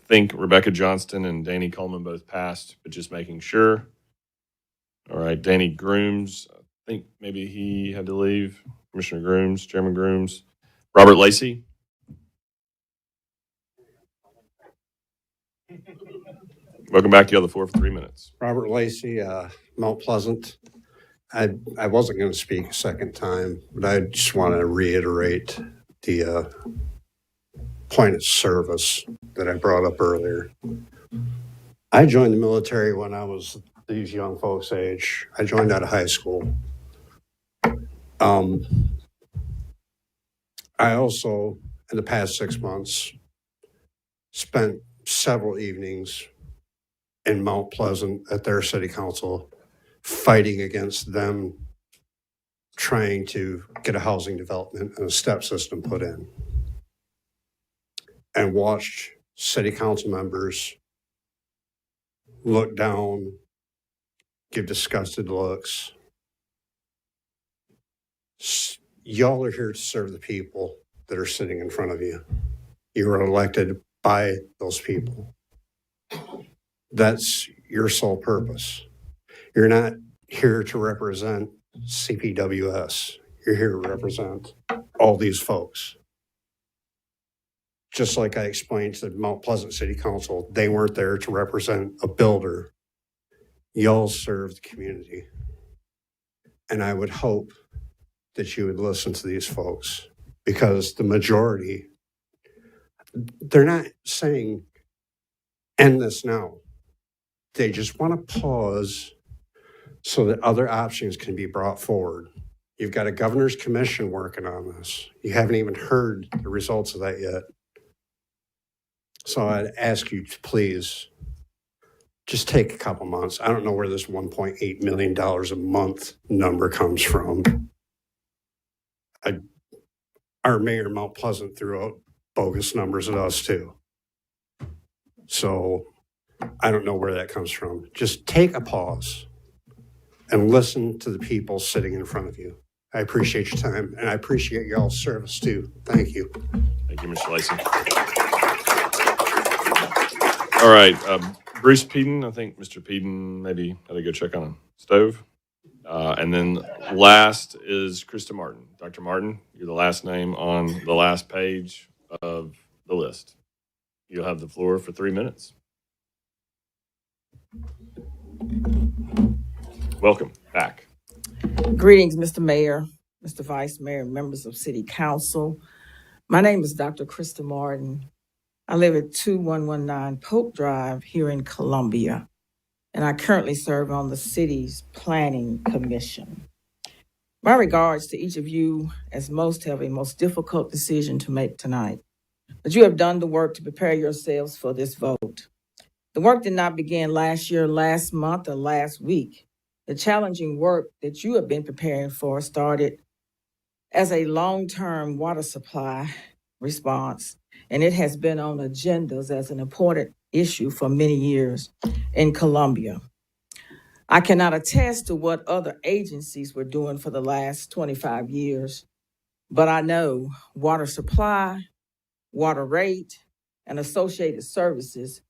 think Rebecca Johnston and Danny Coleman both passed, but just making sure. All right. Danny Grooms. I think maybe he had to leave. Commissioner Grooms, Chairman Grooms. Robert Lacey. Welcome back. You have the floor for 3 minutes. Robert Lacey, Mount Pleasant. I wasn't going to speak a second time, but I just want to reiterate the point of service that I brought up earlier. I joined the military when I was these young folks' age. I joined out of high school. I also, in the past 6 months, spent several evenings in Mount Pleasant at their city council fighting against them trying to get a housing development and a step system put in, and watched city council members look down, give disgusted looks. Y'all are here to serve the people that are sitting in front of you. You were elected by those people. That's your sole purpose. You're not here to represent CPWS. You're here to represent all these folks. Just like I explained to the Mount Pleasant City Council, they weren't there to represent a builder. Y'all serve the community. And I would hope that you would listen to these folks, because the majority, they're not saying end this now. They just want to pause so that other options can be brought forward. You've got a governor's commission working on this. You haven't even heard the results of that yet. So I'd ask you to please just take a couple months. I don't know where this $1.8 million a month number comes from. Our mayor of Mount Pleasant threw out bogus numbers at us too. So I don't know where that comes from. Just take a pause and listen to the people sitting in front of you. I appreciate your time, and I appreciate y'all's service too. Thank you. Thank you, Mr. Lacey. All right. Bruce Peden. I think Mr. Peden maybe had to go check on a stove. And then last is Krista Martin. Dr. Martin, you're the last name on the last page of the list. You'll have the floor for 3 minutes. Welcome back. Greetings, Mr. Mayor, Mr. Vice Mayor, members of City Council. My name is Dr. Krista Martin. I live at 2119 Polk Drive here in Columbia, and I currently serve on the city's Planning Commission. My regards to each of you, as most have a most difficult decision to make tonight. But you have done the work to prepare yourselves for this vote. The work did not begin last year, last month, or last week. The challenging work that you have been preparing for started as a long-term water supply response, and it has been on agendas as an important issue for many years in Columbia. I cannot attest to what other agencies were doing for the last 25 years, but I know water supply, water rate, and associated services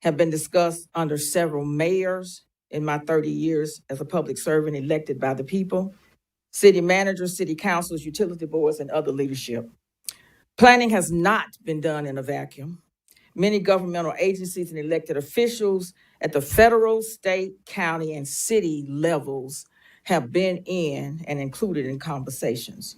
have been discussed under several mayors in my 30 years as a public servant elected by the people, city managers, city councils, utility boards, and other leadership. Planning has not been done in a vacuum. Many governmental agencies and elected officials at the federal, state, county, and city levels have been in and included in conversations.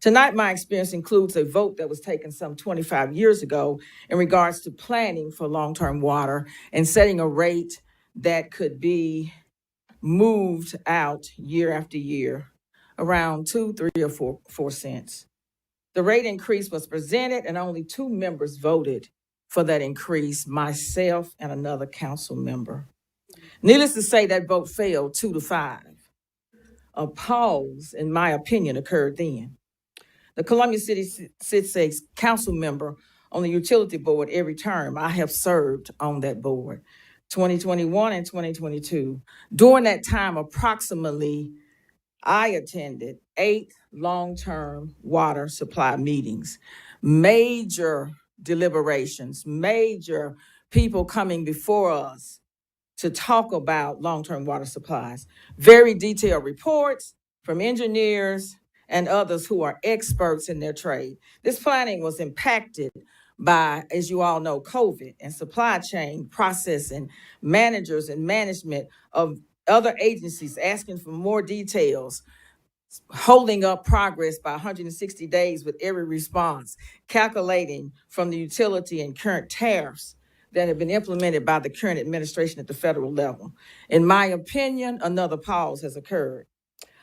Tonight, my experience includes a vote that was taken some 25 years ago in regards to planning for long-term water and setting a rate that could be moved out year after year, around 2, 3, or 4 cents. The rate increase was presented and only 2 members voted for that increase, myself and another council member. Needless to say, that vote failed 2-5. A pause, in my opinion, occurred then. The Columbia City sits a council member on the utility board every term. I have served on that board, 2021 and 2022. During that time, approximately, I attended 8 long-term water supply meetings, major deliberations, major people coming before us to talk about long-term water supplies, very detailed reports from engineers and others who are experts in their trade. This planning was impacted by, as you all know, COVID and supply chain processing, managers and management of other agencies asking for more details, holding up progress by 160 days with every response, calculating from the utility and current tariffs that have been implemented by the current administration at the federal level. In my opinion, another pause has occurred.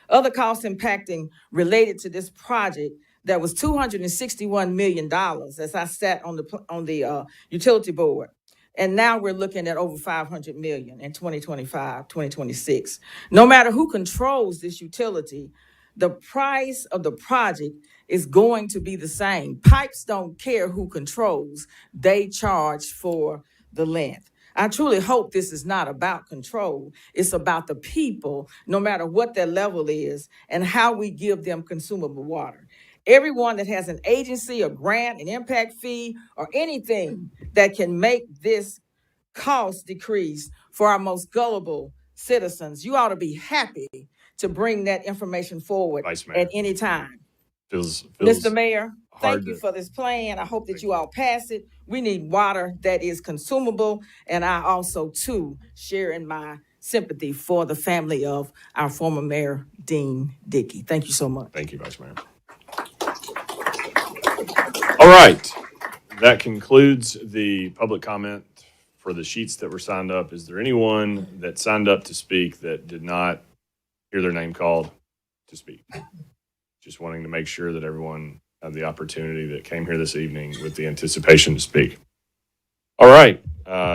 Other costs impacting related to this project that was $261 million as I sat on the utility board. And now we're looking at over $500 million in 2025, 2026. No matter who controls this utility, the price of the project is going to be the same. Pipes don't care who controls, they charge for the length. I truly hope this is not about control. It's about the people, no matter what their level is, and how we give them consumable water. Everyone that has an agency, a grant, an impact fee, or anything that can make this cost decrease for our most gullible citizens, you ought to be happy to bring that information forward at any time. Feels Mr. Mayor, thank hard you to- for this plan. I hope that you all pass it. We need water that is consumable. And I also, too, share in my sympathy for the family of our former Mayor, Dean Dickey. Thank you so much. Thank you, Vice Mayor. All right. That concludes the public comment for the sheets that were signed up. Is there anyone that signed up to speak that did not hear their name called to speak? Just wanting to make sure that everyone had the opportunity that came here this evening with the anticipation to speak. All right.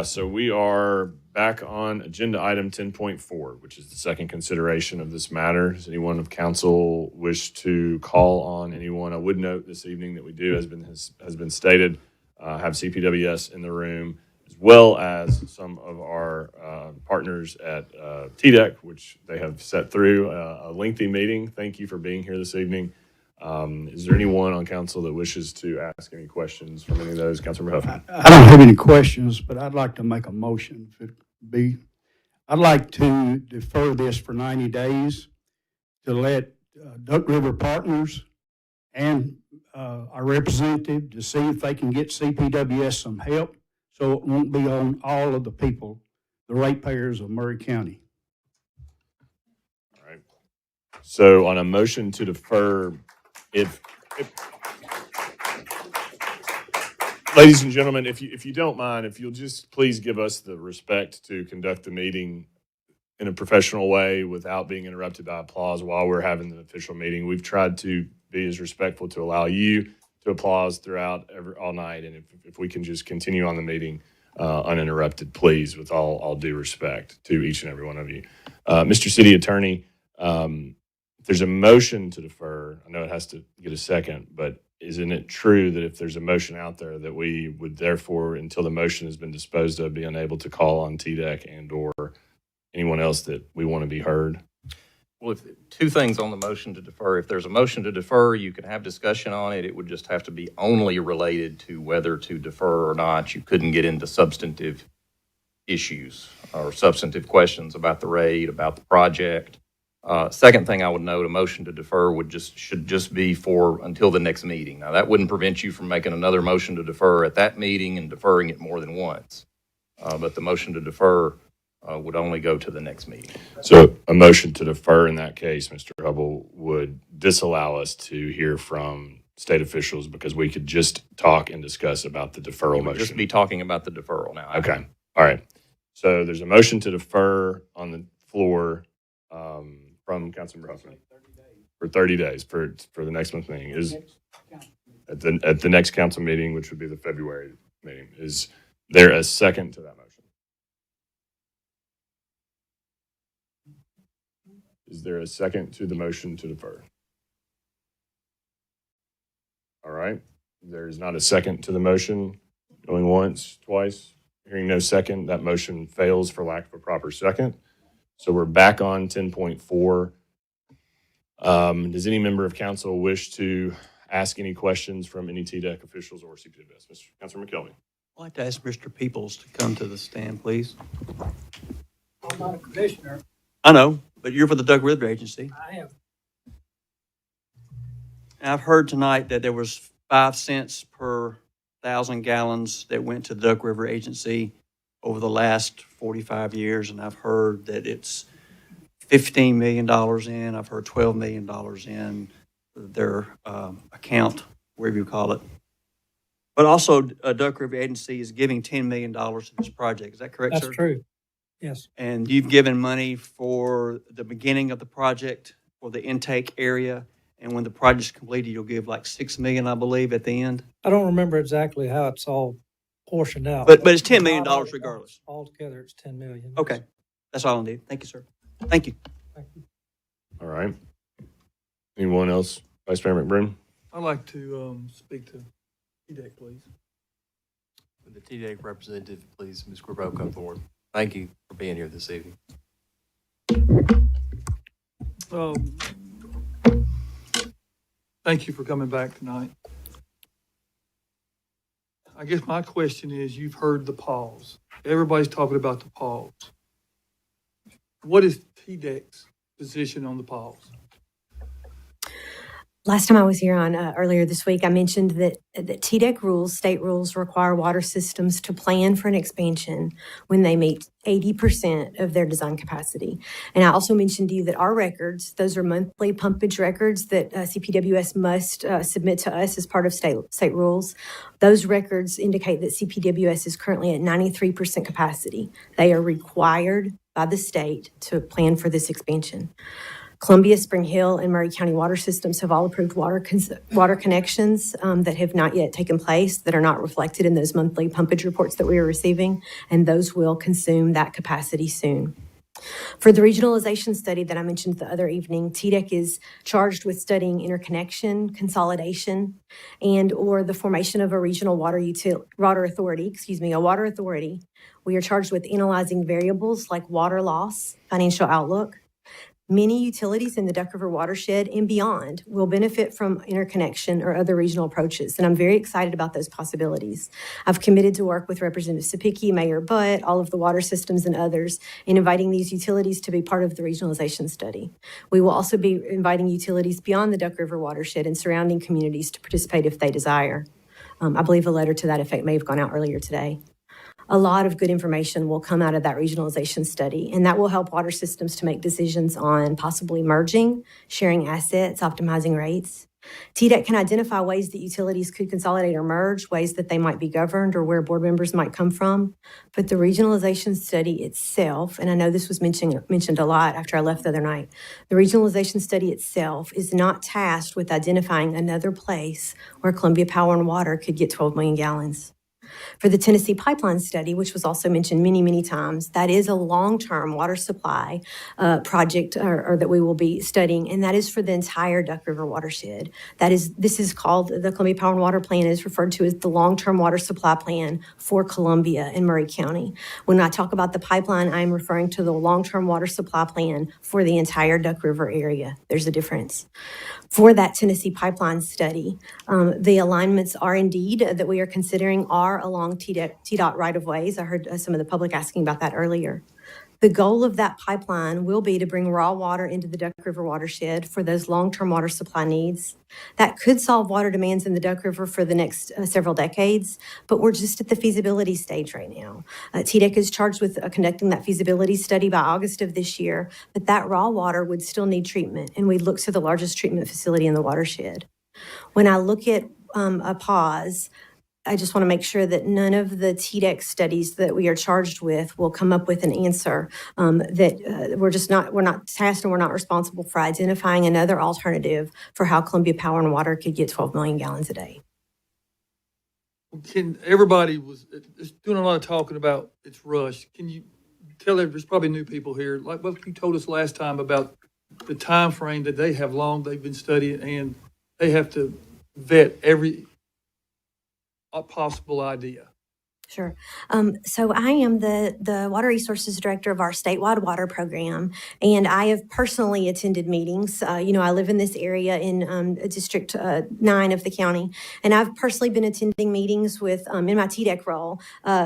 So we are back on agenda item 10.4, which is the second consideration of this matter. Does anyone of council wish to call on anyone? I would note this evening that we do, has been stated, have CPWS in the room, as well as some of our partners at TDEC, which they have set through a lengthy meeting. Thank you for being here this evening. Is there anyone on council that wishes to ask any questions from any of those? Councilmember Huffman. I don't have any questions, but I'd like to make a motion, if it be. I'd like to defer this for 90 days to let Duck River Partners and our representative to see if they can get CPWS some help so it won't be on all of the people, the ratepayers of Maury County. All right. So on a motion to defer, if ladies and gentlemen, if you don't mind, if you'll just please give us the respect to conduct the meeting in a professional way without being interrupted by applause while we're having the official meeting. We've tried to be as respectful to allow you to applause throughout all night. And if we can just continue on the meeting uninterrupted, please, with all due respect to each and every one of you. Mr. City Attorney, if there's a motion to defer, I know it has to get a second, but isn't it true that if there's a motion out there that we would therefore, until the motion has been disposed of, be unable to call on TDEC and or anyone else that we want to be heard? Well, if, two things on the motion to defer. If there's a motion to defer, you can have discussion on it. It would just have to be only related to whether to defer or not. You couldn't get into substantive issues or substantive questions about the rate, about the project. Second thing I would note, a motion to defer should just be for until the next meeting. Now, that wouldn't prevent you from making another motion to defer at that meeting and deferring it more than once. But the motion to defer would only go to the next meeting. So a motion to defer in that case, Mr. Hubble, would disallow us to hear from state officials because we could just talk and discuss about the deferral We would motion. just be talking about the deferral now. Okay. All right. So there's a motion to defer on the floor from Councilmember Huffman for 30 days for the next month's meeting. Is at the next council meeting, which would be the February meeting. Is there a second to that motion? Is there a second to the motion to defer? All right. There is not a second to the motion. Going once, twice. Hearing no second, that motion fails for lack of a proper second. So we're back on 10.4. Does any member of council wish to ask any questions from any TDEC officials or CPWS? Councilor McKelvey. I'd like to ask Mr. Peoples to come to the stand, please. I'm not a commissioner. I know, but you're for the Doug River Agency. I am. And I've heard tonight that there was 5 cents per 1,000 gallons that went to the Duck River Agency over the last 45 years, and I've heard that it's $15 million in. I've heard $12 million in their account, wherever you call it. But also, Duck River Agency is giving $10 million to this project. Is that correct, sir? That's true. Yes. And you've given money for the beginning of the project, for the intake area, and when the project's completed, you'll give like $6 million, I believe, at the end. I don't remember exactly how it's all portioned out. But it's $10 million regardless. Altogether, it's 10 million. Okay, that's all I need. Thank you, sir. Thank you. All right. Anyone else? Vice Mayor McBroom? I'd like to speak to TDEC, please. Would the TDEC representative, please, Ms. Grabo, come forward? Thank you for being here this evening. Thank you for coming back tonight. I guess my question is, you've heard the pause. Everybody's talking about the pause. What is TDEC's position on the pause? Last time I was here on earlier this week, I mentioned that TDEC rules, state rules, require water systems to plan for an expansion when they meet 80% of their design capacity. And I also mentioned to you that our records, those are monthly pumpage records that CPWS must submit to us as part of state rules. Those records indicate that CPWS is currently at 93% capacity. They are required by the state to plan for this expansion. Columbia, Spring Hill, and Murray County water systems have all approved water connections that have not yet taken place, that are not reflected in those monthly pumpage reports that we are receiving, and those will consume that capacity soon. For the regionalization study that I mentioned the other evening, TDEC is charged with studying interconnection, consolidation, and or the formation of a regional water authority. We are charged with analyzing variables like water loss, financial outlook. Many utilities in the Duck River watershed and beyond will benefit from interconnection or other regional approaches, and I'm very excited about those possibilities. I've committed to work with Representative Sapicki, Mayor Butt, all of the water systems and others in inviting these utilities to be part of the regionalization study. We will also be inviting utilities beyond the Duck River watershed and surrounding communities to participate if they desire. I believe a letter to that effect may have gone out earlier today. A lot of good information will come out of that regionalization study, and that will help water systems to make decisions on possibly merging, sharing assets, optimizing rates. TDEC can identify ways that utilities could consolidate or merge, ways that they might be governed, or where board members might come from. But the regionalization study itself, and I know this was mentioned a lot after I left the other night, the regionalization study itself is not tasked with identifying another place where Columbia Power and Water could get 12 million gallons. For the Tennessee Pipeline Study, which was also mentioned many, many times, that is a long-term water supply project or that we will be studying, and that is for the entire Duck River watershed. This is called, the Columbia Power and Water Plan is referred to as the long-term water supply plan for Columbia and Murray County. When I talk about the pipeline, I'm referring to the long-term water supply plan for the entire Duck River area. There's a difference. For that Tennessee Pipeline Study, the alignments are indeed that we are considering are along TDOT right-of-ways. I heard some of the public asking about that earlier. The goal of that pipeline will be to bring raw water into the Duck River watershed for those long-term water supply needs. That could solve water demands in the Duck River for the next several decades, but we're just at the feasibility stage right now. TDEC is charged with conducting that feasibility study by August of this year, but that raw water would still need treatment, and we look to the largest treatment facility in the watershed. When I look at a pause, I just want to make sure that none of the TDEC studies that we are charged with will come up with an answer that we're not tasked and we're not responsible for identifying another alternative for how Columbia Power and Water could get 12 million gallons a day. Everybody was doing a lot of talking about it's rushed. Can you tell there's probably new people here, like what you told us last time about the time frame that they've been studying, and they have to vet every possible idea. Sure. So I am the Water Resources Director of our statewide water program, and I have personally attended meetings. I live in this area in District 9 of the county, and I've personally been attending meetings with, in my TDEC role,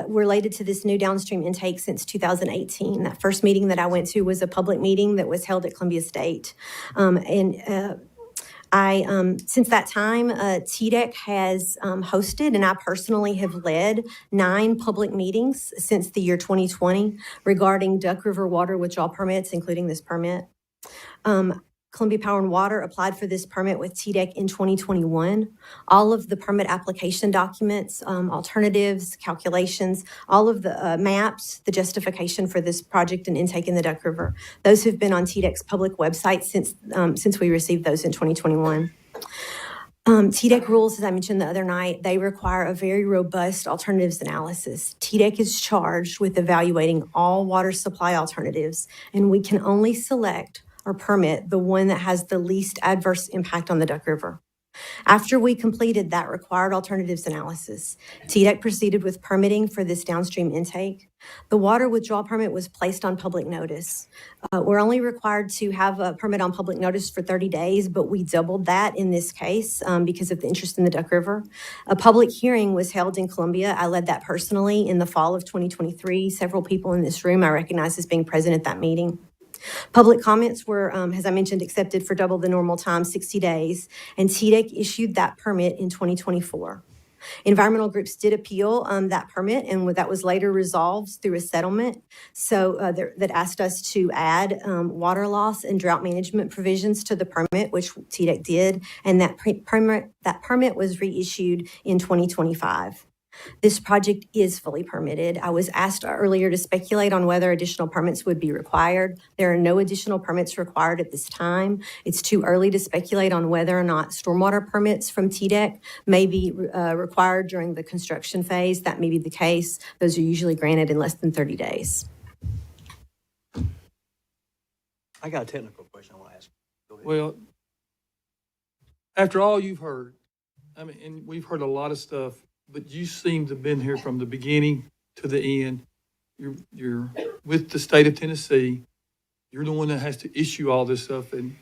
related to this new downstream intake since 2018. That first meeting that I went to was a public meeting that was held at Columbia State. Since that time, TDEC has hosted, and I personally have led 9 public meetings since the year 2020 regarding Duck River water withdrawal permits, including this permit. Columbia Power and Water applied for this permit with TDEC in 2021. All of the permit application documents, alternatives, calculations, all of the maps, the justification for this project and intake in the Duck River, those have been on TDEC's public website since we received those in 2021. TDEC rules, as I mentioned the other night, they require a very robust alternatives analysis. TDEC is charged with evaluating all water supply alternatives, and we can only select or permit the one that has the least adverse impact on the Duck River. After we completed that required alternatives analysis, TDEC proceeded with permitting for this downstream intake. The water withdrawal permit was placed on public notice. We're only required to have a permit on public notice for 30 days, but we doubled that in this case because of the interest in the Duck River. A public hearing was held in Columbia. I led that personally in the fall of 2023. Several people in this room I recognize as being present at that meeting. Public comments were, as I mentioned, accepted for double the normal time, 60 days, and TDEC issued that permit in 2024. Environmental groups did appeal that permit, and that was later resolved through a settlement. So that asked us to add water loss and drought management provisions to the permit, which TDEC did, and that permit was reissued in 2025. This project is fully permitted. I was asked earlier to speculate on whether additional permits would be required. There are no additional permits required at this time. It's too early to speculate on whether or not stormwater permits from TDEC may be required during the construction phase. That may be the case. Those are usually granted in less than 30 days. I got a technical question I want to ask. Go ahead. Well, after all you've heard, and we've heard a lot of stuff, but you seem to have been here from the beginning to the end. You're with the state of Tennessee. You're the one that has to issue all this stuff. And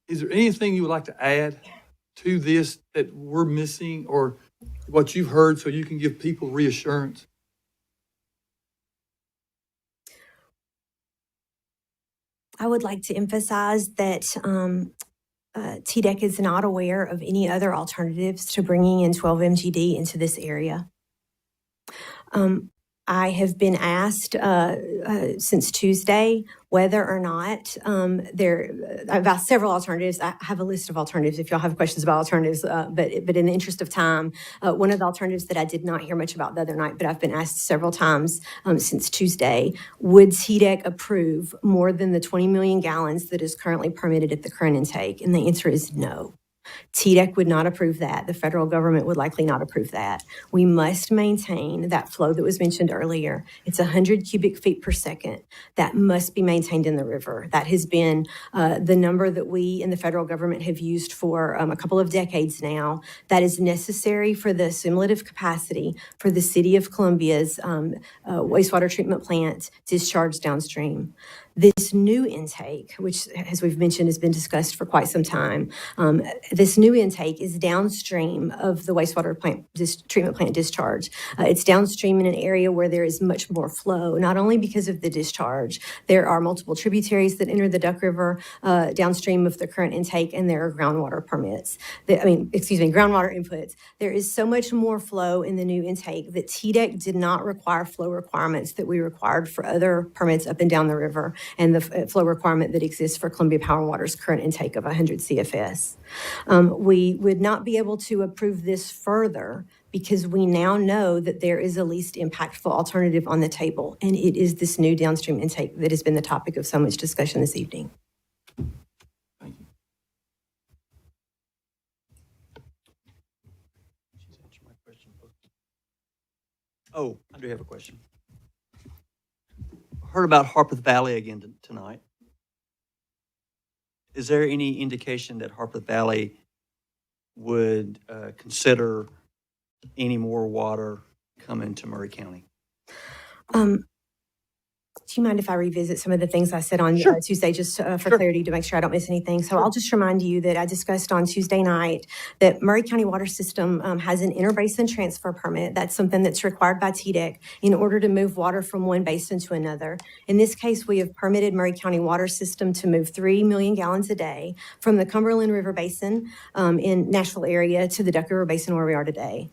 is there anything you would like to add to this that we're missing, or what you've heard, so you can give people reassurance? I would like to emphasize that TDEC is not aware of any other alternatives to bringing in 12 MGD into this area. I have been asked since Tuesday whether or not about several alternatives. I have a list of alternatives if y'all have questions about alternatives, but in the interest of time, one of the alternatives that I did not hear much about the other night, but I've been asked several times since Tuesday, would TDEC approve more than the 20 million gallons that is currently permitted at the current intake? And the answer is no. TDEC would not approve that. The federal government would likely not approve that. We must maintain that flow that was mentioned earlier. It's 100 cubic feet per second. That must be maintained in the river. That has been the number that we in the federal government have used for a couple of decades now. That is necessary for the assimilative capacity for the City of Columbia's wastewater treatment plant discharge downstream. This new intake, which, as we've mentioned, has been discussed for quite some time, this new intake is downstream of the wastewater plant treatment plant discharge. It's downstream in an area where there is much more flow, not only because of the discharge. There are multiple tributaries that enter the Duck River downstream of the current intake, and there are groundwater permits. Groundwater inputs. There is so much more flow in the new intake that TDEC did not require flow requirements that we required for other permits up and down the river, and the flow requirement that exists for Columbia Power and Water's current intake of 100 CFS. We would not be able to approve this further because we now know that there is a least impactful alternative on the table, and it is this new downstream intake that has been the topic of so much discussion this evening. Oh, I do have a question. Heard about Harpeth Valley again tonight. Is there any indication that Harpeth Valley would consider any more water coming to Murray County? Do you mind if I revisit some of the things I said on Tuesday, just for clarity, to make sure I don't miss anything? So I'll just remind you that I discussed on Tuesday night that Murray County Water System has an interbasin transfer permit. That's something that's required by TDEC in order to move water from one basin to another. In this case, we have permitted Murray County Water System to move 3 million gallons a day from the Cumberland River Basin in Nashville area to the Duck River Basin where we are today.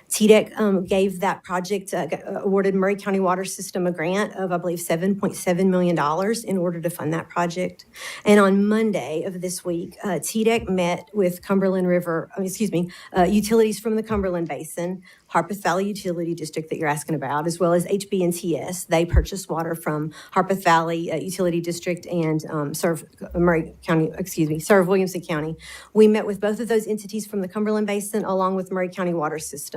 TDEC gave that project, awarded Murray County Water System a grant of, I believe, $7.7 million in order to fund that project. And on Monday of this week, TDEC met with utilities from the Cumberland Basin, Harpeth Valley Utility District that you're asking about, as well as HB&TS. They purchased water from Harpeth Valley Utility District and serve Williamson County. We met with both of those entities from the Cumberland Basin along with Murray County Water System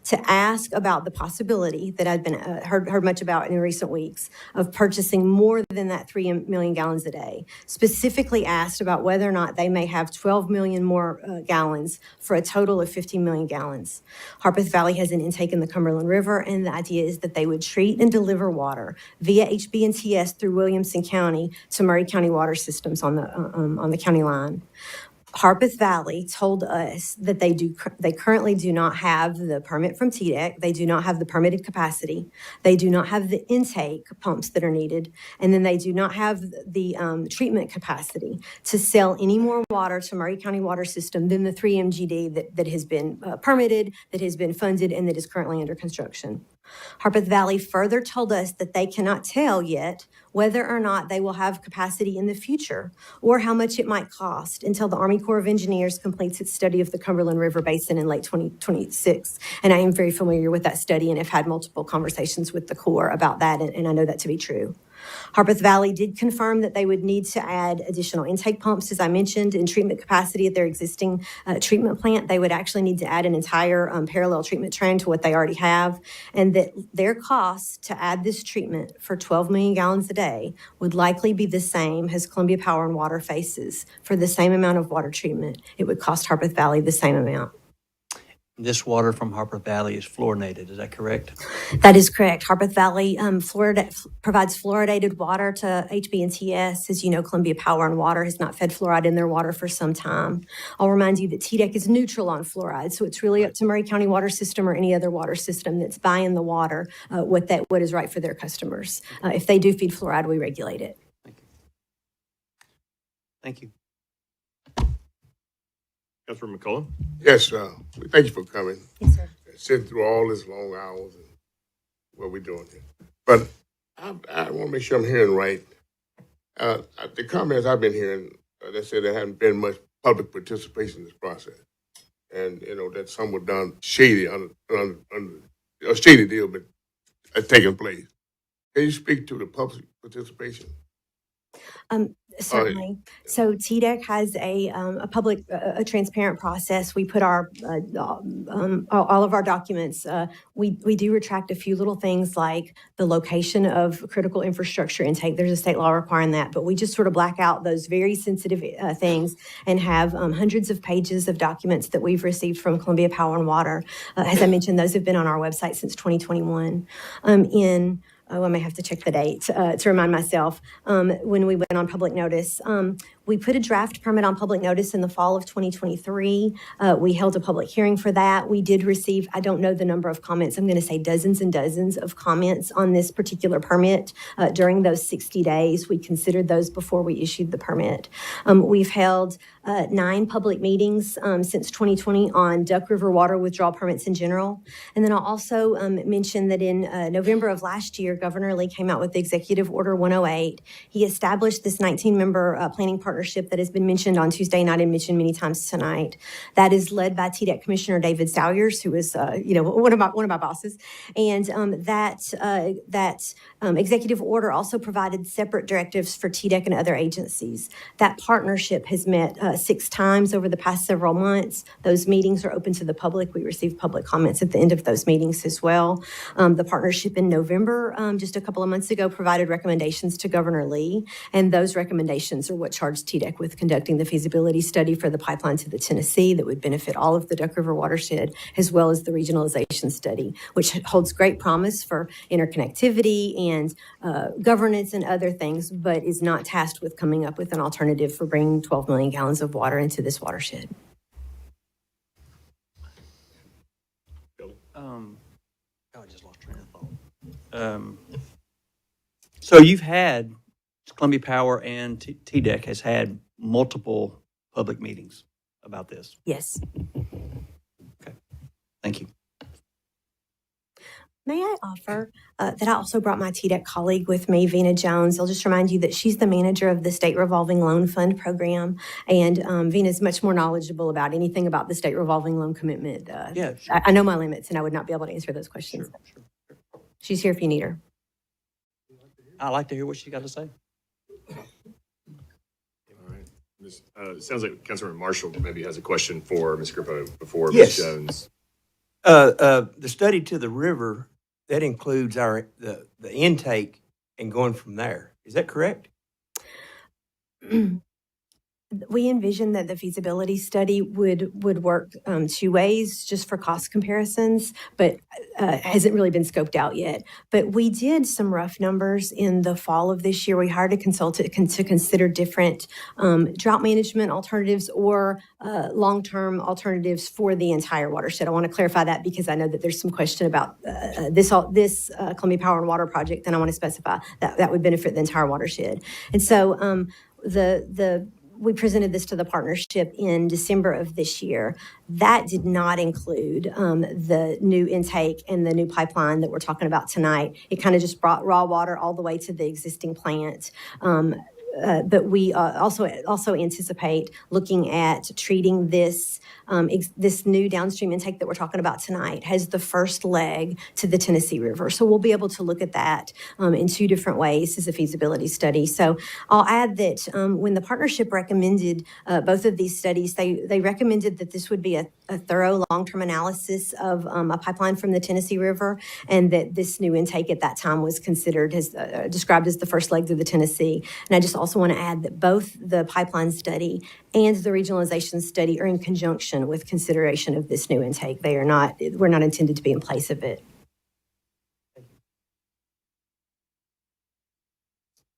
to ask about the possibility that I'd been heard much about in recent weeks of purchasing more than that 3 million gallons a day. Specifically asked about whether or not they may have 12 million more gallons for a total of 15 million gallons. Harpeth Valley has an intake in the Cumberland River, and the idea is that they would treat and deliver water via HB&TS through Williamson County to Murray County Water Systems on the county line. Harpeth Valley told us that they currently do not have the permit from TDEC. They do not have the permitted capacity. They do not have the intake pumps that are needed. And then they do not have the treatment capacity to sell any more water to Murray County Water System than the 3 MGD that has been permitted, that has been funded, and that is currently under construction. Harpeth Valley further told us that they cannot tell yet whether or not they will have capacity in the future or how much it might cost until the Army Corps of Engineers completes its study of the Cumberland River Basin in late 2026. And I am very familiar with that study and have had multiple conversations with the Corps about that, and I know that to be true. Harpeth Valley did confirm that they would need to add additional intake pumps, as I mentioned, and treatment capacity at their existing treatment plant. They would actually need to add an entire parallel treatment train to what they already have, and that their cost to add this treatment for 12 million gallons a day would likely be the same as Columbia Power and Water faces for the same amount of water treatment. It would cost Harpeth Valley the same amount. This water from Harpeth Valley is fluorinated, is that correct? That is correct. Harpeth Valley provides fluoridated water to HB&TS. As you know, Columbia Power and Water has not fed fluoride in their water for some time. I'll remind you that TDEC is neutral on fluoride, so it's really up to Murray County Water System or any other water system that's buying the water what is right for their customers. If they do feed fluoride, we regulate it. Thank you. Councilor McCullough? Yes, thank you for coming. Yes, sir. Sitting through all this long hours and what we're doing here. But I want to make sure I'm hearing right. The comments I've been hearing, they said there hadn't been much public participation in this process. And, that some were done shady, under a shady deal, but taking place. Can you speak to the public participation? Certainly. So TDEC has a public, a transparent process. We put our, all of our documents, we do retract a few little things like the location of critical infrastructure intake. There's a state law requiring that, but we just sort of black out those very sensitive things and have hundreds of pages of documents that we've received from Columbia Power and Water. As I mentioned, those have been on our website since 2021. I may have to check the date to remind myself, when we went on public notice. We put a draft permit on public notice in the fall of 2023. We held a public hearing for that. We did receive, I don't know the number of comments, I'm going to say dozens and dozens of comments on this particular permit during those 60 days. We considered those before we issued the permit. We've held 9 public meetings since 2020 on Duck River water withdrawal permits in general. And then I'll also mention that in November of last year, Governor Lee came out with Executive Order 108. He established this 19-member planning partnership that has been mentioned on Tuesday night and mentioned many times tonight. That is led by TDEC Commissioner David Salyers, who is, one of my bosses. And that executive order also provided separate directives for TDEC and other agencies. That partnership has met 6 times over the past several months. Those meetings are open to the public. We receive public comments at the end of those meetings as well. The partnership in November, just a couple of months ago, provided recommendations to Governor Lee, and those recommendations are what charged TDEC with conducting the feasibility study for the pipeline to the Tennessee that would benefit all of the Duck River watershed, as well as the regionalization study, which holds great promise for interconnectivity and governance and other things, but is not tasked with coming up with an alternative for bringing 12 million gallons of water into this watershed. I just lost train of thought. So you've had, Columbia Power and TDEC has had multiple public meetings about this. Yes. Okay, thank you. May I offer that I also brought my TDEC colleague with me, Vina Jones. I'll just remind you that she's the manager of the State Revolving Loan Fund program, and Vina is much more knowledgeable about anything about the State Revolving Loan Commitment. Yeah, sure. I know my limits, and I would not be able to answer those questions. Sure. She's here if you need her. I'd like to hear what she got to say. All right. It sounds like Councilman Marshall maybe has a question for Ms. Grippo before Yes. Ms. Jones. The study to the river, that includes the intake and going from there. Is that correct? We envision that the feasibility study would work 2 ways, just for cost comparisons, but hasn't really been scoped out yet. But we did some rough numbers in the fall of this year. We hired a consultant to consider different drought management alternatives or long-term alternatives for the entire watershed. I want to clarify that because I know that there's some question about this Columbia Power and Water project, and I want to specify that would benefit the entire watershed. And so we presented this to the partnership in December of this year. That did not include the new intake and the new pipeline that we're talking about tonight. It kind of just brought raw water all the way to the existing plant. But we also anticipate looking at treating this this new downstream intake that we're talking about tonight has the first leg to the Tennessee River. So we'll be able to look at that in 2 different ways as a feasibility study. So I'll add that when the partnership recommended both of these studies, they recommended that this would be a thorough long-term analysis of a pipeline from the Tennessee River, and that this new intake at that time was considered as described as the first leg to the Tennessee. And I just also want to add that both the pipeline study and the regionalization study are in conjunction with consideration of this new intake. We're not intended to be in place of it.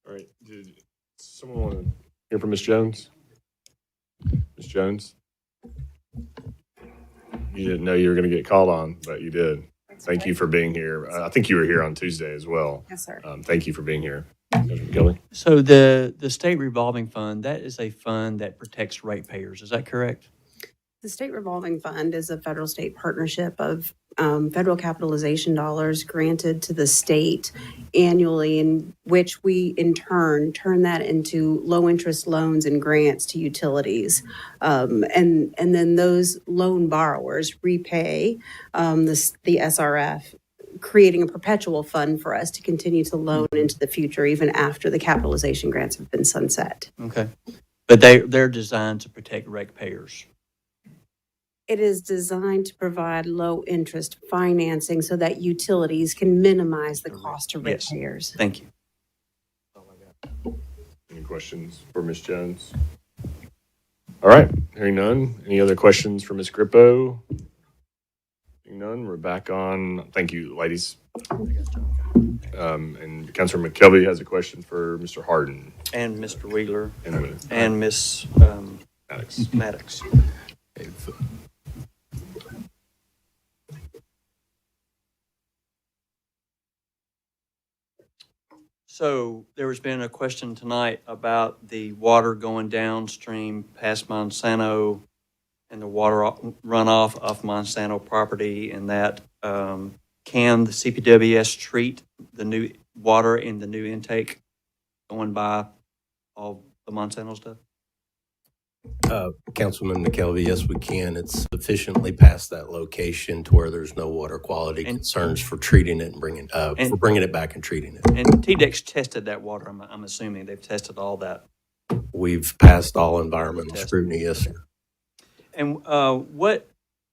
All right. Did someone want to hear from Ms. Jones? Ms. Jones? You didn't know you were going to get called on, but you did. Thank you for being here. I think you were here on Tuesday as well. Yes, sir. Thank you for being here. Kelly? So the State Revolving Fund, that is a fund that protects ratepayers. Is that correct? The State Revolving Fund is a federal-state partnership of federal capitalization dollars granted to the state annually, in which we, in turn that into low-interest loans and grants to utilities. And then those loan borrowers repay the SRF creating a perpetual fund for us to continue to loan into the future, even after the capitalization grants have been sunset. Okay. But they're designed to protect ratepayers. It is designed to provide low-interest financing so that utilities can minimize the cost to Yes. ratepayers. Thank you. Any questions for Ms. Jones? All right, hearing none. Any other questions for Ms. Grippo? Hearing none, we're back on. Thank you, ladies. And Councilor McKelvey has a question for Mr. Harden And Mr. Wheeler and Ms. Maddox. Maddox. So there has been a question tonight about the water going downstream past Monsanto and the water runoff off Monsanto property, and that can the CPWS treat the new water in the new intake going by all the Monsanto stuff? Councilman McKelvey, yes, we can. It's sufficiently past that location to where there's no water quality concerns for treating it and for bringing it back and treating it. And TDEC's tested that water, I'm assuming. They've tested all that. We've passed all environmental scrutiny, yes, sir. And what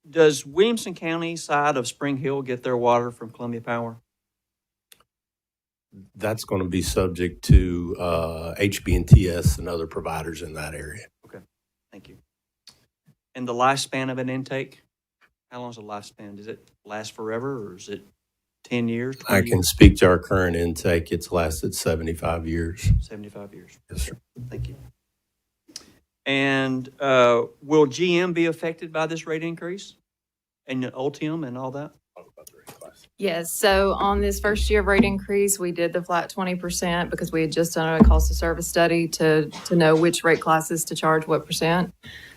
does Williamson County side of Spring Hill get their water from Columbia Power? That's going to be subject to HB&TS and other providers in that area. Okay, thank you. And the lifespan of an intake? How long is the lifespan? Does it last forever, or is it 10 years? I can speak to our current intake. It's lasted 75 years. 75 years. Yes, sir. Thank you. And will GM be affected by this rate increase? And Ultium and all that? Yes, so on this first year of rate increase, we did the flat 20% because we had just done a cost of service study to know which rate classes to charge what percent.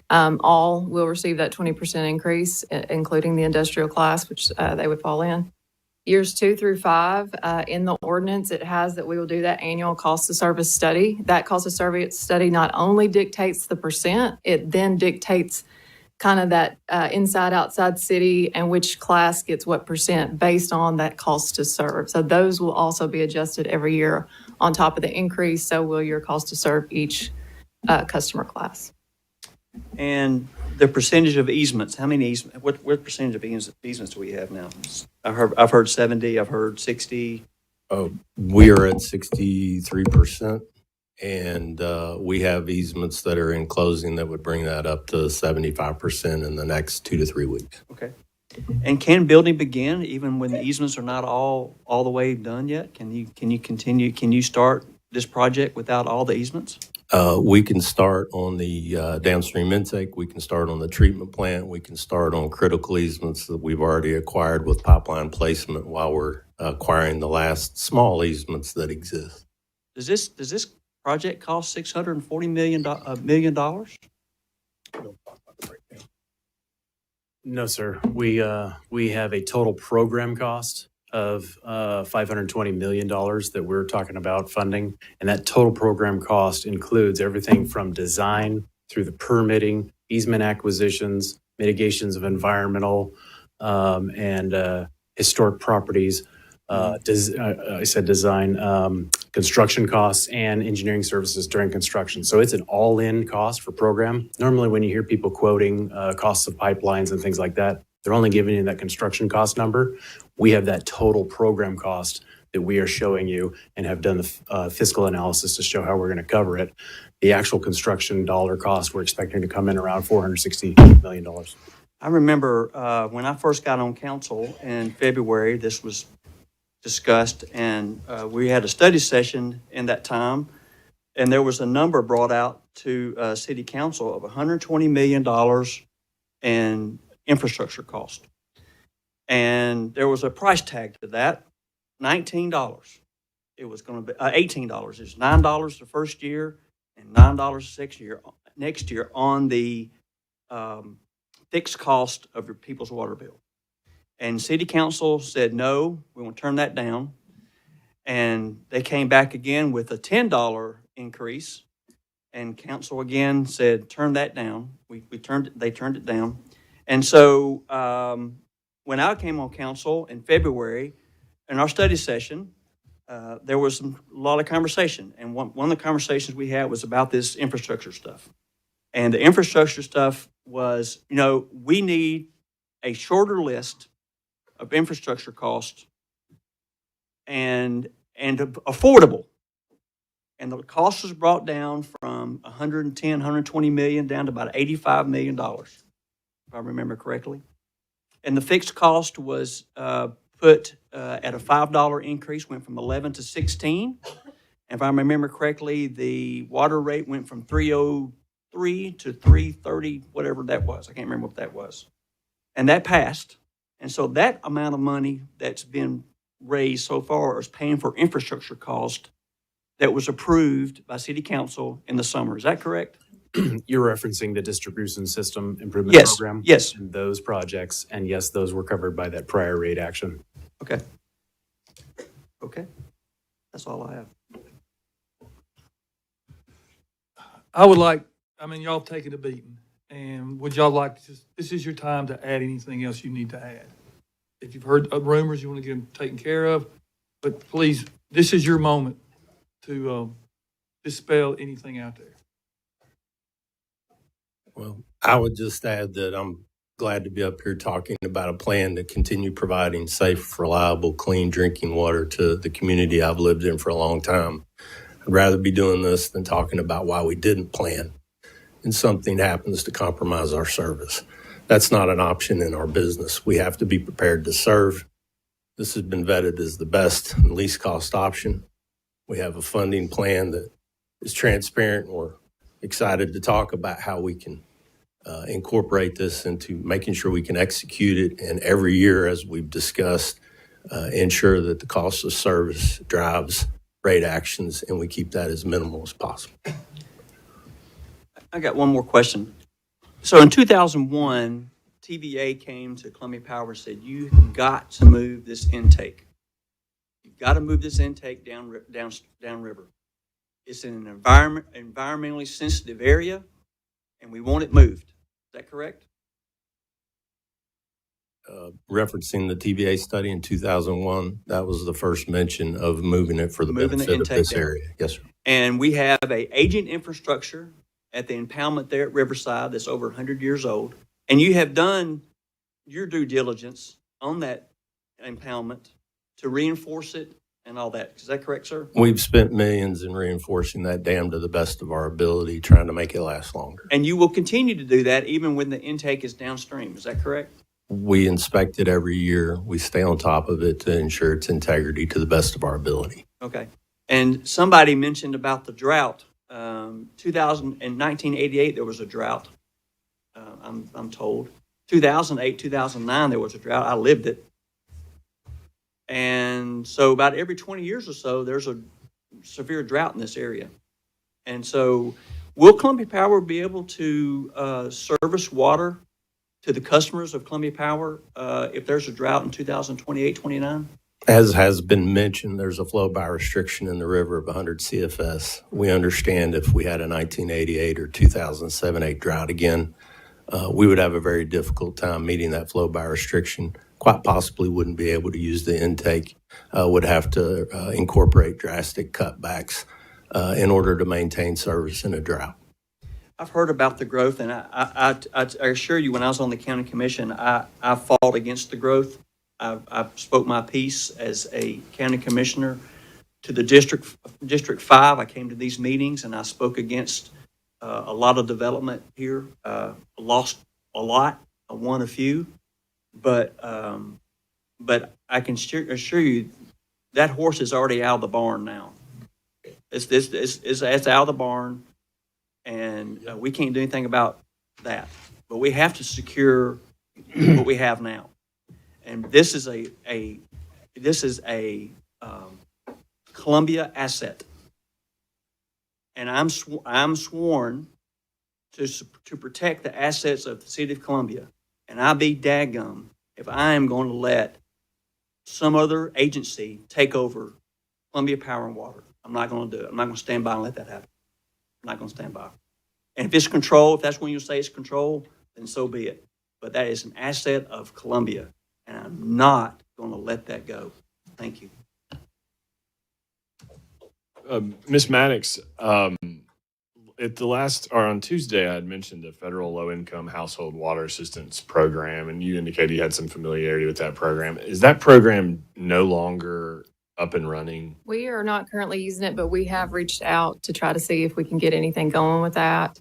All will receive that 20% increase, including the industrial class, which they would fall in. Years 2 through 5, in the ordinance, it has that we will do that annual cost of service study. That cost of service study not only dictates the percent, it then dictates kind of that inside, outside city and which class gets what percent based on that cost to serve. So those will also be adjusted every year on top of the increase. So will your cost to serve each customer class. And the percentage of easements, how many easements, what percentage of easements do we have now? I've heard 70, I've heard 60. We are at 63%, and we have easements that are in closing that would bring that up to 75% in the next 2 to 3 weeks. Okay. And can building begin even when the easements are not all the way done yet? Can you start this project without all the easements? We can start on the downstream intake. We can start on the treatment plant. We can start on critical easements that we've already acquired with pipeline placement while we're acquiring the last small easements that exist. Does this project cost $640 million? No, sir. We have a total program cost of $520 million that we're talking about funding. And that total program cost includes everything from design through the permitting, easement acquisitions, mitigations of environmental and historic properties. I said design, construction costs, and engineering services during construction. So it's an all-in cost for program. Normally when you hear people quoting costs of pipelines and things like that, they're only giving you that construction cost number. We have that total program cost that we are showing you and have done the fiscal analysis to show how we're going to cover it. The actual construction dollar cost, we're expecting to come in around $460 million. I remember when I first got on council in February, this was discussed, and we had a study session in that time, and there was a number brought out to city council of $120 million in infrastructure cost. And there was a price tag to that, $19. It was going to be $18. It's $9 the first year and $9 next year on the fixed cost of your people's water bill. And city council said, no, we want to turn that down. And they came back again with a $10 increase. And council again said, turn that down. They turned it down. And so when I came on council in February, in our study session, there was a lot of conversation. And one of the conversations we had was about this infrastructure stuff. And the infrastructure stuff was, we need a shorter list of infrastructure costs and affordable. And the cost was brought down from 110, 120 million down to about $85 million, if I remember correctly. And the fixed cost was put at a $5 increase, went from 11 to 16. And if I remember correctly, the water rate went from 303 to 330, whatever that was. I can't remember what that was. And that passed. And so that amount of money that's been raised so far is paying for infrastructure cost that was approved by City Council in the summer. Is that correct? You're referencing the distribution system improvement Yes, program? yes. And those projects, and yes, those were covered by that prior rate action. Okay. Okay. That's all I have. I would like, y'all have taken a beating, and would y'all like to this is your time to add anything else you need to add. If you've heard rumors, you want to get them taken care of, but please, this is your moment to dispel anything out there. Well, I would just add that I'm glad to be up here talking about a plan to continue providing safe, reliable, clean drinking water to the community I've lived in for a long time. I'd rather be doing this than talking about why we didn't plan and something happens to compromise our service. That's not an option in our business. We have to be prepared to serve. This has been vetted as the best and least cost option. We have a funding plan that is transparent. We're excited to talk about how we can incorporate this into making sure we can execute it. And every year, as we've discussed, ensure that the cost of service drives rate actions and we keep that as minimal as possible. I got one more question. So in 2001, TVA came to Columbia Power and said, you've got to move this intake. You've got to move this intake downriver. It's in an environmentally sensitive area, and we want it moved. Is that correct? Referencing the TVA study in 2001, that was the first mention of moving it for the Moving the benefit of intake this down. area. Yes, sir. And we have a aging infrastructure at the impoundment there at Riverside that's over 100 years old. And you have done your due diligence on that impoundment to reinforce it and all that. Is that correct, sir? We've spent millions in reinforcing that dam to the best of our ability, trying to make it last longer. And you will continue to do that even when the intake is downstream. Is that correct? We inspect it every year. We stay on top of it to ensure its integrity to the best of our ability. Okay. And somebody mentioned about the drought. In 1988, there was a drought, I'm told. 2008, 2009, there was a drought. I lived it. And so about every 20 years or so, there's a severe drought in this area. And so will Columbia Power be able to service water to the customers of Columbia Power if there's a drought in 2028, 29? As has been mentioned, there's a flow by restriction in the river of 100 CFS. We understand if we had a 1988 or 2007-8 drought again, we would have a very difficult time meeting that flow by restriction. Quite possibly wouldn't be able to use the intake, would have to incorporate drastic cutbacks in order to maintain service in a drought. I've heard about the growth, and I assure you, when I was on the county commission, I fought against the growth. I spoke my piece as a county commissioner to the District 5. I came to these meetings and I spoke against a lot of development here. Lost a lot. I won a few, but I can assure you that horse is already out of the barn now. It's out of the barn, and we can't do anything about that. But we have to secure what we have now. And this is a Columbia asset, and I'm sworn to protect the assets of the city of Columbia. And I'll be daggum if I am going to let some other agency take over Columbia Power and Water. I'm not going to do it. I'm not going to stand by and let that happen. I'm not going to stand by. And if it's control, if that's when you say it's control, then so be it. But that is an asset of Columbia. And I'm not going to let that go. Thank you. Ms. Maddox, at the last, or on Tuesday, I had mentioned the federal low-income household water assistance program, and you indicated you had some familiarity with that program. Is that program no longer up and running? We are not currently using it, but we have reached out to try to see if we can get anything going with that.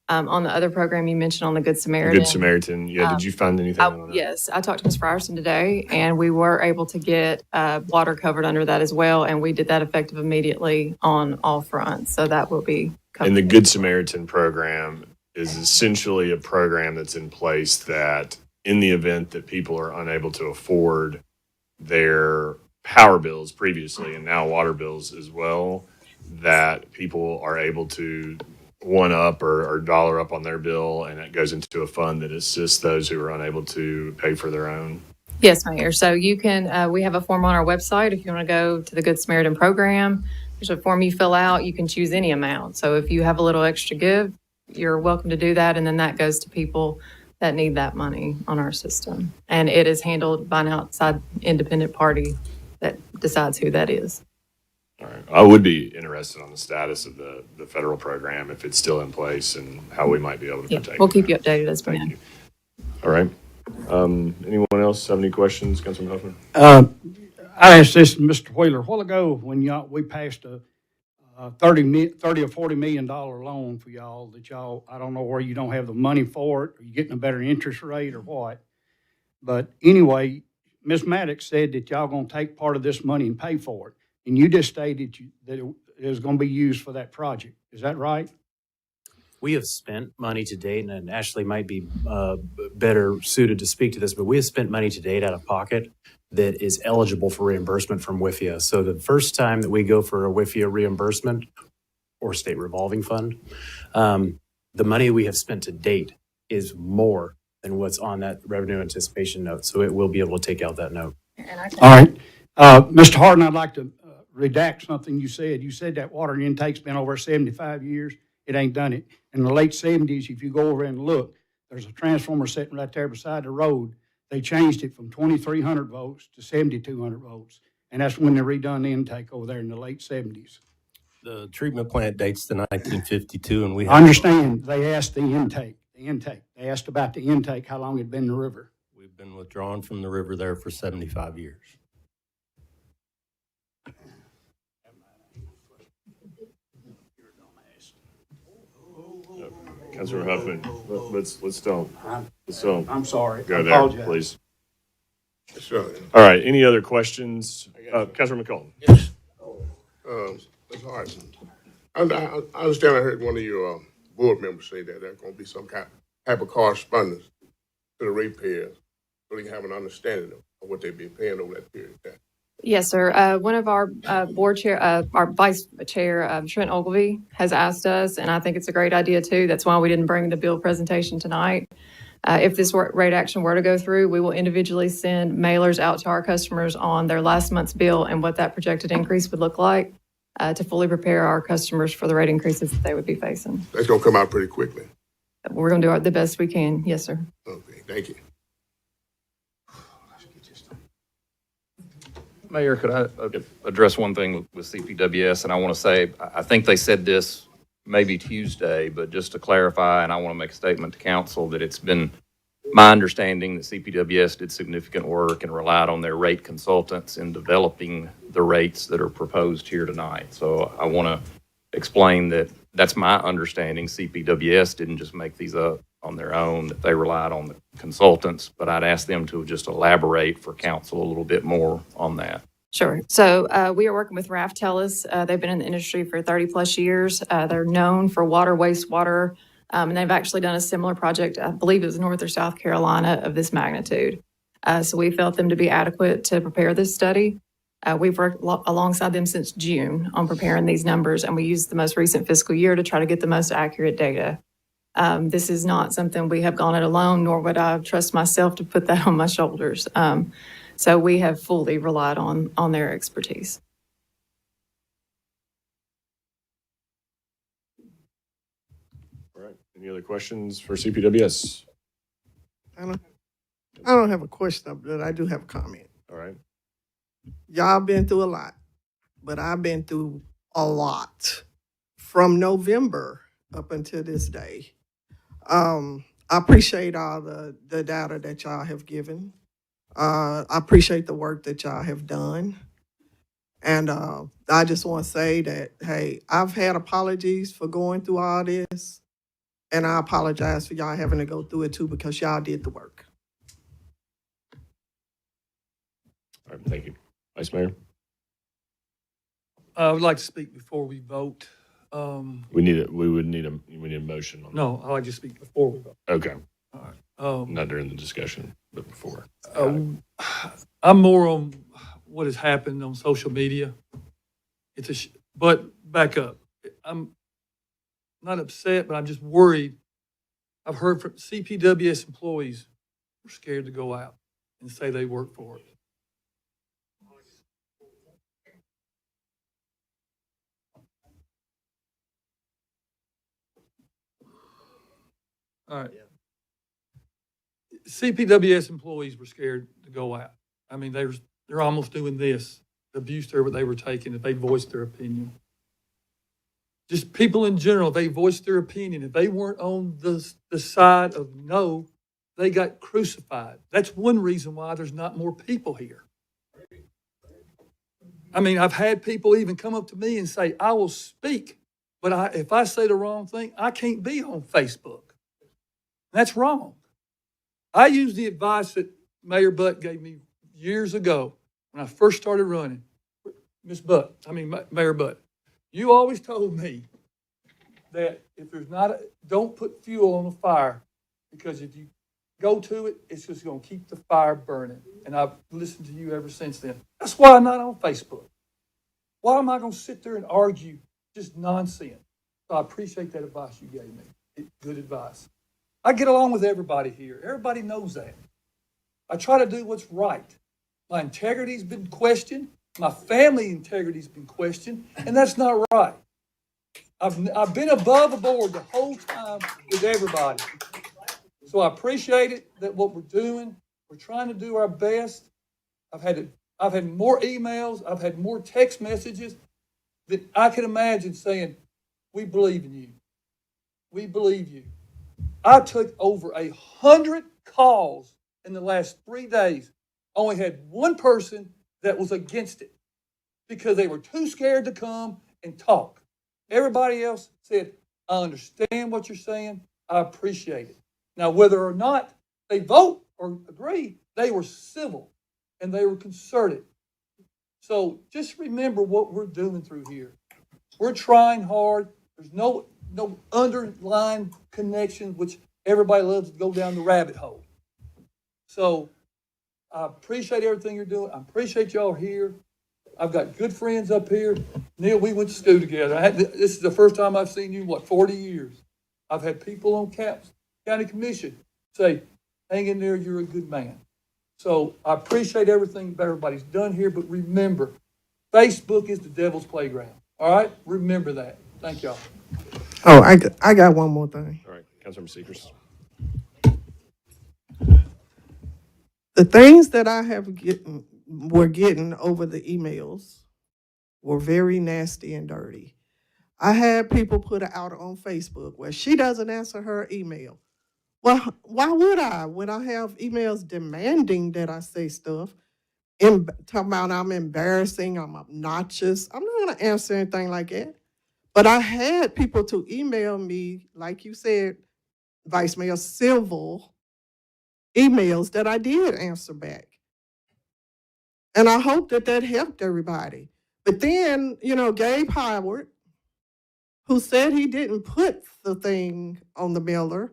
On the other program you mentioned on the Good Samaritan. Good Samaritan, yeah, did you find anything on that? Yes, I talked to Ms. Frierson today, and we were able to get water covered under that as well, and we did that effective immediately on all fronts, so that will be covered. And the Good Samaritan program is essentially a program that's in place that in the event that people are unable to afford their power bills previously and now water bills as well, that people are able to one up or dollar up on their bill, and it goes into a fund that assists those who are unable to pay for their own. Yes, Mayor. So you can, we have a form on our website. If you want to go to the Good Samaritan program, there's a form you fill out. You can choose any amount. So if you have a little extra give, you're welcome to do that. And then that goes to people that need that money on our system. And it is handled by an outside independent party that decides who that is. All right. I would be interested on the status of the federal program, if it's still in place, and how we might be able to protect We'll it. keep you updated as we Thank know. you. All right. Anyone else have any questions, Councilman Huffman? I asked this to Mr. Wheeler a while ago when we passed a $30 or $40 million loan for y'all that y'all, I don't know where you don't have the money for it, or you're getting a better interest rate or what. But anyway, Ms. Maddox said that y'all gonna take part of this money and pay for it. And you just stated that it is gonna be used for that project. Is that right? We have spent money to date, and Ashley might be better suited to speak to this, but we have spent money to date out of pocket that is eligible for reimbursement from WIFIA. So the first time that we go for a WIFIA reimbursement or state revolving fund, the money we have spent to date is more than what's on that revenue anticipation note. So it will be able to take out that note. All right. Mr. Harden, I'd like to redact something you said. You said that water intake's been over 75 years. It ain't done it. In the late 70s, if you go over and look, there's a transformer sitting right there beside the road. They changed it from 2,300 volts to 7,200 volts. And that's when they redone the intake over there in the late 70s. The treatment plant dates to 1952, and we I understand they asked the intake. They asked about the intake, how long it had been in the river. We've been withdrawn from the river there for 75 years. Councilor Huffman, let's don't. I'm sorry. Go I there, apologize. please. Sure. All right. Any other questions? Councilor McCollum. Ms. Harrison, I understand I heard one of your board members say that there's going to be some type of correspondence to the ratepayers so they can have an understanding of what they've been paying over that period of time. Yes, sir. One of our board chair, our vice chair, Trent Ogilvie, has asked us, and I think it's a great idea too. That's why we didn't bring the bill presentation tonight. If this rate action were to go through, we will individually send mailers out to our customers on their last month's bill and what that projected increase would look like to fully prepare our customers for the rate increases that they would be facing. That's going to come out pretty quickly. We're going to do the best we can. Yes, sir. Okay, thank you. Mayor, could I address one thing with CPWS? And I want to say, I think they said this maybe Tuesday, but just to clarify, and I want to make a statement to council that it's been my understanding that CPWS did significant work and relied on their rate consultants in developing the rates that are proposed here tonight. So I want to explain that that's my understanding. CPWS didn't just make these up on their own, that they relied on the consultants, but I'd ask them to just elaborate for council a little bit more on that. Sure. So we are working with Raft Tellis. They've been in the industry for 30 plus years. They're known for water, wastewater, and they've actually done a similar project, I believe it was North or South Carolina, of this magnitude. So we felt them to be adequate to prepare this study. We've worked alongside them since June on preparing these numbers, and we used the most recent fiscal year to try to get the most accurate data. This is not something we have gone it alone, nor would I trust myself to put that on my shoulders. So we have fully relied on their expertise. All right. Any other questions for CPWS? I don't have a question, but I do have a comment. All right. Y'all been through a lot, but I've been through a lot from November up until this day. I appreciate all the data that y'all have given. I appreciate the work that y'all have done. And I just want to say that, hey, I've had apologies for going through all this. And I apologize for y'all having to go through it too, because y'all did the work. All right, thank you. Vice Mayor? I would like to speak before we vote. We would need a motion on that. No, I'd like to speak before we vote. Okay. All right. Not during the discussion, but before. I'm more on what has happened on social media. But back up. I'm not upset, but I'm just worried. I've heard from CPWS employees who are scared to go out and say they work for it. All right. CPWS employees were scared to go out. I mean, they're almost doing this, the abuse they were taking if they voiced their opinion. Just people in general, if they voiced their opinion, if they weren't on the side of no, they got crucified. That's one reason why there's not more people here. I mean, I've had people even come up to me and say, I will speak, but if I say the wrong thing, I can't be on Facebook. That's wrong. I use the advice that Mayor Butt gave me years ago when I first started running. Mayor Butt, you always told me that if there's don't put fuel on the fire, because if you go to it, it's just going to keep the fire burning. And I've listened to you ever since then. That's why I'm not on Facebook. Why am I going to sit there and argue just nonsense? So I appreciate that advice you gave me. It's good advice. I get along with everybody here. Everybody knows that. I try to do what's right. My integrity's been questioned. My family integrity's been questioned, and that's not right. I've been above board the whole time with everybody. So I appreciate it that what we're doing, we're trying to do our best. I've had more emails, I've had more text messages that I can imagine saying, we believe in you. We believe you. I took over 100 calls in the last 3 days. I only had one person that was against it because they were too scared to come and talk. Everybody else said, I understand what you're saying. I appreciate it. Now, whether or not they vote or agree, they were civil and they were concerted. So just remember what we're doing through here. We're trying hard. There's no underlying connection, which everybody loves to go down the rabbit hole. So I appreciate everything you're doing. I appreciate y'all here. I've got good friends up here. Neil, we went to school together. This is the first time I've seen you in, 40 years. I've had people on county commission say, hang in there, you're a good man. So I appreciate everything that everybody's done here, but remember, Facebook is the devil's playground. All right? Remember that. Thank y'all. Oh, I got one more thing. All right, Councilmember Seekers. The things that I were getting over the emails were very nasty and dirty. I had people put out on Facebook where she doesn't answer her email. Well, why would I? When I have emails demanding that I say stuff, talking about I'm embarrassing, I'm obnoxious, I'm not going to answer anything like that. But I had people to email me, like you said, Vice Mayor, civil emails that I did answer back. And I hope that helped everybody. But then, Gabe Howard, who said he didn't put the thing on the mailer,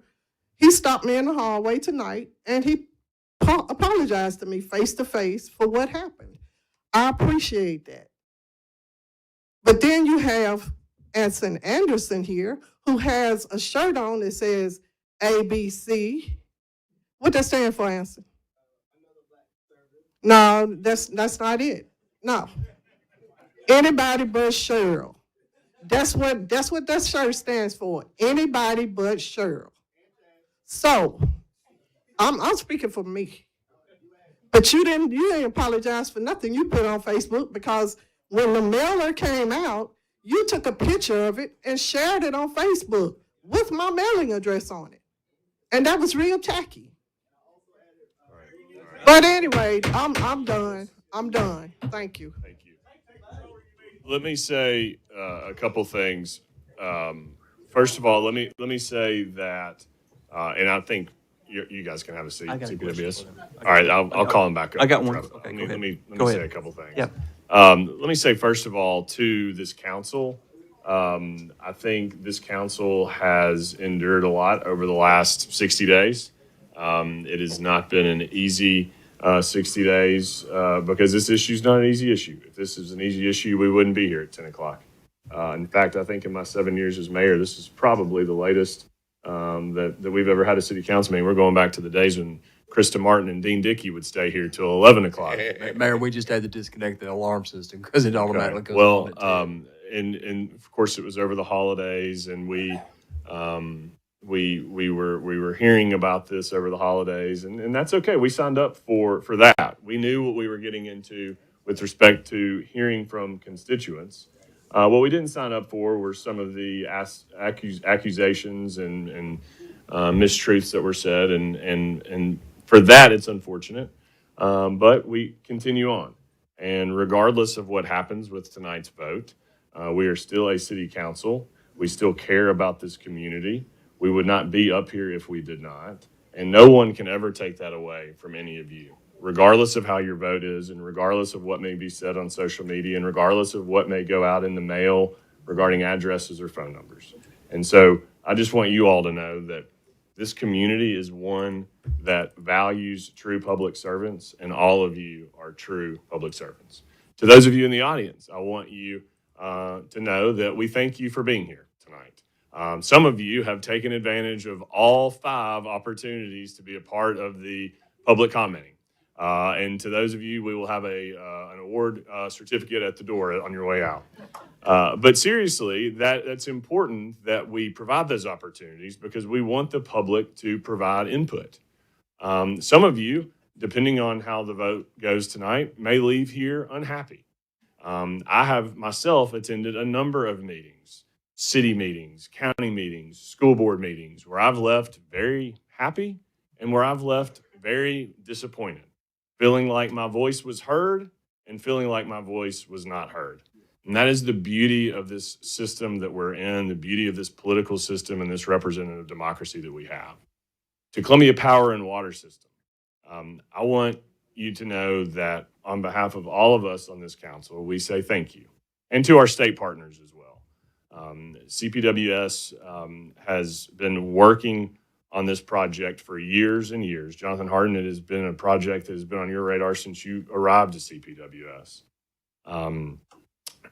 he stopped me in the hallway tonight and he apologized to me face to face for what happened. I appreciate that. But then you have Anson Anderson here, who has a shirt on that says ABC. What that stand for, Anson? No, that's not it. No. Anybody but Cheryl. That's what that shirt stands for. Anybody but Cheryl. So, I'm speaking for me. But you didn't apologize for nothing you put on Facebook, because when the mailer came out, you took a picture of it and shared it on Facebook with my mailing address on it. And that was real tacky. But anyway, I'm done. I'm done. Thank you. Thank you. Let me say a couple things. First of all, let me say that, and I think you guys can have a seat. I got a CPWS. question. All right, I'll call him back up. I got one. Let Okay, me go ahead. let me Go say ahead. a couple things. Yep. Let me say first of all to this council. I think this council has endured a lot over the last 60 days. It has not been an easy 60 days because this issue is not an easy issue. If this is an easy issue, we wouldn't be here at 10 o'clock. In fact, I think in my 7 years as mayor, this is probably the latest that we've ever had a city council meeting. We're going back to the days when Krista Martin and Dean Dickey would stay here till 11 o'clock. Mayor, we just had to disconnect the alarm system because it automatically goes Well, on at 10. and of course it was over the holidays, and we were hearing about this over the holidays, and that's okay. We signed up for that. We knew what we were getting into with respect to hearing from constituents. What we didn't sign up for were some of the accusations and mistruths that were said, and for that it's unfortunate. But we continue on, and regardless of what happens with tonight's vote, we are still a city council. We still care about this community. We would not be up here if we did not, and no one can ever take that away from any of you, regardless of how your vote is, and regardless of what may be said on social media, and regardless of what may go out in the mail regarding addresses or phone numbers. And so I just want you all to know that this community is one that values true public servants, and all of you are true public servants. To those of you in the audience, I want you to know that we thank you for being here tonight. Some of you have taken advantage of all 5 opportunities to be a part of the public commenting. And to those of you, we will have an award certificate at the door on your way out. But seriously, that's important that we provide those opportunities because we want the public to provide input. Some of you, depending on how the vote goes tonight, may leave here unhappy. I have myself attended a number of meetings, city meetings, county meetings, school board meetings, where I've left very happy and where I've left very disappointed, feeling like my voice was heard and feeling like my voice was not heard. And that is the beauty of this system that we're in, the beauty of this political system and this representative democracy that we have. To Columbia Power and Water System, I want you to know that on behalf of all of us on this council, we say thank you. And to our state partners as well. CPWS has been working on this project for years and years. Jonathan Harden, it has been a project that has been on your radar since you arrived to CPWS.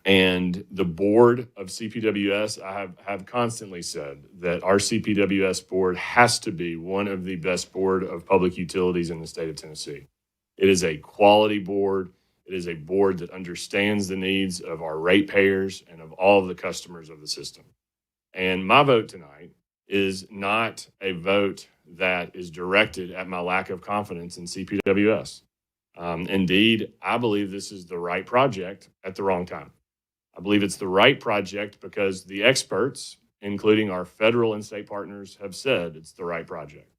And the board of CPWS, I have constantly said that our CPWS board has to be one of the best board of public utilities in the state of Tennessee. It is a quality board. It is a board that understands the needs of our ratepayers and of all of the customers of the system. And my vote tonight is not a vote that is directed at my lack of confidence in CPWS. Indeed, I believe this is the right project at the wrong time. I believe it's the right project because the experts, including our federal and state partners, have said it's the right project.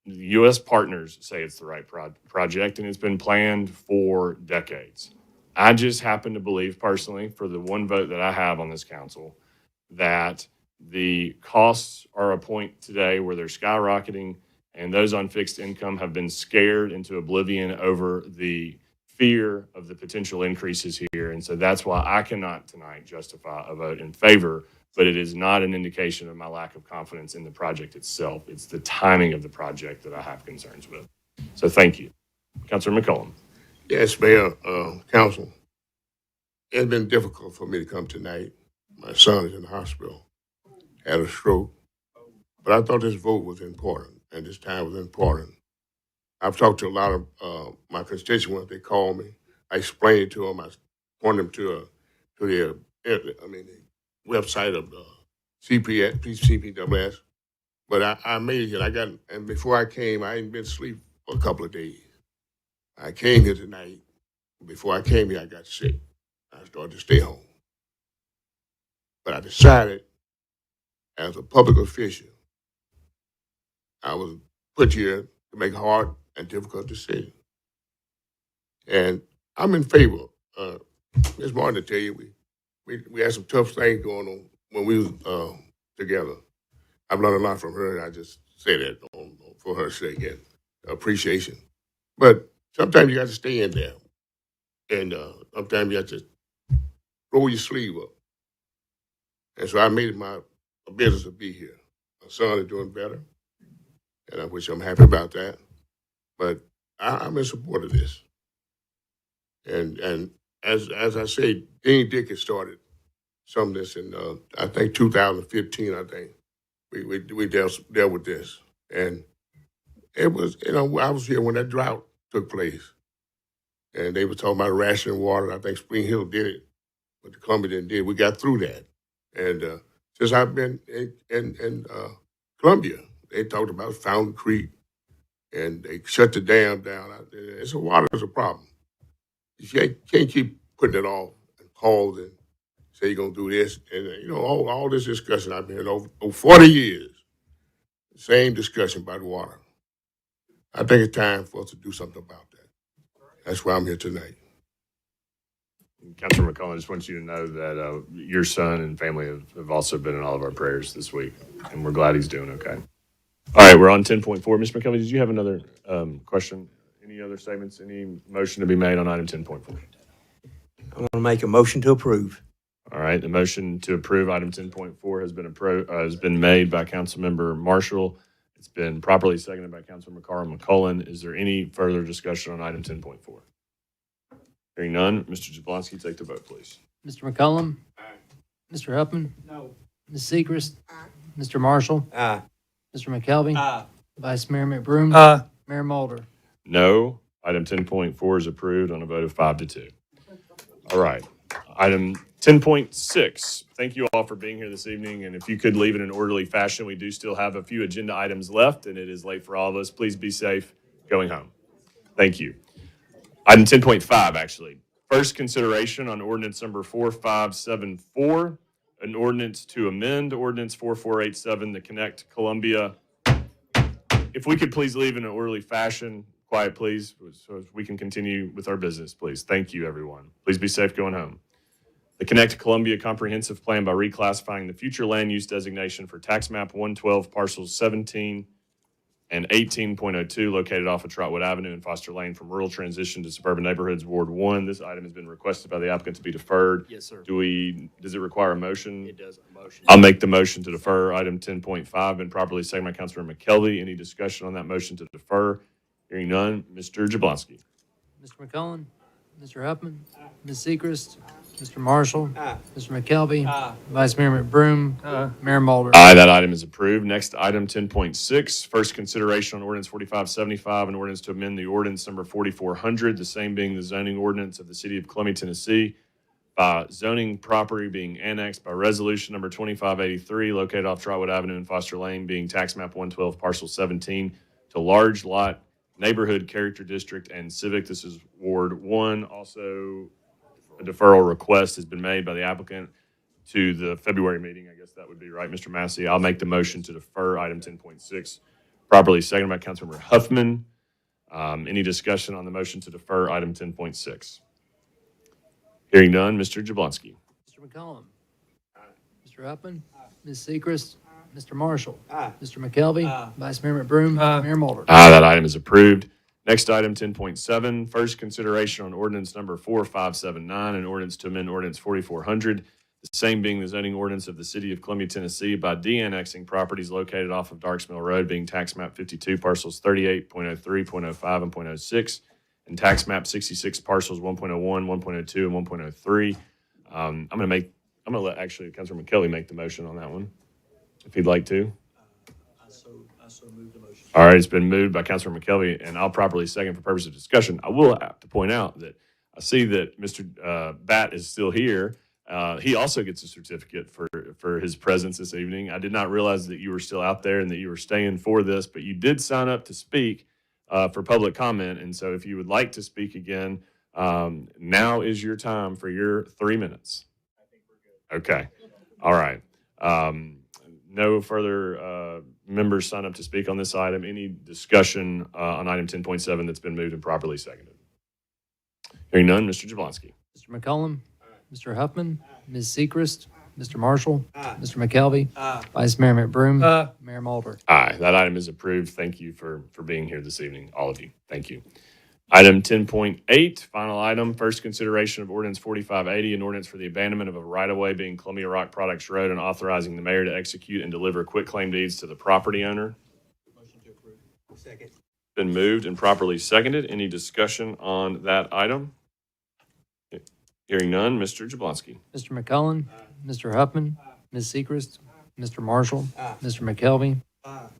The U.S. partners say it's the right project, and it's been planned for decades. I just happen to believe personally, for the one vote that I have on this council, that the costs are a point today where they're skyrocketing, and those on fixed income have been scared into oblivion over the fear of the potential increases here. And so that's why I cannot tonight justify a vote in favor, but it is not an indication of my lack of confidence in the project itself. It's the timing of the project that I have concerns with. So thank you. Councilor McCollum. Yes, Mayor, Council. It's been difficult for me to come tonight. My son is in the hospital, had a stroke. But I thought this vote was important, and this time was important. I've talked to a lot of my constituents. They call me. I explained it to them. I point them to the website of the CPWS. But I made it. And before I came, I hadn't been asleep for a couple of days. I came here tonight. Before I came here, I got sick. I started to stay home. But I decided, as a public official, I was put here to make hard and difficult decisions. And I'm in favor. Ms. Martin, to tell you, we had some tough things going on when we was together. I've learned a lot from her, and I just say that for her sake and appreciation. But sometimes you got to stay in there. And sometimes you have to roll your sleeve up. And so I made it my business to be here. My son is doing better, and I wish I'm happy about that. But I'm in support of this. And as I say, Dean Dickens started some of this in I think 2015. I think we dealt with this, and it was I was here when that drought took place, and they were talking about rationing water. I think Spring Hill did it, but the Columbia didn't do it. We got through that, and since I've been in Columbia, they talked about Fountain Creek, and they shut the dam down. So water's a problem. You can't keep putting it off and pause and say you're going to do this. And, all this discussion I've been in over 40 years, same discussion about water. I think it's time for us to do something about that. That's why I'm here tonight. Councilor McCollum, I just want you to know that your son and family have also been in all of our prayers this week, and we're glad he's doing okay. All right, we're on 10.4. Ms. McCollum, did you have another question? Any other statements? Any motion to be made on item 10.4? I want to make a motion to approve. All right, the motion to approve item 10.4 has been made by Councilmember Marshall. It's been properly seconded by Councilmember Carl McCollum. Is there any further discussion on item 10.4? Hearing none, Mr. Jablonski, take the vote, please. Mr. McCollum? Mr. Huffman? No. Ms. Segrist? Mr. Marshall? Aye. Mr. McKelvey? Aye. Vice Mayor McBroom? Aye. Mayor Mulder? No. Item 10.4 is approved on a vote of 5-2. All right. Item 10.6. Thank you all for being here this evening. And if you could leave in an orderly fashion, we do still have a few agenda items left, and it is late for all of us. Please be safe going home. Thank you. Item 10.5, actually. First consideration on ordinance number 4574, an ordinance to amend ordinance 4487 to connect Columbia. If we could please leave in an orderly fashion, quiet please, so we can continue with our business, please. Thank you, everyone. Please be safe going home. The Connect Columbia Comprehensive Plan by reclassifying the future land use designation for tax map 112 parcels 17 and 18.02 located off of Trotwood Avenue and Foster Lane from rural transition to suburban neighborhoods, Ward 1. This item has been requested by the applicant to be deferred. Yes, sir. Does it require a motion? It does. A motion. I'll make the motion to defer item 10.5, been properly seconded by Councilor McKelvey. Any discussion on that motion to defer? Hearing none, Mr. Jablonski. Mr. McCollum? Mr. Huffman? Ms. Segrist? Mr. Marshall? Mr. McKelvey? Vice Mayor McBroom? Mayor Mulder? Aye, that item is approved. Next, item 10.6, first consideration on ordinance 4575, an ordinance to amend the ordinance number 4400, the same being the zoning ordinance of the city of Columbia, Tennessee, by zoning property being annexed by resolution number 2583, located off Trotwood Avenue and Foster Lane, being tax map 112, parcel 17, to large lot neighborhood character district and civic. This is Ward 1. Also, a deferral request has been made by the applicant to the February meeting. I guess that would be right, Mr. Massey. I'll make the motion to defer item 10.6, properly seconded by Councilmember Huffman. Any discussion on the motion to defer item 10.6? Hearing none, Mr. Jablonski. Mr. McCollum? Mr. Huffman? Ms. Segrist? Mr. Marshall? Mr. McKelvey? Vice Mayor McBroom? Mayor Mulder? That item is approved. Next item, 10.7, first consideration on ordinance number 4579, an ordinance to amend ordinance 4400, the same being the zoning ordinance of the city of Columbia, Tennessee, by de-annexing properties located off of Darks Mill Road, being tax map 52, parcels 38.03, 0.05, and 0.06, and tax map 66, parcels 1.01, 1.02, and 1.03. I'm going to let actually Councilor McKelvey make the motion on that one, if he'd like to. I so move the motion. All right, it's been moved by Councilor McKelvey, and I'll properly second for purpose of discussion. I will have to point out that I see that Mr. Batt is still here. He also gets a certificate for his presence this evening. I did not realize that you were still out there and that you were staying for this, but you did sign up to speak for public comment. And so if you would like to speak again, now is your time for your 3 minutes. Okay. All right. No further members sign up to speak on this item. Any discussion on item 10.7 that's been moved and properly seconded? Hearing none, Mr. Jablonski. Mr. McCollum, Mr. Huffman, Ms. Sechrist, Mr. Marshall, Mr. McKelvey, Vice Mayor McBroom, Mayor Mulder. Aye, that item is approved. Thank you for being here this evening, all of you. Thank you. Item 10.8, final item, first consideration of ordinance 4580, an ordinance for the abandonment of a right-of-way being Columbia Rock Products Road and authorizing the mayor to execute and deliver quitclaim deeds to the property owner. Motion to approve. Second. Been moved and properly seconded. Any discussion on that item? Hearing none, Mr. Jablonski. Mr. McCollum, Mr. Huffman, Ms. Sechrist, Mr. Marshall, Mr. McKelvey,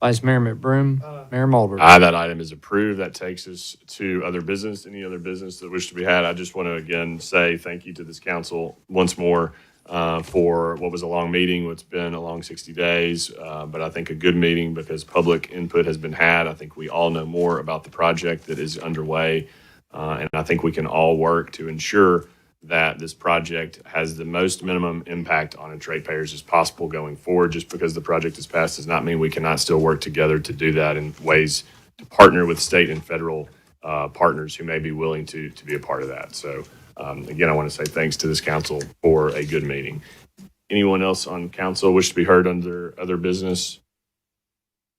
Vice Mayor McBroom, Mayor Mulder. Aye, that item is approved. That takes us to other business. Any other business that wish to be had? I just want to again say thank you to this council once more for what was a long meeting. It's been a long 60 days, but I think a good meeting because public input has been had. I think we all know more about the project that is underway, and I think we can all work to ensure that this project has the most minimum impact on its ratepayers as possible going forward. Just because the project is passed does not mean we cannot still work together to do that in ways to partner with state and federal partners who may be willing to be a part of that. So again, I want to say thanks to this council for a good meeting. Anyone else on council wish to be heard under other business?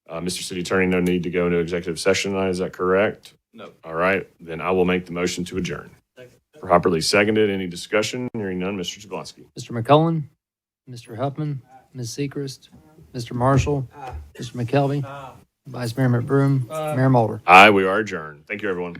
Mr. City Attorney, no need to go into executive session tonight, is that correct? No. All right, then I will make the motion to adjourn. Properly seconded. Any discussion? Hearing none, Mr. Jablonski. Mr. McCollum, Mr. Huffman, Ms. Sechrist, Mr. Marshall, Mr. McKelvey, Vice Mayor McBroom, Mayor Mulder. Aye, we are adjourned. Thank you, everyone.